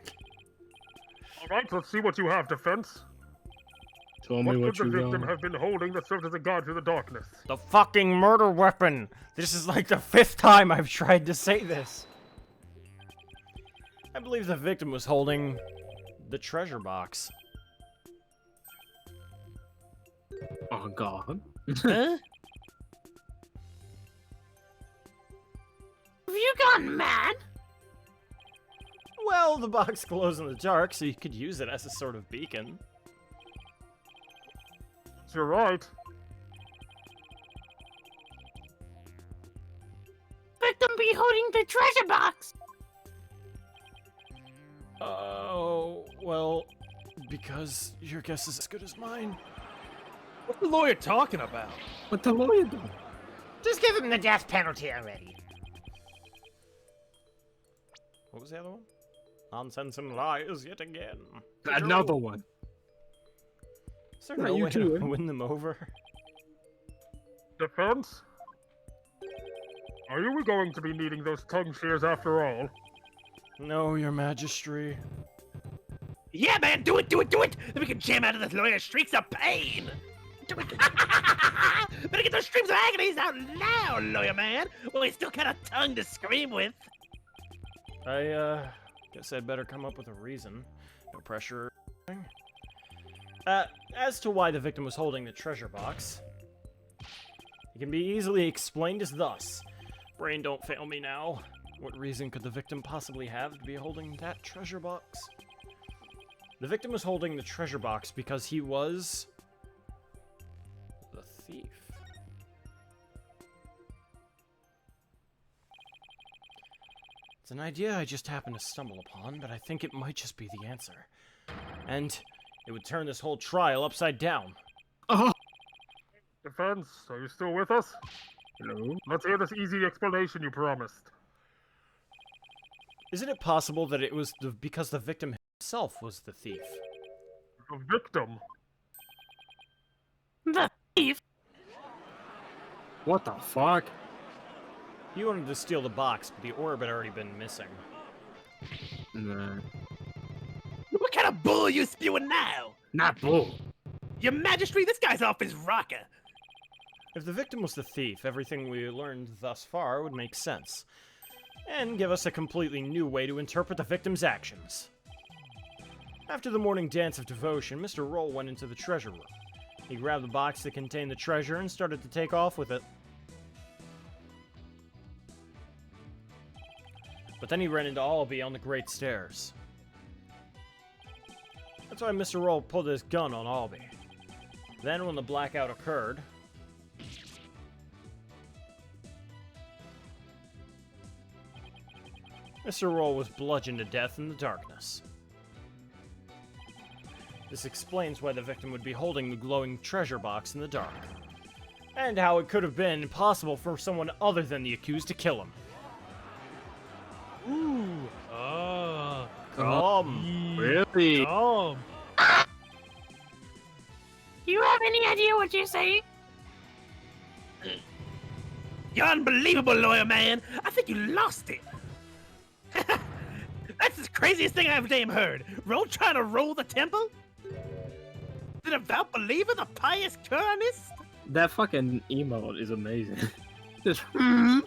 Alright, let's see what you have, defense. Tell me what could you the victim got. have been holding that served as a guide through the darkness? The fucking murder weapon! This is like the 5th time I've tried to say this. I believe the victim was holding the treasure box. Oh god. Huh? Have you gone mad? Well, the box glows in the dark, so you could use it as a sort of beacon. You're right. Victim be holding the treasure box. Oh, well, because your guess is as good as mine. What's the lawyer talking about? What the lawyer do? Just give him the death penalty already. What was the other one? Nonsense and lies yet again. Another one. Is there Not no you way too, to eh? win them over? Defense? Are you going to be needing those tongue shears after all? No, your majesty. Yeah, man, do it, do it, do it! Then we can jam out of this lawyer's streaks of pain! Do it! Better get those streams of agonies out now, lawyer man! Well, he's still got a tongue to scream with. I, guess I'd better come up with a reason. No pressure. As to why the victim was holding the treasure box, it can be easily explained as thus. Brain, don't fail me now. What reason could the victim possibly have to be holding that treasure box? The victim was holding the treasure box because he was the thief. It's an idea I just happened to stumble upon, but I think it might just be the answer. And it would turn this whole trial upside down. Defense, are you still with us? Hello? Let's hear this easy explanation you promised. Isn't it possible that it was because the victim himself was the thief? The victim? The thief? What the fuck? He wanted to steal the box, but the orb had already been missing. Nah. What kind of bull are you spewing now? Not bull. Your Majesty, this guy's off his rocker. If the victim was the thief, everything we learned thus far would make sense. And give us a completely new way to interpret the victim's actions. After the morning dance of devotion, Mr. Roll went into the treasure room. He grabbed the box that contained the treasure and started to take off with it. But then he ran into Albie on the Great Stairs. That's why Mr. Roll pulled his gun on Albie. Then, when the blackout occurred, Mr. Roll was bludgeoned to death in the darkness. This explains why the victim would be holding the glowing treasure box in the dark, and how it could have been possible for someone other than the accused to kill him. Ooh. Ah. Really? Do you have any idea what you're saying? You're unbelievable, lawyer man. I think you lost it. That's the craziest thing I've damn heard. Roll trying to roll the temple? The devout believer, the pious Quranist? That fucking emote is amazing. Just Stands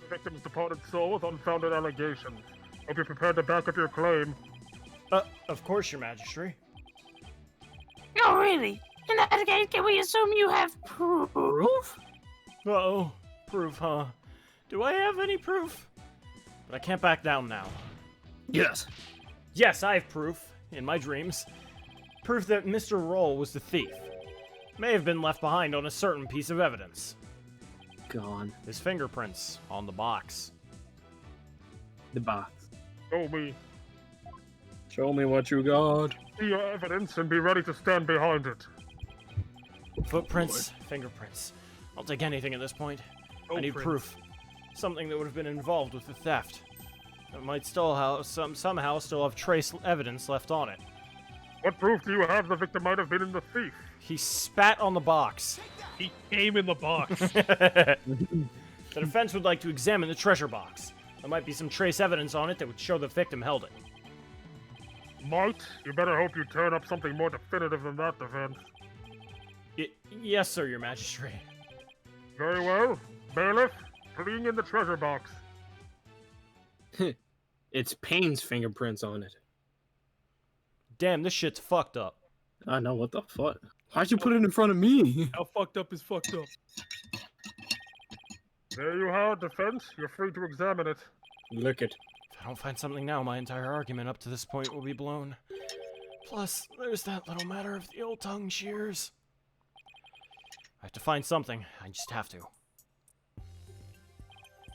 the victim's departed soul with unfounded allegations. Hope you're prepared to back up your claim. Of course, Your Majesty. Oh, really? In that case, can we assume you have proof? Uh-oh. Proof, huh? Do I have any proof? But I can't back down now. Yes. Yes, I have proof. In my dreams. Proof that Mr. Roll was the thief. May have been left behind on a certain piece of evidence. Gone. His fingerprints on the box. The box. Show me. Show me what you got. See your evidence and be ready to stand behind it. Footprints, fingerprints. I'll take anything at this point. I need proof. Something that would have been involved with the theft. It might still have somehow still have trace evidence left on it. What proof do you have the victim might have been the thief? He spat on the box. He came in the box. The defense would like to examine the treasure box. There might be some trace evidence on it that would show the victim held it. Might? You better hope you turn up something more definitive than that, defense. Yes, sir, Your Majesty. Very well. Bailiff, bring in the treasure box. It's Payne's fingerprints on it. Damn, this shit's fucked up. I know, what the fuck? Why'd you put it in front of me? How fucked up is fucked up? There you are, defense. You're free to examine it. Look it. If I don't find something now, my entire argument up to this point will be blown. Plus, there's that little matter of the old tongue shears. I have to find something. I just have to.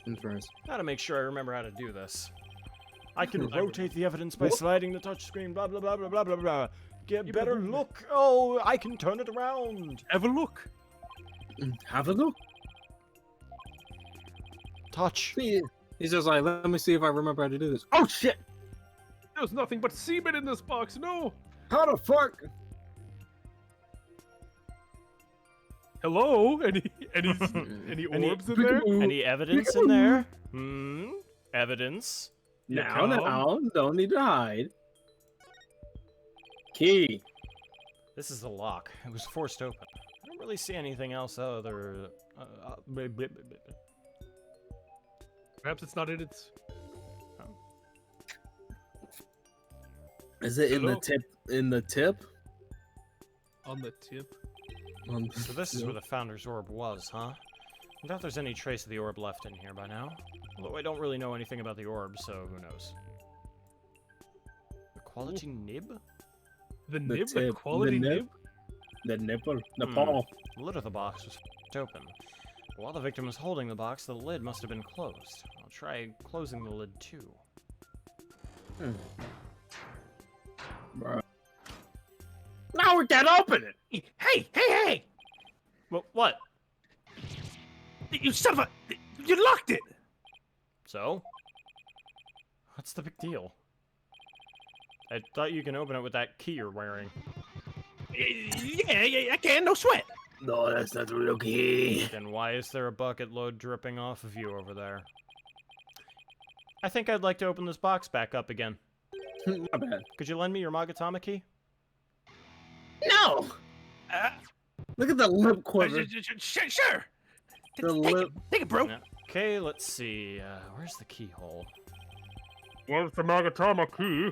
Interesting. Gotta make sure I remember how to do this. I can rotate the evidence by sliding the touchscreen, blah, blah, blah, blah, blah, blah, blah. Get better look. Oh, I can turn it around. Have a look. Have a look. Touch. He's just like, let me see if I remember how to do this. Oh, shit! There's nothing but semen in this box, no! How the fuck? Hello? Any orbs in there? Any evidence in there? Evidence. Now, don't need to hide. Key. This is the lock. It was forced open. I don't really see anything else other... Perhaps it's not in its... Is it in the tip? In the tip? On the tip? So this is where the Founder's Orb was, huh? I doubt there's any trace of the orb left in here by now. Although I don't really know anything about the orb, so who knows. The quality nib? The nib? The quality nib? The nipple. The paw. The lid of the box was open. While the victim was holding the box, the lid must have been closed. I'll try closing the lid too. Bro. Now we can't open it! Hey! Well, what? You son of a... You locked it! So? What's the big deal? I thought you can open it with that key you're wearing. Yeah, I can, no sweat. No, that's not the real key. Then why is there a bucket load dripping off of you over there? I think I'd like to open this box back up again. My bad. Could you lend me your Magatama key? No! Look at the lip quiver. Sure. The lip. Take it, bro. Yeah. Okay, let's see. Where's the keyhole? Well, it's the Magatama key,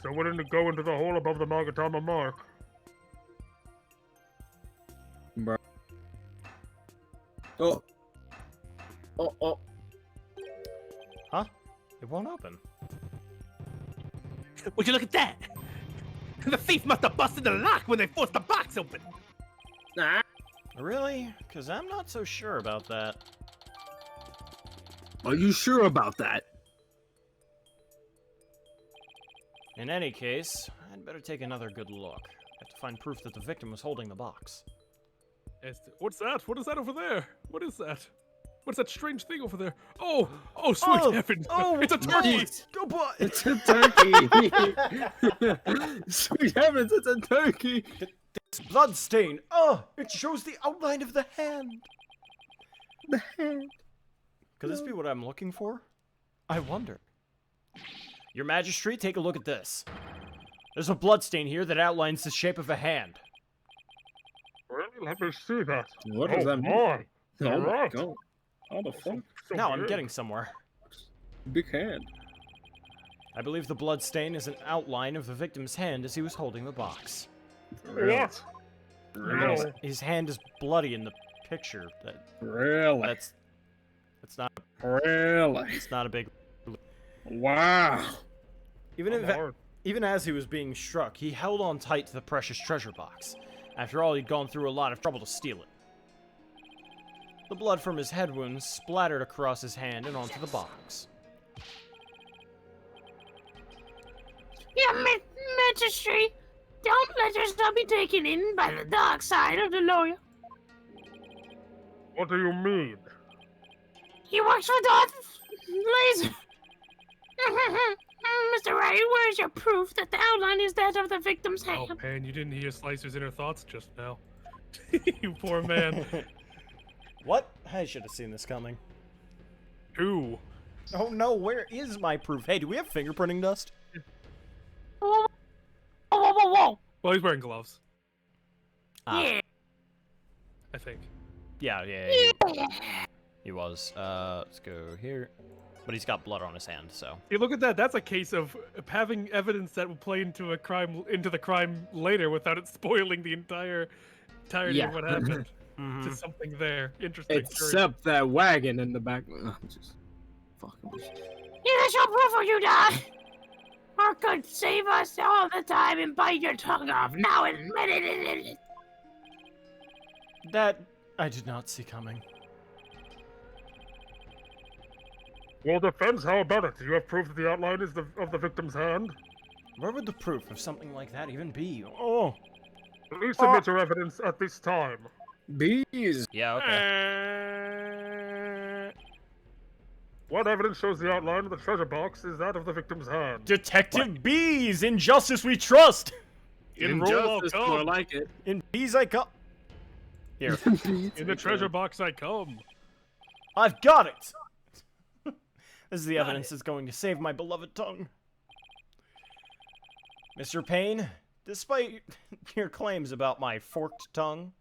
so wouldn't it go into the hole above the Magatama mark? Bro. Oh. Oh. Huh? It won't open. Would you look at that? The thief must have busted the lock when they forced the box open. Nah. Really? Because I'm not so sure about that. Are you sure about that? In any case, I'd better take another good look. I have to find proof that the victim was holding the box. What's that? What is that over there? What is that? What's that strange thing over there? Oh, sweet heavens! It's a turkey! Go boy! It's a turkey! Sweet heavens, it's a turkey! This blood stain! Oh, it shows the outline of the hand! The hand. Could this be what I'm looking for? I wonder. Your Majesty, take a look at this. There's a blood stain here that outlines the shape of a hand. Really? Let me see that. What does that mean? Boy. Oh my Alright. god. How the fuck? So Now I'm weird. getting somewhere. Big hand. I believe the blood stain is an outline of the victim's hand as he was holding the box. What? Really? His hand is bloody in the picture. Really? That's not. Really? It's not a big. Wow. Even as he was being struck, he held on tight to the precious treasure box. After all, he'd gone through a lot of trouble to steal it. The blood from his head wounds splattered across his hand and onto the box. Yeah, Magistrate, don't let yourself be taken in by the dark side of the lawyer. What do you mean? He works for Darth Laser. Mr. Wright, where's your proof that the outline is that of the victim's hand? Oh, man, you didn't hear Slicer's inner thoughts just now. You poor man. What? I should have seen this coming. Who? Oh no, where is my proof? Hey, do we have fingerprinting dust? Whoa, whoa, whoa, whoa. Well, he's wearing gloves. Yeah. I think. Yeah. He was. Let's go here. But he's got blood on his hand, so. You look at that. That's a case of having evidence that will play into the crime later without it spoiling the entirety of what happened. Just something there. Interesting. Except that wagon in the back. I'm just fucking with you. Here's your proof or you die. Or could save us all the time and bite your tongue off. Now admit it. That I did not see coming. Well, defense, how about it? Do you have proof that the outline is of the victim's hand? Where would the proof of something like that even be? Oh. Please submit your evidence at this time. Bees. Yeah, okay. What evidence shows the outline of the treasure box is that of the victim's hand? Detective Bees! In justice we trust! In justice, more like it. In Bees I come. Here. In the treasure box I come. I've got it! This is the evidence that's going to save my beloved tongue. Mr. Payne, despite your claims about my forked tongue...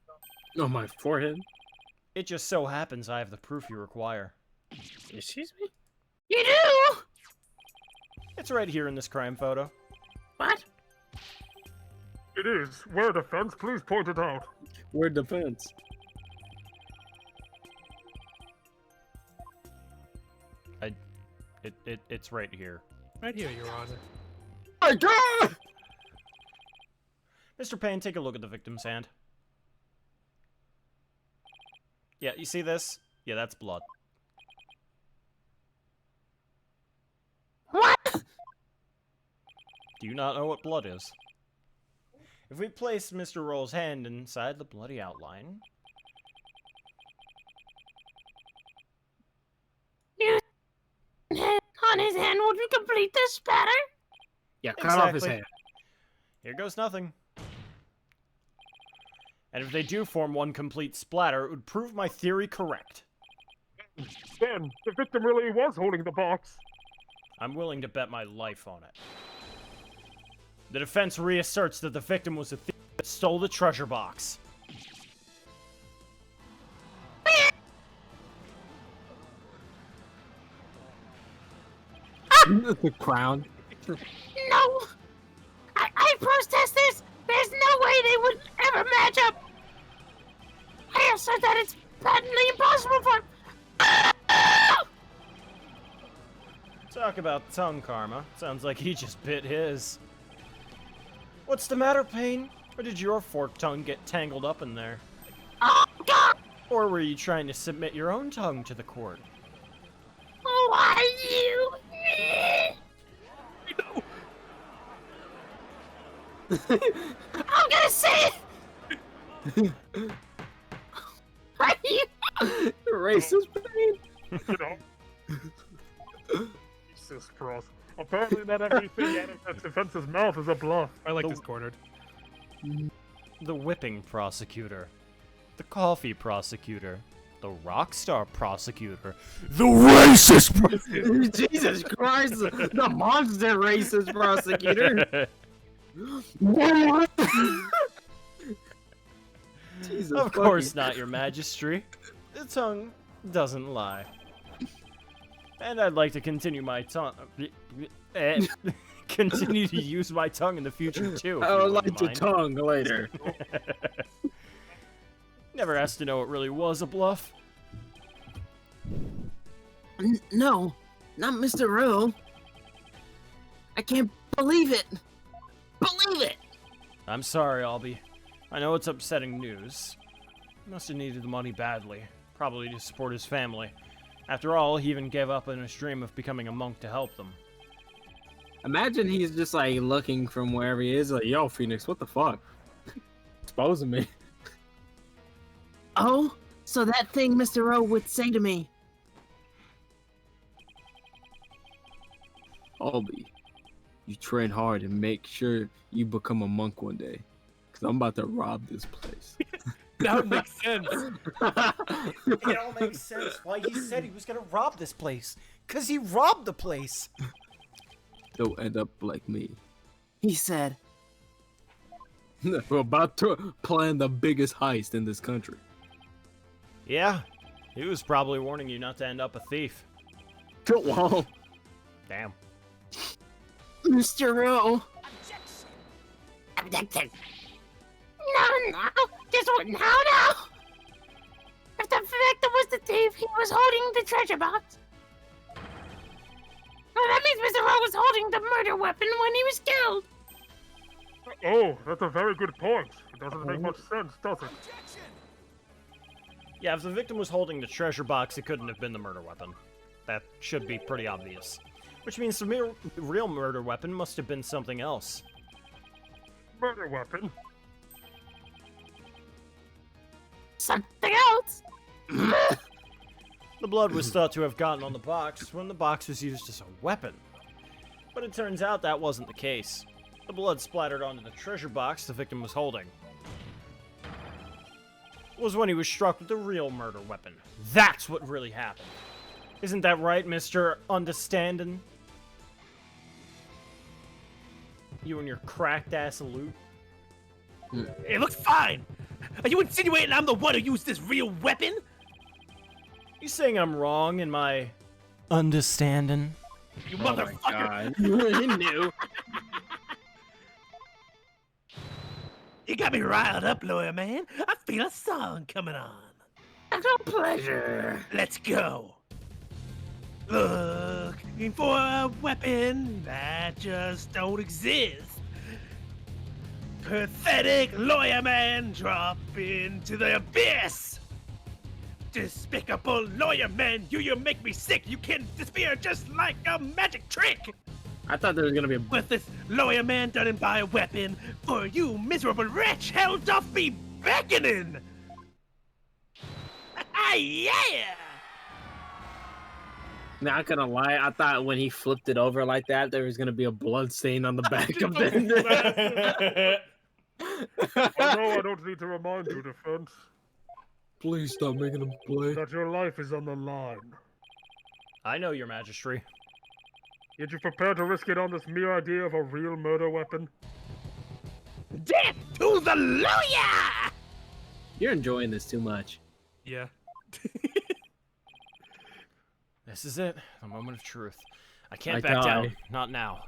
On my forehead? It just so happens I have the proof you require. Excuse me? You do? It's right here in this crime photo. What? It is. Where defense? Please point it out. Where defense? It's right here. Right here, Your Honor. My God! Mr. Payne, take a look at the victim's hand. Yeah, you see this? Yeah, that's blood. What? Do you not know what blood is? If we place Mr. Roll's hand inside the bloody outline... On his hand would we complete the spatter? Yeah, cut off his hand. Here goes nothing. And if they do form one complete splatter, it would prove my theory correct. Then, the victim really was holding the box. I'm willing to bet my life on it. The defense reasserts that the victim was the thief that stole the treasure box. The crown. No! I protest this! There's no way they would ever match up! I have said that it's patently impossible for... Talk about tongue karma. Sounds like he just bit his. What's the matter, Payne? Or did your forked tongue get tangled up in there? Oh, God! Or were you trying to submit your own tongue to the court? Why you? I'm gonna say it! Are you? Racist Payne? You know. Jesus Christ. Apparently not everything out of that defense's mouth is a bluff. I like this cornered. The whipping prosecutor. The coffee prosecutor. The rock star prosecutor. The racist prosecutor! Jesus Christ! The monster racist prosecutor! Jesus of course not, Your Majesty. The tongue doesn't lie. And I'd like to continue my tongue. And continue to use my tongue in the future, too. I would like your tongue later. Never asked to know it really was a bluff. No, not Mr. Rowe. I can't believe it. Believe it. I'm sorry, Albie. I know it's upsetting news. He must have needed the money badly, probably to support his family. After all, he even gave up on his dream of becoming a monk to help them. Imagine he's just like looking from wherever he is, like, yo, Phoenix, what the fuck? Exposing me. Oh, so that thing Mr. Rowe would say to me. Albie, you train hard and make sure you become a monk one day. Because I'm about to rob this place. That would make sense. It all makes sense why he said he was gonna rob this place. Cause he robbed the place. Don't end up like me. He said, We're about to plan the biggest heist in this country. Yeah, he was probably warning you not to end up a thief. Well, Damn. Mr. Rowe. Objection. No. Just what? No. If the victim was the thief, he was holding the treasure box. Well, that means Mr. Rowe was holding the murder weapon when he was killed. Oh, that's a very good point. It doesn't make much sense, does it? Yeah, if the victim was holding the treasure box, it couldn't have been the murder weapon. That should be pretty obvious. Which means the real murder weapon must have been something else. Murder weapon? Something else. The blood was thought to have gotten on the box when the box was used as a weapon. But it turns out that wasn't the case. The blood splattered onto the treasure box the victim was holding. Was when he was struck with the real murder weapon. That's what really happened. Isn't that right, Mr. Understanding? You and your cracked-ass loot? It looks fine. Are you insinuating I'm the one who used this real weapon? You saying I'm wrong in my understanding? You Oh my motherfucker! God. He knew. You got me riled up, lawyer man. I feel a song coming on. It's a pleasure. Let's go. Looking for a weapon that just don't exist. Pathetic lawyer man, drop into the abyss. Despicable lawyer man, you make me sick. You can disappear just like a magic trick. I thought there was gonna be a. But this lawyer man doesn't buy a weapon for you, miserable wretch, held doth be beckoning. Yeah. Not gonna lie, I thought when he flipped it over like that, there was gonna be a blood stain on the back of it. I know I don't need to remind you, defense, please stop making them play. that your life is on the line. I know, your Majesty. Yet you prepared to risk it on this mere idea of a real murder weapon? Death to the lawyer! You're enjoying this too much. Yeah. This is it, the moment of truth. I can't I back die. down. Not now.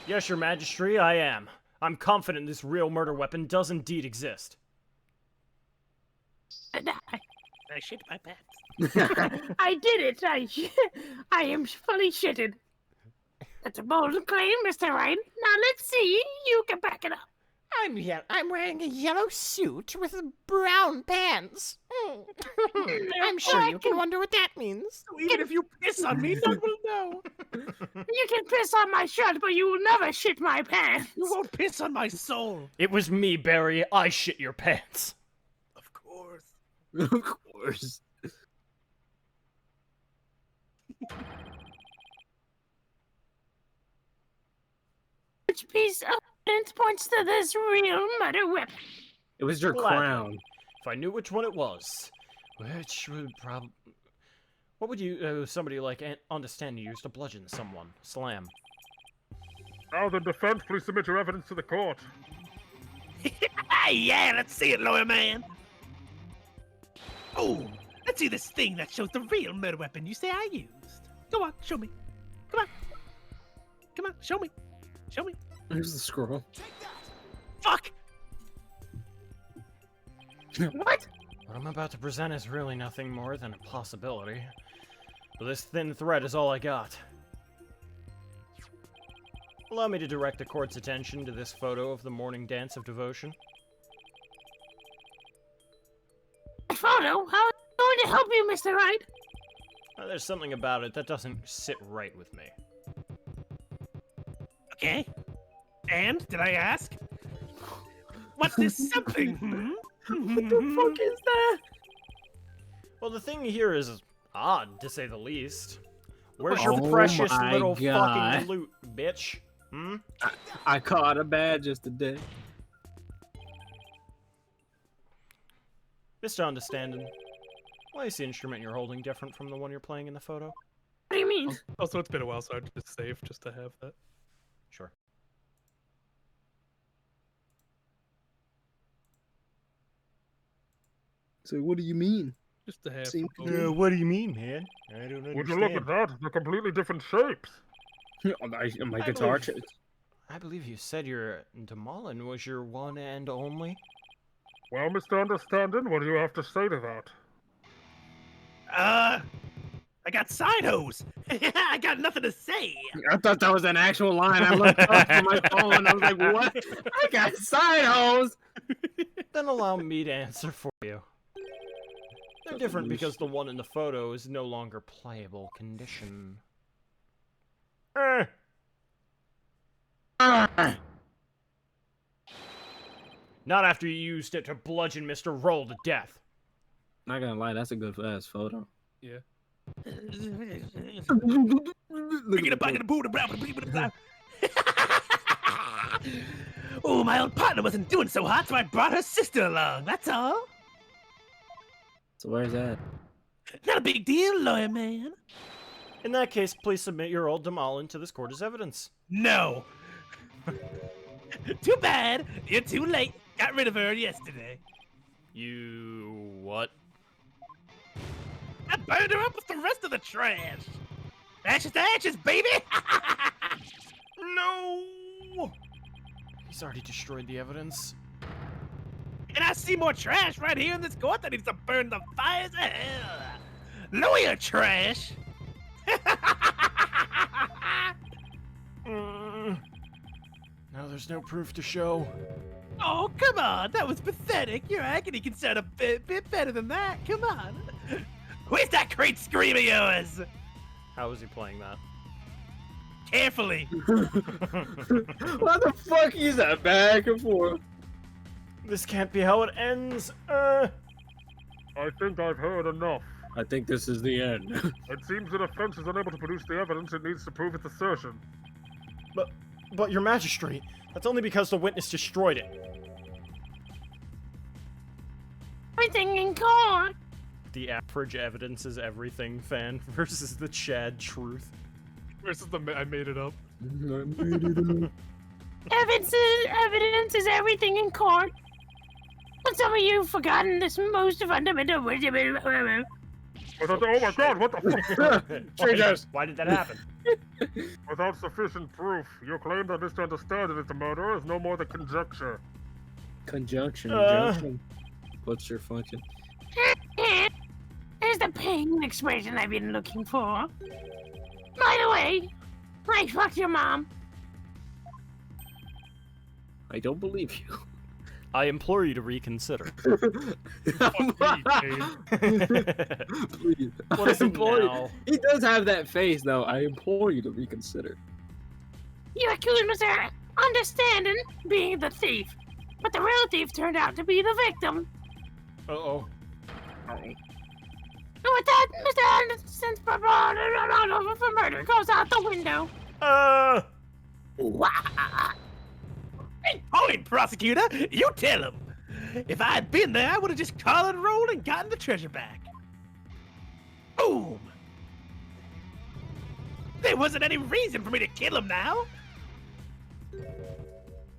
Yes, your Majesty, I am. I'm confident this real murder weapon does indeed exist. And I shit my pants. I did it. I am fully shitted. That's a bold claim, Mr. Ryan. Now let's see. You can back it up. I'm wearing a yellow suit with brown pants. I'm sure you can wonder what that means. Even if you piss on me, no one will know. You can piss on my shirt, but you will never shit my pants. You won't piss on my soul. It was me, Barry. I shit your pants. Of course. Of course. Which piece of evidence points to this real murder weapon? It was your Gladly. crown. If I knew which one it was, which would probably... What would you, somebody like Understanding use to bludgeon someone? Slam. Now then, defense, please submit your evidence to the court. Yeah, let's see it, lawyer man. Oh, let's see this thing that shows the real murder weapon you say I used. Go on, show me. Come on. Come on, show me. Show me. Here's the scroll. Fuck! What? What I'm about to present is really nothing more than a possibility. But this thin thread is all I got. Allow me to direct the court's attention to this photo of the morning dance of devotion. Photo? How is it going to help you, Mr. Wright? There's something about it that doesn't sit right with me. Okay. And, did I ask? What's this something? What the fuck is that? Well, the thing here is odd, to say the least. Where's Oh your precious my little God. fucking loot, bitch? Hmm? I caught a badge today. Mr. Understanding, why is the instrument you're holding different from the one you're playing in the photo? What do you mean? Also, it's been a while, so I'd just save just to have that. Sure. So what do you mean? Just to have. Same the photo. What do you mean, man? I don't understand. Would you look at that? They're completely different shapes. My I guitar. believe- I believe you said your Damalin was your one and only. Well, Mr. Understanding, what do you have to say to that? I got side hose. I got nothing to say. I thought that was an actual line. I looked up on my phone. I was like, what? I got side hose. Then allow me to answer for you. They're different because the one in the photo is no longer playable condition. Not after you used it to bludgeon Mr. Roll to death. Not gonna lie, that's a good ass photo. Yeah. Bring it back in the boot. Oh, my old partner wasn't doing so hot, so I brought her sister along. That's all. So where's that? Not a big deal, lawyer man. In that case, please submit your old Damalin to this court as evidence. No. Too bad. You're too late. Got rid of her yesterday. You... what? I burned her up with the rest of the trash. Ashes to ashes, baby. No! He's already destroyed the evidence. And I see more trash right here in this court that needs to burn the fires of hell. Lawyer trash. Now there's no proof to show. Oh, come on. That was pathetic. Your agony can sound a bit better than that. Come on. Where's that great scream of yours? How was he playing that? Carefully. What the fuck is that back and forth? This can't be how it ends. I think I've heard enough. I think this is the end. It seems the defense is unable to produce the evidence it needs to prove its assertion. But your magistrate, that's only because the witness destroyed it. Everything in court. The average evidence is everything fan versus the Chad truth. Versus the I made it up. Evidence is everything in court. But some of you have forgotten this most fundamental. Oh my god, what the fuck? Why did that happen? Without sufficient proof, your claim that Mr. Understanding is the murderer is no more than conjecture. Conjunction. Junction. What's your function? There's the pain expression I've been looking for. By the way, I fucked your mom. I don't believe you. I implore you to reconsider. Please. What is I it implore you. now? He does have that face, though. I implore you to reconsider. You accused Mr. Understanding being the thief, but the real thief turned out to be the victim. Uh-oh. And with that, Mr. Anderson's for murder goes out the window. Hey, point, prosecutor. You tell him. If I had been there, I would have just called and rolled and gotten the treasure back. Boom. There wasn't any reason for me to kill him now.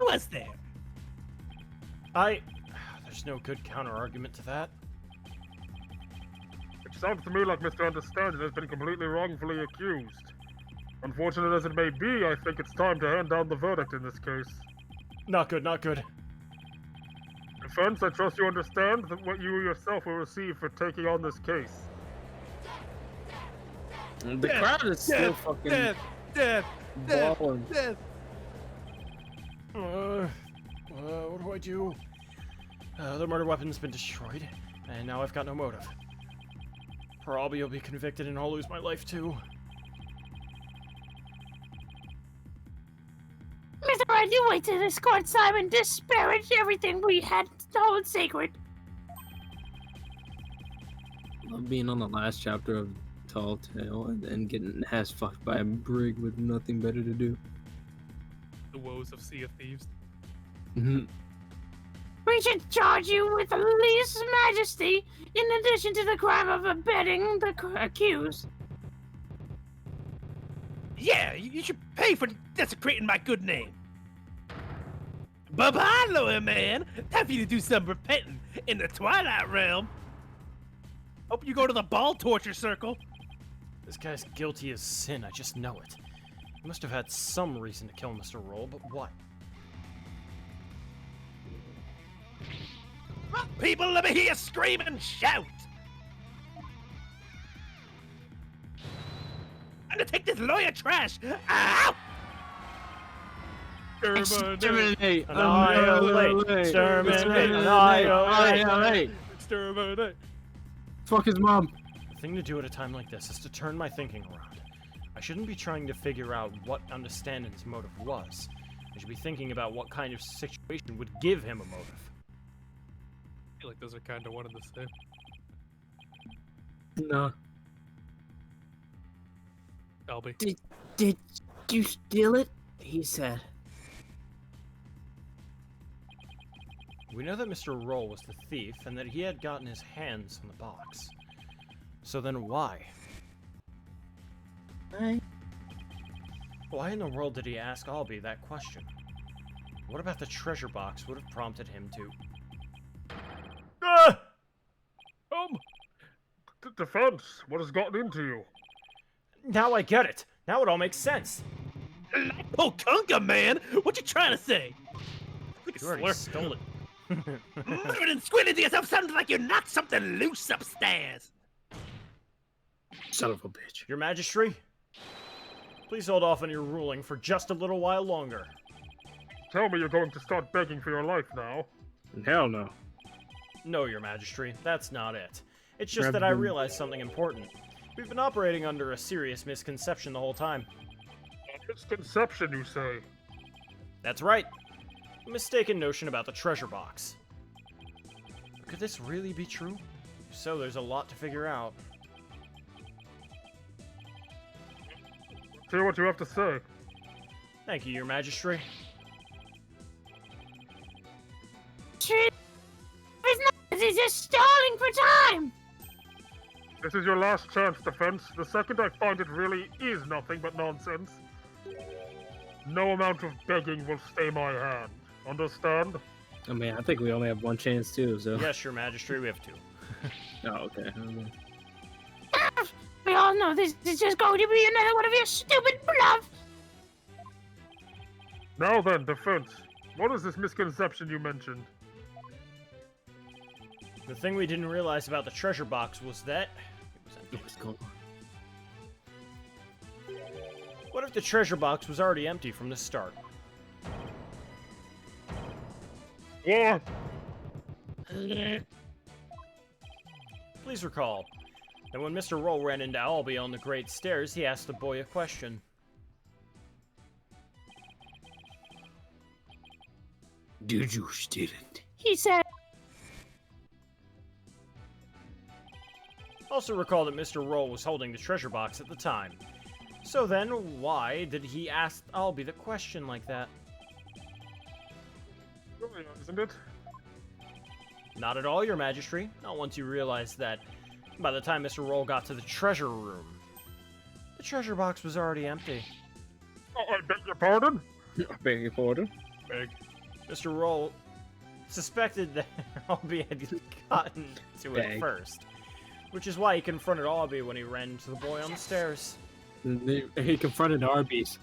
Was there? There's no good counter-argument to that. It sounds to me like Mr. Understanding has been completely wrongfully accused. Unfortunate as it may be, I think it's time to hand down the verdict in this case. Not good, not good. Defense, I trust you understand that what you yourself will receive for taking on this case. The crowd is still fucking balling. What do I do? The murder weapon's been destroyed, and now I've got no motive. Or Albie will be convicted and I'll lose my life too. Mr. Wright, you wait till this court, Simon. Disparage everything we had to hold sacred. Love being on the last chapter of Tall Tale and then getting ass fucked by a brig with nothing better to do. The woes of Sea of Thieves. We should charge you with the least majesty, in addition to the crime of abetting the accused. Yeah, you should pay for desecrating my good name. Bye-bye, lawyer man. Time for you to do some repenting in the Twilight Realm. Hope you go to the ball torture circle. This guy's guilty as sin, I just know it. He must have had some reason to kill Mr. Roll, but what? People, let me hear you scream and shout. I'm gonna take this lawyer trash. Ow! Exterminate! Annihilate! Exterminate! Annihilate! Exterminate! Fuck his mom. The thing to do at a time like this is to turn my thinking around. I shouldn't be trying to figure out what understanding's motive was. I should be thinking about what kind of situation would give him a motive. I feel like those are kind of one and the same. No. Albie. Did you steal it? He said. We know that Mr. Roll was the thief and that he had gotten his hands on the box. So then why? Why in the world did he ask Albie that question? What about the treasure box would have prompted him to... Ah! Defense, what has gotten into you? Now I get it! Now it all makes sense! Kunga, man! What you trying to say? You already stole it. Muttering and squinting to yourself sounds like you knocked something loose upstairs. Son of a bitch. Your Majesty? Please hold off on your ruling for just a little while longer. Tell me you're going to start begging for your life now. Hell no. No, Your Majesty, that's not it. It's just that I realized something important. We've been operating under a serious misconception the whole time. Misconception, you say? That's right. A mistaken notion about the treasure box. Could this really be true? If so, there's a lot to figure out. Hear what you have to say. Thank you, Your Majesty. He's just stalling for time. This is your last chance, Defense. The second I find it really is nothing but nonsense, no amount of begging will stay my hand. Understand? I mean, I think we only have one chance too, so... Yes, Your Majesty, we have two. Oh, okay. We all know this is just going to be another one of your stupid bluffs. Now then, Defense. What is this misconception you mentioned? The thing we didn't realize about the treasure box was that... What's going on? What if the treasure box was already empty from the start? Yeah. Please recall that when Mr. Roll ran into Albie on the Great Stairs, he asked the boy a question. Did you steal it? He said. Also recall that Mr. Roll was holding the treasure box at the time. So then, why did he ask Albie the question like that? Isn't it? Not at all, Your Majesty. Not once you realized that by the time Mr. Roll got to the treasure room, the treasure box was already empty. Oh, I beg your pardon? I beg your pardon? Beg. Mr. Roll suspected that Albie had gotten to it first, which is why he confronted Albie when he ran into the boy on the stairs. He confronted Arby's.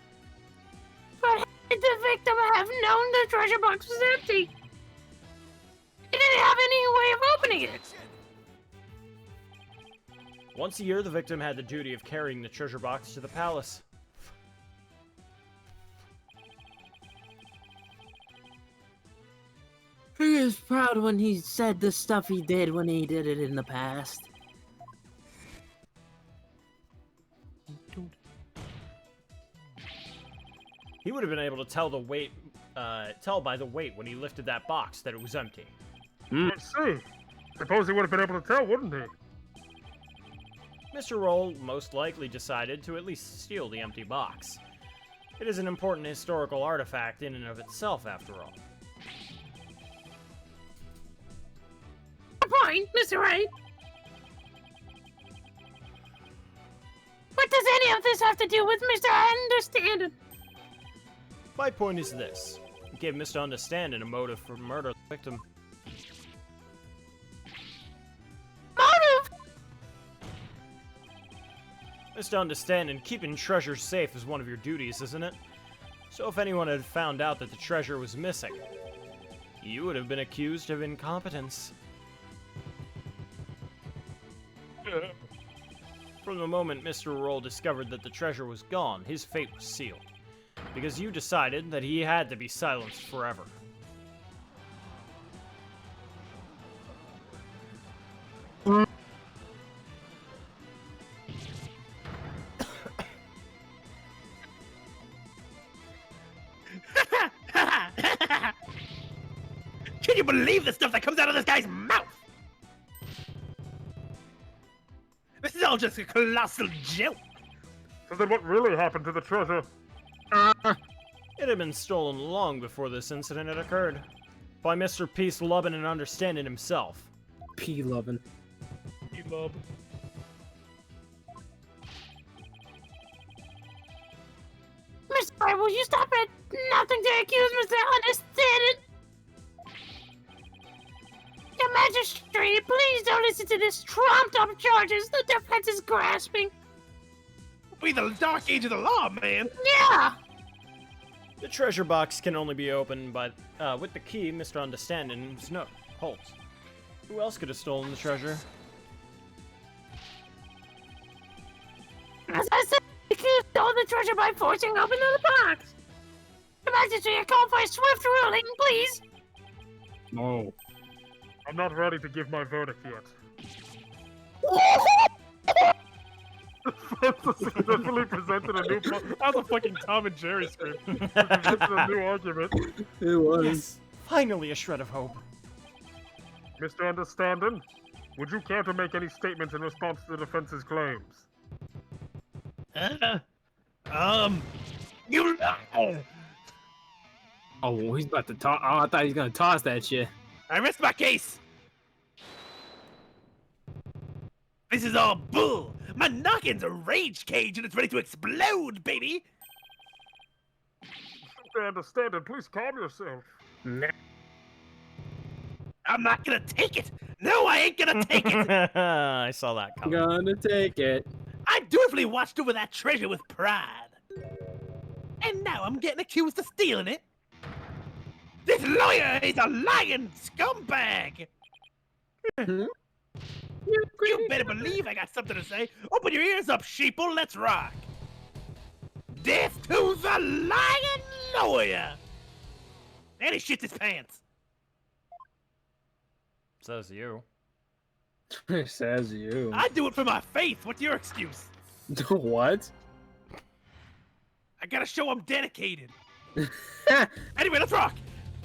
But the victim have known the treasure box was empty. He didn't have any way of opening it. Once a year, the victim had the duty of carrying the treasure box to the palace. He was proud when he said the stuff he did when he did it in the past. He would have been able to tell by the weight when he lifted that box that it was empty. Let's see. Suppose he would have been able to tell, wouldn't he? Mr. Roll most likely decided to at least steal the empty box. It is an important historical artifact in and of itself, after all. Good point, Mr. Wright. What does any of this have to do with Mr. Understanding? My point is this. It gave Mr. Understanding a motive for murder of the victim. Motive? Mr. Understanding, keeping treasures safe is one of your duties, isn't it? So if anyone had found out that the treasure was missing, you would have been accused of incompetence. From the moment Mr. Roll discovered that the treasure was gone, his fate was sealed. Because you decided that he had to be silenced forever. Can you believe the stuff that comes out of this guy's mouth? This is all just a colossal joke. So then what really happened to the treasure? It had been stolen long before this incident had occurred. By Mr. Peace Lovin' and Understanding himself. P-lovin'. P-love. Mr. Wright, will you stop at nothing to accuse Mr. Understanding? Your Magistrate, please don't listen to this trumped-up charges the defense is grasping. We the dark age of the law, man. Yeah. The treasure box can only be opened by, with the key Mr. Understanding holds. Who else could have stolen the treasure? As I said, the accused stole the treasure by forcing open the box. Your Majesty, I call for a swift ruling, please. No. I'm not ready to give my verdict yet. Successfully presented a new That was a fucking Tom and Jerry script. presented a new argument. It was. Yes, finally a shred of hope. Mr. Understanding, would you care to make any statements in response to the defense's claims? You. Oh, he's about to toss. Oh, I thought he was gonna toss that shit. I rest my case. This is all bull. My nockin's a rage cage and it's ready to explode, baby. Mr. Understanding, please calm yourself. I'm not gonna take it. No, I ain't gonna take it. I saw that coming. Gonna take it. I dutifully watched over that treasure with pride. And now I'm getting accused of stealing it. This lawyer is a lying scumbag. You better believe I got something to say. Open your ears up, sheeple. Let's rock. Death to the lying lawyer. And he shits his pants. Says you. Says you. I do it for my faith. What's your excuse? What? I gotta show I'm dedicated. Anyway, let's rock.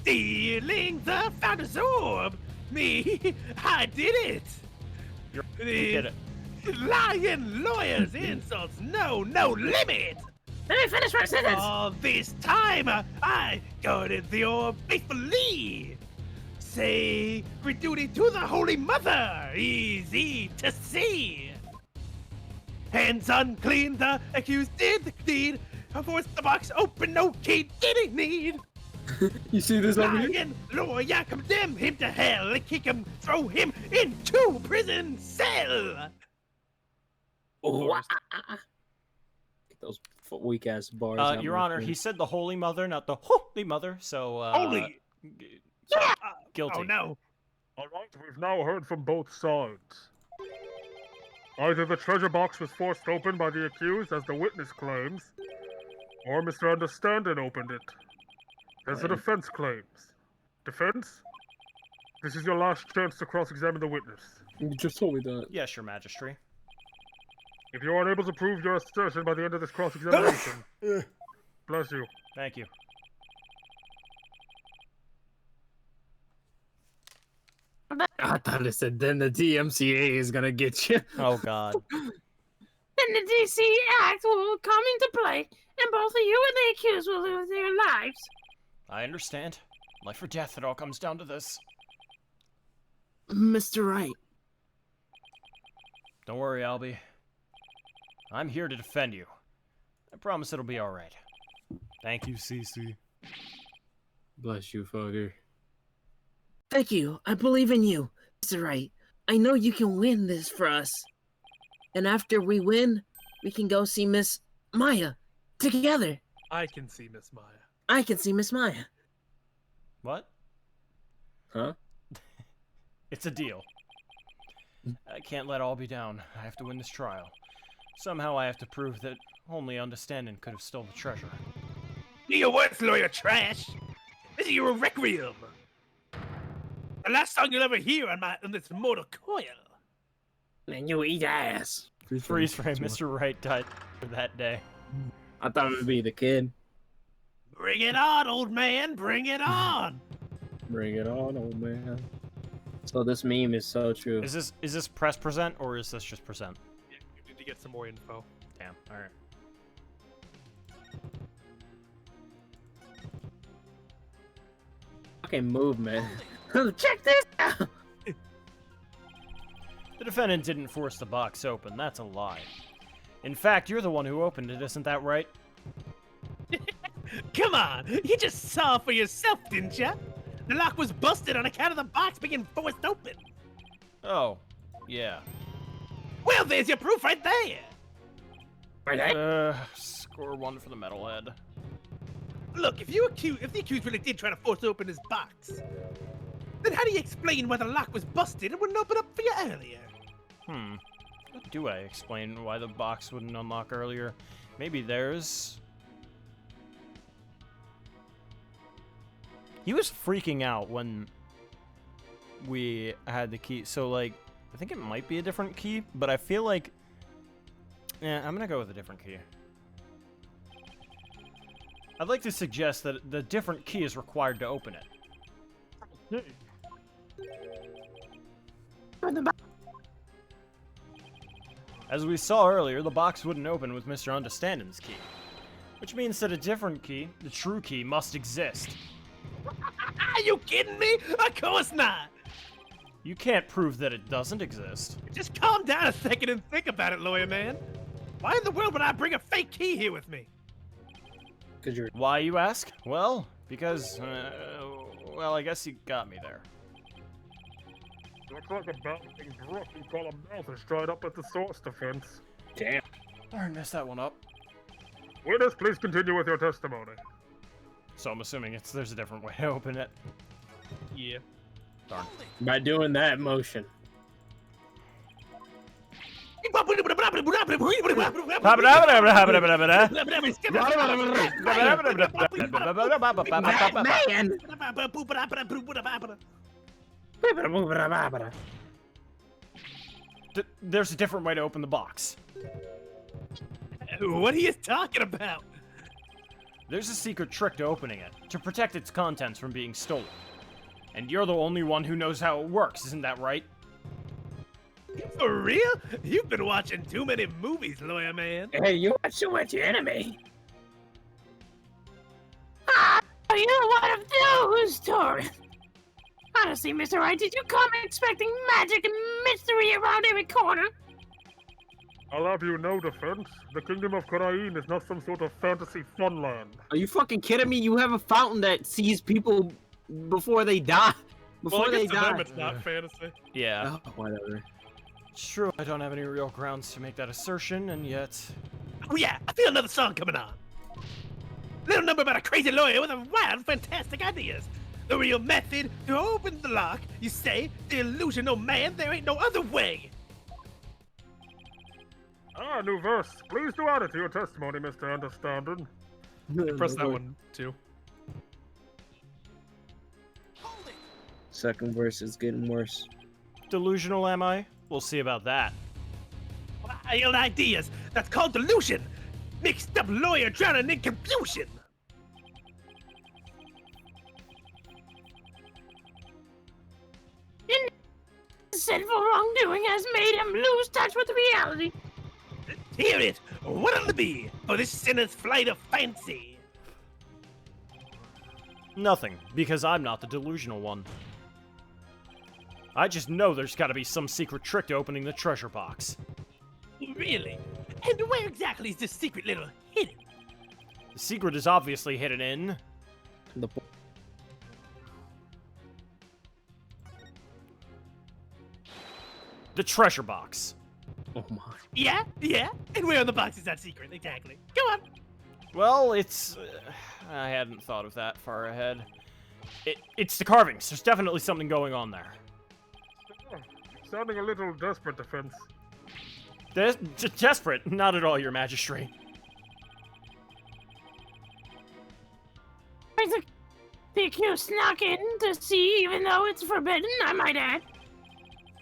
Stealing the founder's orb. Me, I did it. You did it. Lying lawyers, insults, no limit. Let me finish my sentence. All this time, I guarded the orb faithfully. Sacred duty to the Holy Mother, easy to see. Hands unclean, the accused did the deed. Forced the box open, no key did he need. You see this over here? Lying lawyer, condemn him to hell and kick him, throw him into prison cell. Oh, those weak ass bars. Your Honor, he said the Holy Mother, not the Holy Mother. So Holy. guilty. Oh no. All right, we've now heard from both sides. Either the treasure box was forced open by the accused, as the witness claims, or Mr. Understanding opened it, as the defense claims. Defense? This is your last chance to cross-examine the witness. You just told me that. Yes, Your Majesty. If you are unable to prove your assertion by the end of this cross-examination, bless you. Thank you. I thought it said then the DMCA is gonna get you. Oh God. Then the DC Act will come into play, and both of you and the accused will lose their lives. I understand. Life or death, it all comes down to this. Mr. Wright. Don't worry, Albie. I'm here to defend you. I promise it'll be alright. Thank you, Cece. Bless you, fucker. Thank you. I believe in you, Mr. Wright. I know you can win this for us. And after we win, we can go see Miss Maya together. I can see Miss Maya. I can see Miss Maya. What? Huh? It's a deal. I can't let all be down. I have to win this trial. Somehow I have to prove that only Understanding could have stolen the treasure. Do your words, lawyer trash. This is your requiem. The last song you'll ever hear on this mortal coil. And you eat ass. Freeze frame. Mr. Wright died that day. I thought it would be the kid. Bring it on, old man. Bring it on. Bring it on, old man. So this meme is so true. Is this press present or is this just present? Yeah, you need to get some more info. Damn. All right. Fucking movement. Check this out. The defendant didn't force the box open. That's a lie. In fact, you're the one who opened it, isn't that right? Come on. You just saw for yourself, didn't ya? The lock was busted on account of the box being forced open. Oh, yeah. Well, there's your proof right there. Score 1 for the metalhead. Look, if the accused really did try to force open his box, then how do you explain why the lock was busted and wouldn't open up for you earlier? Do I explain why the box wouldn't unlock earlier? Maybe there's... He was freaking out when we had the key, so like, I think it might be a different key, but I feel like... Yeah, I'm gonna go with a different key. I'd like to suggest that the different key is required to open it. As we saw earlier, the box wouldn't open with Mr. Understanding's key. Which means that a different key, the true key, must exist. Are you kidding me? Of course not. You can't prove that it doesn't exist. Just calm down a second and think about it, lawyer man. Why in the world would I bring a fake key here with me? Why, you ask? Well, because, well, I guess you got me there. Looks like a battling brook you call a mouth is dried up at the source, defense. Damn. Darn, messed that one up. Witness, please continue with your testimony. So I'm assuming there's a different way to open it. Yeah. Darn. By doing that motion. There's a different way to open the box. What are you talking about? There's a secret trick to opening it, to protect its contents from being stolen. And you're the only one who knows how it works, isn't that right? For real? You've been watching too many movies, lawyer man. Hey, you watch too much anime. Ah, you're one of those, Taurus. Honestly, Mr. Wright, did you come expecting magic and mystery around every corner? I'll have you know, defense, the Kingdom of Karain is not some sort of fantasy funland. Are you fucking kidding me? You have a fountain that sees people before they die. Before they die. Them, it's not fantasy. Yeah. Oh, whatever. It's true, I don't have any real grounds to make that assertion, and yet... Oh yeah, I feel another song coming on. Little number about a crazy lawyer with a wild, fantastic ideas. The real method to open the lock, you say, delusional man, there ain't no other way. Ah, new verse. Please do add it to your testimony, Mr. Understanding. Press that one, too. Second verse is getting worse. Delusional, am I? We'll see about that. Wild ideas, that's called delusion. Mixed up lawyer drowning in confusion. Sinful wrongdoing has made him lose touch with reality. Hear it! What'll it be for this sinner's flight of fancy? Nothing, because I'm not the delusional one. I just know there's gotta be some secret trick to opening the treasure box. Really? And where exactly is this secret little hidden? The secret is obviously hidden in... the treasure box. Oh my. Yeah? And where in the box is that secret, exactly? Go on! Well, it's... I hadn't thought of that far ahead. It's the carvings. There's definitely something going on there. Oh, sounding a little desperate, Defense. Desperate? Not at all, Your Majesty. The accused snuck in to see, even though it's forbidden, I might add.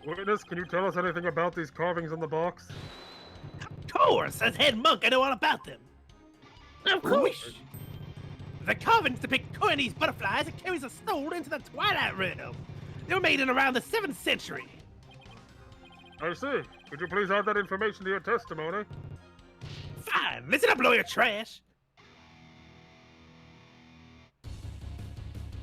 Witness, can you tell us anything about these carvings on the box? Of course, as head monk, I know all about them. Of course. The carvings depict Koyanese butterflies that carries a soul into the Twilight Realm. They were made in around the 7th century. I see. Could you please add that information to your testimony? Fine. Listen up, lawyer trash.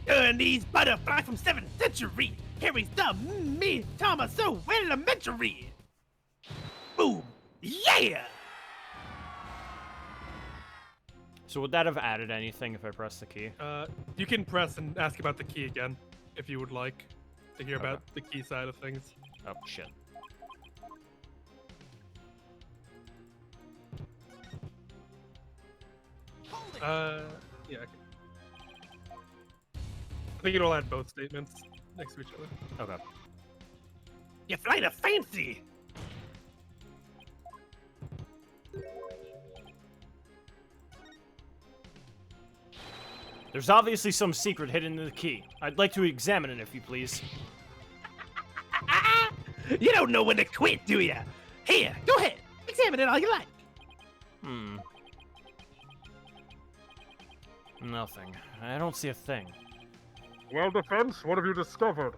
Koyanese butterfly from 7th century carries the me Thomas so elementary. Boom. Yeah! So would that have added anything if I pressed the key? You can press and ask about the key again, if you would like to hear about the key side of things. Oh, shit. Yeah. I think it'll add both statements next to each other. Okay. You flight of fancy! There's obviously some secret hidden in the key. I'd like to examine it, if you please. You don't know when to quit, do ya? Here, go ahead. Examine it all you like. Nothing. I don't see a thing. Well, Defense, what have you discovered?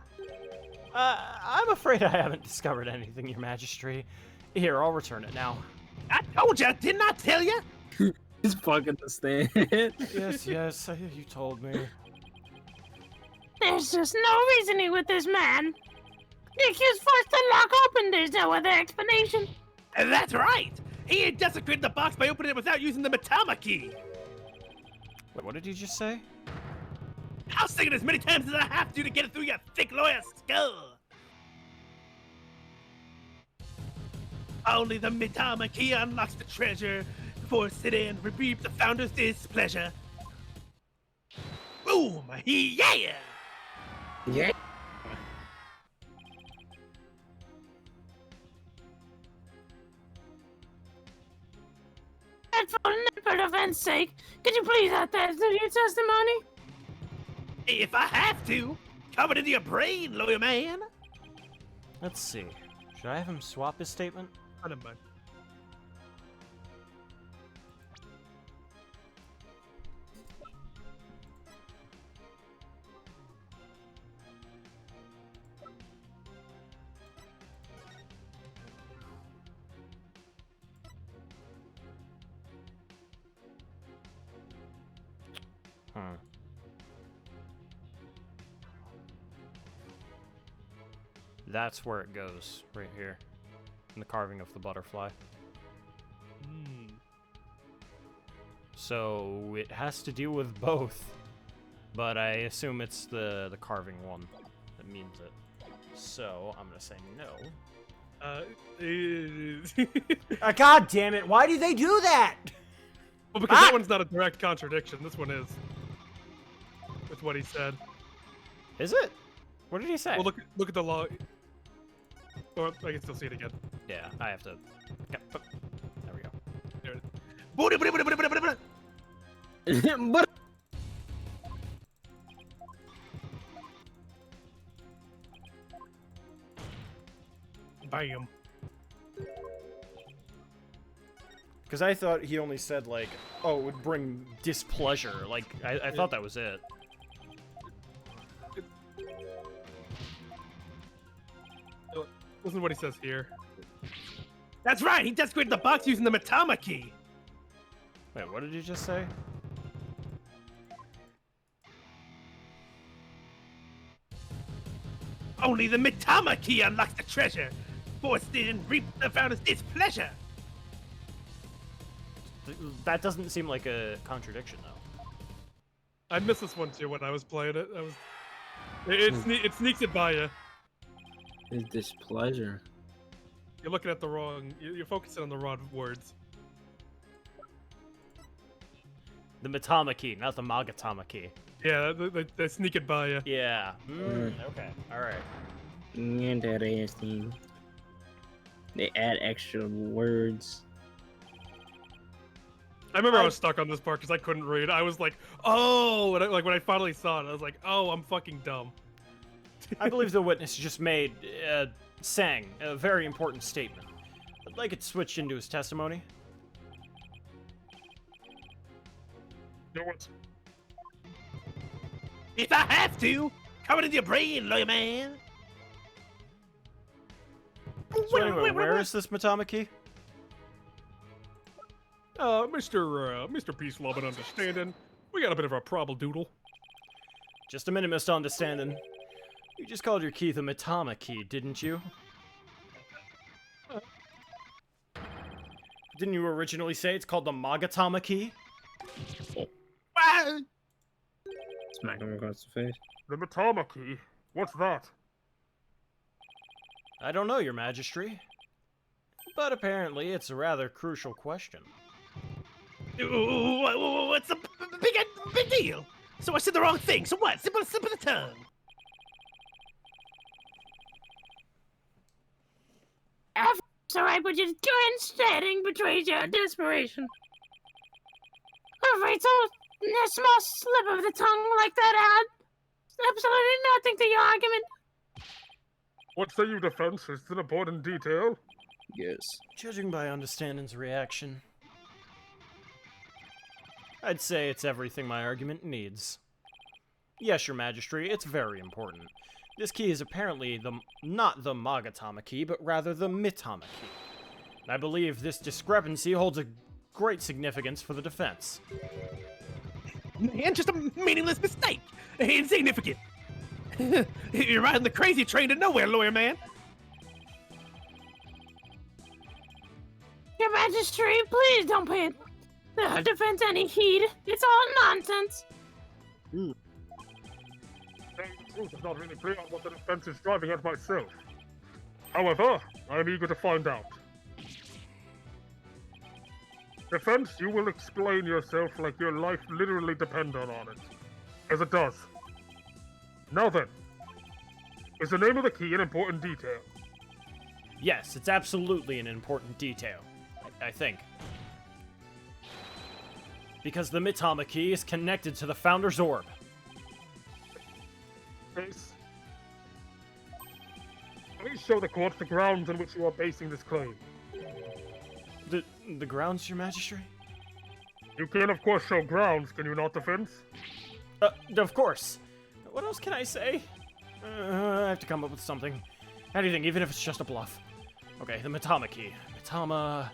I'm afraid I haven't discovered anything, Your Majesty. Here, I'll return it now. I told ya, didn't I tell ya? He's fucking the stand. Yes, you told me. There's just no reasoning with this man. The accused forced the lock open. There's no other explanation. That's right. He desecrated the box by opening it without using the Matama key. Wait, what did you just say? I'll sing it as many times as I have to get it through your thick lawyer skull. Only the Mitama key unlocks the treasure. Force it in, reprieve the founder's displeasure. Boom! Yeah! Yeah. And for defense sake, could you please add that to your testimony? If I have to. Cover it into your brain, lawyer man. Let's see. Should I have him swap his statement? I don't mind. That's where it goes, right here. In the carving of the butterfly. So it has to do with both. But I assume it's the carving one that means it. So I'm gonna say no. God damn it! Why do they do that? Well, because that one's not a direct contradiction. This one is. With what he said. Is it? What did he say? Well, look at the law. Or I can still see it again. Yeah, I have to. Yeah, there we go. There it But is. Bam. Because I thought he only said, like, oh, it would bring displeasure. Like, I thought that was it. Listen to what he says here. That's right, he desecrated the box using the Matama key. Wait, what did you just say? Only the Matama key unlocks the treasure. Forced in, reap the founder's displeasure. That doesn't seem like a contradiction, though. I missed this one too when I was playing it. It sneaks it by you. his displeasure. You're looking at the wrong. You're focusing on the wrong words. The Matama key, not the Magatama key. Yeah, they sneak it by you. Yeah. Okay. All right. Interesting. They add extra words. I remember I was stuck on this part because I couldn't read. I was like, oh, when I finally saw it, I was like, oh, I'm fucking dumb. I believe the witness just sang a very important statement. I'd like it switched into his testimony. No one's. If I have to, coming into your brain, lawyer man. So anyway, where is this Matama key? Mr. Peace, Love, and Understanding, we got a bit of a doodle. Just a minute, Mr. Understanding. You just called your key the Matama key, didn't you? Didn't you originally say it's called the Magatama key? Smack him across the face. The Matama key? What's that? I don't know, Your Majesty. But apparently it's a rather crucial question. What's the big deal? So I said the wrong thing. So what? Slip of the tongue. Alright, but just grandstanding betrays your desperation. Alright, so a small slip of the tongue like that adds absolutely nothing to your argument. What say you, defense? Is it important detail? Yes. Judging by Understanding's reaction, I'd say it's everything my argument needs. Yes, Your Majesty, it's very important. This key is apparently not the Magatama key, but rather the Mitama key. I believe this discrepancy holds a great significance for the defense. Man, just a meaningless mistake. Insignificant. You're riding the crazy train to nowhere, lawyer man. Your Majesty, please don't pay the defense any heed. It's all nonsense. Telling the truth is not really clear on what the defense is driving at myself. However, I am eager to find out. Defense, you will explain yourself like your life literally depended on it. As it does. Now then, is the name of the key an important detail? Yes, it's absolutely an important detail. I think. Because the Mitama key is connected to the Founder's Orb. Please show the court the grounds on which you are basing this claim. The grounds, Your Majesty? You can, of course, show grounds, can you not, defense? Of course. What else can I say? I have to come up with something. Anything, even if it's just a bluff. Okay, the Mitama key. Mitama...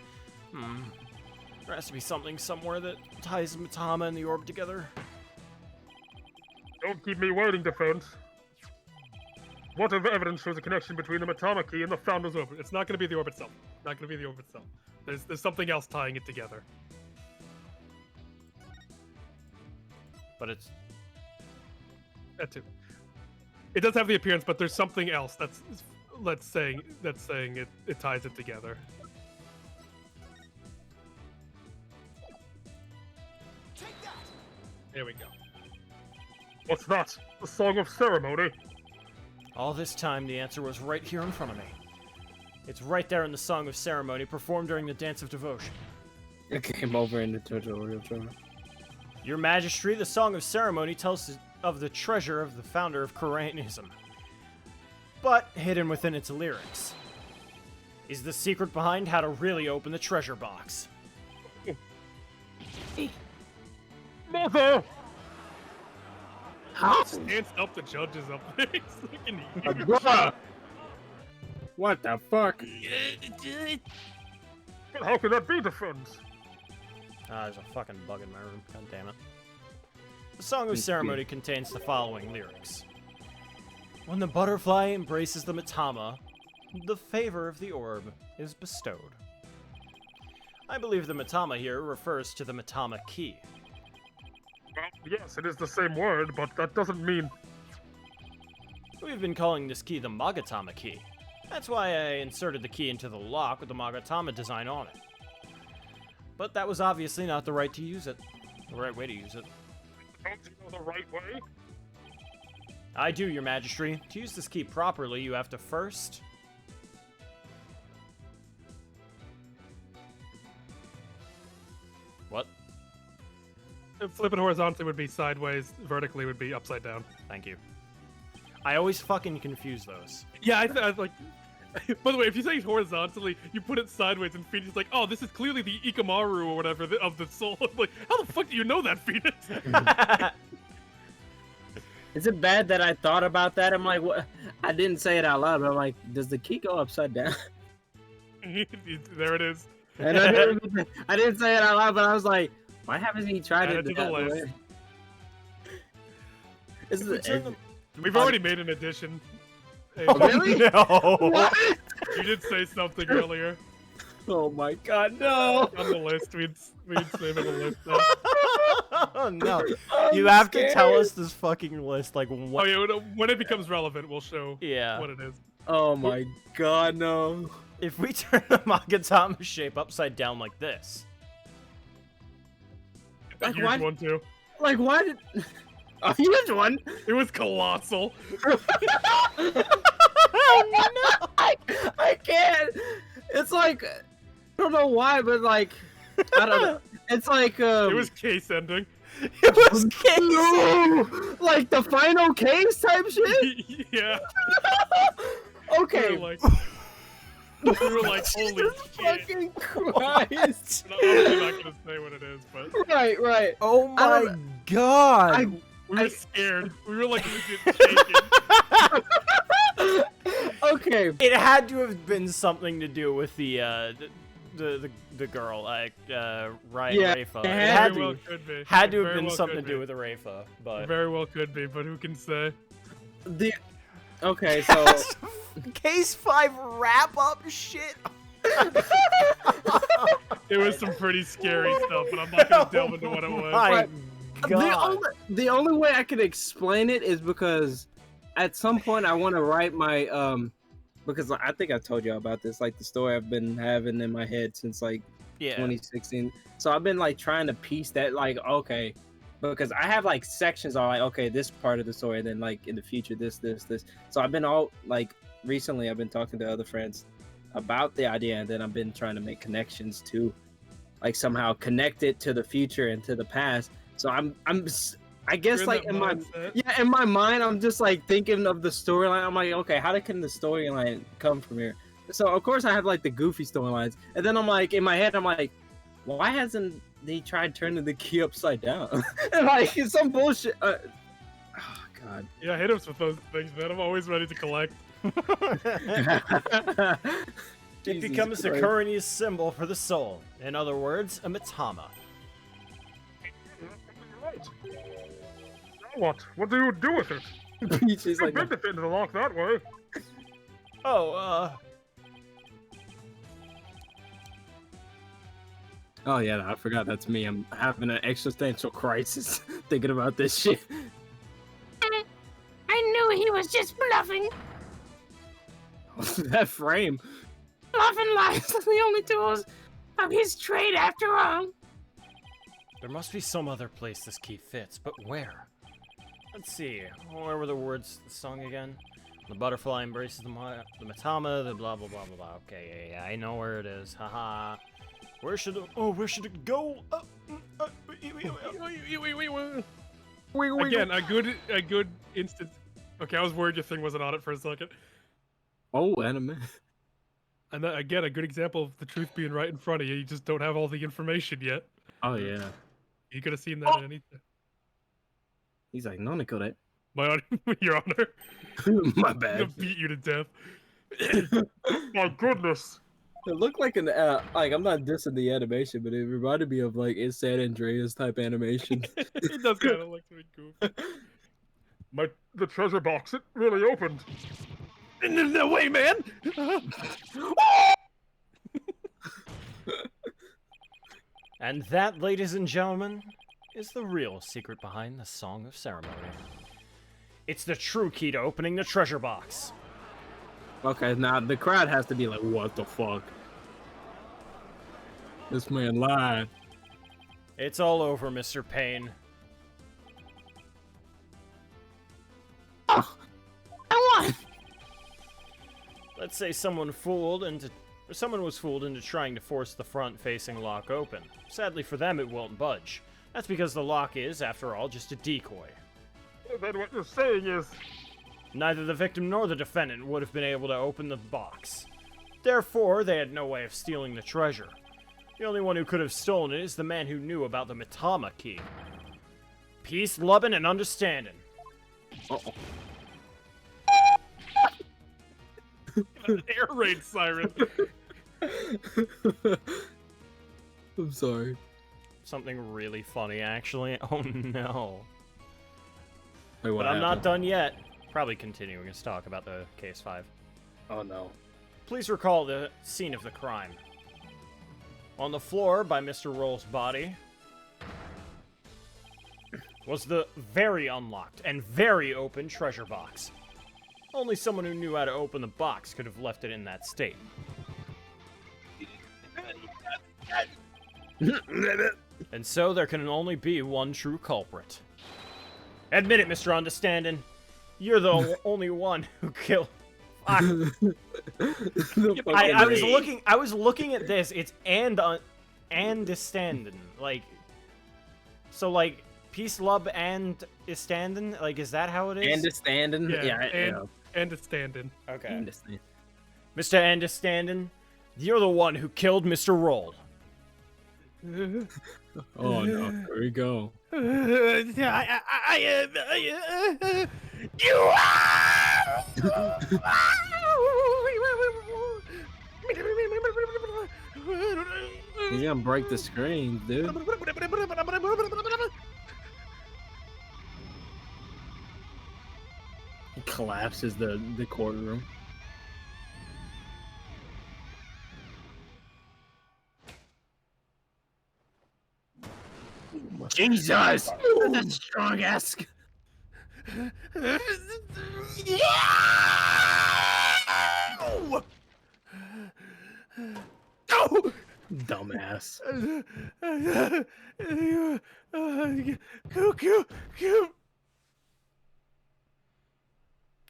There has to be something somewhere that ties Mitama and the orb together. Don't keep me waiting, defense. What evidence shows a connection between the Matama key and the Founder's Orb? It's not going to be the orb itself. Not going to be the orb itself. There's something else tying it together. But it's... That too. It does have the appearance, but there's something else that's that's saying it ties it together. There we go. What's that? The Song of Ceremony? All this time, the answer was right here in front of me. It's right there in the Song of Ceremony, performed during the Dance of Devotion. It came over in the tutorial. Your Majesty, the Song of Ceremony tells of the treasure of the founder of Koreanism, but hidden within its lyrics is the secret behind how to really open the treasure box. Mother! How? Stands up the judges up there. He's looking huge. Bruh! What the fuck? But how can that be, the friends? There's a fucking bug in my room. God damn it. The Song of Ceremony contains the following lyrics. When the butterfly embraces the Matama, the favor of the orb is bestowed. I believe the Matama here refers to the Matama key. Well, yes, it is the same word, but that doesn't mean... We've been calling this key the Magatama key. That's why I inserted the key into the lock with the Magatama design on it. But that was obviously not the right way to use it. Don't you know the right way? I do, Your Majesty. To use this key properly, you have to first... What? Flip it horizontally would be sideways, vertically would be upside down. Thank you. I always fucking confuse those. Yeah, I like... By the way, if you say it horizontally, you put it sideways, and Phoenix is like, oh, this is clearly the Ikamaru or whatever of the soul. I'm like, how the fuck do you know that, Phoenix? Is it bad that I thought about that? I'm like, what? I didn't say it out loud, but I'm like, does the key go upside down? There it is. And I didn't say it out loud, but I was like, why haven't he tried it that way? We've already made an addition. Hey, oh, really? No. What? You did say something earlier. Oh my god, no! On the list, we'd save it on the list. Now. Oh no! I'm You have scared. to tell us this fucking list, like what? Oh yeah, when it becomes relevant, we'll show Yeah. what it is. Oh my god, no! If we turn the Magatama shape upside down like this, A huge one too. Like why did? A huge one? It was colossal. Oh no! I can't. It's like I don't know why, but like I don't know. It's like It was case ending. it was case. No! Like the final case type shit. Yeah. Okay. We were like, holy Jesus shit. fucking Christ! I'm obviously not gonna say what it is, but Right. Oh my god! we were scared. We were like legit shaking. Okay. It had to have been something to do with the girl, like Rafa. it It had Very well to could be. had to have Very been well something could to do be. with the Rafa, but Very well could be, but who can say? Okay, so Case 5 wrap up shit. It was some pretty scary stuff, but I'm not gonna delve into what it was. My Right. god. the only way I can explain it is because at some point I want to write my because I think I told you about this, like the story I've been having in my head since like 2016. So I've been like trying to piece that, like, okay, because I have like sections on like, okay, this part of the story, and then like in the future this. So I've been all like recently I've been talking to other friends about the idea, and then I've been trying to make connections to like somehow connect it to the future and to the past. So I guess like in my mind I'm just like thinking of the storyline. I'm like, okay, how can the storyline come from here? So of course I have like the goofy storylines, and then I'm like in my head I'm like, why hasn't he tried turning the key upside down? And like it's some bullshit. Oh god. Yeah, hit us with those things, man. I'm always ready to collect. It becomes the Koreanese symbol for the soul. In other words, a Matama. Right. Now what? What do you do with it? Peach is You like, bend it into the lock that way. Oh, oh yeah, I forgot that's me. I'm having an existential crisis thinking about this shit. I knew he was just bluffing. That frame. Love and lies are the only tools of his trade after all. There must be some other place this key fits, but where? Let's see. Where were the words sung again? The butterfly embraces the Matama, the blah blah blah blah blah. Okay, yeah, I know where it is. Haha. Where should it go? Again, a good instance. Okay, I was worried your thing wasn't on it for a second. Oh, anime. And that, again, a good example of the truth being right in front of you. You just don't have all the information yet. Oh yeah. You could have seen that at any time. He's like, no, Nicolette. Your Honor. My I'm bad. gonna beat you to death. My goodness. It looked like an like I'm not dissing the animation, but it reminded me of like in San Andreas type animation. It does kind of look something goofy. The treasure box, it really opened. No way, man! And that, ladies and gentlemen, is the real secret behind the Song of Ceremony. It's the true key to opening the treasure box. Okay, now the crowd has to be like, what the fuck? This man lied. It's all over, Mr. Payne. Oh, I won! Let's say someone was fooled into trying to force the front-facing lock open. Sadly for them, it won't budge. That's because the lock is, after all, just a decoy. Then what you're saying is... Neither the victim nor the defendant would have been able to open the box. Therefore, they had no way of stealing the treasure. The only one who could have stolen it is the man who knew about the Matama key. Peace, loving, and understanding. Uh-oh. An air raid siren. I'm sorry. Something really funny, actually. Oh no. Wait, what but I'm not happened? done yet. Probably continuing to talk about the Case 5. Oh no. Please recall the scene of the crime. On the floor by Mr. Roll's body was the very unlocked and very open treasure box. Only someone who knew how to open the box could have left it in that state. And so there can only be one true culprit. Admit it, Mr. Understanding. You're the only one who killed. I was looking at this. It's and standing. Like, so like peace, love, and is standing. Like, is that how it is? And standing. Yeah. And it's standing. Okay. Mr. Understanding, you're the one who killed Mr. Roll. Oh no, here we go. He's gonna break the screen, dude. He collapses the courtroom. Jesus! That's strong ass. Dumbass. I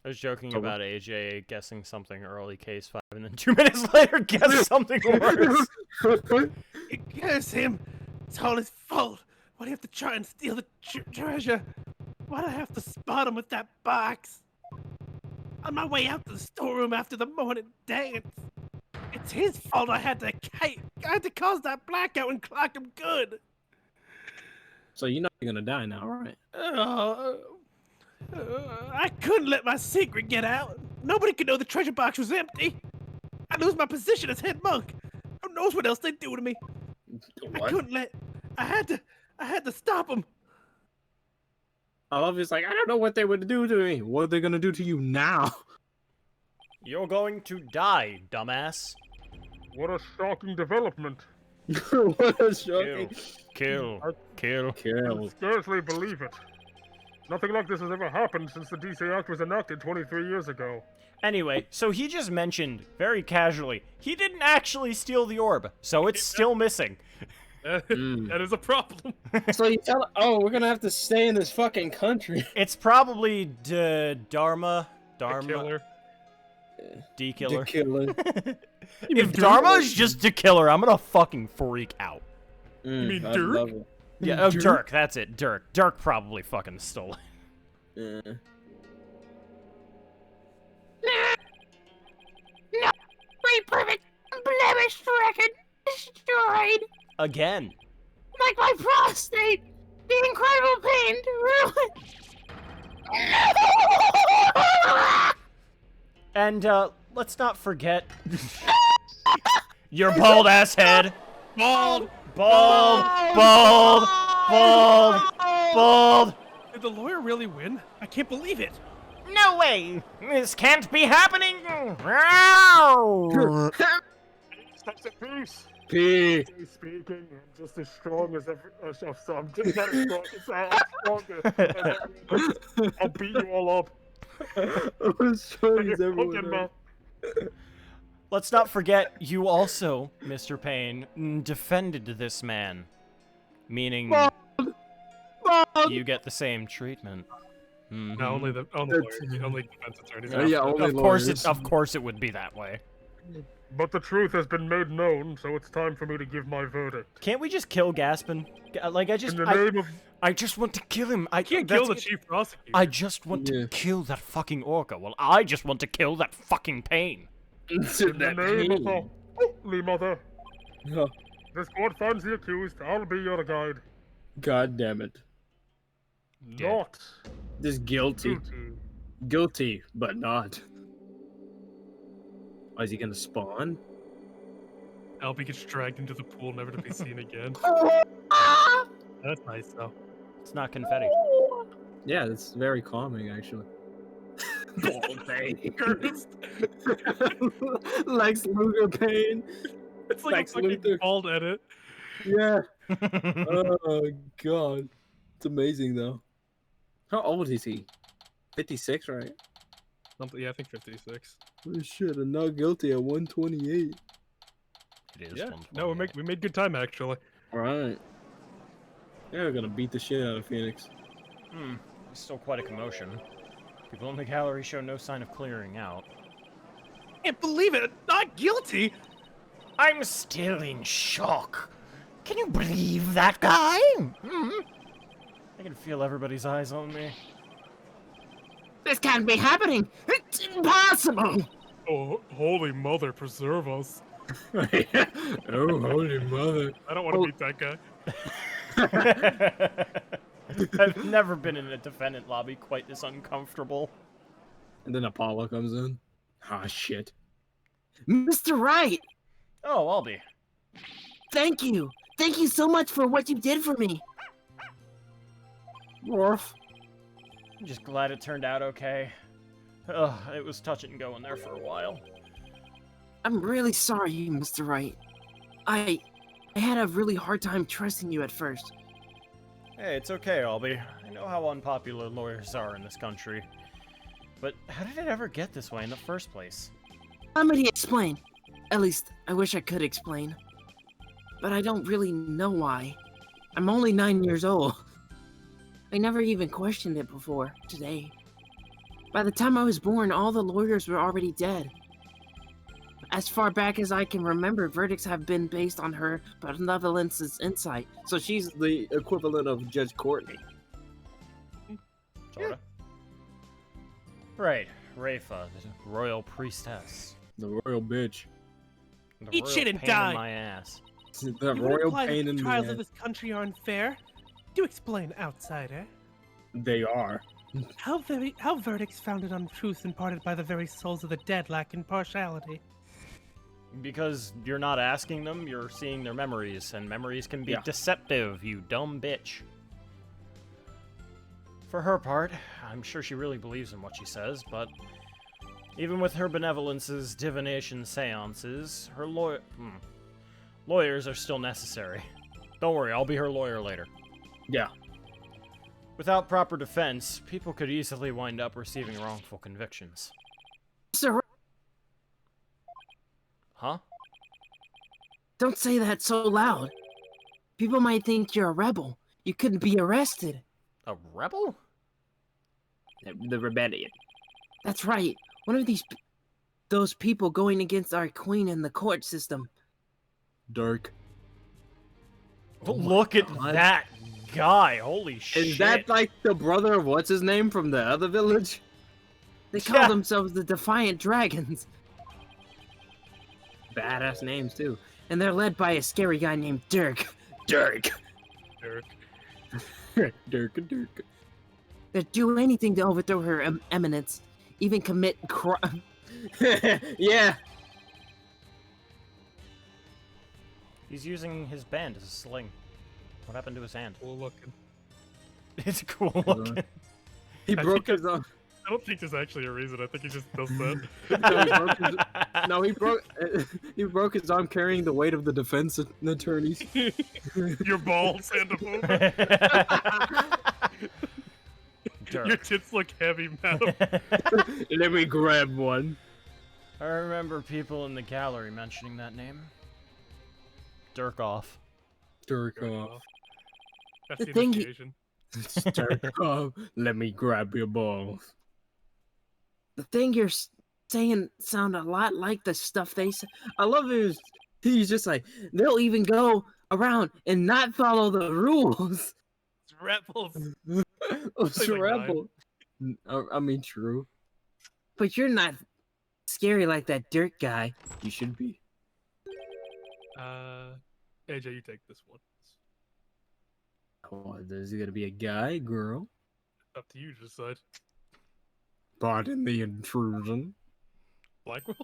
was joking about AJ guessing something early Case 5 and then 2 minutes later guess something worse. Curse him! It's all his fault. Why do you have to try and steal the treasure? Why do I have to spot him with that box? On my way out to the storeroom after the morning dance. It's his fault I had to cause that blackout and clock him good. So you know you're gonna die now, right? I couldn't let my secret get out. Nobody could know the treasure box was empty. I'd lose my position as head monk. Who knows what else they'd do to me? What? I couldn't let. I had to stop them. I love it's like, I don't know what they would do to me. What are they gonna do to you now? You're going to die, dumbass. What a shocking development. What a shocking. Kill. I Kill. can scarcely believe it. Nothing like this has ever happened since the DC Act was enacted 23 years ago. Anyway, so he just mentioned, very casually, he didn't actually steal the orb, so it's still missing. That is a problem. So you tell, oh, we're gonna have to stay in this fucking country. It's probably Dharma. Killer. D-killer. The killer. If Dharma's just a killer, I'm gonna fucking freak out. You mean I'd Dirk? love it. Yeah, oh, Dirk, that's it, Dirk. Dirk probably fucking stole it. Yeah. No, my perfect blemished record destroyed. Again. Like my prostate, the incredible pain ruined. And, let's not forget your bald ass head. Bald! Bald! Bald! Bald! Bald! Did the lawyer really win? I can't believe it. No way! This can't be happening! Steps of peace. P. Speaking, I'm just as strong as I'm just as strong as I'm stronger. I'll beat you all up. I'm strong as Fucking everyone man. Let's not forget, you also, Mr. Payne, defended this man. Meaning, you get the same treatment. No, only the only defense attorneys. Yeah, only Of course it would be that way. But the truth has been made known, so it's time for me to give my verdict. Can't we just kill Gaspin? Like, In the name of... I just want to kill him. I Can't kill the chief prosecutor. I just want to kill that fucking orca. Well, I just want to kill that fucking Payne. In the name of the Holy Mother. No. This court finds the accused. I'll be your guide. God damn it. Not Just guilty. guilty. Guilty, but not. Oh, is he gonna spawn? Albie gets dragged into the pool, never to be seen again. That's nice, though. It's not confetti. Yeah, it's very calming, actually. Bald Payne. Lex Luger Payne. It's like Lex a fucking Luthor. bald edit. Yeah. Oh, God. It's amazing, though. How old is he? 56, right? Something, yeah, I think 56. Oh, shit. And not guilty at 128. It is. Yeah, no, we made good time, actually. Alright. Yeah, we're gonna beat the shit out of Phoenix. It's still quite a commotion. People in the gallery show no sign of clearing out. Can't believe it! Not guilty! I'm still in shock. Can you believe that guy? I can feel everybody's eyes on me. This can't be happening. It's impossible. Oh, holy mother, preserve us. Oh, holy mother. I don't want to beat that guy. I've never been in a defendant lobby quite this uncomfortable. And then Apollo comes in. Ah, shit. Mr. Wright, Oh, I'll be. thank you. Thank you so much for what you did for me. Worf. I'm just glad it turned out okay. Ugh, it was touch and go in there for a while. I'm really sorry, Mr. Wright. I had a really hard time trusting you at first. Hey, it's okay, Albie. I know how unpopular lawyers are in this country. But how did it ever get this way in the first place? Let me explain. At least, I wish I could explain. But I don't really know why. I'm only 9 years old. I never even questioned it before, today. By the time I was born, all the lawyers were already dead. As far back as I can remember, verdicts have been based on her benevolence's insight. So she's the equivalent of Judge Courtney. Sorta. Right, Rafa, the royal priestess. The royal bitch. The Eat royal shit and pain die. in my ass. The You would royal imply that pain the in the trials ass. of this country are unfair? Do explain, outsider. They are. How verdicts founded on truth imparted by the very souls of the dead lack impartiality? Because you're not asking them, you're seeing their memories, and memories can be Yeah. deceptive, you dumb bitch. For her part, I'm sure she really believes in what she says, but even with her benevolence's divination seances, her lawyers are still necessary. Don't worry, I'll be her lawyer later. Yeah. Without proper defense, people could easily wind up receiving wrongful convictions. Sir, Huh? don't say that so loud. People might think you're a rebel. You couldn't be arrested. A rebel? The rebellion. That's right. One of those people going against our queen in the court system. Dark. Look at that guy. Holy shit. Is that like the brother of what's his name from the other village? They call themselves the Defiant Dragons. Badass names too. And they're led by a scary guy named Dirk. Dirk. Dirk. Dirk. They'd do anything to overthrow her eminence, even commit crime. Yeah. He's using his band as a sling. What happened to his hand? Cool looking. It's cool looking. He broke his arm. I don't think there's actually a reason. I think he just does that. No, he broke his arm carrying the weight of the defense attorneys. Your balls hand him over. Your tits look heavy metal. Let me grab one. I remember people in the gallery mentioning that name. Dirk off. Dirk off. That's The the thing initiation. Dirk off. Let me grab your balls. The thing you're saying sound a lot like the stuff they say. I love his. He's just like, they'll even go around and not follow the rules. It's rebels. It's like rebel. I mean, true. But you're not scary like that Dirk guy. You should be. AJ, you take this one. Oh, is he gonna be a guy, girl? Up to you to decide. Pardon the intrusion. Blackwell?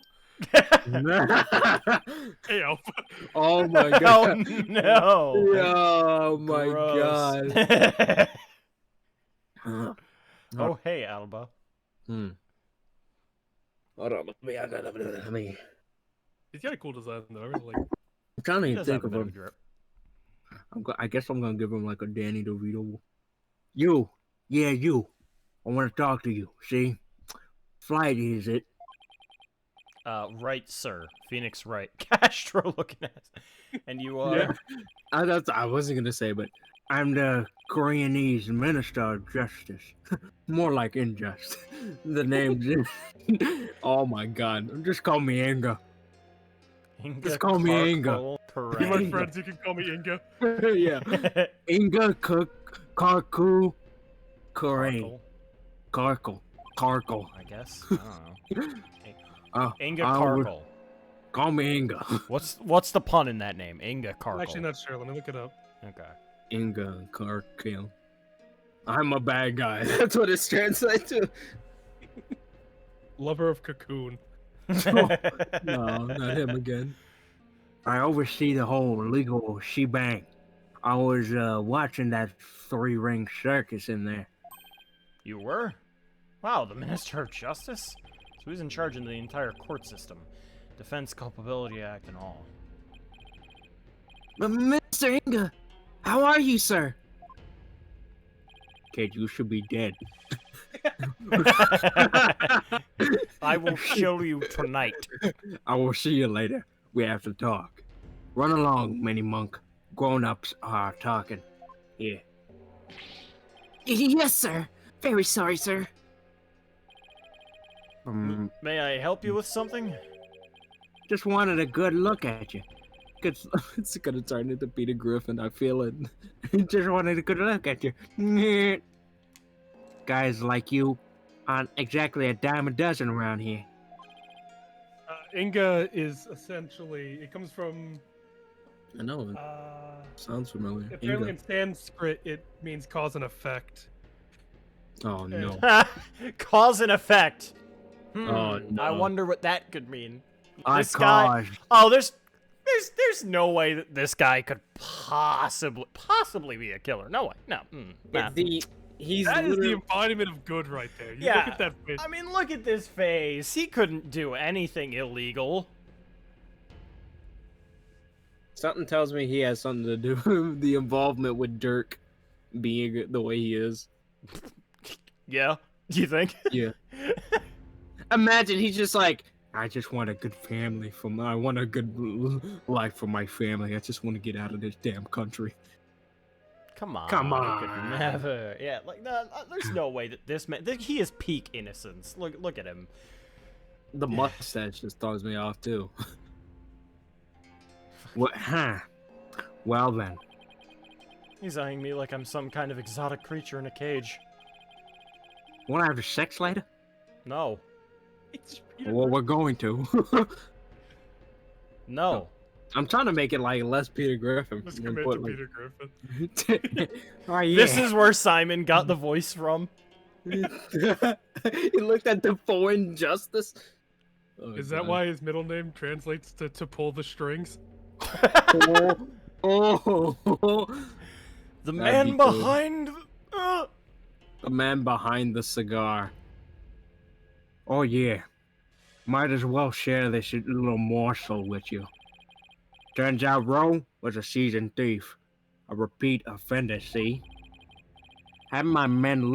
Hey, Alpha. Oh my god. Oh no. Oh my god. Oh hey, Alba. Hold on. Let me. He's got a cool design though. I really like. I'm trying He to does think have a of bit of him. drip. I guess I'm gonna give him like a Danny DeVito. You. Yeah, you. I want to talk to you. See? Flight, is it? Right, sir. Phoenix Wright. Castro looking at us. And you are? Yeah. I wasn't gonna say, but I'm the Koreanese Minister of Justice. More like injustice. The name's Oh my god. Just call me Inga. Just call me Inga. You my friends, you can call me Inga. Yeah. Inga Karku Korean. Karkle. I guess. I don't know. Inga I would- Karkle. Call me Inga. What's the pun in that name? Inga Karkle. I'm actually not sure. Let me look it up. Okay. Inga Karkle. I'm a bad guy. That's what it's translated to. Lover of Cocoon. No, not him again. I oversee the whole legal shebang. I was watching that three-ring circus in there. You were? Wow, the Minister of Justice? So he's in charge of the entire court system. Defense Culpability Act and all. But Mr. Inga, how are you, sir? Kid, you should be dead. I will show you tonight. I will see you later. We have to talk. Run along, mini monk. Grown-ups are talking. Yeah. Yes, sir. Very sorry, sir. May I help you with something? Just wanted a good look at you. It's gonna turn into Peter Griffin, I feel it. Just wanted a good look at you. Guys like you aren't exactly a dime a dozen around here. Inga is essentially, it comes from... I know. Sounds familiar. Apparently Inga. in Sanskrit, it means cause and effect. Oh no. Cause and effect. Oh no. I wonder what that could mean. I This guy. caused. Oh, there's no way that this guy could possibly be a killer. No way. No. Nah. He's That is the literally- embodiment of good right there. You Yeah. look at that face. I mean, look at this face. He couldn't do anything illegal. Something tells me he has something to do with the involvement with Dirk being the way he is. Yeah, do you think? Yeah. Imagine he's just like, I just want a good family I want a good life for my family. I just want to get out of this damn country. Come on. Come He could on. never. Yeah, like, there's no way that this man. He is peak innocence. Look at him. The mustache just throws me off, too. What? Huh. Well, then. He's eyeing me like I'm some kind of exotic creature in a cage. Want to have sex later? No. Well, we're going to. No. I'm trying to make it like less Peter Griffin. Let's commit to Peter Griffin. Oh, yeah. This is where Simon got the voice from. He looked at the foreign justice. Oh, Is that God. why his middle name translates to pull the strings? Oh. The That'd man be good. behind. The man behind the cigar. Oh, yeah. Might as well share this little morsel with you. Turns out Roe was a seasoned thief. A repeat offender, see? Had my men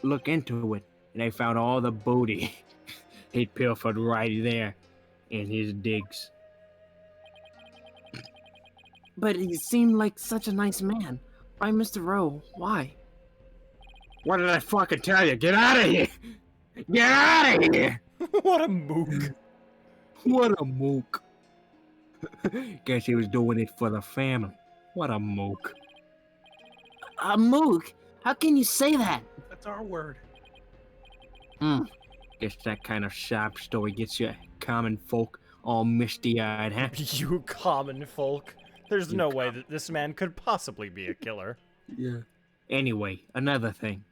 look into it, and they found all the booty he'd pilfered right there in his digs. But he seemed like such a nice man. Why, Mr. Rowe? Why? What did I fucking tell you? Get out of here! Get out of here! What a mook. What a mook. Guess he was doing it for the family. What a mook. A mook? How can you say that? That's our word. Guess that kind of sharp story gets you common folk all misty-eyed, huh? You common folk. There's no way that this man could possibly be a killer. Yeah. Anyway, another thing.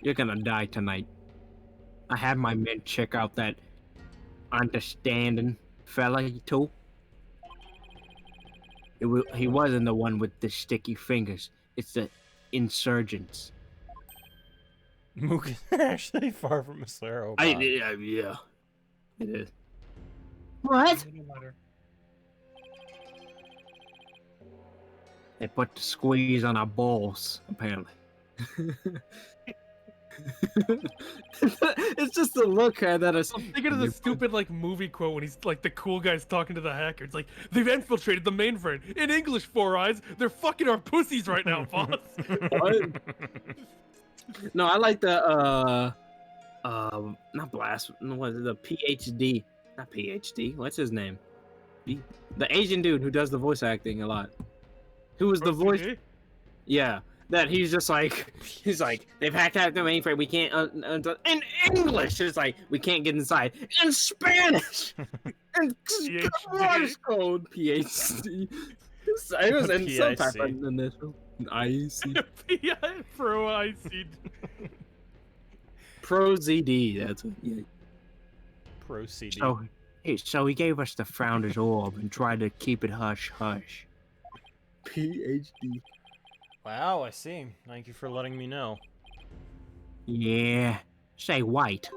You're gonna die tonight. I had my men check out that understanding fella too. He wasn't the one with the sticky fingers. It's the insurgents. Mook is actually far from a Slaro. Yeah. It is. What? They put the squeeze on our balls, apparently. It's just the look that is. I'm thinking of the stupid like movie quote when he's like the cool guy's talking to the hacker. It's like they've infiltrated the mainframe. In English, Four Eyes, they're fucking our pussies right now, boss. What? No, I like the not blast. What is it? The PhD? Not PhD. What's his name? The Asian dude who does the voice acting a lot. Who was the voice? Yeah, that he's just like they've hacked out the mainframe. We can't in English. It's like we can't get inside. In Spanish, and Morse code PhD. It was in some type of initial. IC. Pro IC. Pro ZD. That's what. Yeah. Pro CD. So he gave us the Founder's Orb and tried to keep it hush hush. PhD. Wow, I see. Thank you for letting me know. Yeah. Say white.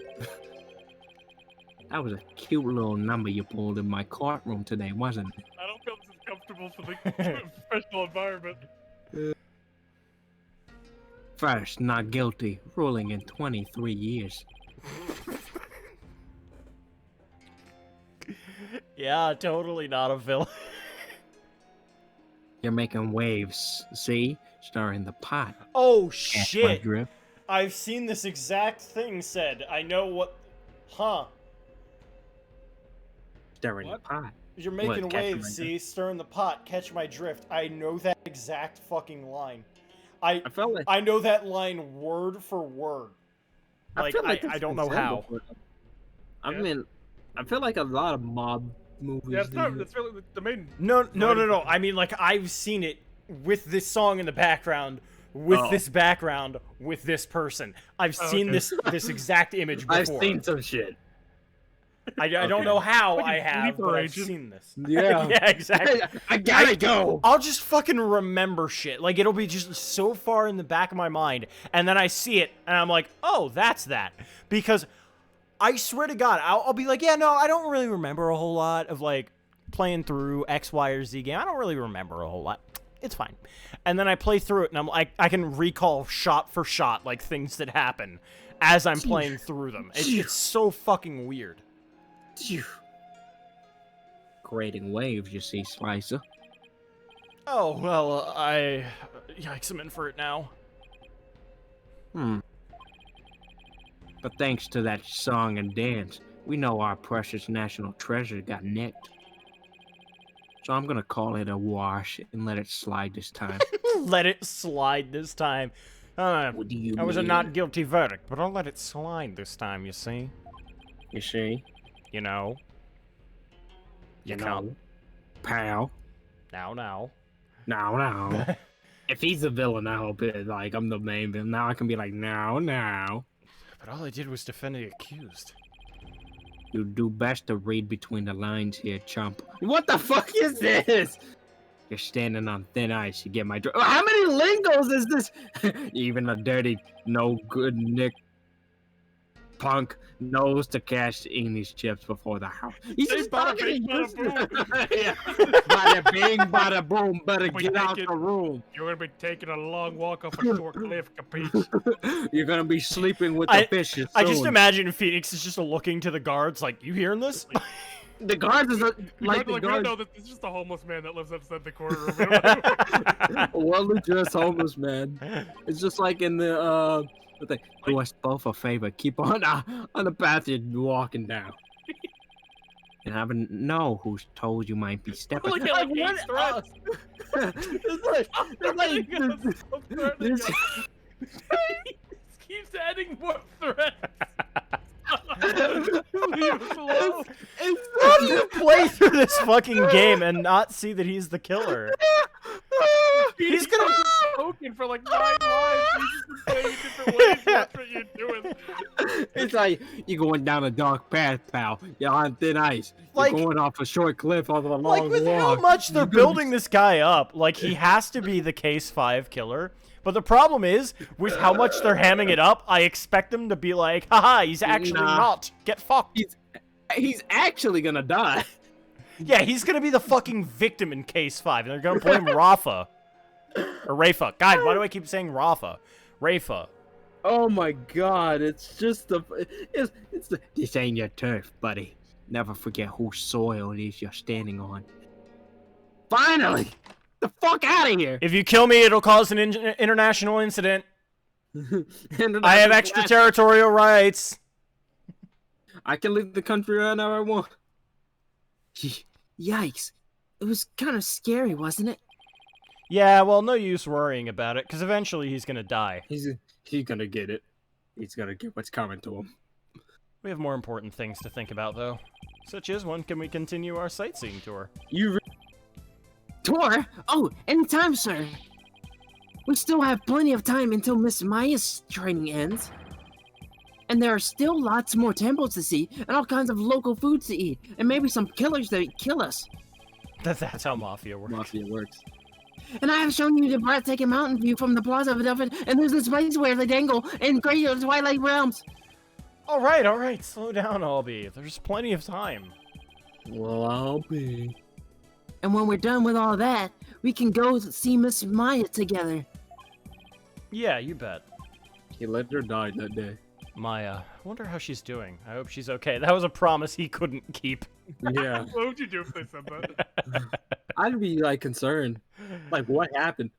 That was a cute little number you pulled in my courtroom today, wasn't it? I don't feel this is comfortable for the professional environment. First, not guilty, ruling in 23 years. Yeah, totally not a villain. You're making waves, see? Stirring the pot. Oh, Catch my shit. drift? I've seen this exact thing said. I know what... Huh. Stirring the pot. You're making What, catch my waves, see? Stirring the pot, catch my drift. I know that exact fucking line. I felt like... I know that line word for word. Like, I don't know how. I mean, I feel like a lot of mob movies. Yeah, that's really the main. No. I mean, like, I've seen it with this song in the background, with this background, with this person. I've seen this exact image before. I've seen some shit. I don't know how I have, but I've seen this. Yeah. Yeah, exactly. I gotta go. I'll just fucking remember shit. Like, it'll be just so far in the back of my mind, and then I see it, and I'm like, oh, that's that. Because I swear to God, I'll be like, yeah, no, I don't really remember a whole lot of, like, playing through X, Y, or Z game. I don't really remember a whole lot. It's fine. And then I play through it, and I'm like, I can recall shot for shot, like, things that happen as I'm playing through them. It's so fucking weird. Creating waves, you see, Spicer. Oh, well, yikes, I'm in for it now. But thanks to that song and dance, we know our precious national treasure got nicked. So I'm gonna call it a wash and let it slide this time. Let it slide this time. What do you That was a mean? not guilty verdict, but I'll let it slide this time, you see? You see? You know? You can't- know? Pal. Now. Now. If he's the villain, I hope it, like, I'm the main villain. Now I can be like, now. But all I did was defend the accused. You do best to read between the lines here, chump. What the fuck is this? You're standing on thin ice. You get my... How many lingos is this? Even a dirty, no good Nick punk knows to cash in these chips before the house. He's just bada talking bing, bada boom. Yeah. Bada bing, bada boom. Better We get out take the room. You're gonna be taking a long walk off a short cliff, capiche? You're gonna be sleeping with the fishes I just soon. imagine Phoenix is just looking to the guards like, you hearing this? The guards is like the We don't guards. know that it's just a homeless man that lives outside the corner room. Well, just homeless man. It's just like in the thing. Do us both a favor. Keep on the path you're walking down. And I haven't know who's told you might be stepping. Look at like 8 threats. There's Keeps adding more threats. Leave us alone. How do you play through this fucking game and not see that he's the killer? He's gonna be spoken for like 9 lives. He's just been saying it different ways. That's what you're doing. It's like you're going down a dark path, pal. You're on thin ice. Like- You're going off a short cliff off of a long Like, with how walk. much they're building this guy up, like, he has to be the Case 5 killer. But the problem is, with how much they're hamming it up, I expect him to be like, haha, he's actually not. Get fucked. He's actually gonna die. Yeah, he's gonna be the fucking victim in Case 5, and they're gonna blame Rafa. Or Rafa. God, why do I keep saying Rafa? Rafa. Oh my god, it's just this ain't your turf, buddy. Never forget whose soil it is you're standing on. Finally! The fuck out of here! If you kill me, it'll cause an international incident. I have extraterritorial rights. I can leave the country whenever I want. Yikes. It was kind of scary, wasn't it? Yeah, well, no use worrying about it, because eventually he's gonna die. He's gonna get it. He's gonna get what's coming to him. We have more important things to think about, though. Such as, when can we continue our sightseeing tour? Tour? Oh, anytime, sir. We still have plenty of time until Miss Maya's training ends. And there are still lots more temples to see, and all kinds of local foods to eat, and maybe some killers that kill us. That's how Mafia works. Mafia works. And I have shown you the breathtaking mountain view from the Plaza of Delphin, and there's this place where they dangle in great Twilight Realms. Alright, slow down, Albie. There's plenty of time. Well, I'll be. And when we're done with all that, we can go see Miss Maya together. Yeah, you bet. He let her die that day. Maya, I wonder how she's doing. I hope she's okay. That was a promise he couldn't keep. Yeah. What would you do if they said that? I'd be, like, concerned. Like, what happened?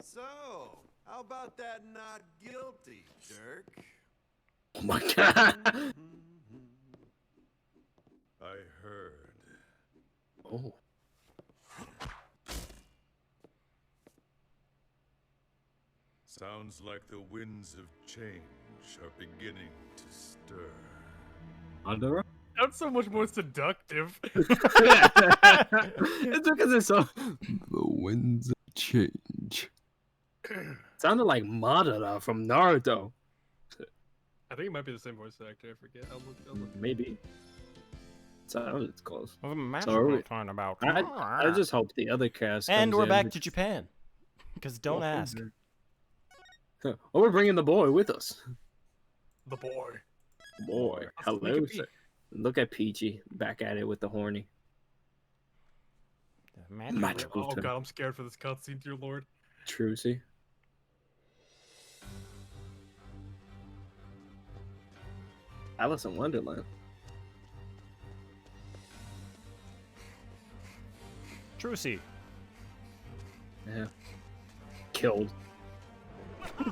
So, how about that not guilty, jerk? Oh my god. I heard. Oh. Sounds like the winds of change are beginning to stir. Under? That's so much more seductive. It's because it's so. The winds of change. Sounded like Madara from Naruto. I think it might be the same voice actor. I forget. I'll look. Maybe. Sounded close. What a So are we- talking about. I just hope the other cast. And comes we're in. back to Japan. Because don't ask. Oh, we're bringing the boy with us. The boy. Boy, hello, sir. Look at Peachy back at it with the horny. Magical Oh town. god, I'm scared for this cutscene, dear lord. Trucy. Alice in Wonderland. Trucy. Yeah. Killed.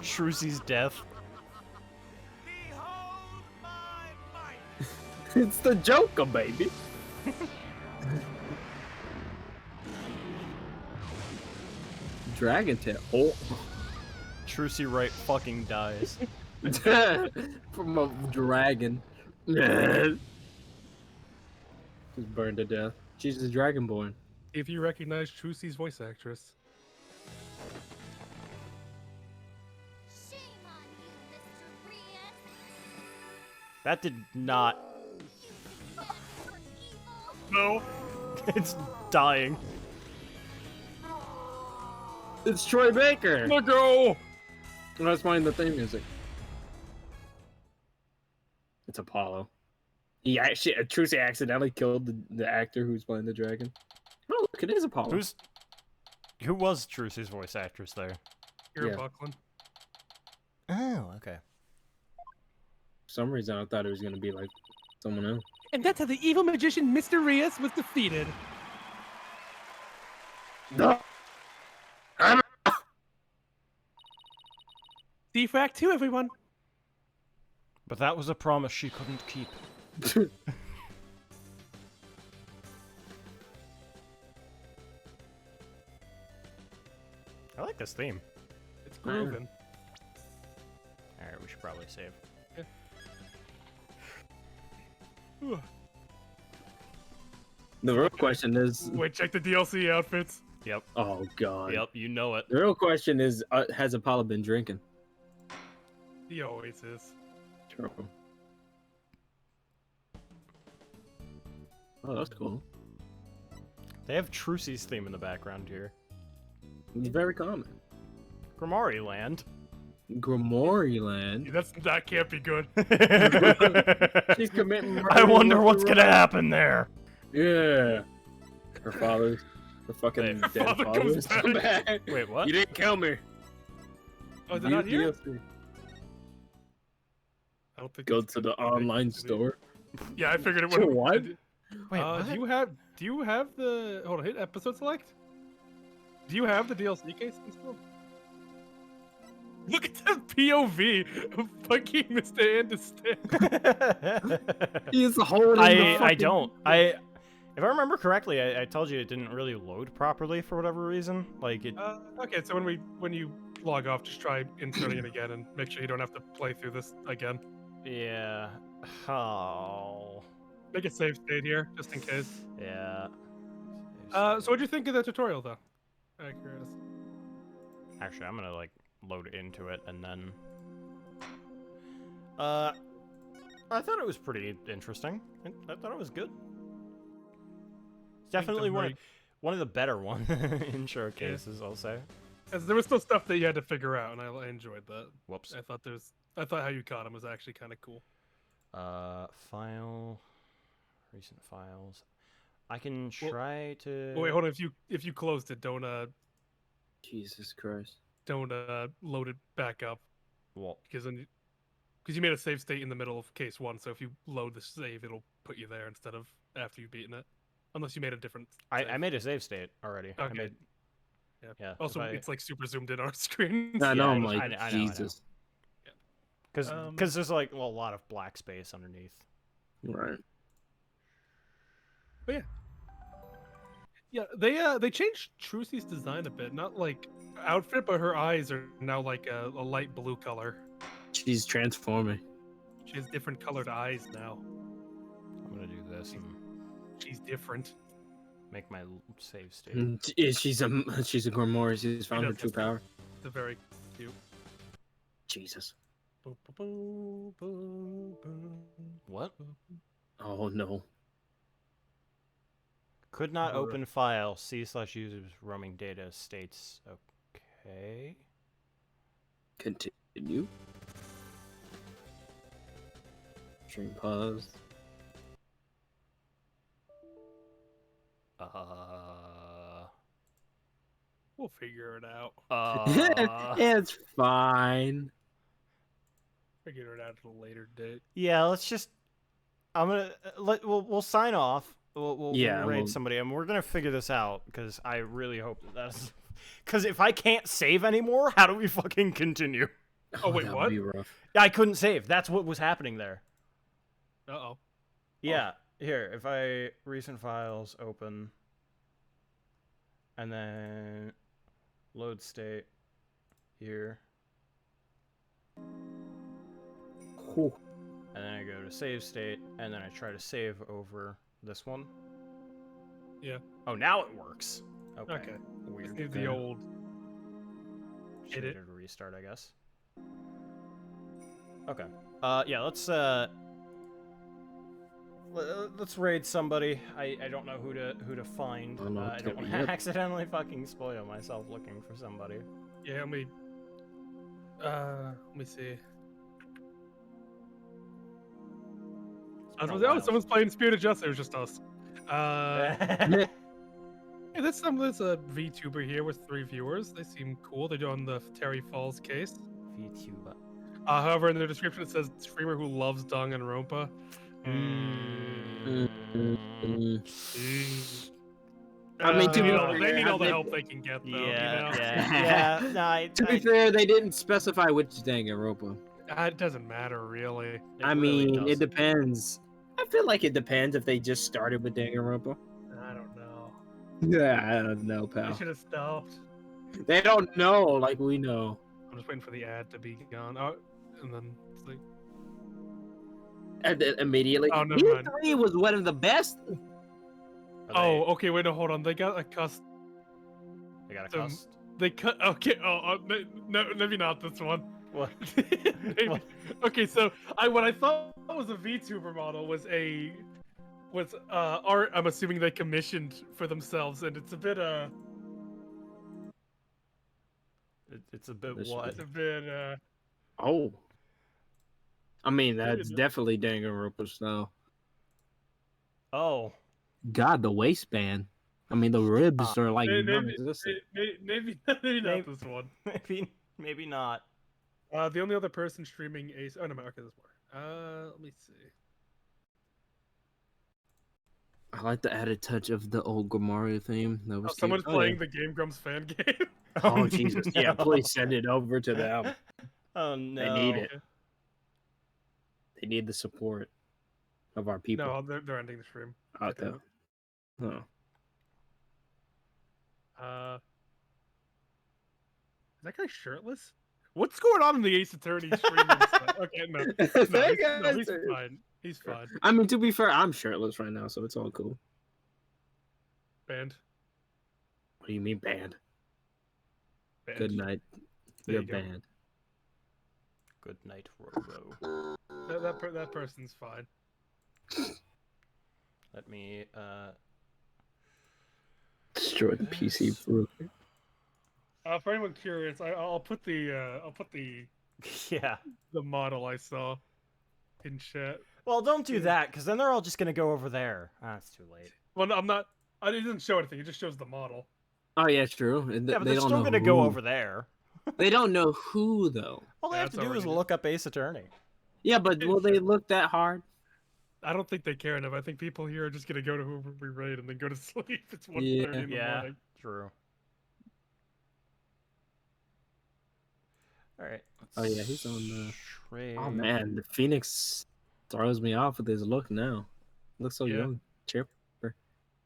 Trucy's death. It's the Joker, baby. Dragon tail. Oh. Trucy Wright fucking dies. From a dragon. Just burned to death. She's a dragonborn. If you recognize Trucy's voice actress. That did not. No. It's dying. It's Troy Baker. Let go. Let's find the theme music. It's Apollo. He actually, Trucy accidentally killed the actor who's playing the dragon. Oh, look, it is Apollo. Who was Trucy's voice actress there? Kira Buckland. Oh, okay. For some reason, I thought it was gonna be like someone else. And that's how the evil magician Mr. Rias was defeated. No. D-Frac 2, everyone. But that was a promise she couldn't keep. I like this theme. It's grooving. Alright, we should probably save. The real question is... Wait, check the DLC outfits. Yep. Oh, God. Yep, you know it. The real question is, has Apollo been drinking? He always is. True. Oh, that's cool. They have Trucy's theme in the background here. It's very common. Grimari Land. Grimari Land? That can't be good. She's committing murder. I wonder what's gonna happen there. Yeah. Her father's... The fucking dead father father comes is come back. back. Wait, what? You didn't kill me. Oh, is it not here? DLC. I don't think Go it's to the good. online store. Yeah, I figured it To would. what? Wait, what? Do you have the? Hold on, hit episode select. Do you have the DLC case installed? Look at the POV of fucking Mr. Anderson. He's holding I don't. If I remember correctly, I told you it didn't really load properly for whatever reason. Like it. Okay, so when you log off, just try inserting it again and make sure you don't have to play through this again. Yeah. Oh. Make a save state here, just in case. Yeah. So what'd you think of the tutorial, though? I'm curious. Actually, I'm gonna like load into it and then. I thought it was pretty interesting. I thought it was good. It's definitely one of the better ones in showcases, I'll say. As there was still stuff that you had to figure out, and I enjoyed that. Whoops. I thought how you caught him was actually kind of cool. File, recent files. I can try to. Wait, hold on. If you closed it, don't Jesus Christ. Don't load it back up. What? Because you made a save state in the middle of case 1, so if you load the save, it'll put you there instead of after you've beaten it. Unless you made a different. I made a save state already. Okay. Yeah. Also, it's like super zoomed in on our screen. I know, I'm I like, know. Jesus. Because there's like a lot of black space underneath. Right. But yeah, they changed Trucy's design a bit. Not like outfit, but her eyes are now like a light blue color. She's transforming. She has different colored eyes now. I'm gonna do this and she's different. make my save state. She's a Grimoire. She's found her true power. They're very cute. Jesus. What? Oh no. Could not open file. C/users roaming data states. Okay. Continue. Stream pause. We'll figure it out. It's fine. Figure it out at a later date. Yeah, let's just. I'm gonna we'll sign off. We'll Yeah, raid we'll- somebody, and we're gonna figure this out because I really hope that's. Because if I can't save anymore, how do we fucking continue? Oh wait, that what? would be rough. I couldn't save. That's what was happening there. Uh-oh. Yeah. Here, if I recent files open, and then load state here. Cool. And then I go to save state, and then I try to save over this one. Yeah. Oh, now it works. Okay. Okay. Weird. Leave the old. Should Edit. have to restart, I guess. Okay. Yeah. Let's raid somebody. I don't know who to find. Oh, no, I don't totally. Yep. accidentally fucking spoil myself looking for somebody. Yeah, let me see. Someone's playing Spirit of Justice. It was just us. Hey, there's a VTuber here with 3 viewers. They seem cool. They're doing the Terry Falls case. VTuber. However, in the description it says streamer who loves Dung and Rompa. I mean, to be they need all the fair, help they can get, though. Yeah, you know? yeah. No, to be fair, they didn't specify which Danganronpa. It doesn't matter, really. I mean, it depends. I feel like it depends if they just started with Danganronpa. I don't know. Yeah, I don't know, They pal. should have stopped. They don't know like we know. I'm just waiting for the ad to be gone. Oh, and then it's like, And then immediately. Oh, never Heat mind. 3 was one of the best. oh, okay. Wait, no, hold on. They got a custom. They got a custom. They cut. Okay. No, maybe not this one. What? Maybe. Okay, so what I thought was a VTuber model was art. I'm assuming they commissioned for themselves, and it's a bit It's a bit This what? It's a bit Oh. I mean, that's Dude. definitely Danganronpa style. Oh. God, the waistband. I mean, the ribs are like maybe non-existent. maybe not this one. Maybe not. The only other person streaming Ace. Oh no, okay, there's more. Let me see. I like the added touch of the old Gomaru theme. That was Someone's cute. playing the Game Grumps fan game. Oh, Jesus. Yeah, no. please send it over to them. Oh no. They need it. They need the support of our people. No, they're ending the stream. out there. Oh. Is that guy shirtless? What's going on in the Ace Attorney streaming stuff? Okay, no, he's fine. He's fine. I mean, to be fair, I'm shirtless right now, so it's all cool. Banned. What do you mean banned? Banned. Good night. There You're you go. banned. Good night, Robo. That person's fine. Let me Destroy the PC for For anyone curious, I'll put the yeah, the model I saw in chat. Well, don't do that, because then they're all just gonna go over there. Ah, it's too late. Well, no, I'm not. It doesn't show anything. It just shows the model. Oh yeah, true. Yeah, but they they're don't still know gonna go who. over there. They don't know who though. All they Yeah, have to that's do is already- look up Ace Attorney. Yeah, but will they look that hard? I don't think they care enough. I think people here are just gonna go to whoever we raid and then go to sleep. It's 1:30 Yeah. in the Yeah, morning. true. All right. Oh yeah, he's on the. Trade. Oh man, the Phoenix throws me off with his look now. Looks so Yeah. young, chipper.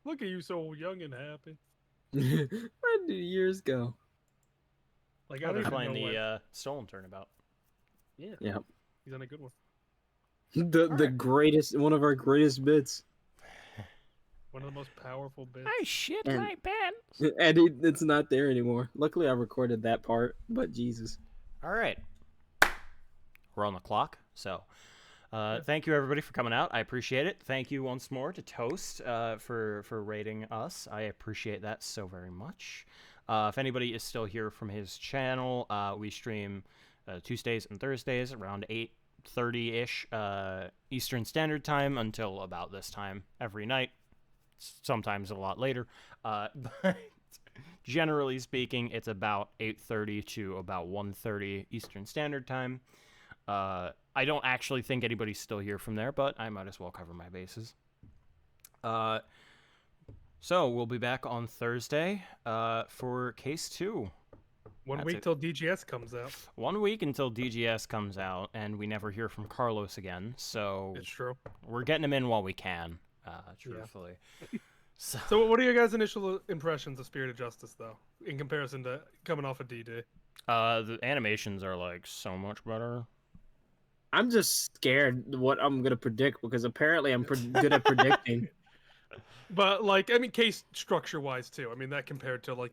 Look at you, so young and happy. Where did years go? Like Oh, I don't they're even playing know the stolen turnabout. Yeah. Yeah, He's on a good one. the greatest, one of our greatest bits, One of the most powerful bits. I shit And- my pants. and it's not there anymore. Luckily, I recorded that part, but Jesus. All right. We're on the clock, so thank you everybody for coming out. I appreciate it. Thank you once more to Toast for rating us. I appreciate that so very much. If anybody is still here from his channel, we stream Tuesdays and Thursdays around 8:30-ish Eastern Standard Time until about this time every night. Sometimes a lot later. But Generally speaking, it's about 8:30 to about 1:30 Eastern Standard Time. I don't actually think anybody's still here from there, but I might as well cover my bases. So we'll be back on Thursday for Case 2. One week till DGS comes out. 1 week until DGS comes out, and we never hear from Carlos again, so... It's true. We're getting him in while we can, truthfully. Yeah. So what are your guys' initial impressions of Spirit of Justice, though, in comparison to coming off of DD? The animations are, like, so much better. I'm just scared what I'm going to predict, because apparently I'm good at predicting. But, like, I mean, case structure-wise, too. I mean, that compared to, like,